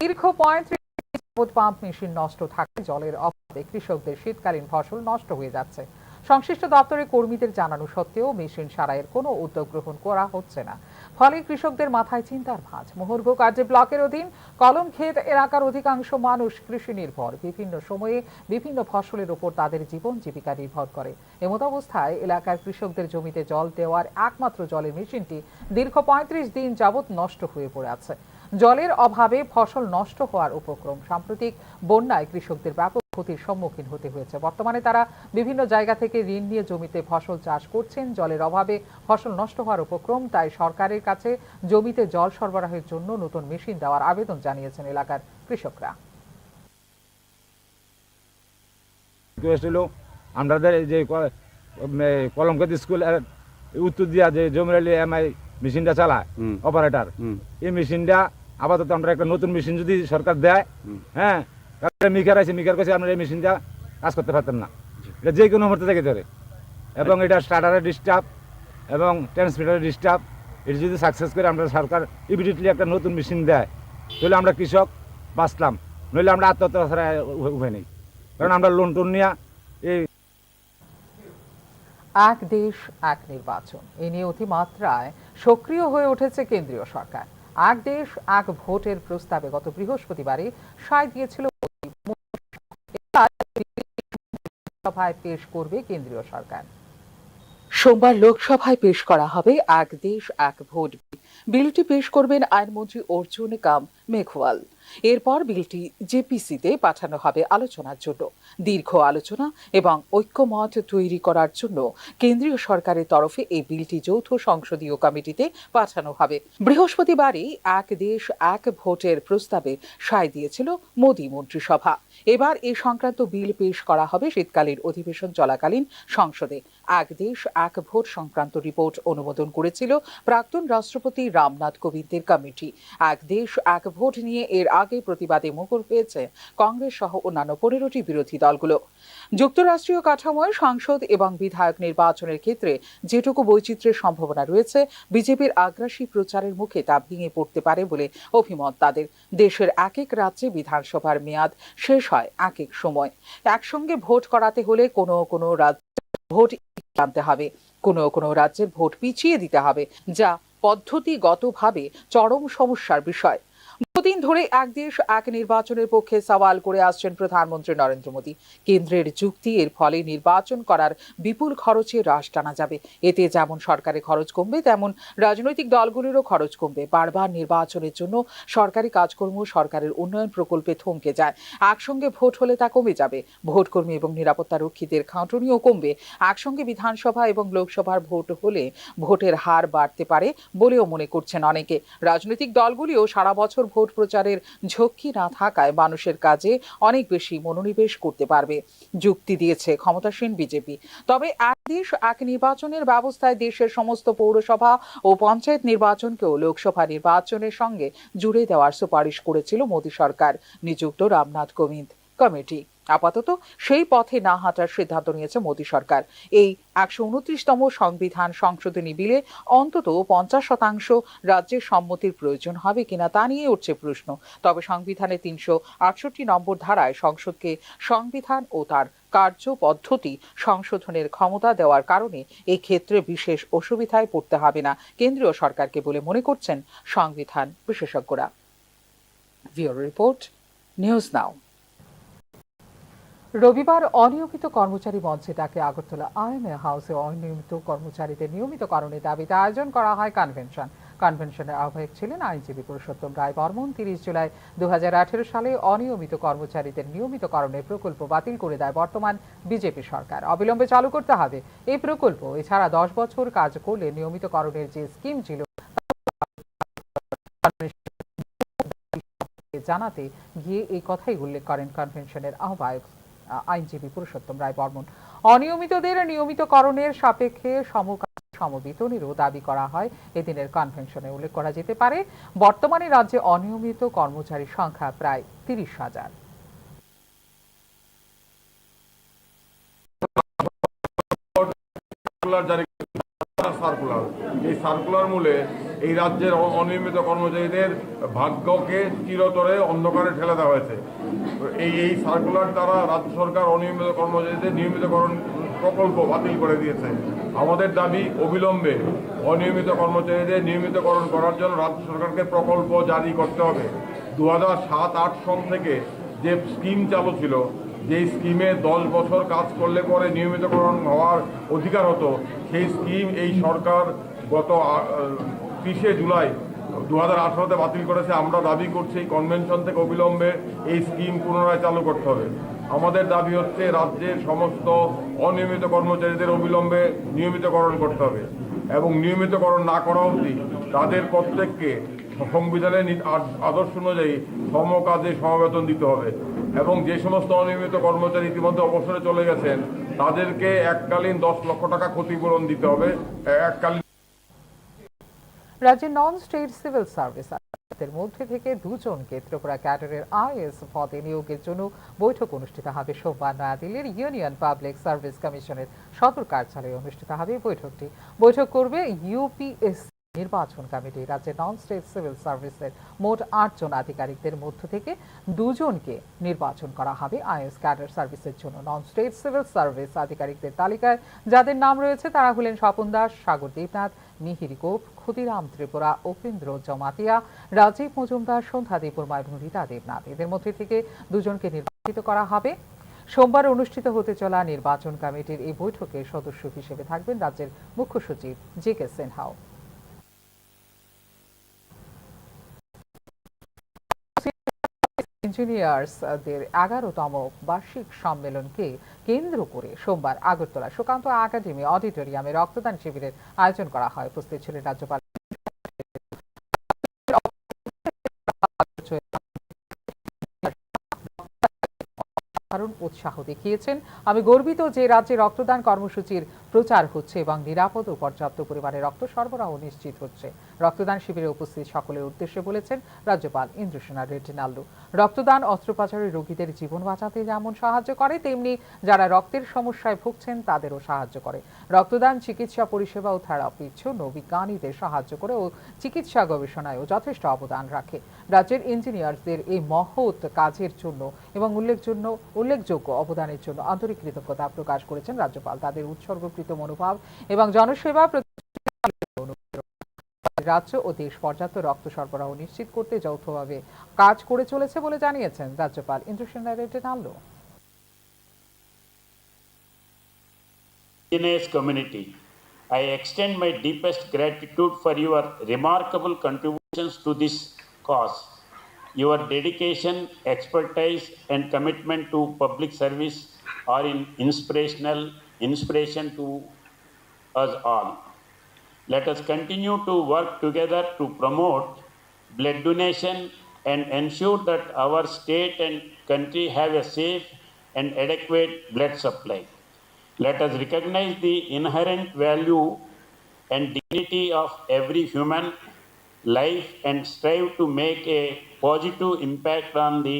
S5: দীর্ঘ 35 পাম্প মেশিন নষ্ট থাকায় জলের অভাবে কৃষকদের শীতকালীন ফসল নষ্ট হয়ে যাচ্ছে। সংশ্লিষ্ট দপ্তরের কর্মীদের জানানো সত্ত্বেও মেশিন সারাইয়ের কোনো উদ্যোগ গ্রহণ করা হচ্ছে না। ফলে কৃষকদের মাথায় চিন্তার ভাঁজ। মুহুর্মুহ কার্যে ব্লকের অধীন কলমক্ষেত এলাকার অধিকাংশ মানুষ কৃষি নির্ভর। বিভিন্ন সময়ে বিভিন্ন ফসলের উপর তাদের জীবন জীবিকা নির্ভর করে। এমতাবস্থায় এলাকার কৃষকদের জমিতে জল দেওয়ার একমাত্র জলের মেশিনটি দীর্ঘ 35 দিন যাবৎ নষ্ট হয়ে পড়ে আছে। জলের অভাবে ফসল নষ্ট হওয়ার উপক্রম। সাম্প্রতিক বন্যায় কৃষকদের ব্যাপক ক্ষতির সম্মুখীন হতে হয়েছে। বর্তমানে তারা বিভিন্ন জায়গা থেকে ঋণ নিয়ে জমিতে ফসল চাষ করছেন। জলের অভাবে ফসল নষ্ট হওয়ার উপক্রম, তাই সরকারের কাছে জমিতে জল সরবরাহের জন্য নতুন মেশিন দেওয়ার আবেদন জানিয়েছেন এলাকার কৃষকরা।
S6: আমাদের যে কলমক্ষেত স্কুল উত্তর দিয়া যে জমিরালি এমআই মেশিনটা চালায় অপারেটর, এই মেশিনটা আপাতত আমরা একটা নতুন মেশিন যদি সরকার দেয়, হ্যাঁ, মিকার আছে, মিকার কাছে আমরা এই মেশিনটা কাজ করতে পারতাম না, এটা যে কোনো মুহূর্তে থেকে ধরে। এবং এটা স্টার্টারের ডিস্টার্ব এবং ট্রান্সমিটারের ডিস্টার্ব, এটা যদি সাকসেস করে আমরা সরকার ইমিডিয়েটলি একটা নতুন মেশিন দেয়, তাহলে আমরা কৃষক বাঁচলাম, নইলে আমরা আত্মহত্যা ছাড়া উপায় নেই। কারণ আমরা লোন টোন নিয়ে এই
S5: এক দেশ এক নির্বাচন, এ নিয়ে অতিমাত্রায় সক্রিয় হয়ে উঠেছে কেন্দ্রীয় সরকার। এক দেশ এক ভোটের প্রস্তাবে গত বৃহস্পতিবারে সায় দিয়েছিল। সভায় পেশ করবে কেন্দ্রীয় সরকার। সোমবার লোকসভায় পেশ করা হবে এক দেশ এক ভোট। বিলটি পেশ করবেন আইনমন্ত্রী অর্জুন কাম মেঘওয়াল। এরপর বিলটি জেপিসিতে পাঠানো হবে আলোচনার জন্য। দীর্ঘ আলোচনা এবং ঐক্যমত তৈরি করার জন্য কেন্দ্রীয় সরকারের তরফে এই বিলটি যৌথ সংসদীয় কমিটিতে পাঠানো হবে। বৃহস্পতিবারই এক দেশ এক ভোটের প্রস্তাবে সায় দিয়েছিল মোদী মন্ত্রিসভা। এবার এ সংক্রান্ত বিল পেশ করা হবে শীতকালীন অধিবেশন চলাকালীন সংসদে। এক দেশ এক ভোট সংক্রান্ত রিপোর্ট অনুমোদন করেছিল প্রাক্তন রাষ্ট্রপতি রামনাথ কোবিন্দের কমিটি। এক দেশ এক ভোট নিয়ে এর আগে প্রতিবাদে মুখর হয়েছে কংগ্রেস সহ অন্যান্য 15টি বিরোধী দলগুলো। যুক্তরাষ্ট্রীয় কাঠামোয় সাংসদ এবং বিধায়ক নির্বাচনের ক্ষেত্রে যেটুকু বৈচিত্র্যের সম্ভাবনা রয়েছে, বিজেপির আগ্রাসী প্রচারের মুখে তা ভেঙে পড়তে পারে বলে অভিমত তাদের। দেশের এক এক রাজ্যে বিধানসভার মেয়াদ শেষ হয় এক এক সময়। একসঙ্গে ভোট করাতে হলে কোনো রাজ্যে ভোট আনতে হবে, কোনো রাজ্যের ভোট পিছিয়ে দিতে হবে, যা পদ্ধতিগতভাবে চরম সমস্যার বিষয়। বহুদিন ধরে এক দেশ এক নির্বাচনের পক্ষে সওয়াল করে আসছেন প্রধানমন্ত্রী নরেন্দ্র মোদী। কেন্দ্রের যুক্তি, এর ফলে নির্বাচন করার বিপুল খরচে হ্রাস টানা যাবে। এতে যেমন সরকারের খরচ কমবে, তেমন রাজনৈতিক দলগুলিরও খরচ কমবে। বারবার নির্বাচনের জন্য সরকারি কাজকর্ম, সরকারের উন্নয়ন প্রকল্পে থমকে যায়। একসঙ্গে ভোট হলে তা কমে যাবে। ভোটকর্মী এবং নিরাপত্তা রক্ষীদের খাঁটুনিও কমবে। একসঙ্গে বিধানসভা এবং লোকসভার ভোট হলে ভোটের হার বাড়তে পারে বলেও মনে করছেন অনেকে। রাজনৈতিক দলগুলিও সারা বছর ভোট প্রচারের ঝক্কি না থাকায় মানুষের কাজে অনেক বেশি মনোনিবেশ করতে পারবে, যুক্তি দিয়েছে ক্ষমতাসীন বিজেপি। তবে এক দেশ এক নির্বাচনের ব্যবস্থায় দেশের সমস্ত পৌরসভা ও পঞ্চায়েত নির্বাচনকেও লোকসভা নির্বাচনের সঙ্গে জুড়ে দেওয়ার সুপারিশ করেছিল মোদী সরকার নিযুক্ত রামনাথ কোবিন্দ কমিটি। আপাতত সেই পথে না হাঁটার সিদ্ধান্ত নিয়েছে মোদী সরকার। এই 129তম সংবিধান সংশোধনী বিলে অন্তত 50% রাজ্যের সম্মতির প্রয়োজন হবে কিনা তা নিয়ে উঠছে প্রশ্ন। তবে সংবিধানের 368 নম্বর ধারায় সংসদকে সংবিধান ও তার কার্য পদ্ধতি সংশোধনের ক্ষমতা দেওয়ার কারণে এই ক্ষেত্রে বিশেষ অসুবিধায় পড়তে হবে না কেন্দ্রীয় সরকারকে বলে মনে করছেন সংবিধান বিশেষজ্ঞরা। ব্যুরো রিপোর্ট, নিউজ নাও। রবিবার অনিয়মিত কর্মচারী মঞ্চে ডাকে আগরতলা আইএমএ হাউসে অনিয়মিত কর্মচারীদের নিয়মিতকরণের দাবিতে আয়োজন করা হয় কনভেনশন। কনভেনশনের আহ্বায়ক ছিলেন আইনজীবী পুরুষোত্তম রায় বর্মন। 30 জুলাই 2018 সালে অনিয়মিত কর্মচারীদের নিয়মিতকরণের প্রকল্প বাতিল করে দেয় বর্তমান বিজেপি সরকার। অবিলম্বে চালু করতে হবে এই প্রকল্প। এছাড়া 10 বছর কাজ করলে নিয়মিতকরণের যে স্কিম ছিল জানাতে গিয়ে এই কথাই উল্লেখ করেন কনভেনশনের আহ্বায়ক আইনজীবী পুরুষোত্তম রায় বর্মন। অনিয়মিতদের নিয়মিতকরণের সাপেক্ষে সমবেতনেরও দাবি করা হয় এদিনের কনভেনশনে। উল্লেখ করা যেতে পারে, বর্তমানে রাজ্যে অনিয়মিত কর্মচারীর সংখ্যা প্রায় 30,000।
S15: এই সার্কুলার মূলে এই রাজ্যের অনিয়মিত কর্মচারীদের ভাগ্যকে চিরতরে অন্ধকারে ঠেলে দেওয়া হয়েছে। এই সার্কুলার দ্বারা রাজ্য সরকার অনিয়মিত কর্মচারীদের নিয়মিতকরণ প্রকল্প বাতিল করে দিয়েছে। আমাদের দাবি, অবিলম্বে অনিয়মিত কর্মচারীদের নিয়মিতকরণ করার জন্য রাজ্য সরকারকে প্রকল্প জারি করতে হবে। 2007-8 সন থেকে যে স্কিম চালু ছিল, যেই স্কিমে 10 বছর কাজ করলে পরে নিয়মিতকরণ হওয়ার অধিকার হতো, সেই স্কিম এই সরকার গত 30 জুলাই 2018-তে বাতিল করেছে। আমরা দাবি করছি এই কনভেনশন থেকে অবিলম্বে এই স্কিম পুনরায় চালু করতে হবে। আমাদের দাবি হচ্ছে রাজ্যের সমস্ত অনিয়মিত কর্মচারীদের অবিলম্বে নিয়মিতকরণ করতে হবে এবং নিয়মিতকরণ না করা অবধি তাদের প্রত্যেককে সংবিধানের আদর্শ অনুযায়ী সমকাজে সমবেতন দিতে হবে এবং যে সমস্ত অনিয়মিত কর্মচারী ইতিমধ্যে অবসরে চলে গেছেন তাদেরকে এককালীন 10 লক্ষ টাকা ক্ষতিপূরণ দিতে হবে। এককালীন
S5: রাজ্যের নন স্টেট সিভিল সার্ভিস এর মধ্যে থেকে 2 জনকে ত্রিপুরা ক্যাডারের আইএস পদে নিয়োগের জন্য বৈঠক অনুষ্ঠিত হবে সোমবার নয়াদিল্লির ইউনিয়ন পাবলিক সার্ভিস কমিশনের সদর কার্যালয়ে অনুষ্ঠিত হবে বৈঠকটি। বৈঠক করবে ইউপিএসসি নির্বাচন কমিটি। রাজ্যের নন স্টেট সিভিল সার্ভিসের মোট 8 জন আধিকারিকদের মধ্য থেকে 2 জনকে নির্বাচন করা হবে আইএস ক্যাডার সার্ভিসের জন্য। নন স্টেট সিভিল সার্ভিস আধিকারিকদের তালিকায় যাদের নাম রয়েছে তারা হলেন স্বপন দাস, সাগর দেবনাথ, মিহির গোপ, ক্ষুদিরাম ত্রিপুরা, উপেন্দ্র জমাতিয়া, রাজীব মজুমদার, সন্ধ্যা দেববর্মা এবং রীতা দেবনাথ। এদের মধ্যে থেকে 2 জনকে নির্বাচিত করা হবে। সোমবার অনুষ্ঠিত হতে চলা নির্বাচন কমিটির এই বৈঠকে সদস্য হিসেবে থাকবেন রাজ্যের মুখ্য সচিব জে.কে. সিনহাও। ইঞ্জিনিয়ার্সদের 11তম বার্ষিক সম্মেলনকে কেন্দ্র করে সোমবার আগরতলা সুকান্ত একাডেমি অডিটোরিয়ামে রক্তদান শিবিরের আয়োজন করা হয়। উপস্থিত ছিলেন রাজ্যপাল উৎসাহ দেখিয়েছেন। আমি গর্বিত যে রাজ্যে রক্তদান কর্মসূচির প্রচার হচ্ছে এবং নিরাপদ ও পর্যাপ্ত পরিমাণে রক্ত সরবরাহ নিশ্চিত হচ্ছে। রক্তদান শিবিরে উপস্থিত সকলের উদ্দেশ্যে বলেছেন রাজ্যপাল ইন্দ্রসেনা রেড্ডি নাল্লু। রক্তদান অস্ত্রোপচারের রোগীদের জীবন বাঁচাতে যেমন সাহায্য করে, তেমনি যারা রক্তের সমস্যায় ভুগছেন তাদেরও সাহায্য করে। রক্তদান চিকিৎসা পরিষেবা ও থেরাপির জন্য বিজ্ঞানীদের সাহায্য করে ও চিকিৎসা গবেষণায়ও যথেষ্ট অবদান রাখে। রাজ্যের ইঞ্জিনিয়ারদের এই মহৎ কাজের জন্য এবং উল্লেখযোগ্য অবদানের জন্য আন্তরিক কৃতজ্ঞতা প্রকাশ করেছেন রাজ্যপাল। তাদের উৎসর্গকৃত মনোভাব এবং জনসেবা রাজ্য ও দেশ পর্যাপ্ত রক্ত সরবরাহ নিশ্চিত করতে যৌথভাবে কাজ করে চলেছে বলে জানিয়েছেন রাজ্যপাল Indrasena Reddy Nallu.
S14: Indigenous community, I extend my deepest gratitude for your remarkable contributions to this cause. Your dedication, expertise, and commitment to public service are inspiration to us all. Let us continue to work together to promote blood donation and ensure that our state and country have a safe and adequate blood supply. Let us recognize the inherent value and dignity of every human life and strive to make a positive impact on the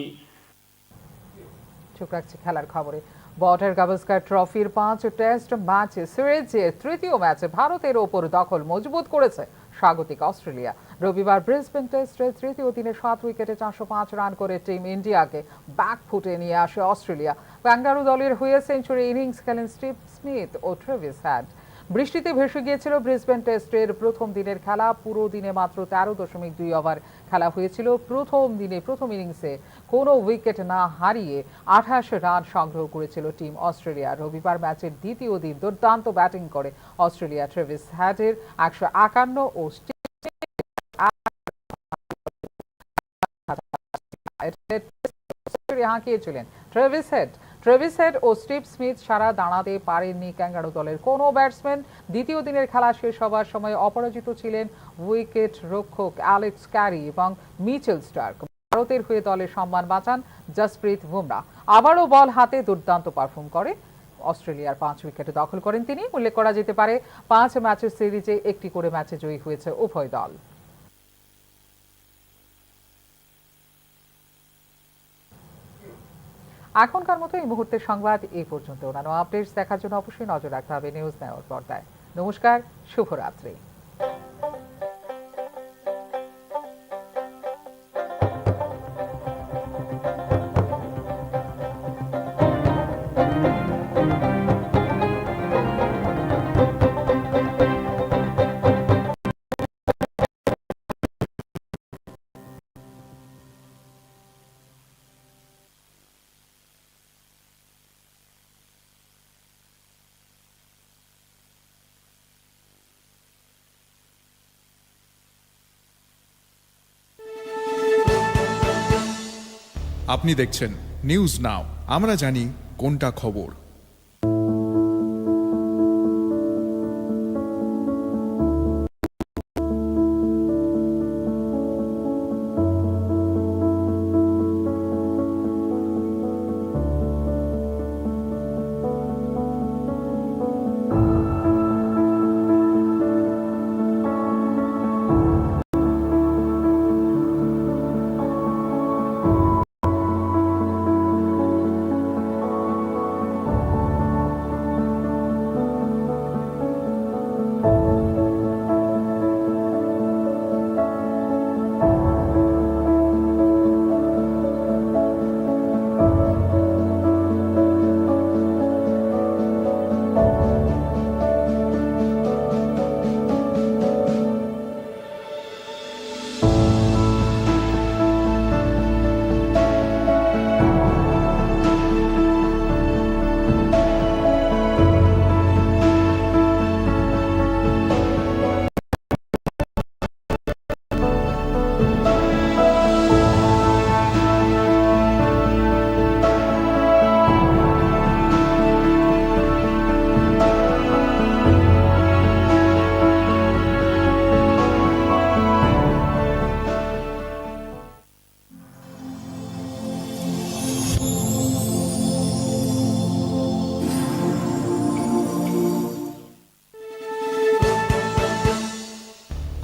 S5: চোখ রাখছি খেলার খবরে। Border Gavaskar ট্রফির 5 test ম্যাচে সিরিজের তৃতীয় ম্যাচে ভারতের ওপর দখল মজবুত করেছে স্বাগতিক অস্ট্রেলিয়া। রবিবার ব্রিসবেন টেস্টের তৃতীয় দিনে 7 উইকেটে 405 রান করে টিম ইন্ডিয়াকে ব্যাকফুটে নিয়ে আসে অস্ট্রেলিয়া। ক্যাঙ্গারু দলের হয়ে সেঞ্চুরি ইনিংস খেলেন স্টিভ স্মিথ ও ট্রেভিস হেড। বৃষ্টিতে ভেসে গিয়েছিল ব্রিসবেন টেস্টের প্রথম দিনের খেলা। পুরো দিনে মাত্র 13.2 ওভার খেলা হয়েছিল। প্রথম দিনে প্রথম ইনিংসে কোনো উইকেট না হারিয়ে 28 রান সংগ্রহ করেছিল টিম অস্ট্রেলিয়া। রবিবার ম্যাচের দ্বিতীয় দিন দুর্দান্ত ব্যাটিং করে অস্ট্রেলিয়া। ট্রেভিস হেডের 151 ও হাঁকিয়েছিলেন ট্রেভিস হেড ও স্টিভ স্মিথ সারা দাঁড়াতে পারেননি ক্যাঙ্গারু দলের কোনো ব্যাটসম্যান। দ্বিতীয় দিনের খেলা শেষ হবার সময় অপরাজিত ছিলেন উইকেট রক্ষক অ্যালেক্স ক্যারি এবং মিচেল স্টার্ক। ভারতের হয়ে দলের সম্মান বাঁচান জসপ্রীত বুমরাহ। আবারও বল হাতে দুর্দান্ত পারফর্ম করে অস্ট্রেলিয়ার 5 উইকেট দখল করেন তিনি। উল্লেখ করা যেতে পারে 5 ম্যাচের সিরিজে একটি করে ম্যাচে জয়ী হয়েছে উভয় দল। এখনকার মতো এই মুহূর্তের সংবাদ এই পর্যন্ত। অন্যান্য আপডেটস দেখার জন্য অবশ্যই নজর রাখতে হবে নিউজ নেওয়ার পর্দায়। নমস্কার, শুভরাত্রি।
S3: আপনি দেখছেন নিউজ নাও, আমরা জানি কোনটা খবর।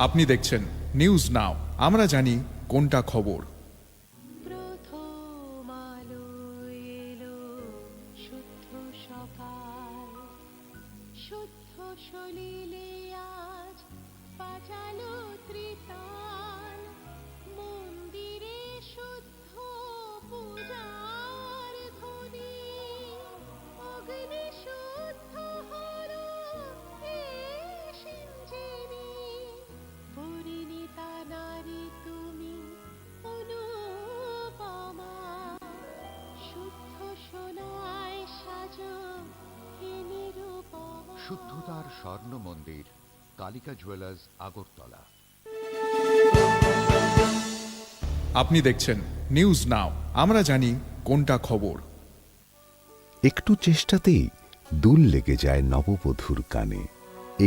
S3: আপনি দেখছেন নিউজ নাও, আমরা জানি কোনটা খবর।
S16: প্রথম আলো এলো শুদ্ধ সকাল, শুদ্ধ সলিলে আজ বাজালো ত্রিতাল, মন্দিরে শুদ্ধ পূজার ধ্বনি, অগ্নি শুদ্ধ হলো সিঞ্জিনি, পরিণীতা নারী তুমি অনুপমা, শুদ্ধ সোনায় সাজো হে নিরুপমা।
S22: শুদ্ধতার স্বর্ণ মন্দির, কালিকা জুয়েলার্স, আগরতলা।
S3: আপনি দেখছেন নিউজ নাও, আমরা জানি কোনটা খবর।
S23: একটু চেষ্টাতেই দুল লেগে যায় নববধূর কানে,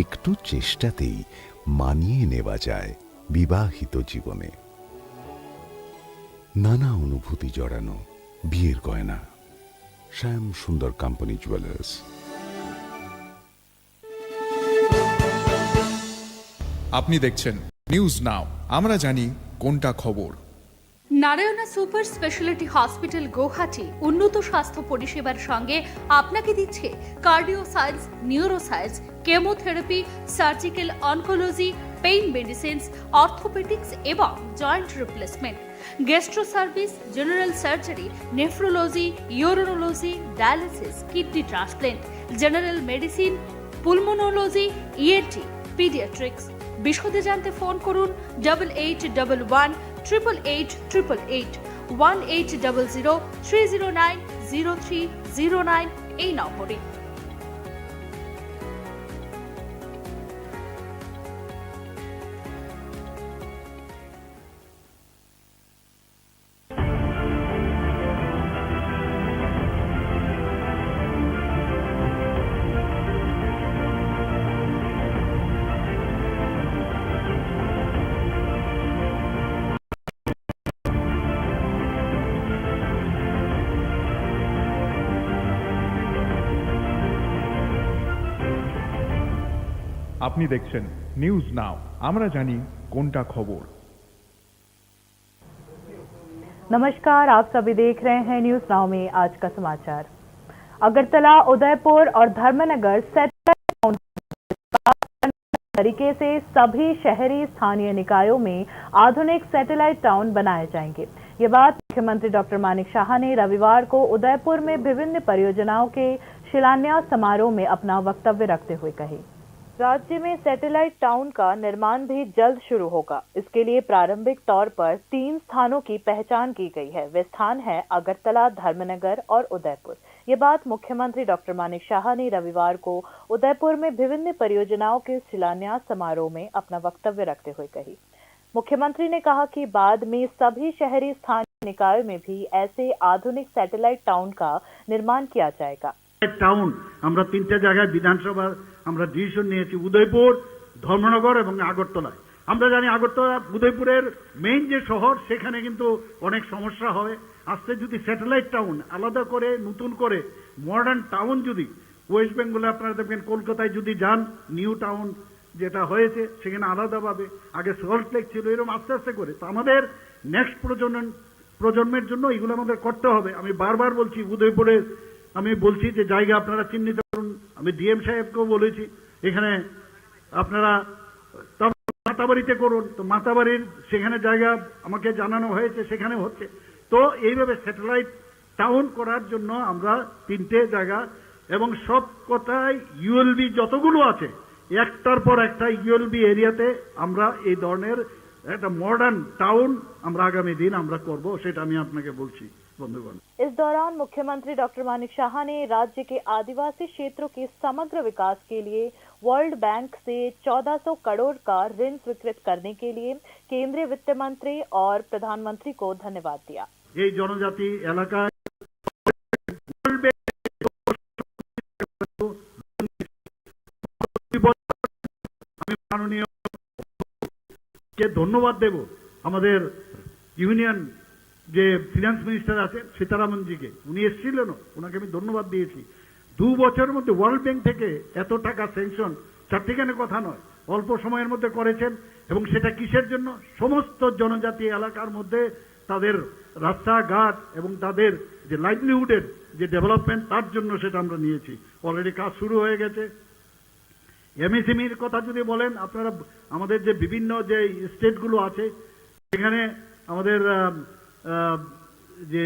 S23: একটু চেষ্টাতেই মানিয়ে নেওয়া যায় বিবাহিত জীবনে। নানা অনুভূতি জড়ানো বিয়ের গয়না, শ্যাম সুন্দর কোম্পানি জুয়েলার্স।
S3: আপনি দেখছেন নিউজ নাও, আমরা জানি কোনটা খবর।
S12: Narayana super speciality hospital Guwahati উন্নত স্বাস্থ্য পরিষেবার সঙ্গে আপনাকে দিচ্ছে cardio science, neuro science, chemotherapy, surgical oncology, pain medicines, orthopaedics এবং joint replacement, gastro service, general surgery, nephrology, urology, dialysis, kidney transplant, general medicine, pulmonology, ENT, paediatrics. বিশদে জানতে ফোন করুন 8811 888 888 1800 309 0309 এই নম্বরে।
S3: আপনি দেখছেন নিউজ নাও, আমরা জানি কোনটা খবর।
S20: नमस्कार, आप सभी देख रहे हैं न्यूज नाउ में आज का समाचार। अगरतला, उदयपुर और धर्मनगर सैटेलाइट तरीके से सभी शहरी स्थानीय निकायों में आधुनिक सैटेलाइट टाउन बनाए जाएंगे। ये बात मुख्यमंत्री डॉक्टर मानिक शाह ने रविवार को उदयपुर में विभिन्न परियोजनाओं के शिलान्यास समारोह में अपना वक्तव्य रखते हुए कही। राज्य में सैटेलाइट टाउन का निर्माण भी जल्द शुरू होगा। इसके लिए प्रारंभिक तौर पर 3 स्थानों की पहचान की गई है। वे स्थान है अगरतला, धर्मनगर और उदयपुर। ये बात मुख्यमंत्री डॉक्टर मानिक शाह ने रविवार को उदयपुर में विभिन्न परियोजनाओं के शिलान्यास समारोह में अपना वक्तव्य रखते हुए कही। मुख्यमंत्री ने कहा कि बाद में सभी शहरी स्थानीय निकायों में भी ऐसे आधुनिक सैटेलाइट टाउन का निर्माण किया जाएगा।
S13: টাউন আমরা 3টে জায়গায় বিধানসভা আমরা ডিসিশন নিয়েছি, উদয়পুর, ধর্মনগর এবং আগরতলায়। আমরা জানি আগরতলা উদয়পুরের মেইন যে শহর, সেখানে কিন্তু অনেক সমস্যা হয়। আজকে যদি স্যাটেলাইট টাউন আলাদা করে নতুন করে মডার্ন টাউন যদি ওয়েস্ট বেঙ্গলে আপনারা দেখবেন, কলকাতায় যদি যান নিউ টাউন যেটা হয়েছে সেখানে আলাদাভাবে, আগে সল্ট লেক ছিল, এরকম আস্তে আস্তে করে। তো আমাদের নেক্সট প্রজন্মের জন্য এগুলো আমাদের করতে হবে। আমি বারবার বলছি, উদয়পুরের আমি বলছি যে জায়গা আপনারা চিহ্নিত করুন। আমি ডিএম সাহেবকেও বলেছি এখানে আপনারা মাতাবাড়িতে করুন, তো মাতাবাড়ির সেখানে জায়গা আমাকে জানানো হয়েছে, সেখানে হচ্ছে। তো এইভাবে স্যাটেলাইট টাউন করার জন্য আমরা 3টে জায়গা এবং সব কথাই ইউএলবি যতগুলো আছে একটার পর একটা ইউএলবি এরিয়াতে আমরা এই ধরনের একটা মডার্ন টাউন আমরা আগামী দিন আমরা করব, সেটা আমি আপনাকে বলছি বন্ধুগণ।
S20: इस दौरान मुख्यमंत्री डॉक्टर मानिक शाह ने राज्य के आदिवासी क्षेत्रों के समग्र विकास के लिए वर्ल्ड बैंक से 1400 करोड़ का ऋण स्वीकृत करने के लिए केंद्रीय वित्त मंत्री और प्रधानमंत्री को धन्यवाद दिया।
S13: এই জনজাতি এলাকায় আমি মাননীয় কে ধন্যবাদ দেব, আমাদের ইউনিয়ন যে ফিনান্স মিনিস্টার আছে সীতারামনজিকে, উনি এসেছিলেন, ওনাকে আমি ধন্যবাদ দিয়েছি। 2 বছরের মধ্যে ওয়ার্ল্ড ব্যাংক থেকে এত টাকা স্যাংশন চারটিখানে কথা নয়, অল্প সময়ের মধ্যে করেছেন এবং সেটা কিসের জন্য? সমস্ত জনজাতি এলাকার মধ্যে তাদের রাস্তাঘাট এবং তাদের যে লাইভলিহুডের যে ডেভেলপমেন্ট, তার জন্য সেটা আমরা নিয়েছি। অলরেডি কাজ শুরু হয়ে গেছে। এমএসএমইর কথা যদি বলেন, আপনারা আমাদের যে বিভিন্ন যে স্টেটগুলো আছে সেখানে আমাদের যে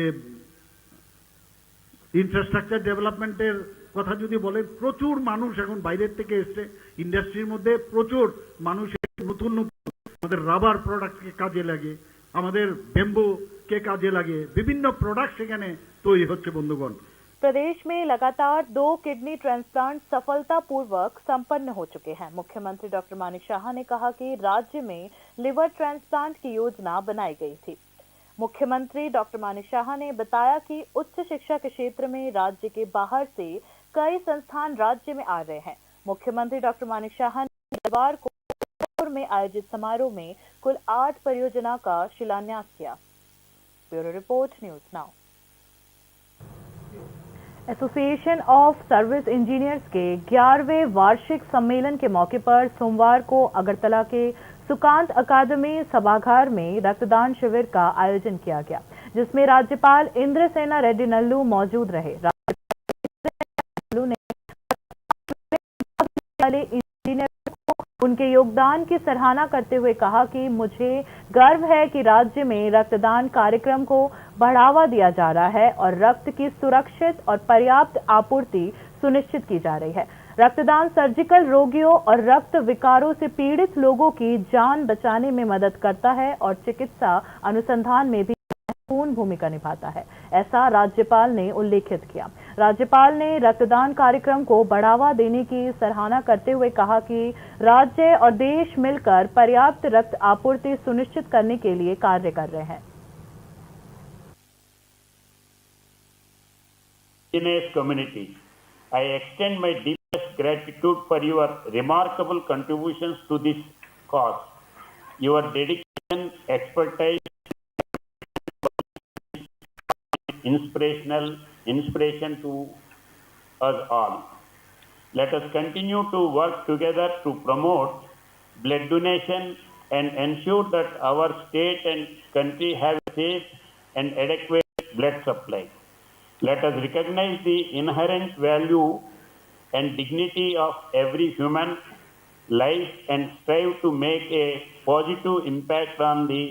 S13: ইনফ্রাস্ট্রাকচার ডেভেলপমেন্টের কথা যদি বলেন, প্রচুর মানুষ এখন বাইরের থেকে এসছে। ইন্ডাস্ট্রির মধ্যে প্রচুর মানুষ নতুন নতুন আমাদের রাবার প্রোডাক্টকে কাজে লাগে, আমাদের বেম্বুকে কাজে লাগে, বিভিন্ন প্রোডাক্ট সেখানে তৈরি হচ্ছে। বন্ধুগণ,
S20: प्रदेश में लगातार 2 किडनी ट्रांसप्लांट सफलतापूर्वक संपन्न हो चुके हैं। मुख्यमंत्री डॉक्टर मानिक शाह ने कहा कि राज्य में लिवर ट्रांसप्लांट की योजना बनाई गई थी। मुख्यमंत्री डॉक्टर मानिक शाह ने बताया कि उच्च शिक्षा के क्षेत्र में राज्य के बाहर से कई संस्थान राज्य में आ रहे हैं। मुख्यमंत्री डॉक्टर मानिक शाह ने बुधवार को में आयोजित समारोह में कुल 8 परियोजना का शिलान्यास किया। Bureau report, news now. Association of service engineers के 11वें वार्षिक सम्मेलन के मौके पर सोमवार को अगरतला के सुकांत अकादमी सभागार में रक्तदान शिविर का आयोजन किया गया, जिसमें राज्यपाल इंद्रसेना रेड्डी नल्लू मौजूद रहे। राज्यपाल ने उनके योगदान की सराहना करते हुए कहा कि मुझे गर्व है कि राज्य में रक्तदान कार्यक्रम को बढ़ावा दिया जा रहा है और रक्त की सुरक्षित और पर्याप्त आपूर्ति सुनिश्चित की जा रही है। रक्तदान सर्जिकल रोगियों और रक्त विकारों से पीड़ित लोगों की जान बचाने में मदद करता है और चिकित्सा अनुसंधान में भी महत्वपूर्ण भूमिका निभाता है, ऐसा राज्यपाल ने उल्लेखित किया। राज्यपाल ने रक्तदान कार्यक्रम को बढ़ावा देने की सराहना करते हुए कहा कि राज्य और देश मिलकर पर्याप्त रक्त आपूर्ति सुनिश्चित करने के लिए कार्य कर रहे हैं।
S14: Indigenous community, I extend my deepest gratitude for your remarkable contributions to this cause. Your dedication, expertise, inspiration to us all. Let us continue to work together to promote blood donation and ensure that our state and country have a safe and adequate blood supply. Let us recognize the inherent value and dignity of every human life and strive to make a positive impact on the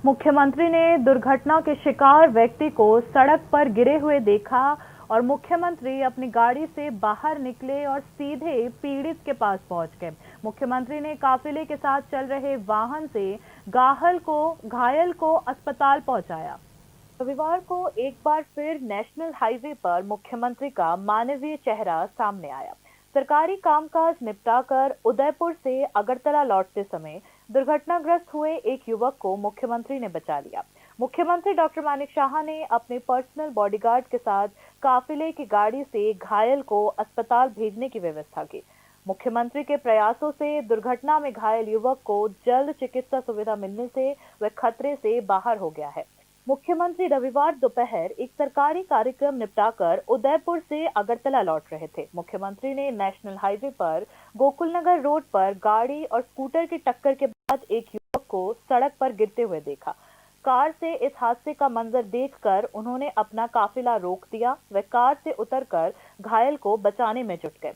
S20: मुख्यमंत्री ने दुर्घटना के शिकार व्यक्ति को सड़क पर गिरे हुए देखा और मुख्यमंत्री अपनी गाड़ी से बाहर निकले और सीधे पीड़ित के पास पहुंच गए। मुख्यमंत्री ने काफिले के साथ चल रहे वाहन से घायल को अस्पताल पहुंचाया। रविवार को एक बार फिर नेशनल हाईवे पर मुख्यमंत्री का मानवीय चेहरा सामने आया। सरकारी कामकाज निपटाकर उदयपुर से अगरतला लौटते समय दुर्घटनाग्रस्त हुए एक युवक को मुख्यमंत्री ने बचा लिया। मुख्यमंत्री डॉक्टर मानिक शाह ने अपने पर्सनल बॉडीगार्ड के साथ काफिले की गाड़ी से घायल को अस्पताल भेजने की व्यवस्था की। मुख्यमंत्री के प्रयासों से दुर्घटना में घायल युवक को जल्द चिकित्सा सुविधा मिलने से वह खतरे से बाहर हो गया है। मुख्यमंत्री रविवार दोपहर एक सरकारी कार्यक्रम निपटाकर उदयपुर से अगरतला लौट रहे थे। मुख्यमंत्री ने नेशनल हाईवे पर गोकुलनगर रोड पर गाड़ी और स्कूटर की टक्कर के बाद एक युवक को सड़क पर गिरते हुए देखा। कार से इस हादसे का मंजर देखकर उन्होंने अपना काफिला रोक दिया। वे कार से उतरकर घायल को बचाने में जुट गए।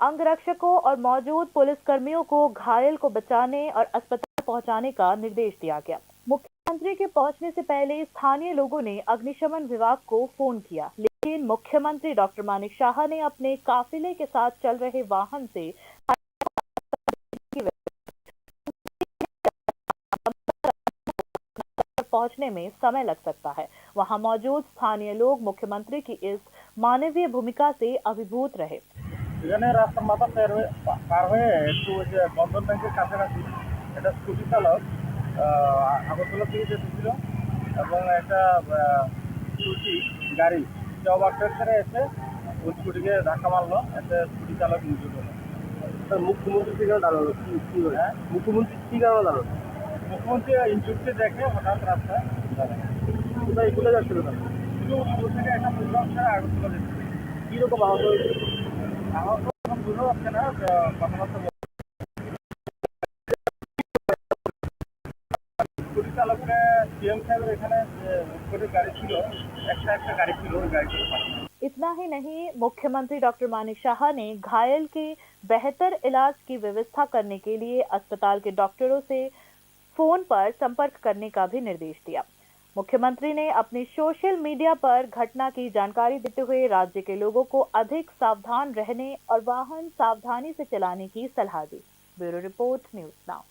S20: अंगरक्षकों और मौजूद पुलिसकर्मियों को घायल को बचाने और अस्पताल पहुंचाने का निर्देश दिया गया। मुख्यमंत्री के पहुंचने से पहले स्थानीय लोगों ने अग्निशमन विभाग को फोन किया, लेकिन मुख्यमंत्री डॉक्टर मानिक शाह ने अपने काफिले के साथ चल रहे वाहन से पहुंचने में समय लग सकता है। वहां मौजूद स्थानीय लोग मुख्यमंत्री की इस मानवीय भूमिका से अभिभूत रहे।
S6: এখানে রাস্তার মাথা পার হয়ে একটু ওই যে বন্ধন ব্যাংকের কাছাকাছি একটা স্কুটি চালক আগরতলা থেকে যেতেছিল এবং একটা স্কুটি গাড়ি ওভারটেক করে এসে ওই স্কুটিকে ধাক্কা মারলো, এতে স্কুটি চালক নিচে গেল। মুখ্যমন্ত্রী কি কারণে দাঁড়ালো? মুখ্যমন্ত্রী কি কারণে দাঁড়ালো? মুখ্যমন্ত্রী ইনজুরিটি দেখে হঠাৎ রাস্তায় দাঁড়ায়। কোথায় যাচ্ছিল না? উদয়পুর থেকে একটা প্রোগ্রাম ছাড়া আগরতলা যেতে। কীরকম আহত হয়েছে? আহত বুঝতে পারছে না, কথাবার্তা সিএম সাহেবের এখানে করে গাড়ি ছিল, একটা গাড়ি ছিল, ওই গাড়িটা পাঠানো।
S20: इतना ही नहीं, मुख्यमंत्री डॉक्टर मानिक शाह ने घायल के बेहतर इलाज की व्यवस्था करने के लिए अस्पताल के डॉक्टरों से फोन पर संपर्क करने का भी निर्देश दिया। मुख्यमंत्री ने अपनी सोशल मीडिया पर घटना की जानकारी देते हुए राज्य के लोगों को अधिक सावधान रहने और वाहन सावधानी से चलाने की सलाह दी। Bureau report, news now.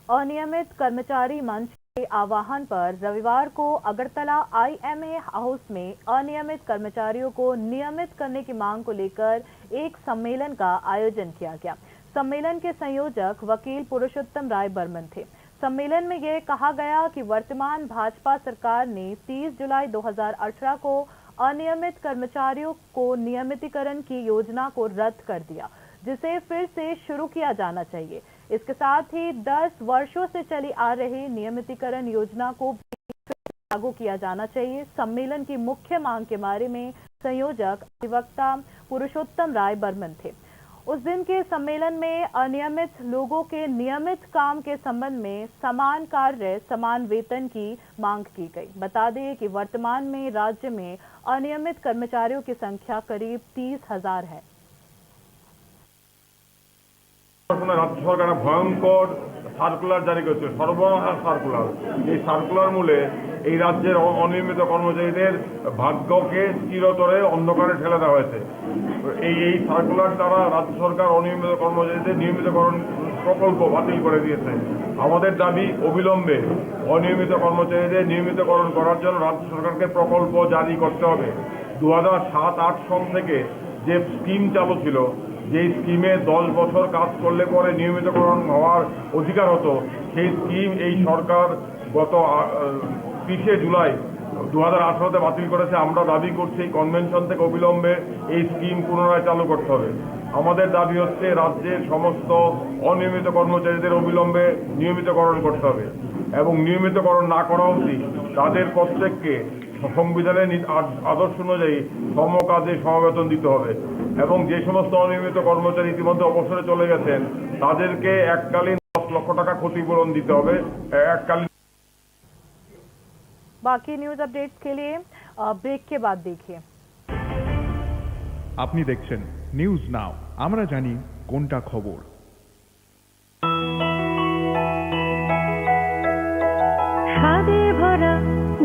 S20: अनियमित कर्मचारी मंच के आह्वान पर रविवार को अगरतला IMA हाउस में अनियमित कर्मचारियों को नियमित करने की मांग को लेकर एक सम्मेलन का आयोजन किया गया। सम्मेलन के संयोजक वकील पुरुषोत्तम राय बर्मन थे। सम्मेलन में यह कहा गया कि वर्तमान भाजपा सरकार ने 30 जुलाई 2018 को अनियमित कर्मचारियों को नियमितीकरण की योजना को रद्द कर दिया, जिसे फिर से शुरू किया जाना चाहिए। इसके साथ ही 10 वर्षों से चली आ रही नियमितीकरण योजना को लागू किया जाना चाहिए। सम्मेलन की मुख्य मांग के बारे में संयोजक अधिवक्ता पुरुषोत्तम राय बर्मन थे। उस दिन के सम्मेलन में अनियमित लोगों के नियमित काम के संबंध में समान कार्य समान वेतन की मांग की गई। बता दें कि वर्तमान में राज्य में अनियमित कर्मचारियों की संख्या करीब 30,000 है।
S15: রাজ্য সরকার ভয়ঙ্কর সার্কুলার জারি করেছে, সর্বনাশ সার্কুলার। এই সার্কুলার মূলে এই রাজ্যের অনিয়মিত কর্মচারীদের ভাগ্যকে চিরতরে অন্ধকারে ঠেলে দেওয়া হয়েছে। এই সার্কুলার দ্বারা রাজ্য সরকার অনিয়মিত কর্মচারীদের নিয়মিতকরণ প্রকল্প বাতিল করে দিয়েছে। আমাদের দাবি অবিলম্বে অনিয়মিত কর্মচারীদের নিয়মিতকরণ করার জন্য রাজ্য সরকারকে প্রকল্প জারি করতে হবে। 2007-8 সন থেকে যে স্কিম চালু ছিল, যে স্কিমে 10 বছর কাজ করলে পরে নিয়মিতকরণ হওয়ার অধিকার হতো, সেই স্কিম এই সরকার গত 30 জুলাই 2018-তে বাতিল করেছে। আমরা দাবি করছি কনভেনশন থেকে অবিলম্বে এই স্কিম পুনরায় চালু করতে হবে। আমাদের দাবি হচ্ছে রাজ্যের সমস্ত অনিয়মিত কর্মচারীদের অবিলম্বে নিয়মিতকরণ করতে হবে এবং নিয়মিতকরণ না করা অবধি তাদের প্রত্যেককে সংবিধানের আদর্শ অনুযায়ী সমকাজে সমবেতন দিতে হবে এবং যে সমস্ত অনিয়মিত কর্মচারী ইতিমধ্যে অবসরে চলে গেছেন তাদেরকে এককালীন 10 লক্ষ টাকা ক্ষতিপূরণ দিতে হবে। এককালীন।
S20: बाकी न्यूज अपडेट्स के लिए ब्रेक के बाद देखिए।
S3: আপনি দেখছেন নিউজ নাও, আমরা জানি কোনটা খবর।
S16: স্বাদে ভরা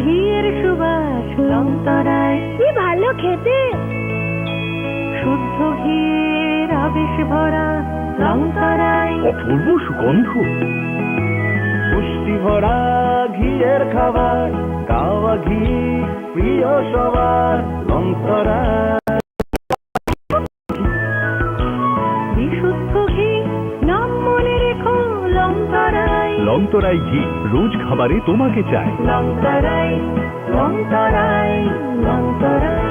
S16: ঘিয়ের সুবাস লংতরায়, কি ভালো খেতে, শুদ্ধ ঘিয়ের আবেশ ভরা লংতরায়,
S2: অপূর্ব সুগন্ধ, পুষ্টি ভরা ঘিয়ের খাবার, গাওয়া ঘি প্রিয় সবার লংতরা।
S16: বিশুদ্ধ ঘি নাম মনে রেখো লংতরায়,
S2: লংতরাই ঘি রোজ খাবারে তোমাকে চাই।
S16: লংতরায় লংতরায় লংতরায়।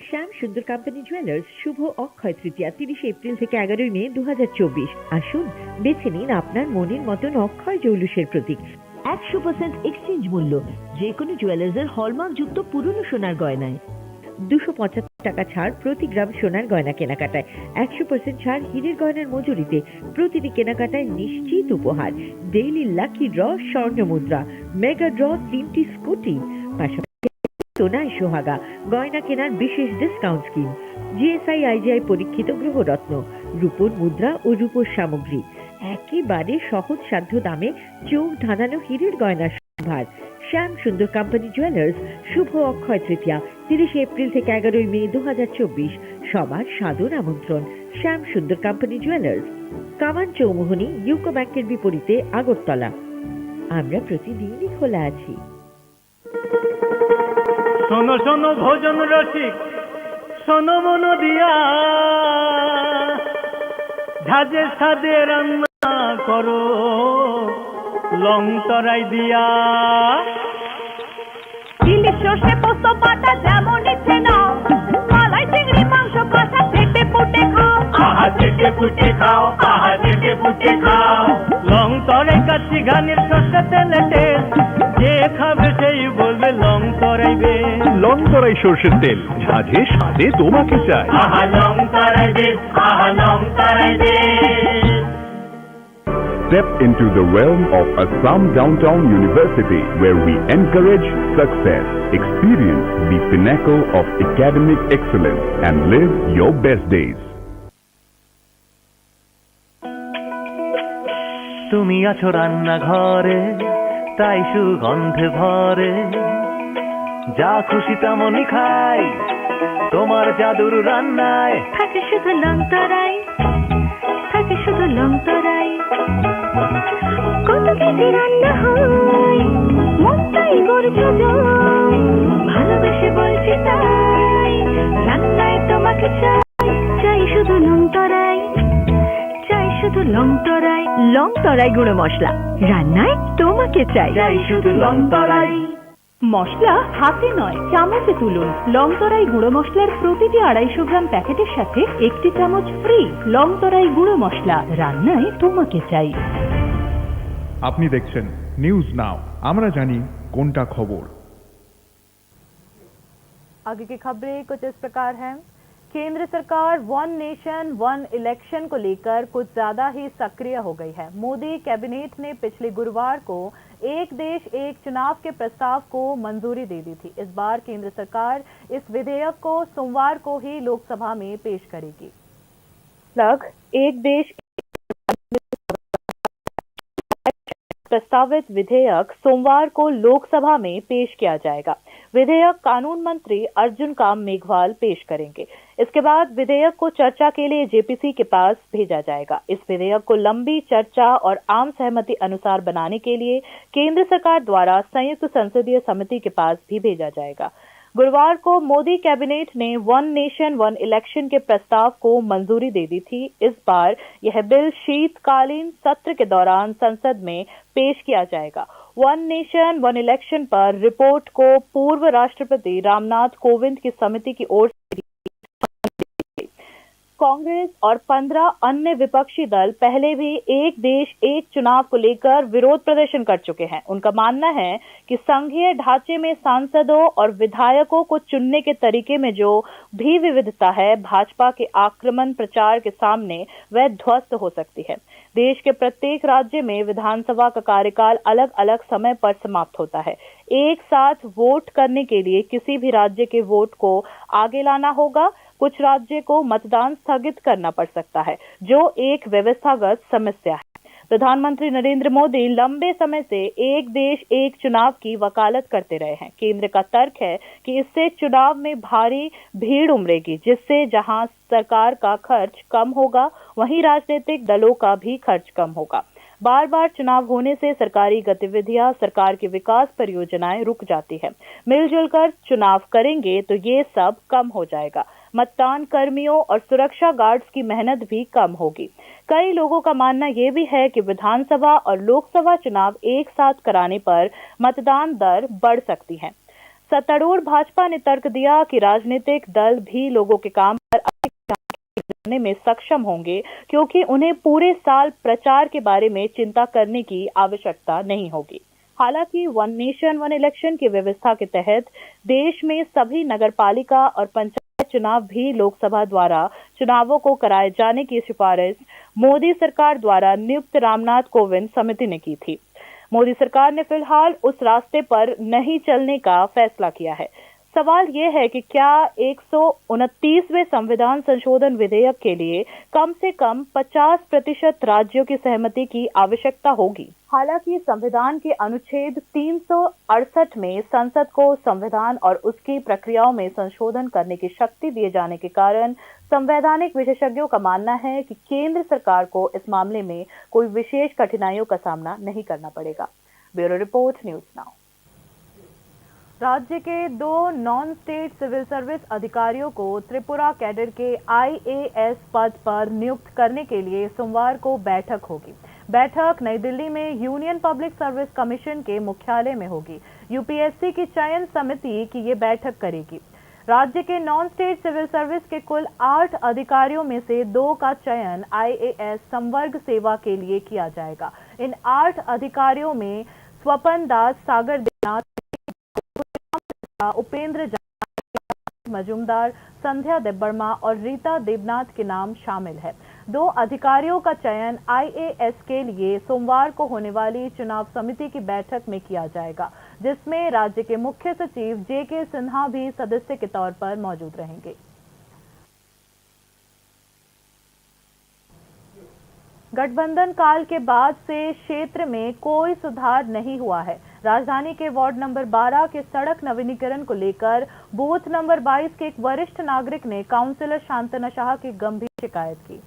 S8: শ্যাম সুন্দর কোম্পানি জুয়েলার্স শুভ অক্ষয় তৃতীয়া 30 এপ্রিল থেকে 11 মে 2024। আসুন বেছে নিন আপনার মনের মতন অক্ষয় জৌলুসের প্রতীক। 100% এক্সচেঞ্জ মূল্য যে কোনো জুয়েলার্সের হলমার্ক যুক্ত পুরনো সোনার গয়নায়। 275 টাকা ছাড় প্রতি গ্রাম সোনার গয়না কেনাকাটায়। 100% ছাড় হীরের গয়নার মজুরিতে। প্রতিটি কেনাকাটায় নিশ্চিত উপহার। ডেইলি লাকি ড্র স্বর্ণ মুদ্রা, মেগা ড্র 3টি স্কুটি, পাশাপাশি সোনায় সোহাগা, গয়না কেনার বিশেষ ডিসকাউন্ট স্কিম, GSI IGI পরীক্ষিত গ্রহরত্ন, রূপোর মুদ্রা ও রূপোর সামগ্রী, একেবারে সহজ সাধ্য দামে চোখ ধাঁধানো হীরের গয়নার সম্ভার। শ্যাম সুন্দর কোম্পানি জুয়েলার্স শুভ অক্ষয় তৃতীয়া 30 এপ্রিল থেকে 11 মে 2024। সবার সাদর আমন্ত্রণ। শ্যাম সুন্দর কোম্পানি জুয়েলার্স, কামান চৌমুহনী, ইউকো ব্যাংকের বিপরীতে, আগরতলা। আমরা প্রতিদিনই খোলা আছি।
S10: শোনো শোনো ভোজন রসিক, শোনো মন দিয়া, ঝাঁঝে সাদে রান্না করো লংতরাই দিয়া।
S16: ইলিশ সর্ষে পোস্ত বাটা যেমন ইচ্ছে নাও, মালাই চিংড়ি মাংস কষা চেটে পুটে খাও,
S10: আহা চেটে পুটে খাও, আহা চেটে পুটে খাও। লংতরাই কাচ্চি ঘানির সর্ষে তেলে টেস্ট, যে খাবে সেই বলবে লংতরাইবে।
S2: লংতরাই সর্ষের তেল, ঝাঁঝে স্বাদে তোমাকে চাই।
S10: আহা লংতরাইবে, আহা লংতরাইবে।
S17: Step into the realm of Assam Downtown University, where we encourage success. Experience the pinnacle of academic excellence and live your best days.
S10: তুমি আছো রান্না ঘরে, তাই সুগন্ধে ভরে, যা খুশি তেমনই খাই, তোমার জাদুর রান্নায়
S16: থাকে শুধু লং তরাই, থাকে শুধু লং তরাই। কত কেজি রান্না হয়, মনটাই গড়ছে জয়, ভালোবেসে বলছি তাই, রান্নায় তোমাকে চাই, চাই শুধু লং তরাই, চাই শুধু লং তরাই। লং তরাই গুঁড়ো মশলা, রান্নায় তোমাকে চাই, চাই শুধু লং তরাই। মশলা হাতে নয় চামচে তুলুন। লং তরাই গুঁড়ো মশলার প্রতিটি 250 গ্রাম প্যাকেটের সাথে 1 চামচ ফ্রি। লং তরাই গুঁড়ো মশলা, রান্নায় তোমাকে চাই।
S3: আপনি দেখছেন নিউজ নাও, আমরা জানি কোনটা খবর।
S20: आगे की खबरें कुछ इस प्रकार हैं। केंद्र सरकार वन नेशन वन इलेक्शन को लेकर कुछ ज्यादा ही सक्रिय हो गई है। मोदी कैबिनेट ने पिछले गुरुवार को एक देश एक चुनाव के प्रस्ताव को मंजूरी दे दी थी। इस बार केंद्र सरकार इस विधेयक को सोमवार को ही लोकसभा में पेश करेगी। एक देश प्रस्तावित विधेयक सोमवार को लोकसभा में पेश किया जाएगा। विधेयक कानून मंत्री अर्जुन राम मेघवाल पेश करेंगे। इसके बाद विधेयक को चर्चा के लिए जेपीसी के पास भेजा जाएगा। इस विधेयक को लंबी चर्चा और आम सहमति अनुसार बनाने के लिए केंद्र सरकार द्वारा संयुक्त संसदीय समिति के पास भी भेजा जाएगा। गुरुवार को मोदी कैबिनेट ने वन नेशन वन इलेक्शन के प्रस्ताव को मंजूरी दे दी थी। इस बार यह बिल शीतकालीन सत्र के दौरान संसद में पेश किया जाएगा। वन नेशन वन इलेक्शन पर रिपोर्ट को पूर्व राष्ट्रपति रामनाथ कोविंद की समिति की ओर से कांग्रेस और 15 अन्य विपक्षी दल पहले भी एक देश एक चुनाव को लेकर विरोध प्रदर्शन कर चुके हैं। उनका मानना है कि संघीय ढांचे में सांसदों और विधायकों को चुनने के तरीके में जो भी विविधता है, भाजपा के आक्रमण प्रचार के सामने वह ध्वस्त हो सकती है। देश के प्रत्येक राज्य में विधानसभा का कार्यकाल अलग अलग समय पर समाप्त होता है। एक साथ वोट करने के लिए किसी भी राज्य के वोट को आगे लाना होगा। कुछ राज्य को मतदान स्थगित करना पड़ सकता है, जो एक व्यवस्थागत समस्या है। प्रधानमंत्री नरेंद्र मोदी लंबे समय से एक देश एक चुनाव की वकालत करते रहे हैं। केंद्र का तर्क है कि इससे चुनाव में भारी भीड़ उमड़ेगी, जिससे जहां सरकार का खर्च कम होगा, वहीं राजनीतिक दलों का भी खर्च कम होगा। बार बार चुनाव होने से सरकारी गतिविधियां, सरकार की विकास परियोजनाएं रुक जाती है। मिलजुल कर चुनाव करेंगे तो ये सब कम हो जाएगा। मतदान कर्मियों और सुरक्षा गार्ड्स की मेहनत भी कम होगी। कई लोगों का मानना यह भी है कि विधानसभा और लोकसभा चुनाव एक साथ कराने पर मतदान दर बढ़ सकती है। सत्तारूढ़ भाजपा ने तर्क दिया कि राजनीतिक दल भी लोगों के काम पर अधिक करने में सक्षम होंगे, क्योंकि उन्हें पूरे साल प्रचार के बारे में चिंता करने की आवश्यकता नहीं होगी। हालांकि वन नेशन वन इलेक्शन की व्यवस्था के तहत देश में सभी नगरपालिका और पंचायत चुनाव भी लोकसभा द्वारा चुनावों को कराए जाने की सिफारिश मोदी सरकार द्वारा नियुक्त रामनाथ कोविंद समिति ने की थी। मोदी सरकार ने फिलहाल उस रास्ते पर नहीं चलने का फैसला किया है। सवाल ये है कि क्या 129वें संविधान संशोधन विधेयक के लिए कम से कम 50% राज्यों की सहमति की आवश्यकता होगी। हालांकि संविधान के अनुच्छेद 368 में संसद को संविधान और उसकी प्रक्रियाओं में संशोधन करने की शक्ति दिए जाने के कारण संवैधानिक विशेषज्ञों का मानना है कि केंद्र सरकार को इस मामले में कोई विशेष कठिनाइयों का सामना नहीं करना पड़ेगा। Bureau report, news now. राज्य के 2 नॉन स्टेट सिविल सर्विस अधिकारियों को त्रिपुरा कैडर के IAS पद पर नियुक्त करने के लिए सोमवार को बैठक होगी। बैठक नई दिल्ली में यूनियन पब्लिक सर्विस कमीशन के मुख्यालय में होगी। यूपीएससी की चयन समिति की ये बैठक करेगी। राज्य के नॉन स्टेट सिविल सर्विस के कुल 8 अधिकारियों में से 2 का चयन IAS संवर्ग सेवा के लिए किया जाएगा। इन 8 अधिकारियों में स्वपन दास, सागर देवनाथ, उपेंद्र मजूमदार, संध्या देब्बर्मा और रीता देवनाथ के नाम शामिल है। 2 अधिकारियों का चयन IAS के लिए सोमवार को होने वाली चुनाव समिति की बैठक में किया जाएगा, जिसमें राज्य के मुख्य सचिव JK सिन्हा भी सदस्य के तौर पर मौजूद रहेंगे। गठबंधन काल के बाद से क्षेत्र में कोई सुधार नहीं हुआ है। राजधानी के वार्ड नंबर 12 के सड़क नवीनीकरण को लेकर बूथ नंबर 22 के एक वरिष्ठ नागरिक ने काउंसलर शांतना शाह की गंभीर शिकायत की।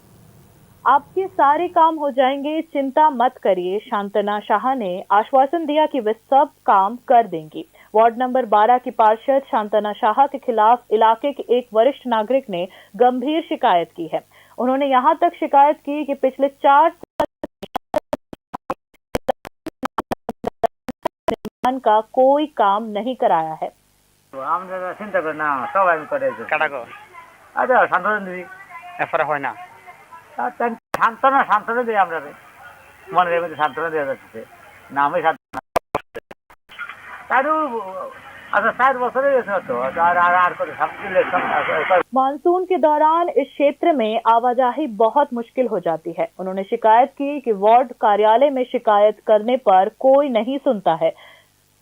S20: आपके सारे काम हो जाएंगे, चिंता मत करिए, शांतना शाह ने आश्वासन दिया कि वे सब काम कर देंगी। वार्ड नंबर 12 की पार्षद शांतना शाह के खिलाफ इलाके के एक वरिष्ठ नागरिक ने गंभीर शिकायत की है। उन्होंने यहां तक शिकायत की कि पिछले 4 निर्माण का कोई काम नहीं कराया है।
S7: আমরা চিন্তা করি না, সবাই আমি করে কাটাকো আচ্ছা সান্ত্বনা দিবি এরপরে হয় না, সান্ত্বনা দিই আমরা মনের মধ্যে সান্ত্বনা দেওয়া যাচ্ছে না। আমি তারও अच्छा 60 बছর হয়ে গেছে তো, আর করে ইলেকশন।
S20: मानसून के दौरान इस क्षेत्र में आवाजाही बहुत मुश्किल हो जाती है। उन्होंने शिकायत की कि वार्ड कार्यालय में शिकायत करने पर कोई नहीं सुनता है।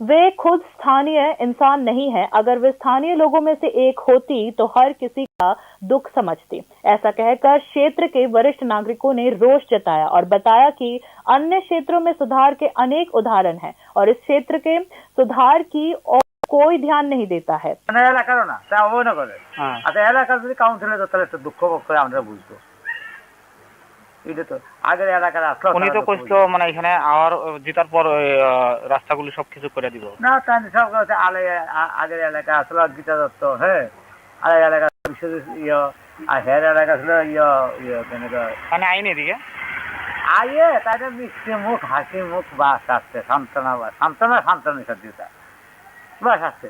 S20: वे खुद स्थानीय इंसान नहीं है, अगर वे स्थानीय लोगों में से एक होती तो हर किसी का दुख समझती। ऐसा कहकर क्षेत्र के वरिष्ठ नागरिकों ने रोष जताया और बताया कि अन्य क्षेत्रों में सुधार के अनेक उदाहरण हैं और इस क्षेत्र के सुधार की और कोई ध्यान नहीं देता है।
S7: এলাকারও না, তা ও না করে। আচ্ছা এলাকার যদি কাউন্সিলর তাহলে একটু দুঃখ করে আমরা বুঝবো। এটা তো আগের এলাকার আসলো, উনি তো কইতো মানে এখানে আর জিতার পর রাস্তাগুলো সবকিছু করে দিব না। তাই সব কথা আলে আগের এলাকা আসলো গীতা দত্ত, হ্যাঁ আলে এলাকা আর হের এলাকা ছিল মানে আইনি দিকে আইয়ে তাদের মিষ্টি মুখ হাসি মুখ বাস আসছে, সান্ত্বনা সত্যিটা बस आते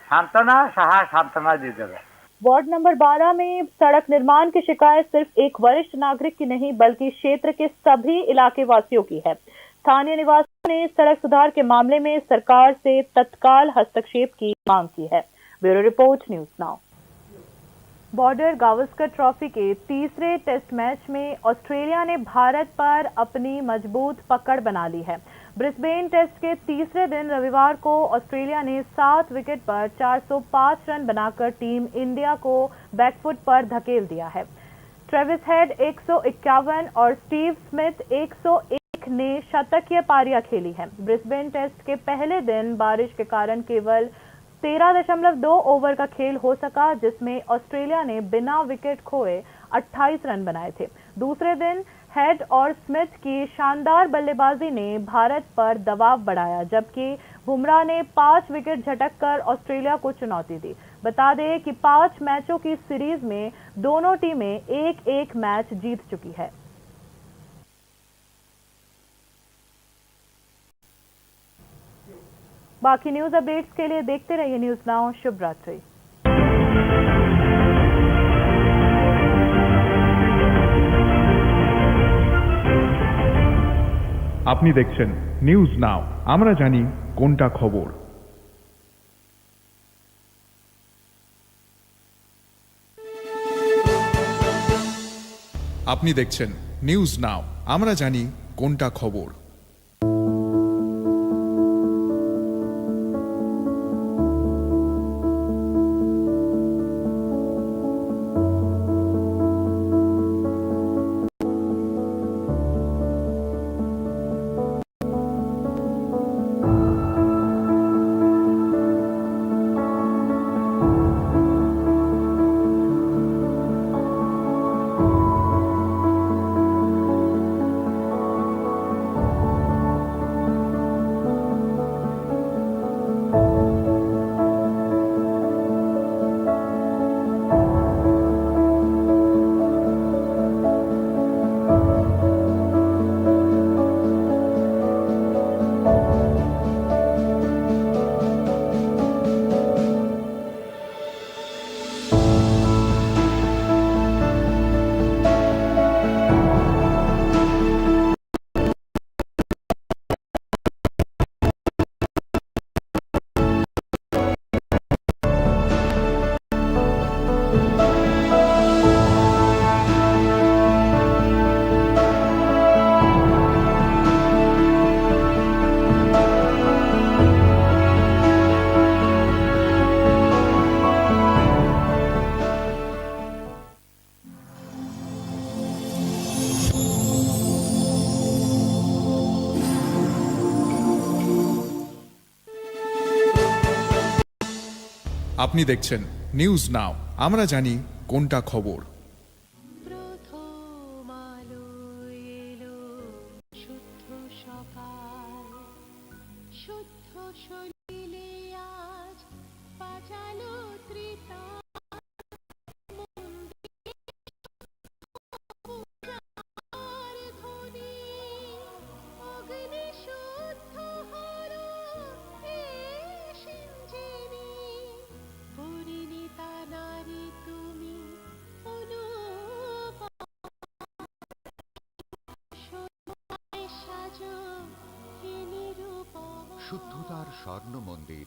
S7: शांतना शाह शांतना दी देगा।
S20: वार्ड नंबर 12 में सड़क निर्माण की शिकायत सिर्फ एक वरिष्ठ नागरिक की नहीं बल्कि क्षेत्र के सभी इलाके वासियों की है। स्थानीय निवासियों ने सड़क सुधार के मामले में सरकार से तत्काल हस्तक्षेप की मांग की है। Bureau report, news now. Border Gavaskar trophy के तीसरे टेस्ट मैच में ऑस्ट्रेलिया ने भारत पर अपनी मजबूत पकड़ बना ली है। ब्रिस्बेन टेस्ट के तीसरे दिन रविवार को ऑस्ट्रेलिया ने 7 विकेट पर 405 रन बनाकर टीम इंडिया को बैकफुट पर धकेल दिया है। ट्रेविस हेड 151 और स्टीव स्मिथ 101 ने शतकीय पारियां खेली हैं। ब्रिस्बेन टेस्ट के पहले दिन बारिश के कारण केवल 13.2 ओवर का खेल हो सका, जिसमें ऑस्ट्रेलिया ने बिना विकेट खोए 28 रन बनाए थे। दूसरे दिन हेड और स्मिथ की शानदार बल्लेबाजी ने भारत पर दबाव बढ़ाया, जबकि बुमराह ने 5 विकेट झटककर ऑस्ट्रेलिया को चुनौती दी। बता दें कि 5 मैचों की सीरीज में दोनों टीमें एक मैच जीत चुकी है। बाकी न्यूज अपडेट्स के लिए देखते रहिए न्यूज़ नाउ। शुभ रात्रि।
S3: আপনি দেখছেন নিউজ নাও, আমরা জানি কোনটা খবর। আপনি দেখছেন নিউজ নাও, আমরা জানি কোনটা খবর। আপনি দেখছেন নিউজ নাও, আমরা জানি কোনটা খবর।
S16: প্রথম আলো এলো শুদ্ধ সকাল, শুদ্ধ সলিলে আজ বাজালো ত্রিতাল, পূজার ধ্বনি অগ্নি শুদ্ধ হলো এই সিঞ্জিনী, পরিণীতা নারী তুমি অনুপম, সোনায় সাজো হে নিরূপম।
S22: শুদ্ধতার স্বর্ণ মন্দির,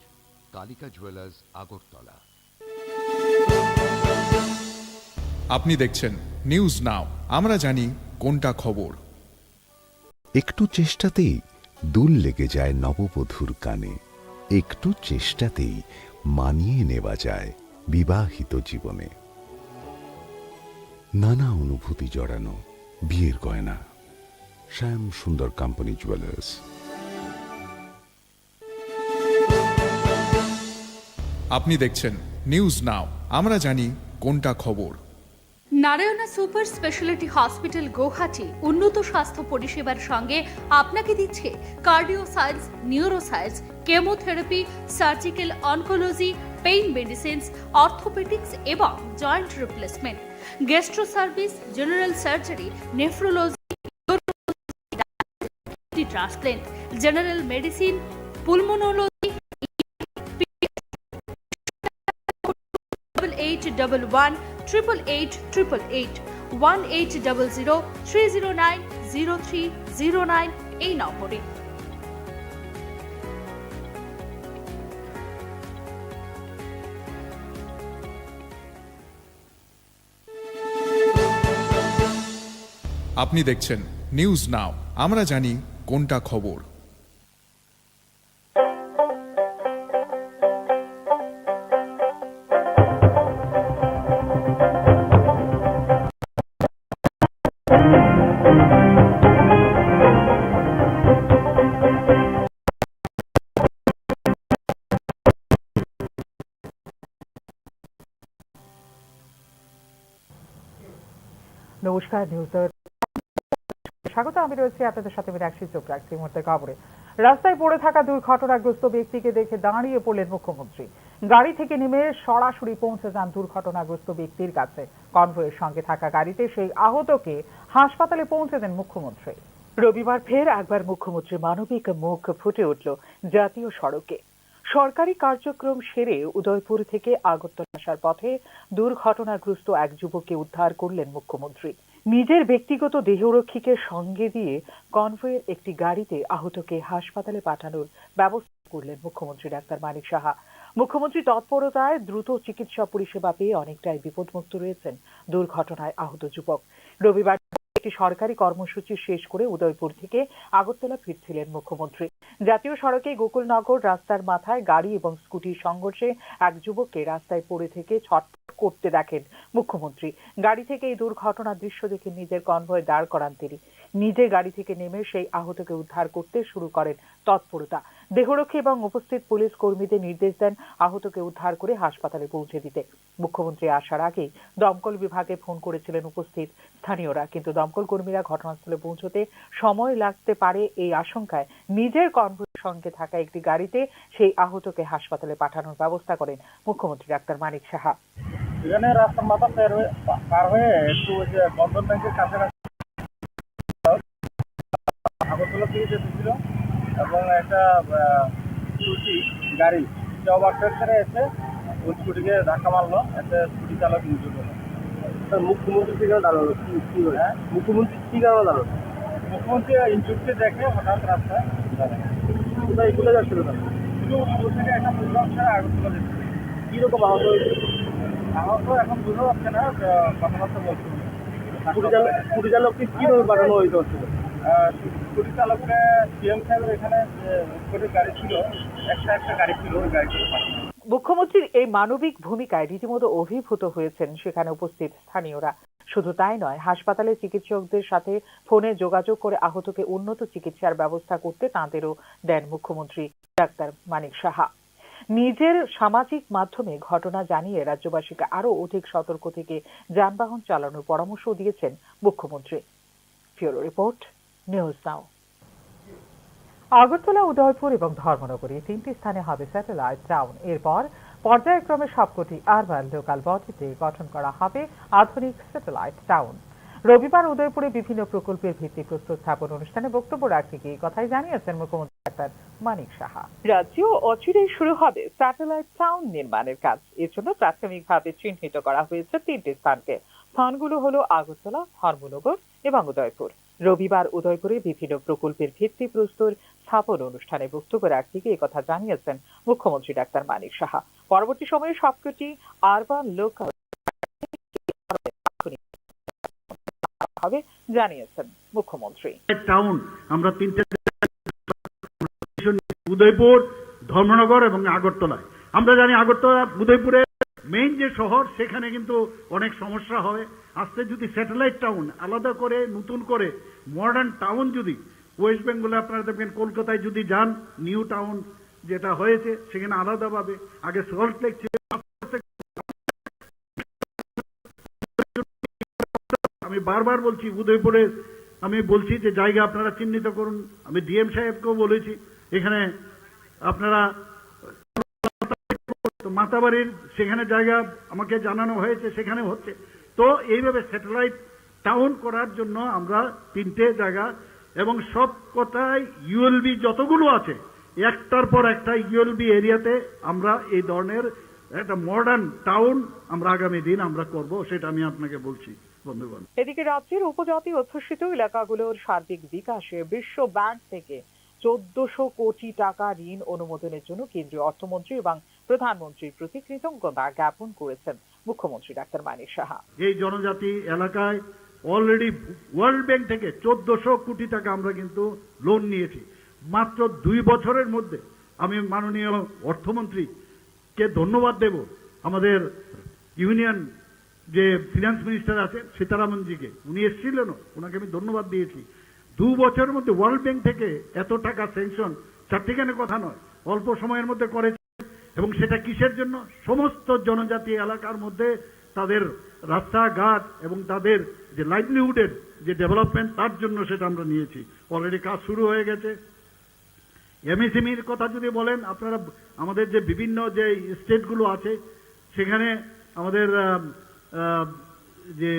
S22: কালিকা জুয়েলার্স, আগরতলা।
S3: আপনি দেখছেন নিউজ নাও, আমরা জানি কোনটা খবর।
S23: একটু চেষ্টাতেই দুল লেগে যায় নববধূর কানে, একটু চেষ্টাতেই মানিয়ে নেওয়া যায় বিবাহিত জীবনে। নানা অনুভূতি জড়ানো বিয়ের গয়না, শ্যাম সুন্দর কোম্পানি জুয়েলার্স।
S3: আপনি দেখছেন নিউজ নাও, আমরা জানি কোনটা খবর।
S12: Narayana super speciality hospital Guwahati উন্নত স্বাস্থ্য পরিষেবার সঙ্গে আপনাকে দিচ্ছে cardio science, neuro science, chemotherapy, surgical oncology, pain medicines, orthopaedics এবং joint replacement, gastro service, general surgery, nephrology, transplant, general medicine, pulmonology, 8811 888 888 1800 309 0309 এই নম্বরে।
S3: আপনি দেখছেন নিউজ নাও, আমরা জানি কোনটা খবর।
S5: নমস্কার, নিউজের স্বাগত। আমি রয়েছি আপনাদের সাথে মীনাক্ষী চোখ রাখছি মুহূর্তের খবরে। রাস্তায় পড়ে থাকা দুর্ঘটনাগ্রস্ত ব্যক্তিকে দেখে দাঁড়িয়ে পড়লেন মুখ্যমন্ত্রী। গাড়ি থেকে নেমে সরাসরি পৌঁছে যান দুর্ঘটনাগ্রস্ত ব্যক্তির কাছে। কনভয়ের সঙ্গে থাকা গাড়িতে সেই আহতকে হাসপাতালে পৌঁছে দেন মুখ্যমন্ত্রী। রবিবার ফের একবার মুখ্যমন্ত্রীর মানবিক মুখ ফুটে উঠল জাতীয় সড়কে। সরকারি কার্যক্রম সেরে উদয়পুর থেকে আগরতলা আসার পথে দুর্ঘটনাগ্রস্ত এক যুবককে উদ্ধার করলেন মুখ্যমন্ত্রী। নিজের ব্যক্তিগত দেহরক্ষীকে সঙ্গে দিয়ে কনভয়ের একটি গাড়িতে আহতকে হাসপাতালে পাঠানোর ব্যবস্থা করলেন মুখ্যমন্ত্রী ডাক্তার মানিক সাহা। মুখ্যমন্ত্রী তৎপরতায় দ্রুত চিকিৎসা পরিষেবা পেয়ে অনেকটাই বিপদমুক্ত রয়েছেন দুর্ঘটনায় আহত যুবক। রবিবার একটি সরকারি কর্মসূচি শেষ করে উদয়পুর থেকে আগরতলা ফিরছিলেন মুখ্যমন্ত্রী। জাতীয় সড়কে গোকুলনগর রাস্তার মাথায় গাড়ি এবং স্কুটির সংঘর্ষে এক যুবককে রাস্তায় পড়ে থেকে ছটফট করতে দেখেন মুখ্যমন্ত্রী। গাড়ি থেকে এই দুর্ঘটনার দৃশ্য দেখে নিজের কনভয় দাঁড় করান তিনি। নিজে গাড়ি থেকে নেমে সেই আহতকে উদ্ধার করতে শুরু করেন তৎপরতা। দেহরক্ষী এবং উপস্থিত পুলিশ কর্মীদের নির্দেশ দেন আহতকে উদ্ধার করে হাসপাতালে পৌঁছে দিতে। মুখ্যমন্ত্রী আসার আগেই দমকল বিভাগে ফোন করেছিলেন উপস্থিত স্থানীয়রা, কিন্তু দমকল কর্মীরা ঘটনাস্থলে পৌঁছতে সময় লাগতে পারে এই আশঙ্কায় নিজের কনভয়ের সঙ্গে থাকা একটি গাড়িতে সেই আহতকে হাসপাতালে পাঠানোর ব্যবস্থা করেন মুখ্যমন্ত্রী ডাক্তার মানিক সাহা।
S6: এখানে রাস্তার মাথা পার হয়ে একটু ওই যে বন্ধন ব্যাংকের কাছাকাছি আগরতলা থেকে যেতেছিল এবং একটা স্কুটি গাড়ি ওভারটেক করে এসে ওই স্কুটিকে ধাক্কা মারলো, এতে স্কুটি চালক ইনজুর হলো। মুখ্যমন্ত্রী কি কারণে দাঁড়ালো? মুখ্যমন্ত্রী কি কারণে দাঁড়ালো? মুখ্যমন্ত্রী ইনজুরকে দেখে হঠাৎ রাস্তায় কোথায় চলে যাচ্ছিল না, শুধু উপর থেকে একটা প্রোগ্রাম ছাড়া আগরতলা যেতে। কীরকম আহত হয়েছে? আহত এখন বোঝা যাচ্ছে না, কথাবার্তা বলছে। স্কুটি চালককে কীভাবে পাঠানো হয়েছে? স্কুটি চালককে সিএম সাহেবের এখানে স্কুটির গাড়ি ছিল, একটা গাড়ি ছিল, ওই গাড়িতে পাঠানো।
S5: মুখ্যমন্ত্রীর এই মানবিক ভূমিকায় রীতিমতো অভিভূত হয়েছেন সেখানে উপস্থিত স্থানীয়রা। শুধু তাই নয়, হাসপাতালে চিকিৎসকদের সাথে ফোনে যোগাযোগ করে আহতকে উন্নত চিকিৎসার ব্যবস্থা করতে তাঁদেরও দেন মুখ্যমন্ত্রী ডাক্তার মানিক সাহা। নিজের সামাজিক মাধ্যমে ঘটনা জানিয়ে রাজ্যবাসীকে আরো অধিক সতর্ক থেকে যানবাহন চালানোর পরামর্শ দিয়েছেন মুখ্যমন্ত্রী। Bureau report, news now. Agartala, Udaipur এবং ধর্মনগরে 3টি স্থানে হবে স্যাটেলাইট টাউন। এরপর পর্যায়ক্রমে সবকটি আরবান লোকাল বডিতে গঠন করা হবে আধুনিক স্যাটেলাইট টাউন। রবিবার উদয়পুরে বিভিন্ন প্রকল্পের ভিত্তিপ্রস্তর স্থাপন অনুষ্ঠানে বক্তব্য রাখতে গিয়ে কথাই জানিয়েছেন মুখ্যমন্ত্রী ডাক্তার মানিক সাহা। রাজ্যে অচিরেই শুরু হবে স্যাটেলাইট টাউন নির্মাণের কাজ। এর জন্য প্রাথমিকভাবে চিহ্নিত করা হয়েছে 3টি স্থানকে। স্থানগুলো হলো আগরতলা, ধর্মনগর এবং উদয়পুর। রবিবার উদয়পুরে বিভিন্ন প্রকল্পের ভিত্তিপ্রস্তর স্থাপন অনুষ্ঠানে বক্তব্য রাখতে গিয়ে কথা জানিয়েছেন মুখ্যমন্ত্রী ডাক্তার মানিক সাহা। পরবর্তী সময়ে সবকটি আরবান লোকাল হবে জানিয়েছেন মুখ্যমন্ত্রী।
S13: টাউন আমরা 3টে উদয়পুর, ধর্মনগর এবং আগরতলায়। আমরা জানি আগরতলা, উদয়পুরে মেইন যে শহর, সেখানে কিন্তু অনেক সমস্যা হবে। আস্তে যদি স্যাটেলাইট টাউন আলাদা করে নতুন করে মডার্ন টাউন, যদি ওয়েস্ট বেঙ্গলে আপনারা দেখবেন, কলকাতায় যদি যান, নিউ টাউন যেটা হয়েছে সেখানে আলাদাভাবে, আগে সল্ট লেক ছিল। আমি বারবার বলছি, উদয়পুরে আমি বলছি যে জায়গা আপনারা চিহ্নিত করুন। আমি ডিএম সাহেবকেও বলেছি, এখানে আপনারা মাতাবাড়ির সেখানে জায়গা আমাকে জানানো হয়েছে, সেখানে হচ্ছে। তো এইভাবে স্যাটেলাইট টাউন করার জন্য আমরা 3টে জায়গা এবং সব কথায় ইউএলবি যতগুলো আছে, একটার পর একটা ইউএলবি এরিয়াতে আমরা এই ধরনের একটা মডার্ন টাউন আমরা আগামী দিন আমরা করব, সেটা আমি আপনাকে বলছি বন্ধুগণ।
S5: এদিকে রাজ্যের উপজাতি অধ্যুষিত এলাকাগুলোর সার্বিক বিকাশে বিশ্ব ব্যাংক থেকে 1400 কোটি টাকা ঋণ অনুমোদনের জন্য কেন্দ্রীয় অর্থমন্ত্রী এবং প্রধানমন্ত্রীর প্রতি কৃতজ্ঞতা জ্ঞাপন করেছেন মুখ্যমন্ত্রী ডাক্তার মানিক সাহা।
S13: এই জনজাতি এলাকায় অলরেডি ওয়ার্ল্ড ব্যাংক থেকে 1400 কোটি টাকা আমরা কিন্তু লোন নিয়েছি মাত্র 2 বছরের মধ্যে। আমি মাননীয় অর্থমন্ত্রীকে ধন্যবাদ দেব, আমাদের ইউনিয়ন যে ফিনান্স মিনিস্টার আছেন সীতারামনজিকে, উনি এসেছিলেন, ওনাকে আমি ধন্যবাদ দিয়েছি। 2 বছরের মধ্যে ওয়ার্ল্ড ব্যাংক থেকে এত টাকা স্যাংশন চারটিখানে কথা নয়, অল্প সময়ের মধ্যে করেছে। এবং সেটা কিসের জন্য? সমস্ত জনজাতি এলাকার মধ্যে তাদের রাস্তাঘাট এবং তাদের যে লাইভলিহুডের যে ডেভেলপমেন্ট, তার জন্য সেটা আমরা নিয়েছি। অলরেডি কাজ শুরু হয়ে গেছে। এমএসএমইর কথা যদি বলেন, আপনারা আমাদের যে বিভিন্ন যে স্টেটগুলো আছে, সেখানে আমাদের যে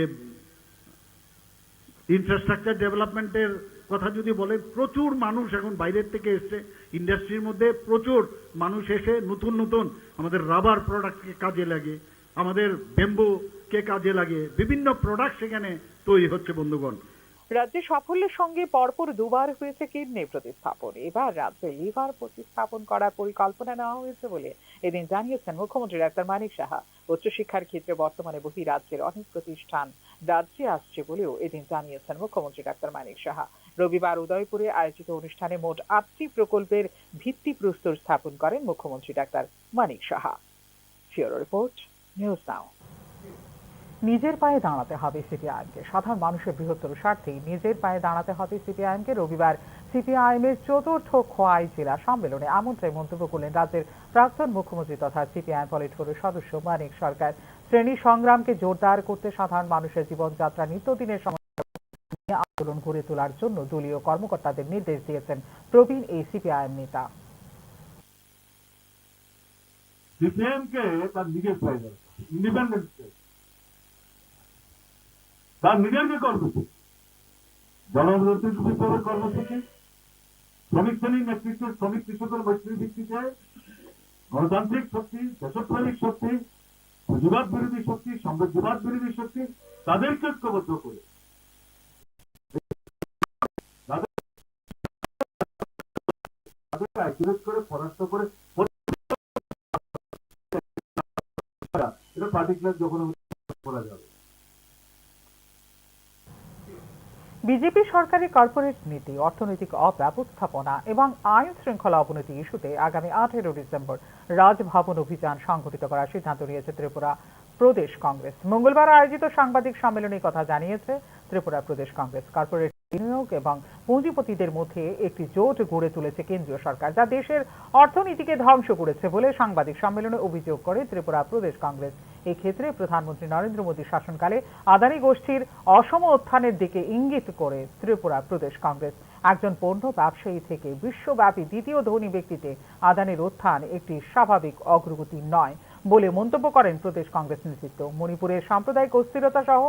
S13: ইনফ্রাস্ট্রাকচার ডেভেলপমেন্টের কথা যদি বলেন, প্রচুর মানুষ এখন বাইরের থেকে এসছে। ইন্ডাস্ট্রির মধ্যে প্রচুর মানুষ এসে নতুন নতুন আমাদের রাবার প্রোডাক্টকে কাজে লাগে, আমাদের ব্যাম্বুকে কাজে লাগে, বিভিন্ন প্রোডাক্ট সেখানে তৈরি হচ্ছে বন্ধুগণ।
S5: রাজ্যে সাফল্যের সঙ্গে পরপর 2বার হয়েছে কিডনি প্রতিস্থাপন। এবার রাজ্যে লিভার প্রতিস্থাপন করার পরিকল্পনা নেওয়া হয়েছে বলে এদিন জানিয়েছেন মুখ্যমন্ত্রী ডাক্তার মানিক সাহা। উচ্চশিক্ষার ক্ষেত্রে বর্তমানে বহিরাজ্যের অনেক প্রতিষ্ঠান রাজ্যে আসছে বলেও এদিন জানিয়েছেন মুখ্যমন্ত্রী ডাক্তার মানিক সাহা। রবিবার উদয়পুরে আয়োজিত অনুষ্ঠানে মোট 8টি প্রকল্পের ভিত্তিপ্রস্তর স্থাপন করেন মুখ্যমন্ত্রী doctor Manik Saha. Bureau report, news now. নিজের পায়ে দাঁড়াতে হবে সিপিআইএমকে। সাধারণ মানুষের বৃহত্তর স্বার্থে নিজের পায়ে দাঁড়াতে হবে সিপিআইএমকে। রবিবার সিপিআইএমের 4র্থ খোয়াই জেলা সম্মেলনে আমন্ত্রণে মন্তব্য করলেন রাজ্যের প্রাক্তন মুখ্যমন্ত্রী তথা সিপিআইএম পলিটব্যুরো সদস্য মানিক সরকার। শ্রেণী সংগ্রামকে জোরদার করতে সাধারণ মানুষের জীবনযাত্রা নিত্যদিনের সমস্যা নিয়ে আন্দোলন গড়ে তোলার জন্য দলীয় কর্মকর্তাদের নির্দেশ দিয়েছেন প্রবীণ এই সিপিআইএম নেতা।
S18: সিপিআইএমকে তার নিজের পায়ে ইন্ডিপেন্ডেন্ট, তার নিজেরকে কর্মসূচি, জনজাতির বিপ্লবের কর্মসূচি, শ্রমিক শ্রেণীর নেতৃত্বে শ্রমিক কৃষকের মৈত্রী ভিত্তিতে গণতান্ত্রিক শক্তি, দেশপ্রেমিক শক্তি, পুঁজিবাদ বিরোধী শক্তি, সাম্রাজ্যবাদ বিরোধী শক্তি, তাদেরকে ঐক্যবদ্ধ করে আইসোলেট করে পরাস্ত করে এটা পার্টিকুলার যখন করা যাবে।
S5: বিজেপি সরকারের কর্পোরেট নীতি, অর্থনৈতিক অব্যবস্থাপনা এবং আইন শৃঙ্খলা অবনতি ইস্যুতে আগামী 18 ডিসেম্বর রাজভবন অভিযান সংগঠিত করার সিদ্ধান্ত নিয়েছে ত্রিপুরা প্রদেশ কংগ্রেস। মঙ্গলবার আয়োজিত সাংবাদিক সম্মেলনে কথা জানিয়েছে ত্রিপুরা প্রদেশ কংগ্রেস। কর্পোরেট বিনিয়োগ এবং পুঁজিপতিদের মধ্যে একটি জোট গড়ে তুলেছে কেন্দ্রীয় সরকার, যা দেশের অর্থনীতিকে ধ্বংস করেছে বলে সাংবাদিক সম্মেলনে অভিযোগ করে ত্রিপুরা প্রদেশ কংগ্রেস। এই ক্ষেত্রে প্রধানমন্ত্রী নরেন্দ্র মোদীর শাসনকালে আদানি গোষ্ঠীর অসম উত্থানের দিকে ইঙ্গিত করে ত্রিপুরা প্রদেশ কংগ্রেস। একজন পণ্য ব্যবসায়ী থেকে বিশ্বব্যাপী দ্বিতীয় ধনী ব্যক্তিতে আদানির উত্থান একটি স্বাভাবিক অগ্রগতি নয় বলে মন্তব্য করেন প্রদেশ কংগ্রেস নেতৃত্ব। মণিপুরের সাম্প্রদায়িক অস্থিরতা সহ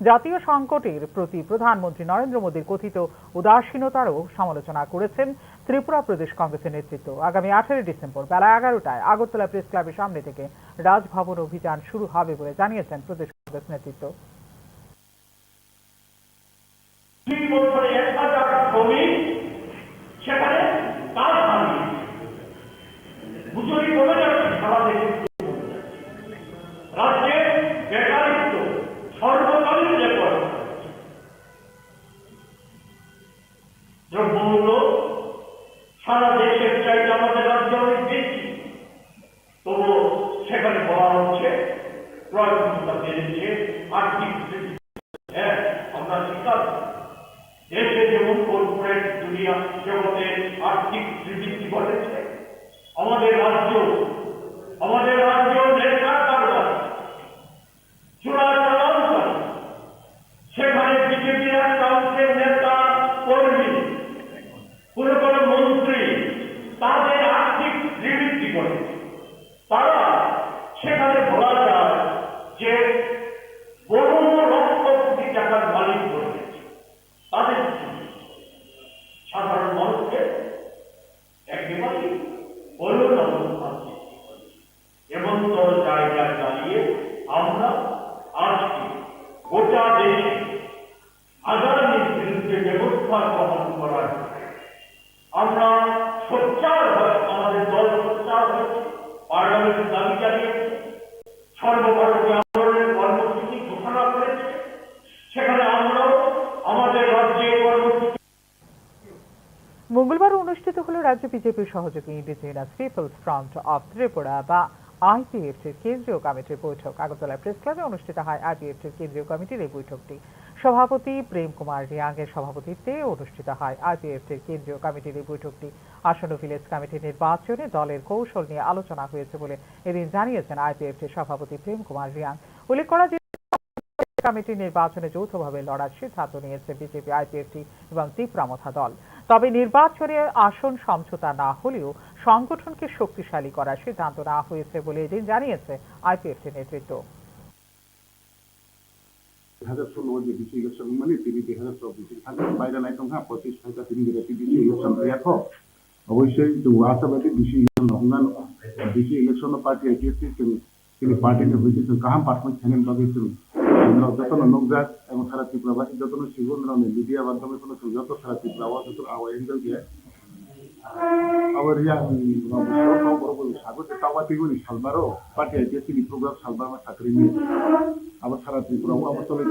S5: জাতীয় সংকটের প্রতি প্রধানমন্ত্রী নরেন্দ্র মোদীর কথিত উদাসীনতারও সমালোচনা করেছেন ত্রিপুরা প্রদেশ কংগ্রেসের নেতৃত্ব। আগামী 18 ডিসেম্বর বেলা 11টায় আগরতলা প্রেস ক্লাবের সামনে থেকে রাজভবন অভিযান শুরু হবে বলে জানিয়েছেন প্রদেশ কংগ্রেস নেতৃত্ব।
S18: রাজ্যের বেকারিত্ব সর্বকালীন রেকর্ড, দ্রব্যমূল্য সারা দেশের চাইতে আমাদের রাজ্যে অনেক বেশি, তবুও সেখানে বলা হচ্ছে ক্রয় ক্ষমতা বেড়েছে, আর্থিক বৃদ্ধি। হ্যাঁ, আমরা স্বীকার দেশে যেমন কর্পোরেট দুনিয়া জগতে আর্থিক বৃদ্ধি ঘটেছে, আমাদের রাজ্য নেতা কারবার চোরাচালান করে, সেখানে বিজেপির একটা অংশের নেতা কর্মী, কোনো কোনো মন্ত্রী তাদের আর্থিক বৃদ্ধি করে। তারা সেখানে বলা যায় যে বড় লক্ষ কোটি টাকার মালিক করেছে। তাদের সাধারণ মানুষকে একেবারে এমনতর জায়গায় দাঁড়িয়ে আমরা আজকে গোটা দেশে আদানির বিরুদ্ধে ব্যবস্থা গ্রহণ করার আমরা সোচ্চার হয়ে, আমাদের দল সোচ্চার হয়েছে, পার্লামেন্টের দাবি জানিয়েছে, সর্বভারতীয় আন্দোলনের কর্মসূচি ঘোষণা করেছে। সেখানে আমরাও আমাদের রাজ্যে কর্মসূচি।
S5: মঙ্গলবার অনুষ্ঠিত হল রাজ্য বিজেপির সহযোগী indigenous peoples front of Tripura বা আইপিএফটির কেন্দ্রীয় কমিটির বৈঠক। আগরতলা প্রেস ক্লাবে অনুষ্ঠিত হয় আইপিএফটির কেন্দ্রীয় কমিটির এই বৈঠকটি। সভাপতি প্রেম কুমার রিয়াং এর সভাপতিত্বে অনুষ্ঠিত হয় আইপিএফটির কেন্দ্রীয় কমিটির এই বৈঠকটি। আসন্ন ভিলেজ কমিটির নির্বাচনে দলের কৌশল নিয়ে আলোচনা হয়েছে বলে এদিন জানিয়েছেন আইপিএফটির সভাপতি প্রেম কুমার রিয়াং। উল্লেখ করা যে কমিটি নির্বাচনে যৌথভাবে লড়ার সিদ্ধান্ত নিয়েছে বিজেপি, আইপিএফটি এবং তীব্রামথা দল। তবে নির্বাচনে আসন সমঝোতা না হলেও সংগঠনকে শক্তিশালী করার সিদ্ধান্ত নেওয়া হয়েছে বলে এদিন জানিয়েছে আইপিএফটি নেতৃত্ব।
S4: 2016 BC election mani tini 2024 thangka bayra nai tongha 25 thangka tini gere BC election yakho অবশ্যই তো আশাবাদী BC election নঙ্গান BC election party IPFT tini party ne হইছে কাহাম পার্সেন্ট চ্যানেল বাগিছে আমরা যতন নগজাত এবং সারা ত্রিপুরাবাসী যতন সিগন্দ্র মিডিয়া মাধ্যমে কোনো যত সারা ত্রিপুরা আওয়াজ যত আওয়াজ এন্ডল গিয়ে আবার ইয়া স্বাগত তাওয়াতিগুনি সালবারও পার্টি আইপিএফটি প্রোগ্রাম সালবার চাকরি নিয়ে আবার সারা ত্রিপুরা আবার চলে।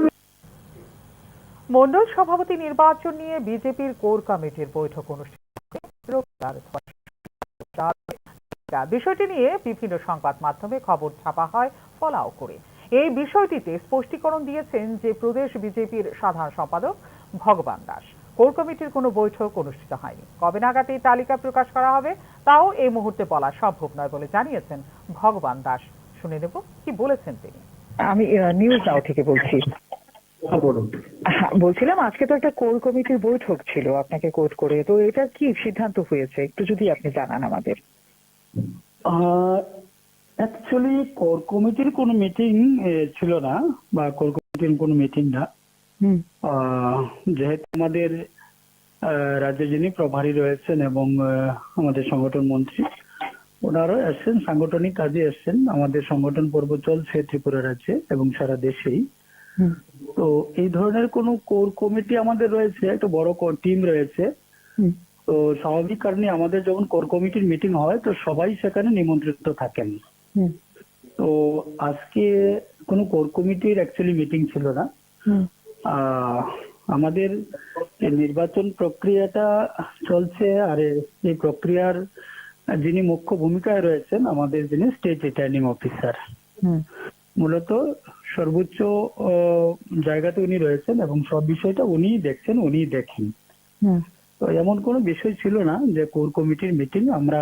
S5: মণ্ডল সভাপতি নির্বাচন নিয়ে বিজেপির কোর কমিটির বৈঠক অনুষ্ঠিত। বিষয়টি নিয়ে বিভিন্ন সংবাদ মাধ্যমে খবর ছাপা হয় ফলাও করে। এই বিষয়টিতে স্পষ্টীকরণ দিয়েছেন যে প্রদেশ বিজেপির সাধারণ সম্পাদক ভগবান দাস। কোর কমিটির কোনো বৈঠক অনুষ্ঠিত হয়নি। কবে নাগাদ এই তালিকা প্রকাশ করা হবে তাও এই মুহূর্তে বলা সম্ভব নয় বলে জানিয়েছেন ভগবান দাস। শুনে নেব কি বলেছেন তিনি।
S19: আমি নিউজ নাও থেকে বলছি। বলছিলাম আজকে তো একটা কোর কমিটির বৈঠক ছিল আপনাকে কোট করে, তো এটা কি সিদ্ধান্ত হয়েছে একটু যদি আপনি জানান আমাদের।
S2: অ্যাকচুয়ালি কোর কমিটির কোনো মিটিং ছিল না, বা কোর কমিটির কোনো মিটিং না। যেহেতু আমাদের রাজ্যে যিনি প্রভারী রয়েছেন এবং আমাদের সংগঠন মন্ত্রী ওনারও এসছেন, সাংগঠনিক কাজে এসছেন। আমাদের সংগঠন পর্ব চলছে ত্রিপুরা রাজ্যে এবং সারা দেশেই। তো এই ধরনের কোনো কোর কমিটি আমাদের রয়েছে, একটা বড় টিম রয়েছে। তো স্বাভাবিক কারণে আমাদের যখন কোর কমিটির মিটিং হয় তো সবাই সেখানে নিমন্ত্রিত থাকেন। তো আজকে কোনো কোর কমিটির অ্যাকচুয়ালি মিটিং ছিল না। আমাদের নির্বাচন প্রক্রিয়াটা চলছে, আর এই প্রক্রিয়ার যিনি মুখ্য ভূমিকায় রয়েছেন আমাদের যিনি স্টেট রিটার্নিং অফিসার, মূলত
S11: সর্বোচ্চ জায়গাতে উনি রয়েছেন এবং সব বিষয়টা উনি দেখছেন, উনি দেখেন। তো এমন কোনো বিষয় ছিল না যে কোর কমিটির মিটিং, আমরা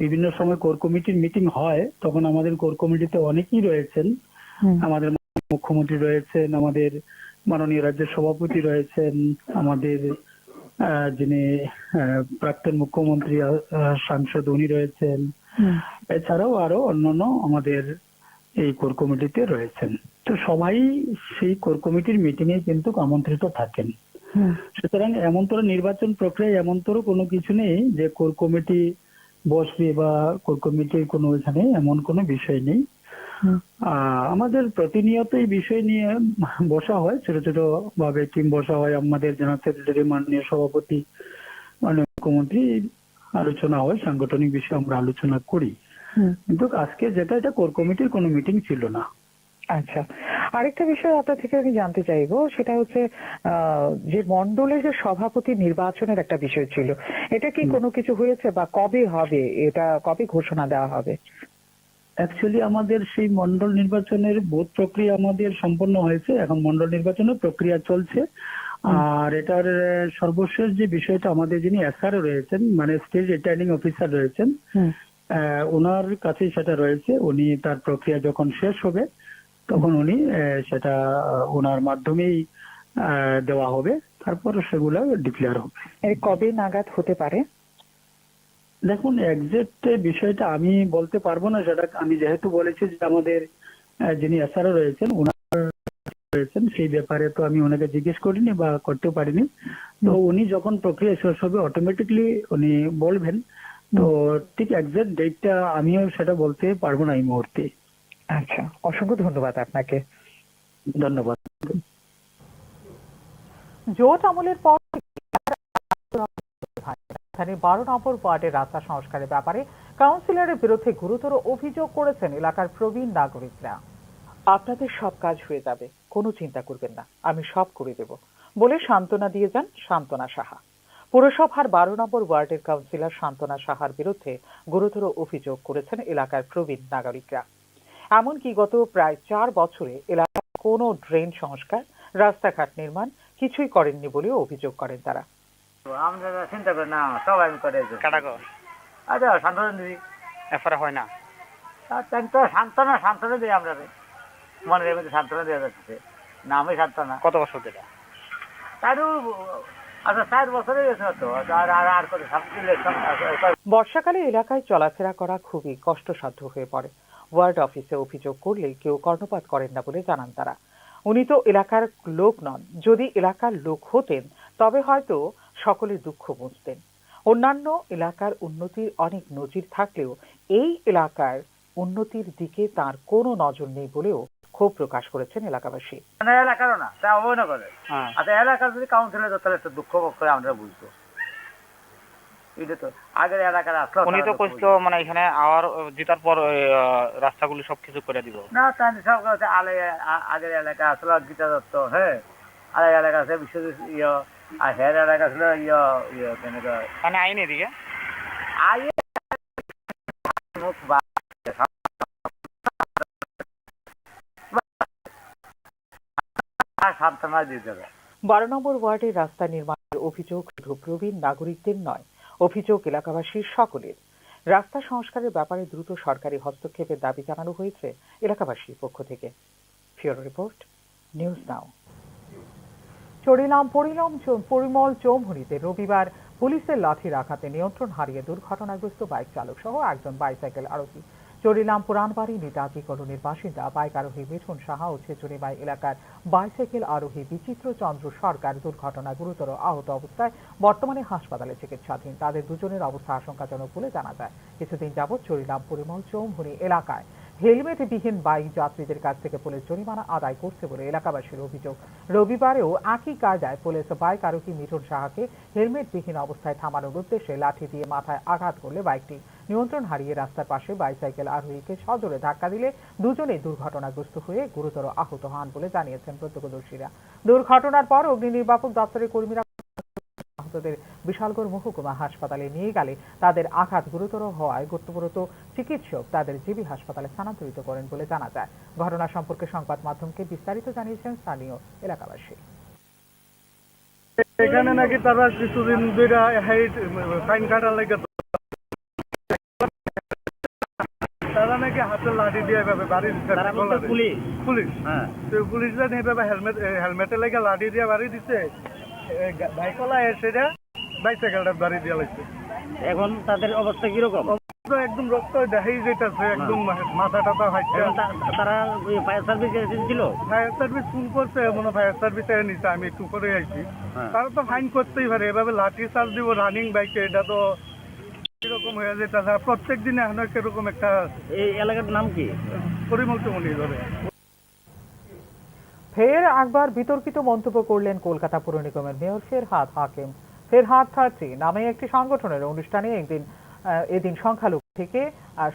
S11: বিভিন্ন সময় কোর কমিটির মিটিং হয়, তখন আমাদের কোর কমিটিতে অনেকেই রয়েছেন, আমাদের মুখ্যমন্ত্রী রয়েছেন, আমাদের মাননীয় রাজ্যের সভাপতি রয়েছেন, আমাদের যিনি প্রাক্তন মুখ্যমন্ত্রী সাংসদ উনি রয়েছেন, এছাড়াও আরো অন্যান্য আমাদের এই কোর কমিটিতে রয়েছেন। তো সবাই সেই কোর কমিটির মিটিং এ কিন্তু আমন্ত্রিত থাকেন। সুতরাং এমনতর নির্বাচন প্রক্রিয়ায় এমনতর কোনো কিছু নেই যে কোর কমিটি বসবে বা কোর কমিটির কোনো এখানে এমন কোনো বিষয় নেই। আমাদের প্রতিনিয়ত এই বিষয় নিয়ে বসা হয়, ছোট ছোট ভাবে টিম বসা হয়, আমাদের জেনারেল সেক্রেটারি, মাননীয় সভাপতি, মাননীয় মুখ্যমন্ত্রী, আলোচনা হয়, সাংগঠনিক বিষয়ে আমরা আলোচনা করি। কিন্তু আজকে যেটা, এটা কোর কমিটির কোনো মিটিং ছিল না।
S19: আচ্ছা, আরেকটা বিষয় আপনার থেকে আমি জানতে চাইবো, সেটা হচ্ছে যে মন্ডলের যে সভাপতি নির্বাচনের একটা বিষয় ছিল, এটা কি কোনো কিছু হয়েছে বা কবে হবে, এটা কবে ঘোষণা দেওয়া হবে?
S11: অ্যাকচুয়ালি আমাদের সেই মন্ডল নির্বাচনের বুথ প্রক্রিয়া আমাদের সম্পন্ন হয়েছে, এখন মন্ডল নির্বাচনের প্রক্রিয়া চলছে। আর এটার সর্বশেষ যে বিষয়টা, আমাদের যিনি এসআরও রয়েছেন, মানে স্টেট রিটার্নিং অফিসার রয়েছেন, ওনার কাছে সেটা রয়েছে। উনি তার প্রক্রিয়া যখন শেষ হবে তখন উনি সেটা ওনার মাধ্যমেই দেওয়া হবে, তারপর সেগুলো ডিক্লেয়ার হবে।
S19: কবে নাগাদ হতে পারে?
S11: দেখুন, এক্সাক্ট বিষয়টা আমি বলতে পারবো না, সেটা আমি যেহেতু বলেছি যে আমাদের যিনি এসআরও রয়েছেন ওনার রয়েছেন, সেই ব্যাপারে তো আমি ওনাকে জিজ্ঞেস করিনি বা করতেও পারিনি। তো উনি যখন প্রক্রিয়া শেষ হবে অটোমেটিকলি উনি বলবেন। তো ঠিক এক্সাক্ট ডেটটা আমিও সেটা বলতে পারবো না এই মুহূর্তে।
S19: আচ্ছা, অসংখ্য ধন্যবাদ আপনাকে।
S11: ধন্যবাদ।
S5: জোট আমলের পর 12 নম্বর ওয়ার্ডের রাস্তা সংস্কারের ব্যাপারে কাউন্সিলরের বিরুদ্ধে গুরুতর অভিযোগ করেছেন এলাকার প্রবীণ নাগরিকরা। আপনাদের সব কাজ হয়ে যাবে, কোনো চিন্তা করবেন না, আমি সব করে দেব বলে সান্ত্বনা দিয়ে যান সান্ত্বনা সাহা। পুরসভার 12 নম্বর ওয়ার্ডের কাউন্সিলর সান্ত্বনা সাহার বিরুদ্ধে গুরুতর অভিযোগ করেছেন এলাকার প্রবীণ নাগরিকরা। এমনকি গত প্রায় 4 বছরে এলাকার কোনো ড্রেন সংস্কার, রাস্তাঘাট নির্মাণ কিছুই করেননি বলেও অভিযোগ করেন তারা।
S7: আমরা চিন্তা করি না, সবাই আমি করে আচ্ছা সান্ত্বনা দিদি এরপরে হয় না, সান্ত্বনা দিই আমরা মনের মধ্যে সান্ত্বনা দেওয়া যাচ্ছে না। আমি সান্ত্বনা কত বছর দিলা তারও, আচ্ছা 4 বছরে গেছে তো, আর করে
S5: বর্ষাকালে এলাকায় চলাফেরা করা খুবই কষ্টসাধ্য হয়ে পড়ে। ওয়ার্ড অফিসে অভিযোগ করলে কেউ কর্ণপাত করেন না বলে জানান তারা। উনি তো এলাকার লোক নন, যদি এলাকার লোক হতেন তবে হয়তো সকলের দুঃখ বুঝতেন। অন্যান্য এলাকার উন্নতির অনেক নজির থাকলেও এই এলাকার উন্নতির দিকে তার কোনো নজর নেই বলেও ক্ষোভ প্রকাশ করেছেন এলাকাবাসী।
S7: এলাকারও না, তা অবহেলা করে। আচ্ছা, এলাকার যদি কাউন্সিলর তাহলে একটু দুঃখ করে আমরা বুঝতো। এটা তো আগের এলাকার আসলো, উনি তো কইতো মানে এখানে আবার জিতার পর রাস্তাগুলো সবকিছু করে দিব না, তাই সব আগের এলাকা আসলো গীতা দত্ত, হ্যাঁ, আর এলাকা আছে বিশ্বজিৎ আর হের এলাকা ছিল মানে আইন এদিকে সান্ত্বনা দিয়ে যাবে।
S5: 12 নম্বর ওয়ার্ডের রাস্তা নির্মাণের অভিযোগ শুধু প্রবীণ নাগরিকদের নয়, অভিযোগ এলাকাবাসীর সকলের। রাস্তা সংস্কারের ব্যাপারে দ্রুত সরকারি হস্তক্ষেপের দাবি জানানো হয়েছে এলাকাবাসীর পক্ষ থেকে। ফিওরো রিপোর্ট, নিউজ নাও। পরিমল চৌমুহনীতে রবিবার পুলিশের লাঠির আঘাতে নিয়ন্ত্রণ হারিয়ে দুর্ঘটনাগ্রস্ত বাইক চালক সহ একজন বাইসাইকেল আরোহী। চরিলাম পুরানবাড়ি নেতাজি কলোনির বাসিন্দা বাইক আরোহী মিঠুন সাহা ও ছেচুরিবাই এলাকার বাইসাইকেল আরোহী বিচিত্র চন্দ্র সরকার দুর্ঘটনায় গুরুতর আহত অবস্থায় বর্তমানে হাসপাতালে চিকিৎসাধীন। তাদের দুজনের অবস্থা আশঙ্কাজনক বলে জানা যায়। কিছুদিন যাবৎ চরিলাম পরিমল চৌমুহনী এলাকায় হেলমেটবিহীন বাইক যাত্রীদের কাছ থেকে পুলিশ জরিমানা আদায় করছে বলে এলাকাবাসীর অভিযোগ। রবিবারেও একই কায়দায় পুলিশ বাইক আরোহী মিঠুন সাহাকে হেলমেটবিহীন অবস্থায় থামানোর উদ্দেশ্যে লাঠি দিয়ে মাথায় আঘাত করলে বাইকটি নিয়ন্ত্রণ হারিয়ে রাস্তার পাশে বাইসাইকেল আরোহীকে সজোরে ধাক্কা দিলে দুজনেই দুর্ঘটনাগ্রস্ত হয়ে গুরুতর আহত হন বলে জানিয়েছেন প্রত্যক্ষদর্শীরা। দুর্ঘটনার পর অগ্নি নির্বাপক দপ্তরের কর্মীরা আহতদের বিশালগড় মহকুমা হাসপাতালে নিয়ে গেলে তাদের আঘাত গুরুতর হওয়ায় কর্তব্যরত চিকিৎসক তাদের জিবি হাসপাতালে স্থানান্তরিত করেন বলে জানা যায়। ঘটনা সম্পর্কে সংবাদ মাধ্যমকে বিস্তারিত জানিয়েছেন স্থানীয় এলাকাবাসী।
S10: এখানে নাকি তারা কিছুদিন ধরে ফাইন কাটার লাগে তারা নাকি হাতে লাঠি দিয়ে বাড়ি দিচ্ছে পুলিশ পুলিশরা এইভাবে হেলমেটে লেগে লাঠি দিয়ে বাড়ি দিচ্ছে, বাইকলা এসে বাইসাইকেলটা বাড়ি দিয়ে লাগছে।
S7: এখন তাদের অবস্থা কিরকম?
S10: একদম রক্ত দেখাই যেতেছে, একদম মাথা টাথা হাইছে।
S7: তারা ফায়ার সার্ভিস এসেছিল,
S10: ফায়ার সার্ভিস ফোন করছে, মনে ফায়ার সার্ভিস নিচ্ছে, আমি একটু করে আইছি। তারা তো ফাইন করতেই পারে, এভাবে লাঠি চার্জ দিব রানিং বাইকে, এটা তো এরকম হয়ে যেতেছে প্রত্যেক দিনে। এখন কিরকম একটা,
S7: এই এলাকার নাম কি?
S10: পরিমল চমনি ধরে।
S5: ফের একবার বিতর্কিত মন্তব্য করলেন কলকাতা পুর নিগমের মেয়র ফেরহাদ হাকিম। ফেরহাদ 30 নামে একটি সংগঠনের অনুষ্ঠানে এদিন সংখ্যালঘু থেকে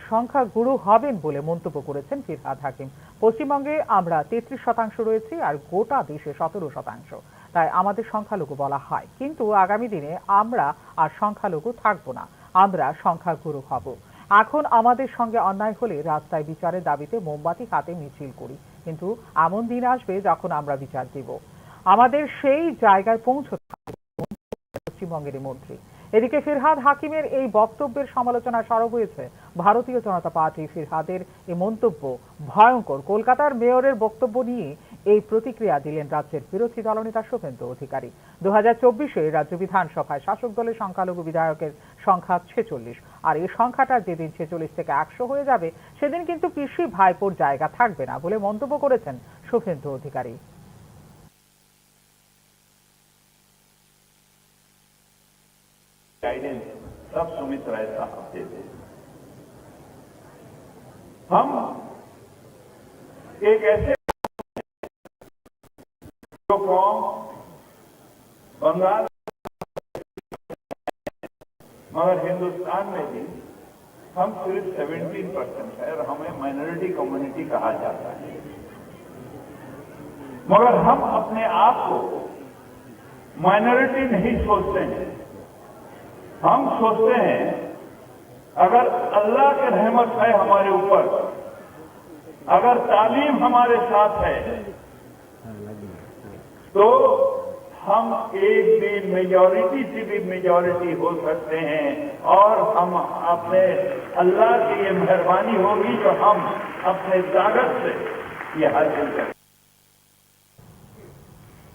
S5: সংখ্যাগুরু হবেন বলে মন্তব্য করেছেন ফেরহাদ হাকিম। পশ্চিমবঙ্গে আমরা 33% রয়েছি আর গোটা দেশে 17%, তাই আমাদের সংখ্যালঘু বলা হয়, কিন্তু আগামী দিনে আমরা আর সংখ্যালঘু থাকবো না, আমরা সংখ্যাগুরু হব। এখন আমাদের সঙ্গে অন্যায় হলে রাস্তায় বিচারের দাবিতে মোমবাতি হাতে মিছিল করি, কিন্তু এমন দিন আসবে যখন আমরা বিচার দেব, আমাদের সেই জায়গায় পৌঁছতে হবে, পশ্চিমবঙ্গের মন্ত্রী। এদিকে ফিরহাদ হাকিমের এই বক্তব্যের সমালোচনা সরব হয়েছে ভারতীয় জনতা পার্টি। ফিরহাদের এই মন্তব্য ভয়ঙ্কর। কলকাতার মেয়রের বক্তব্য নিয়ে এই প্রতিক্রিয়া দিলেন রাজ্যের বিরোধী দলনেতা শুভেন্দু অধিকারী। 2024-এ রাজ্য বিধানসভায় শাসক দলের সংখ্যালঘু বিধায়কের সংখ্যা 46, আর এই সংখ্যাটা যেদিন 46 থেকে 100 হয়ে যাবে সেদিন কিন্তু পিসি ভাইপোর জায়গা থাকবে না বলে মন্তব্য করেছেন শুভেন্দু অধিকারী।
S18: गाइडेंस सब सुमित राय साहब देते। हम एक ऐसे जो फॉर्म बंगाल मगर हिंदुस्तान में भी हम सिर्फ 17% है और हमें माइनॉरिटी कम्युनिटी कहा जाता है, मगर हम अपने आप को माइनॉरिटी नहीं सोचते हैं। हम सोचते हैं अगर अल्लाह की रहमत है हमारे ऊपर, अगर तालीम हमारे साथ है, तो हम एक दिन मेजॉरिटी से भी मेजॉरिटी हो सकते हैं और हम अपने अल्लाह की ये मेहरबानी होगी जो हम अपने ताकत से ये हासिल करें।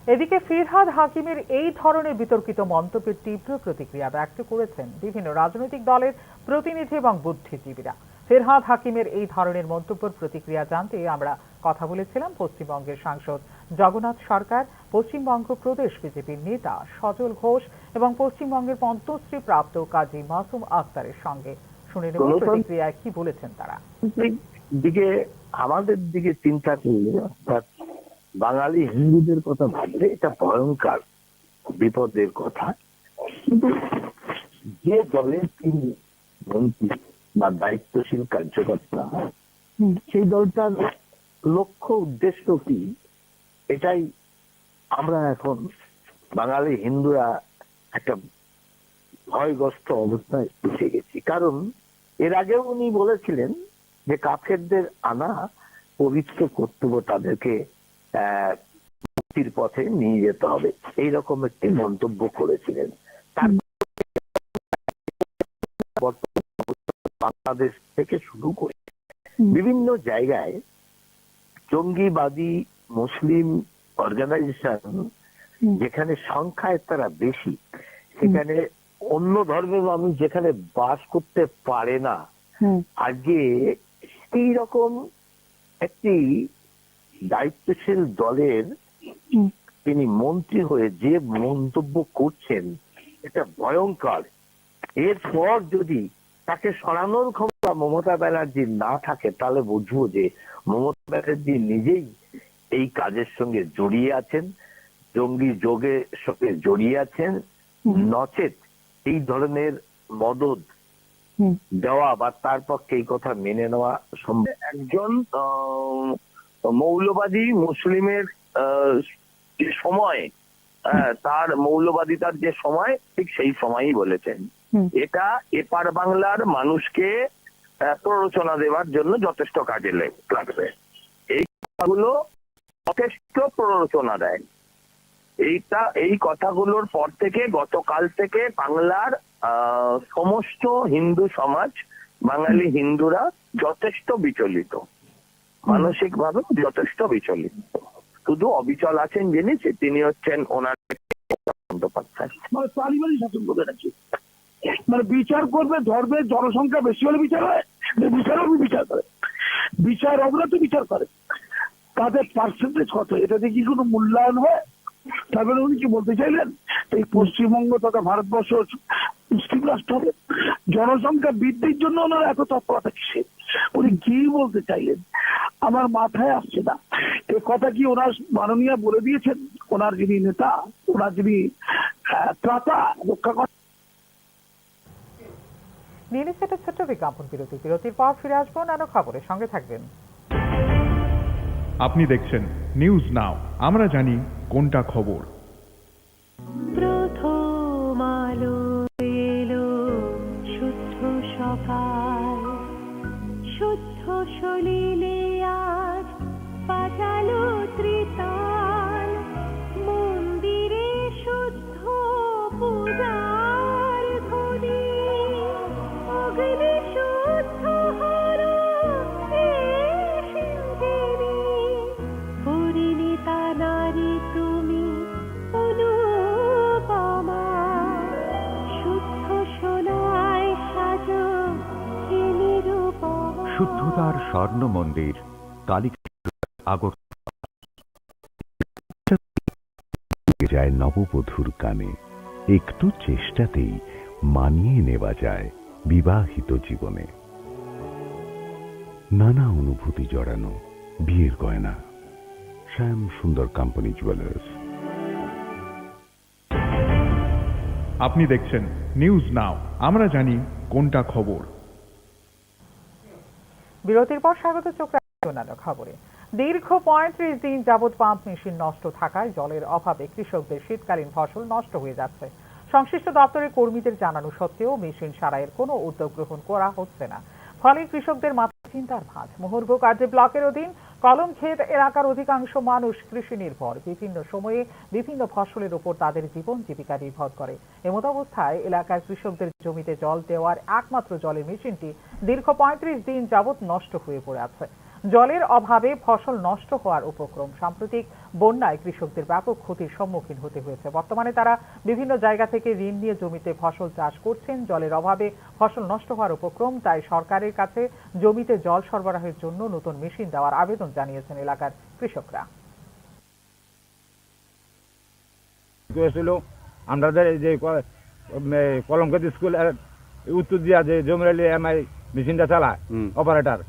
S5: এদিকে ফিরহাদ হাকিমের এই ধরনের বিতর্কিত মন্তব্যের তীব্র প্রতিক্রিয়া ব্যক্ত করেছেন বিভিন্ন রাজনৈতিক দলের প্রতিনিধি এবং বুদ্ধিজীবীরা। ফিরহাদ হাকিমের এই ধরনের মন্তব্যের প্রতিক্রিয়া জানতে আমরা কথা বলেছিলাম পশ্চিমবঙ্গের সাংসদ জগন্নাথ সরকার, পশ্চিমবঙ্গ প্রদেশ বিজেপির নেতা সজল ঘোষ এবং পশ্চিমবঙ্গের পদ্মশ্রী প্রাপ্ত কাজী মাসুম আক্তারের সঙ্গে। শুনে নেব প্রতিক্রিয়ায় কি বলেছেন তারা।
S2: দিকে আমাদের দিকে চিন্তা করলে, অর্থাৎ বাঙালি হিন্দুদের কথা ভাবলে এটা ভয়ঙ্কর বিপদের কথা। কিন্তু যে দলের তিনি মন্ত্রী বা দায়িত্বশীল কার্যকর্তা, সেই দলটার লক্ষ্য উদ্দেশ্য কি, এটাই আমরা এখন বাঙালি হিন্দুরা একটা ভয়গ্রস্ত অবস্থায় এসে গেছি। কারণ এর আগেও উনি বলেছিলেন যে কাফেরদের আনা পবিত্র কর্তব্য, তাদেরকে মুক্তির পথে নিয়ে যেতে হবে, এইরকম একটি মন্তব্য করেছিলেন। বাংলাদেশ থেকে শুরু করে বিভিন্ন জায়গায় জঙ্গিবাদী মুসলিম অর্গানাইজেশন, যেখানে সংখ্যায় তারা বেশি, সেখানে অন্য ধর্মের মানুষ যেখানে বাস করতে পারে না, আগে এইরকম একটি দায়িত্বশীল দলের তিনি মন্ত্রী হয়ে যে মন্তব্য করছেন এটা ভয়ঙ্কর। এরপর যদি তাকে সরানোর ক্ষমতা মমতা ব্যানার্জির না থাকে, তাহলে বুঝবো যে মমতা ব্যানার্জি নিজেই এই কাজের সঙ্গে জড়িয়ে আছেন, জঙ্গি যোগের সঙ্গে জড়িয়ে আছেন, নচেত এই ধরনের মদদ দেওয়া বা তার পক্ষে এই কথা মেনে নেওয়া সম্ভব। একজন মৌলবাদী মুসলিমের সময় তার মৌলবাদিতার যে সময় ঠিক সেই সময়ই বলেছেন। এটা এপার বাংলার মানুষকে প্ররোচনা দেওয়ার জন্য যথেষ্ট কাজে লাগবে। এই কথাগুলো যথেষ্ট প্ররোচনা দেয়। এই কথাগুলোর পর থেকে গতকাল থেকে বাংলার সমস্ত হিন্দু সমাজ, বাঙালি হিন্দুরা যথেষ্ট বিচলিত, মানসিকভাবে যথেষ্ট বিচলিত। শুধু অবিচল আছেন যিনি, তিনি হচ্ছেন ওনার বন্দ্যোপাধ্যায়।
S11: মানে পারিবারিক শাসন করে নাকি, মানে বিচার করবে, ধরবে, জনসংখ্যা বেশি হলে বিচার হয়, বিচারক বিচার করে, বিচারকরা তো বিচার করে, তাদের পার্সেন্টেজ কত, এটা দিয়ে কি কোনো মূল্যায়ন হয়? তারপরে উনি কি বলতে চাইলেন এই পশ্চিমবঙ্গ তথা ভারতবর্ষ মুসলিম রাষ্ট্র হবে? জনসংখ্যা বৃদ্ধির জন্য ওনার এত তৎপরতা কিসে? উনি কি বলতে চাইলেন আমার মাথায় আসছে না। এ কথা কি ওনার মাননীয় বলে দিয়েছেন? ওনার যিনি নেতা, ওনার যিনি ত্রাতা রক্ষা করেন।
S5: নিয়ে নিচ্ছে একটা ছোট্ট বিজ্ঞাপন বিরতি। বিরতির পর ফিরে আসবো অন্যান্য খবরের সঙ্গে থাকবেন।
S3: আপনি দেখছেন নিউজ নাও, আমরা জানি কোনটা খবর।
S16: প্রথম আলো এলো শুদ্ধ সকাল, শুদ্ধ সলিলে আজ বাজালো ত্রিতাল, মন্দিরে শুদ্ধ পূজার ধ্বনি, অগ্নি শুদ্ধ হলো পরিণীতা নারী তুমি অনুপমা, শুদ্ধ সোনায় সাজো হে নিরুপমা।
S22: শুদ্ধতার স্বর্ণ মন্দির কালিকা আগরতলা
S23: যায় নববধূর কানে, একটু চেষ্টাতেই মানিয়ে নেওয়া যায় বিবাহিত জীবনে। নানা অনুভূতি জড়ানো বিয়ের গয়না, শ্যাম সুন্দর কোম্পানি জুয়েলার্স।
S3: আপনি দেখছেন নিউজ নাও, আমরা জানি কোনটা খবর।
S5: বিরতির পর স্বাগত। চোখ রাখছি অন্যান্য খবরে। দীর্ঘ ৩৫ দিন যাবৎ পাম্প মেশিন নষ্ট থাকায় জলের অভাবে কৃষকদের শীতকালীন ফসল নষ্ট হয়ে যাচ্ছে। সংশ্লিষ্ট দপ্তরের কর্মীদের জানানো সত্ত্বেও মেশিন সারাইয়ের কোনো উদ্যোগ গ্রহণ করা হচ্ছে না। ফলে কৃষকদের মাথায় চিন্তার ভাঁজ। মুহুর্মুহ কার্যে ব্লকের অধীন কলমক্ষেত এলাকার অধিকাংশ মানুষ কৃষি নির্ভর। বিভিন্ন সময়ে বিভিন্ন ফসলের উপর তাদের জীবন জীবিকা নির্ভর করে। এমত অবস্থায় এলাকার কৃষকদের জমিতে জল দেওয়ার একমাত্র জলের মেশিনটি দীর্ঘ ৩৫ দিন যাবৎ নষ্ট হয়ে পড়ে আছে। জলের অভাবে ফসল নষ্ট হওয়ার উপক্রম। সাম্প্রতিক বন্যায় কৃষকদের ব্যাপক ক্ষতির সম্মুখীন হতে হয়েছে। বর্তমানে তারা বিভিন্ন জায়গা থেকে ঋণ নিয়ে জমিতে ফসল চাষ করছেন। জলের অভাবে ফসল নষ্ট হওয়ার উপক্রম, তাই সরকারের কাছে জমিতে জল সরবরাহের জন্য নতুন মেশিন দেওয়ার আবেদন জানিয়েছেন এলাকার কৃষকরা।
S10: আমাদের যে কলমক্ষেত স্কুল উত্তর দিয়া যে জমিরালি এমআই মেশিনটা চালায় অপারেটর,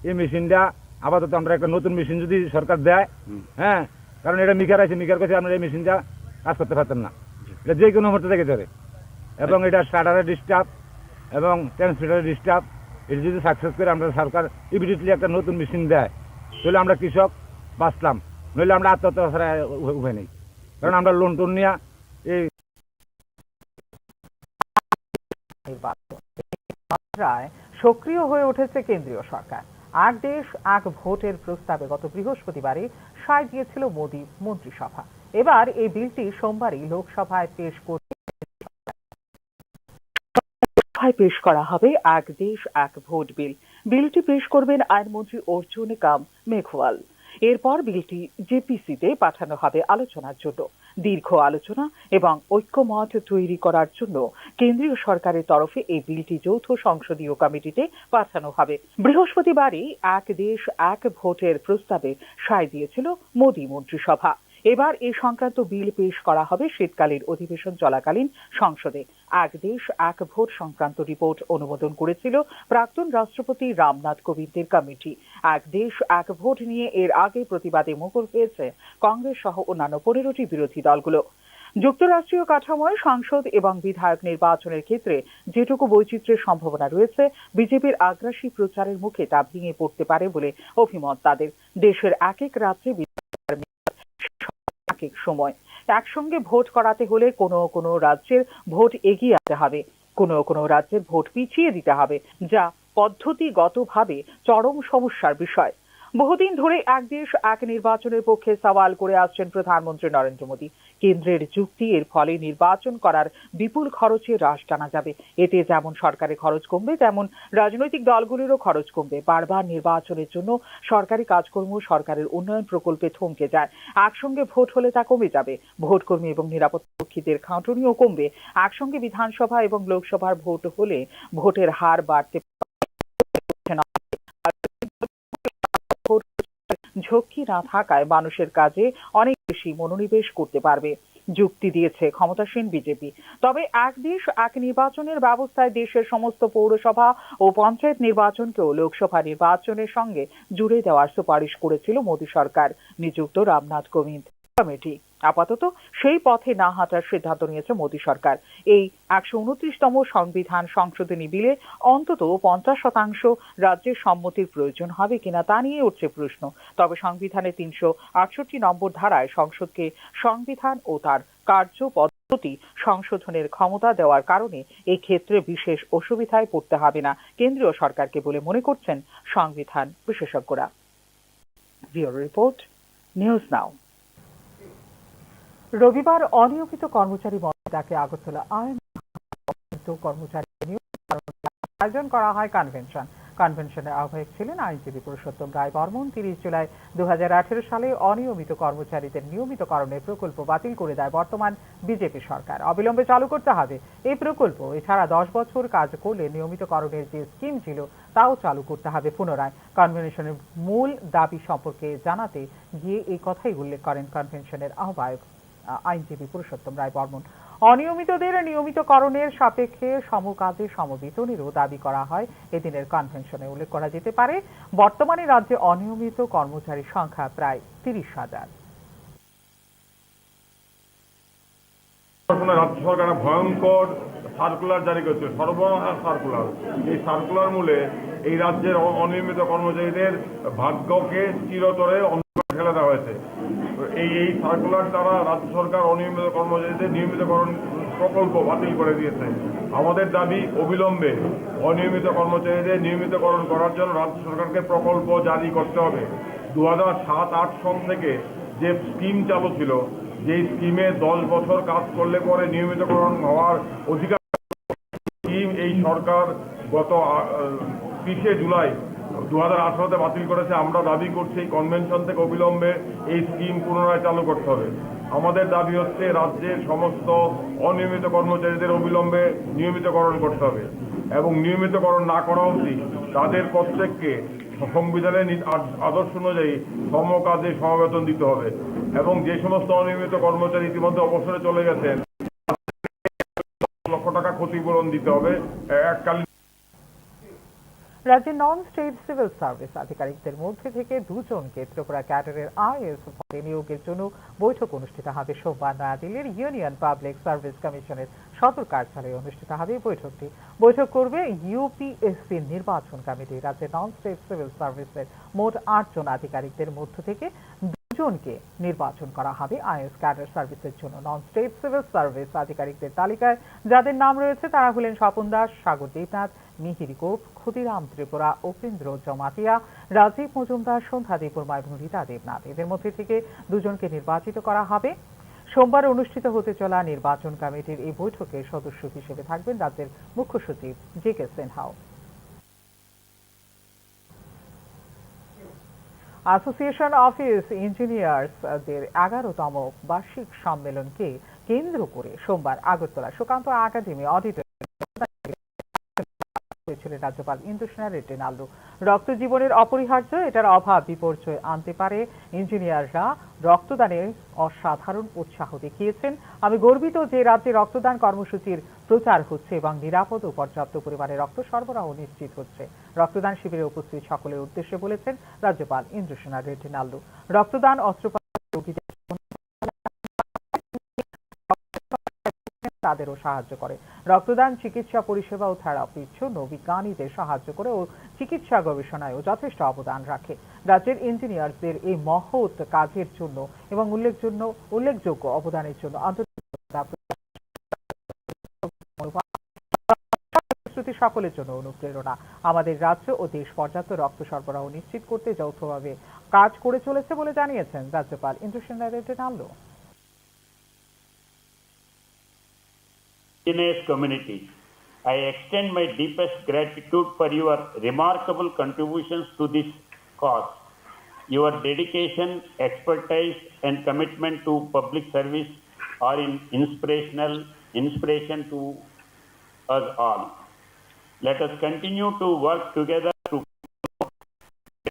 S10: এই মেশিনটা আপাতত আমরা একটা নতুন মেশিন যদি সরকার দেয়, হ্যাঁ, কারণ এটা মিকার আছে, মিকার কাছে আমরা এই মেশিনটা কাজ করতে পারতাম না, এটা যে কোনো মুহূর্তে থেকে চলে, এবং এটা স্টার্টারের ডিস্টার্ব এবং ট্রান্সমিটারের ডিস্টার্ব। এটা যদি সাকসেস করে আমরা সরকার ইমিডিয়েটলি একটা নতুন মেশিন দেয়, তাহলে আমরা কৃষক বাঁচলাম, নইলে আমরা আত্মহত্যা ছাড়া উপায় নেই। কারণ আমরা লোন টোন নিয়ে এই
S5: সক্রিয় হয়ে উঠেছে কেন্দ্রীয় সরকার। এক দেশ এক ভোটের প্রস্তাবে গত বৃহস্পতিবারে সায় দিয়েছিল মোদী মন্ত্রিসভা। এবার এই বিলটি সোমবারই লোকসভায় পেশ করা হবে এক দেশ এক ভোট বিল। বিলটি পেশ করবেন আইনমন্ত্রী অর্জুন রাম মেঘওয়াল। এরপর বিলটি জেপিসিতে পাঠানো হবে আলোচনার জন্য। দীর্ঘ আলোচনা এবং ঐক্যমত তৈরি করার জন্য কেন্দ্রীয় সরকারের তরফে এই বিলটি যৌথ সংসদীয় কমিটিতে পাঠানো হবে। বৃহস্পতিবারই এক দেশ এক ভোটের প্রস্তাবে সায় দিয়েছিল মোদী মন্ত্রিসভা। এবার এই সংক্রান্ত বিল পেশ করা হবে শীতকালীন অধিবেশন চলাকালীন সংসদে। এক দেশ এক ভোট সংক্রান্ত রিপোর্ট অনুমোদন করেছিল প্রাক্তন রাষ্ট্রপতি রামনাথ কোবিন্দের কমিটি। এক দেশ এক ভোট নিয়ে এর আগে প্রতিবাদে মুখর হয়েছে কংগ্রেস সহ অন্যান্য 15টি বিরোধী দলগুলো। যুক্তরাষ্ট্রীয় কাঠামোয় সংসদ এবং বিধায়ক নির্বাচনের ক্ষেত্রে যেটুকু বৈচিত্র্যের সম্ভাবনা রয়েছে, বিজেপির আগ্রাসী প্রচারের মুখে তা ভেঙে পড়তে পারে বলে অভিমত তাদের। দেশের এক এক রাজ্যে
S19: এক সময়। একসঙ্গে ভোট করাতে হলে কোনো রাজ্যের ভোট এগিয়ে আসতে হবে, কোনো রাজ্যের ভোট পিছিয়ে দিতে হবে, যা পদ্ধতিগতভাবে চরম সমস্যার বিষয়। বহুদিন ধরে এক দেশ এক নির্বাচনের পক্ষে সওয়াল করে আসছেন প্রধানমন্ত্রী নরেন্দ্র মোদী। কেন্দ্রের যুক্তি, এর ফলে নির্বাচন করার বিপুল খরচে হ্রাস টানা যাবে। এতে যেমন সরকারের খরচ কমবে, তেমন রাজনৈতিক দলগুলিরও খরচ কমবে। বারবার নির্বাচনের জন্য সরকারি কাজকর্ম, সরকারের উন্নয়ন প্রকল্পে থমকে যায়। একসঙ্গে ভোট হলে তা কমে যাবে। ভোটকর্মী এবং নিরাপত্তারক্ষীদের খাটুনিও কমবে। একসঙ্গে বিধানসভা এবং লোকসভার ভোট হলে ভোটের হার বাড়তে ঝক্কি না থাকায় মানুষের কাজে অনেক বেশি মনোনিবেশ করতে পারবে, যুক্তি দিয়েছে ক্ষমতাসীন বিজেপি। তবে এক দেশ এক নির্বাচনের ব্যবস্থায় দেশের সমস্ত পৌরসভা ও পঞ্চায়েত নির্বাচনকেও লোকসভা নির্বাচনের সঙ্গে জুড়ে দেওয়ার সুপারিশ করেছিল মোদী সরকার নিযুক্ত রামনাথ কোবিন্দ কমিটি। আপাতত সেই পথে না হাঁটার সিদ্ধান্ত নিয়েছে মোদী সরকার। এই 129তম সংবিধান সংশোধনী বিলে অন্তত 50% রাজ্যের সম্মতির প্রয়োজন হবে কিনা তা নিয়ে উঠছে প্রশ্ন। তবে সংবিধানের 368 নম্বর ধারায় সংসদকে সংবিধান ও তার কার্য পদ্ধতি সংশোধনের ক্ষমতা দেওয়ার কারণে এই ক্ষেত্রে বিশেষ অসুবিধায় পড়তে হবে না কেন্দ্রীয় সরকারকে বলে মনে করছেন সংবিধান বিশেষজ্ঞরা। ব্যুরো রিপোর্ট, নিউজ নাও। রবিবার অনিয়মিত কর্মচারী ডাকে আগরতলা কর্মচারী আয়োজন করা হয় কনভেনশন। কনভেনশনের আহ্বায়ক ছিলেন আইনজীবী পুরুষোত্তম রায় বর্মন। 30 জুলাই 2018 সালে অনিয়মিত কর্মচারীদের নিয়মিতকরণের প্রকল্প বাতিল করে দেয় বর্তমান বিজেপি সরকার। অবিলম্বে চালু করতে হবে এই প্রকল্প। এছাড়া 10 বছর কাজ করলে নিয়মিতকরণের যে স্কিম ছিল তাও চালু করতে হবে পুনরায়। কনভেনশনের মূল দাবি সম্পর্কে জানাতে গিয়ে এই কথাই উল্লেখ করেন কনভেনশনের আহ্বায়ক আইনজীবী পুরুষোত্তম রায় বর্মন। অনিয়মিতদের নিয়মিতকরণের সাপেক্ষে সমকাজে সমবেতনেরও দাবি করা হয় এদিনের কনভেনশনে। উল্লেখ করা যেতে পারে, বর্তমানে রাজ্যে অনিয়মিত কর্মচারীর সংখ্যা প্রায় 30,000।
S15: রাজ্য সরকার ভয়ঙ্কর সার্কুলার জারি করেছে, সর্বহারা সার্কুলার। এই সার্কুলার মূলে এই রাজ্যের অনিয়মিত কর্মচারীদের ভাগ্যকে চিরতরে অন্ধকারে ফেলে দেওয়া হয়েছে। এই সার্কুলার দ্বারা রাজ্য সরকার অনিয়মিত কর্মচারীদের নিয়মিতকরণ প্রকল্প বাতিল করে দিয়েছে। আমাদের দাবি, অবিলম্বে অনিয়মিত কর্মচারীদের নিয়মিতকরণ করার জন্য রাজ্য সরকারকে প্রকল্প জারি করতে হবে। 2007-8 সন থেকে যে স্কিম চালু ছিল, যেই স্কিমে 10 বছর কাজ করলে পরে নিয়মিতকরণ হওয়ার অধিকার স্কিম এই সরকার গত 30 জুলাই 2018-তে বাতিল করেছে। আমরা দাবি করছি কনভেনশন থেকে অবিলম্বে এই স্কিম পুনরায় চালু করতে হবে। আমাদের দাবি হচ্ছে রাজ্যের সমস্ত অনিয়মিত কর্মচারীদের অবিলম্বে নিয়মিতকরণ করতে হবে এবং নিয়মিতকরণ না করা উচিত তাদের প্রত্যেককে সংবিধানের আদর্শ অনুযায়ী সমকাজে সমবেতন দিতে হবে এবং যে সমস্ত অনিয়মিত কর্মচারী ইতিমধ্যে অবসরে চলে গেছেন লক্ষ টাকা ক্ষতিপূরণ দিতে হবে এককালীন।
S19: রাজ্যের নন স্টেট সিভিল সার্ভিস আধিকারিকদের মধ্যে থেকে 2 জনকে ত্রিপুরা ক্যাডারের আইএএস পদে নিয়োগের জন্য বৈঠক অনুষ্ঠিত হবে সোমবার নয়াদিল্লির ইউনিয়ন পাবলিক সার্ভিস কমিশনের সদর কার্যালয়ে অনুষ্ঠিত হবে বৈঠকটি। বৈঠক করবে ইউপিএসসি নির্বাচন কমিটি। রাজ্যের নন স্টেট সিভিল সার্ভিসের মোট 8 জন আধিকারিকদের মধ্য থেকে 2 জনকে নির্বাচন করা হবে আইএএস ক্যাডার সার্ভিসের জন্য। নন স্টেট সিভিল সার্ভিস আধিকারিকদের তালিকায় যাদের নাম রয়েছে তারা হলেন স্বপন দাস, সাগর দেবনাথ, মিহির গোপ, ক্ষুদিরাম ত্রিপুরা, উপেন্দ্র জমাতিয়া, রাজীব মজুমদার, সন্ধ্যা দেববর্মা এবং রীতা দেবনাথ। এদের মধ্যে থেকে 2 জনকে নির্বাচিত করা হবে। সোমবার অনুষ্ঠিত হতে চলা নির্বাচন কমিটির এই বৈঠকে সদস্য হিসেবে থাকবেন রাজ্যের মুখ্য সচিব জে.কে. সিনহাও। অ্যাসোসিয়েশন অফিস ইঞ্জিনিয়ার্সদের 11তম বার্ষিক সম্মেলনকে কেন্দ্র করে সোমবার আগরতলা সুকান্ত একাডেমি অডিটোরিয়ামে ছিলেন রাজ্যপাল ইন্দ্রসেনা রেড্ডি নাল্লু। রক্ত জীবনের অপরিহার্য, এটার অভাব বিপর্যয় আনতে পারে। ইঞ্জিনিয়াররা রক্তদানে অসাধারণ উৎসাহ দেখিয়েছেন। আমি গর্বিত যে রাজ্যে রক্তদান কর্মসূচির প্রচার হচ্ছে এবং নিরাপদ ও পর্যাপ্ত পরিমাণে রক্ত সরবরাহ নিশ্চিত হচ্ছে। রক্তদান শিবিরে উপস্থিত সকলের উদ্দেশ্যে বলেছেন রাজ্যপাল ইন্দ্রসেনা রেড্ডি নাল্লু। রক্তদান অস্ত্রোপচার
S5: তাদেরও সাহায্য করে। রক্তদান, চিকিৎসা পরিষেবা ও থেরাপির জন্য বিজ্ঞানীদের সাহায্য করে ও চিকিৎসা গবেষণায়ও যথেষ্ট অবদান রাখে। রাজ্যের ইঞ্জিনিয়ারদের এই মহৎ কাজের জন্য এবং উল্লেখযোগ্য অবদানের জন্য সকলের জন্য অনুপ্রেরণা। আমাদের রাজ্য ও দেশ পর্যাপ্ত রক্ত সরবরাহ নিশ্চিত করতে যৌথভাবে কাজ করে চলেছে বলে জানিয়েছেন রাজ্যপাল Indrasena নাল্লো।
S14: Indigenous community, I extend my deepest gratitude for your remarkable contributions to this cause. Your dedication, expertise, and commitment to public service are inspiration to us all. Let us continue to work together to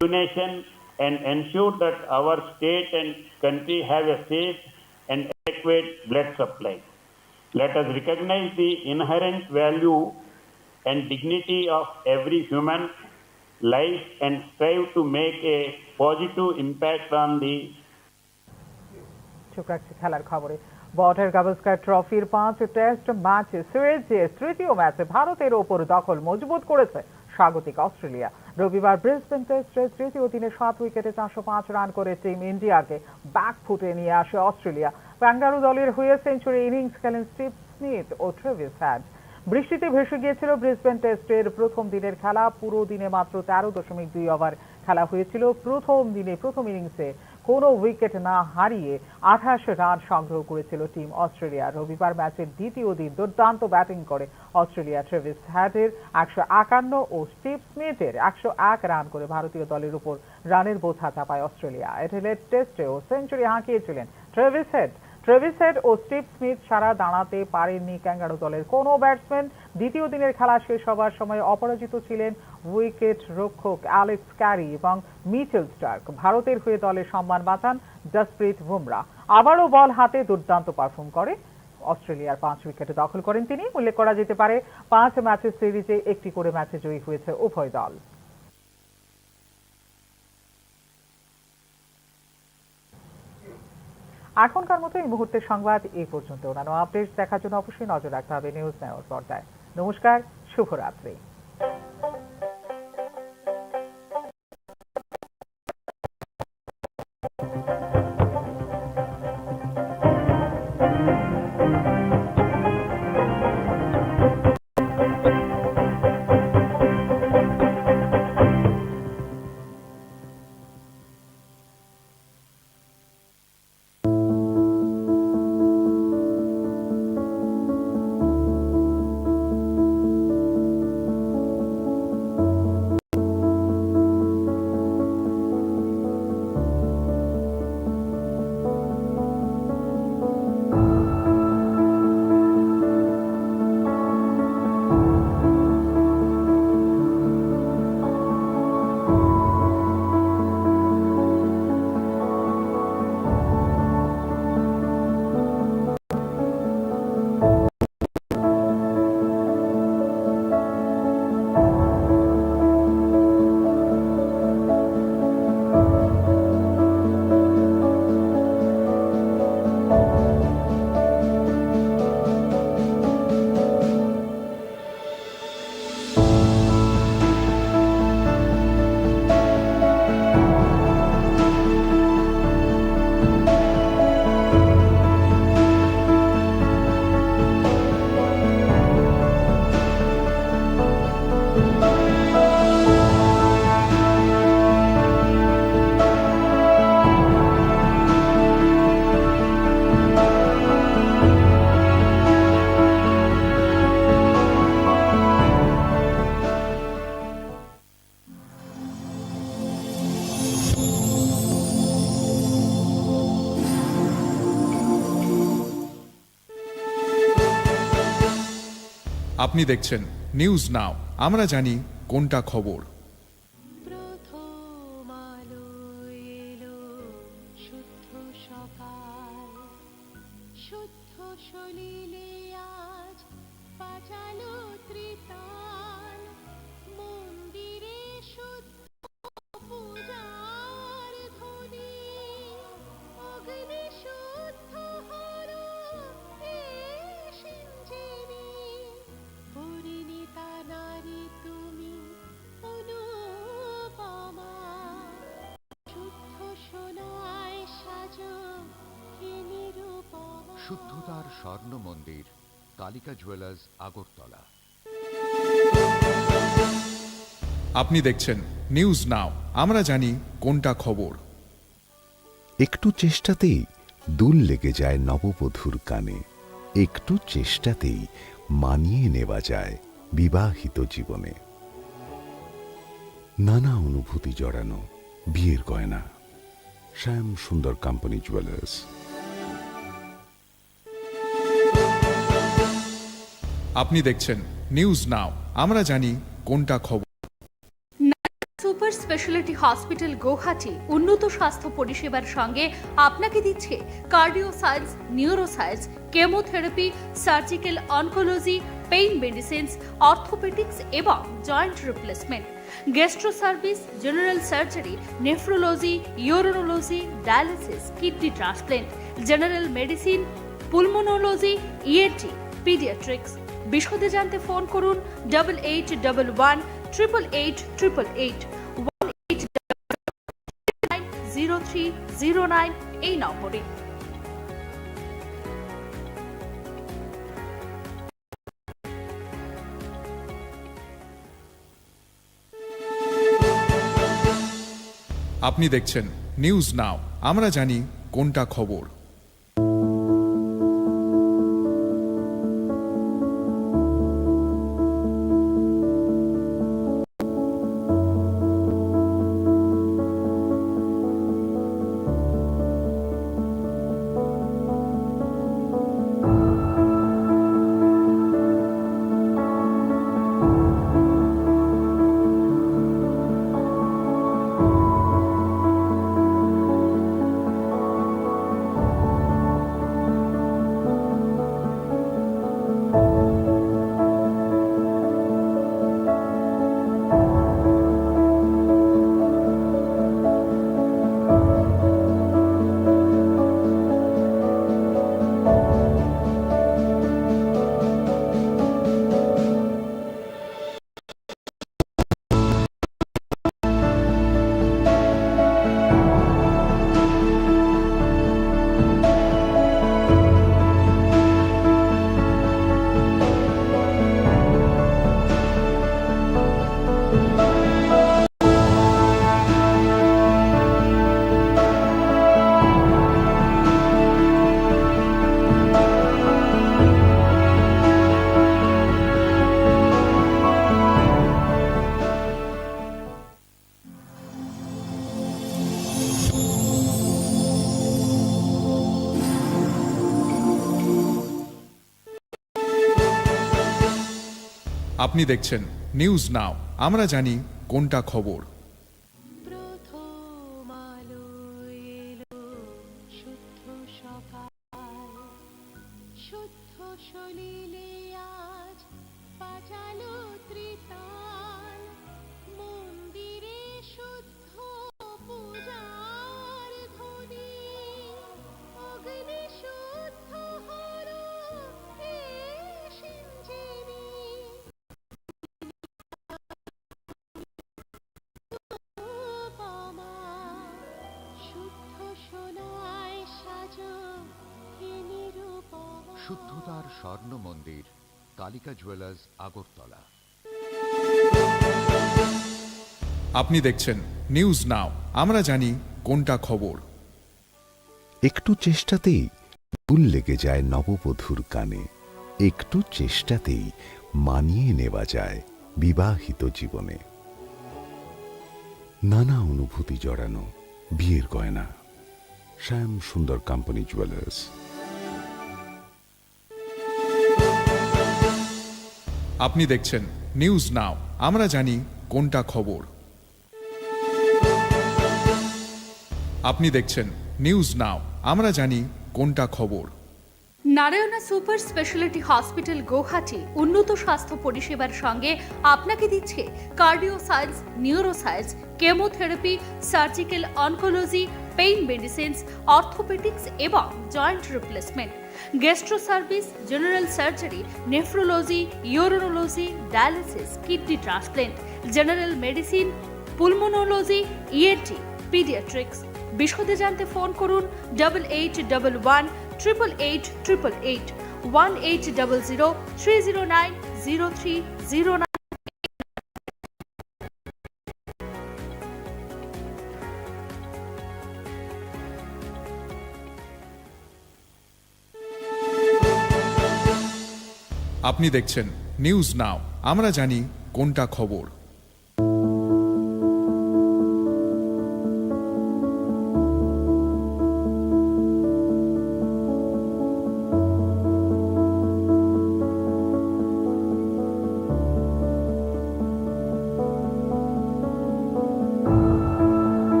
S14: donation and ensure that our state and country have a safe and adequate blood supply. Let us recognize the inherent value and dignity of every human life and strive to make a positive impact on the
S5: খেলার খবরে border Gavaskar ট্রফির 5 test ম্যাচে সিরিজের তৃতীয় ম্যাচে ভারতের ওপর দখল মজবুত করেছে স্বাগতিক অস্ট্রেলিয়া। রবিবার ব্রিসবেন টেস্টের তৃতীয় দিনে 7 উইকেটে 405 রান করে টিম ইন্ডিয়াকে ব্যাকফুটে নিয়ে আসে অস্ট্রেলিয়া। ক্যাঙ্গারু দলের হয়ে সেঞ্চুরি ইনিংস খেলেন স্টিভ স্মিথ ও ট্রেভিস হেড। বৃষ্টিতে ভেসে গিয়েছিল ব্রিসবেন টেস্টের প্রথম দিনের খেলা। পুরো দিনে মাত্র 13.2 ওভার খেলা হয়েছিল। প্রথম ইনিংসে কোনো উইকেট না হারিয়ে 28 রান সংগ্রহ করেছিল টিম অস্ট্রেলিয়া। রবিবার ম্যাচের দ্বিতীয় দিন দুর্দান্ত ব্যাটিং করে অস্ট্রেলিয়া। ট্রেভিস হেডের 151 ও স্টিভ স্মিথের 101 রান করে ভারতীয় দলের উপর রানের বোঝা চাপায় অস্ট্রেলিয়া। অ্যাডিলেড টেস্টেও সেঞ্চুরি হাঁকিয়েছিলেন ট্রেভিস হেড ও স্টিভ স্মিথ ছাড়া দাঁড়াতে পারেননি ক্যাঙ্গারু দলের কোনো ব্যাটসম্যান। দ্বিতীয় দিনের খেলা শেষ হবার সময় অপরাজিত ছিলেন উইকেট রক্ষক অ্যালেক্স ক্যারি এবং মিচেল স্টার্ক। ভারতের হয়ে দলের সম্মান বাঁচান জসপ্রীত বুমরা। আবারও বল হাতে দুর্দান্ত পারফর্ম করে অস্ট্রেলিয়ার 5 উইকেট দখল করেন তিনি। উল্লেখ করা যেতে পারে 5 ম্যাচের সিরিজে একটি করে ম্যাচে জয়ী হয়েছে উভয় দল। এখনকার মতো এই মুহূর্তের সংবাদ এই পর্যন্ত। অন্যান্য আপডেট দেখার জন্য অবশ্যই নজর রাখতে হবে নিউজ নাওর পর্দায়। নমস্কার, শুভরাত্রি।
S3: আপনি দেখছেন নিউজ নাও, আমরা জানি কোনটা খবর।
S22: শুদ্ধতার স্বর্ণ মন্দির কালিকা জুয়েলার্স আগরতলা।
S3: আপনি দেখছেন নিউজ নাও, আমরা জানি কোনটা খবর।
S23: একটু চেষ্টাতেই দুল লেগে যায় নববধূর কানে, একটু চেষ্টাতেই মানিয়ে নেওয়া যায় বিবাহিত জীবনে। নানা অনুভূতি জড়ানো বিয়ের গয়না, শ্যাম সুন্দর কোম্পানি জুয়েলার্স।
S3: আপনি দেখছেন নিউজ নাও, আমরা জানি কোনটা খবর।
S12: সুপার স্পেশালিটি হসপিটাল গৌহাটি উন্নত স্বাস্থ্য পরিষেবার সঙ্গে আপনাকে দিচ্ছে cardio science, neuro science, chemotherapy, surgical oncology, pain medicines, orthopaedics এবং joint replacement, gastro service, general surgery, nephrology, urology, dialysis, kidney transplant, general medicine, pulmonology, ENT, paediatrics. বিশদে জানতে ফোন করুন 8811 0309 এই নম্বরে।
S3: আপনি দেখছেন নিউজ নাও, আমরা জানি কোনটা খবর। আপনি দেখছেন নিউজ নাও, আমরা জানি কোনটা খবর।
S22: শুদ্ধতার স্বর্ণ মন্দির কালিকা জুয়েলার্স আগরতলা।
S3: আপনি দেখছেন নিউজ নাও, আমরা জানি কোনটা খবর।
S23: একটু চেষ্টাতেই দুল লেগে যায় নববধূর কানে, একটু চেষ্টাতেই মানিয়ে নেওয়া যায় বিবাহিত জীবনে। নানা অনুভূতি জড়ানো বিয়ের গয়না, শ্যাম সুন্দর কোম্পানি জুয়েলার্স।
S3: আপনি দেখছেন নিউজ নাও, আমরা জানি কোনটা খবর। আপনি দেখছেন নিউজ নাও, আমরা জানি কোনটা খবর।
S12: Narayana super speciality hospital Guwahati উন্নত স্বাস্থ্য পরিষেবার সঙ্গে আপনাকে দিচ্ছে cardio science, neuro science, chemotherapy, surgical oncology, pain medicines, orthopaedics এবং joint replacement, gastro service, general surgery, nephrology, urology, dialysis, kidney transplant, general medicine, pulmonology, ENT, paediatrics. বিশদে জানতে ফোন করুন 8811 888888 1800 309 0309।
S3: আপনি দেখছেন নিউজ নাও, আমরা জানি কোনটা খবর।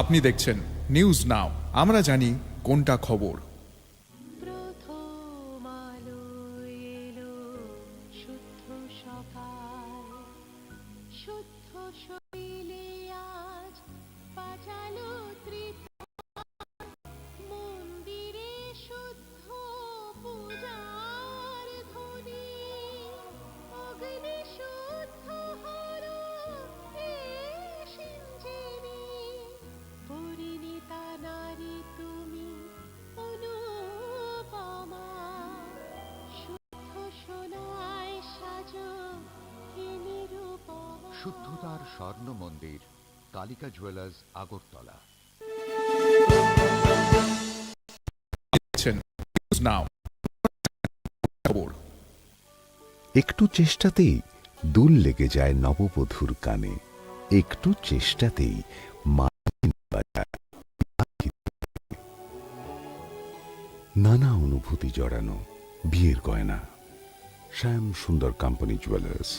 S3: আপনি দেখছেন নিউজ নাও, আমরা জানি কোনটা খবর।
S22: শুদ্ধতার স্বর্ণ মন্দির, Kalika jewellers, Agartala.
S3: News now, খবর।
S23: একটু চেষ্টাতেই দুল লেগে যায় নববধূর কানে, একটু চেষ্টাতেই নানা অনুভূতি জড়ানো বিয়ের গয়না। শ্যাম সুন্দর কোম্পানি জুয়েলার্স।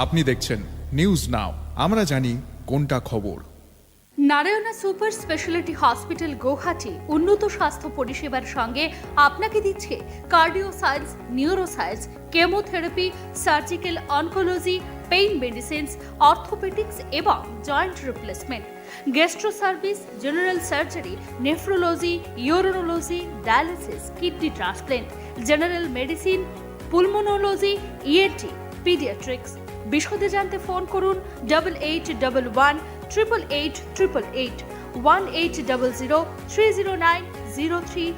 S3: আপনি দেখছেন নিউজ নাও, আমরা জানি কোনটা খবর।
S12: Narayana super speciality hospital Guwahati উন্নত স্বাস্থ্য পরিষেবার সঙ্গে আপনাকে দিচ্ছে cardio science, neuro science, chemotherapy, surgical oncology, pain medicines, orthopaedics এবং joint replacement, gastro service, general surgery, nephrology, urology, dialysis, kidney transplant, general medicine, pulmonology, ENT, paediatrics. বিশদে জানতে ফোন করুন 8811 888 888 1800 309 03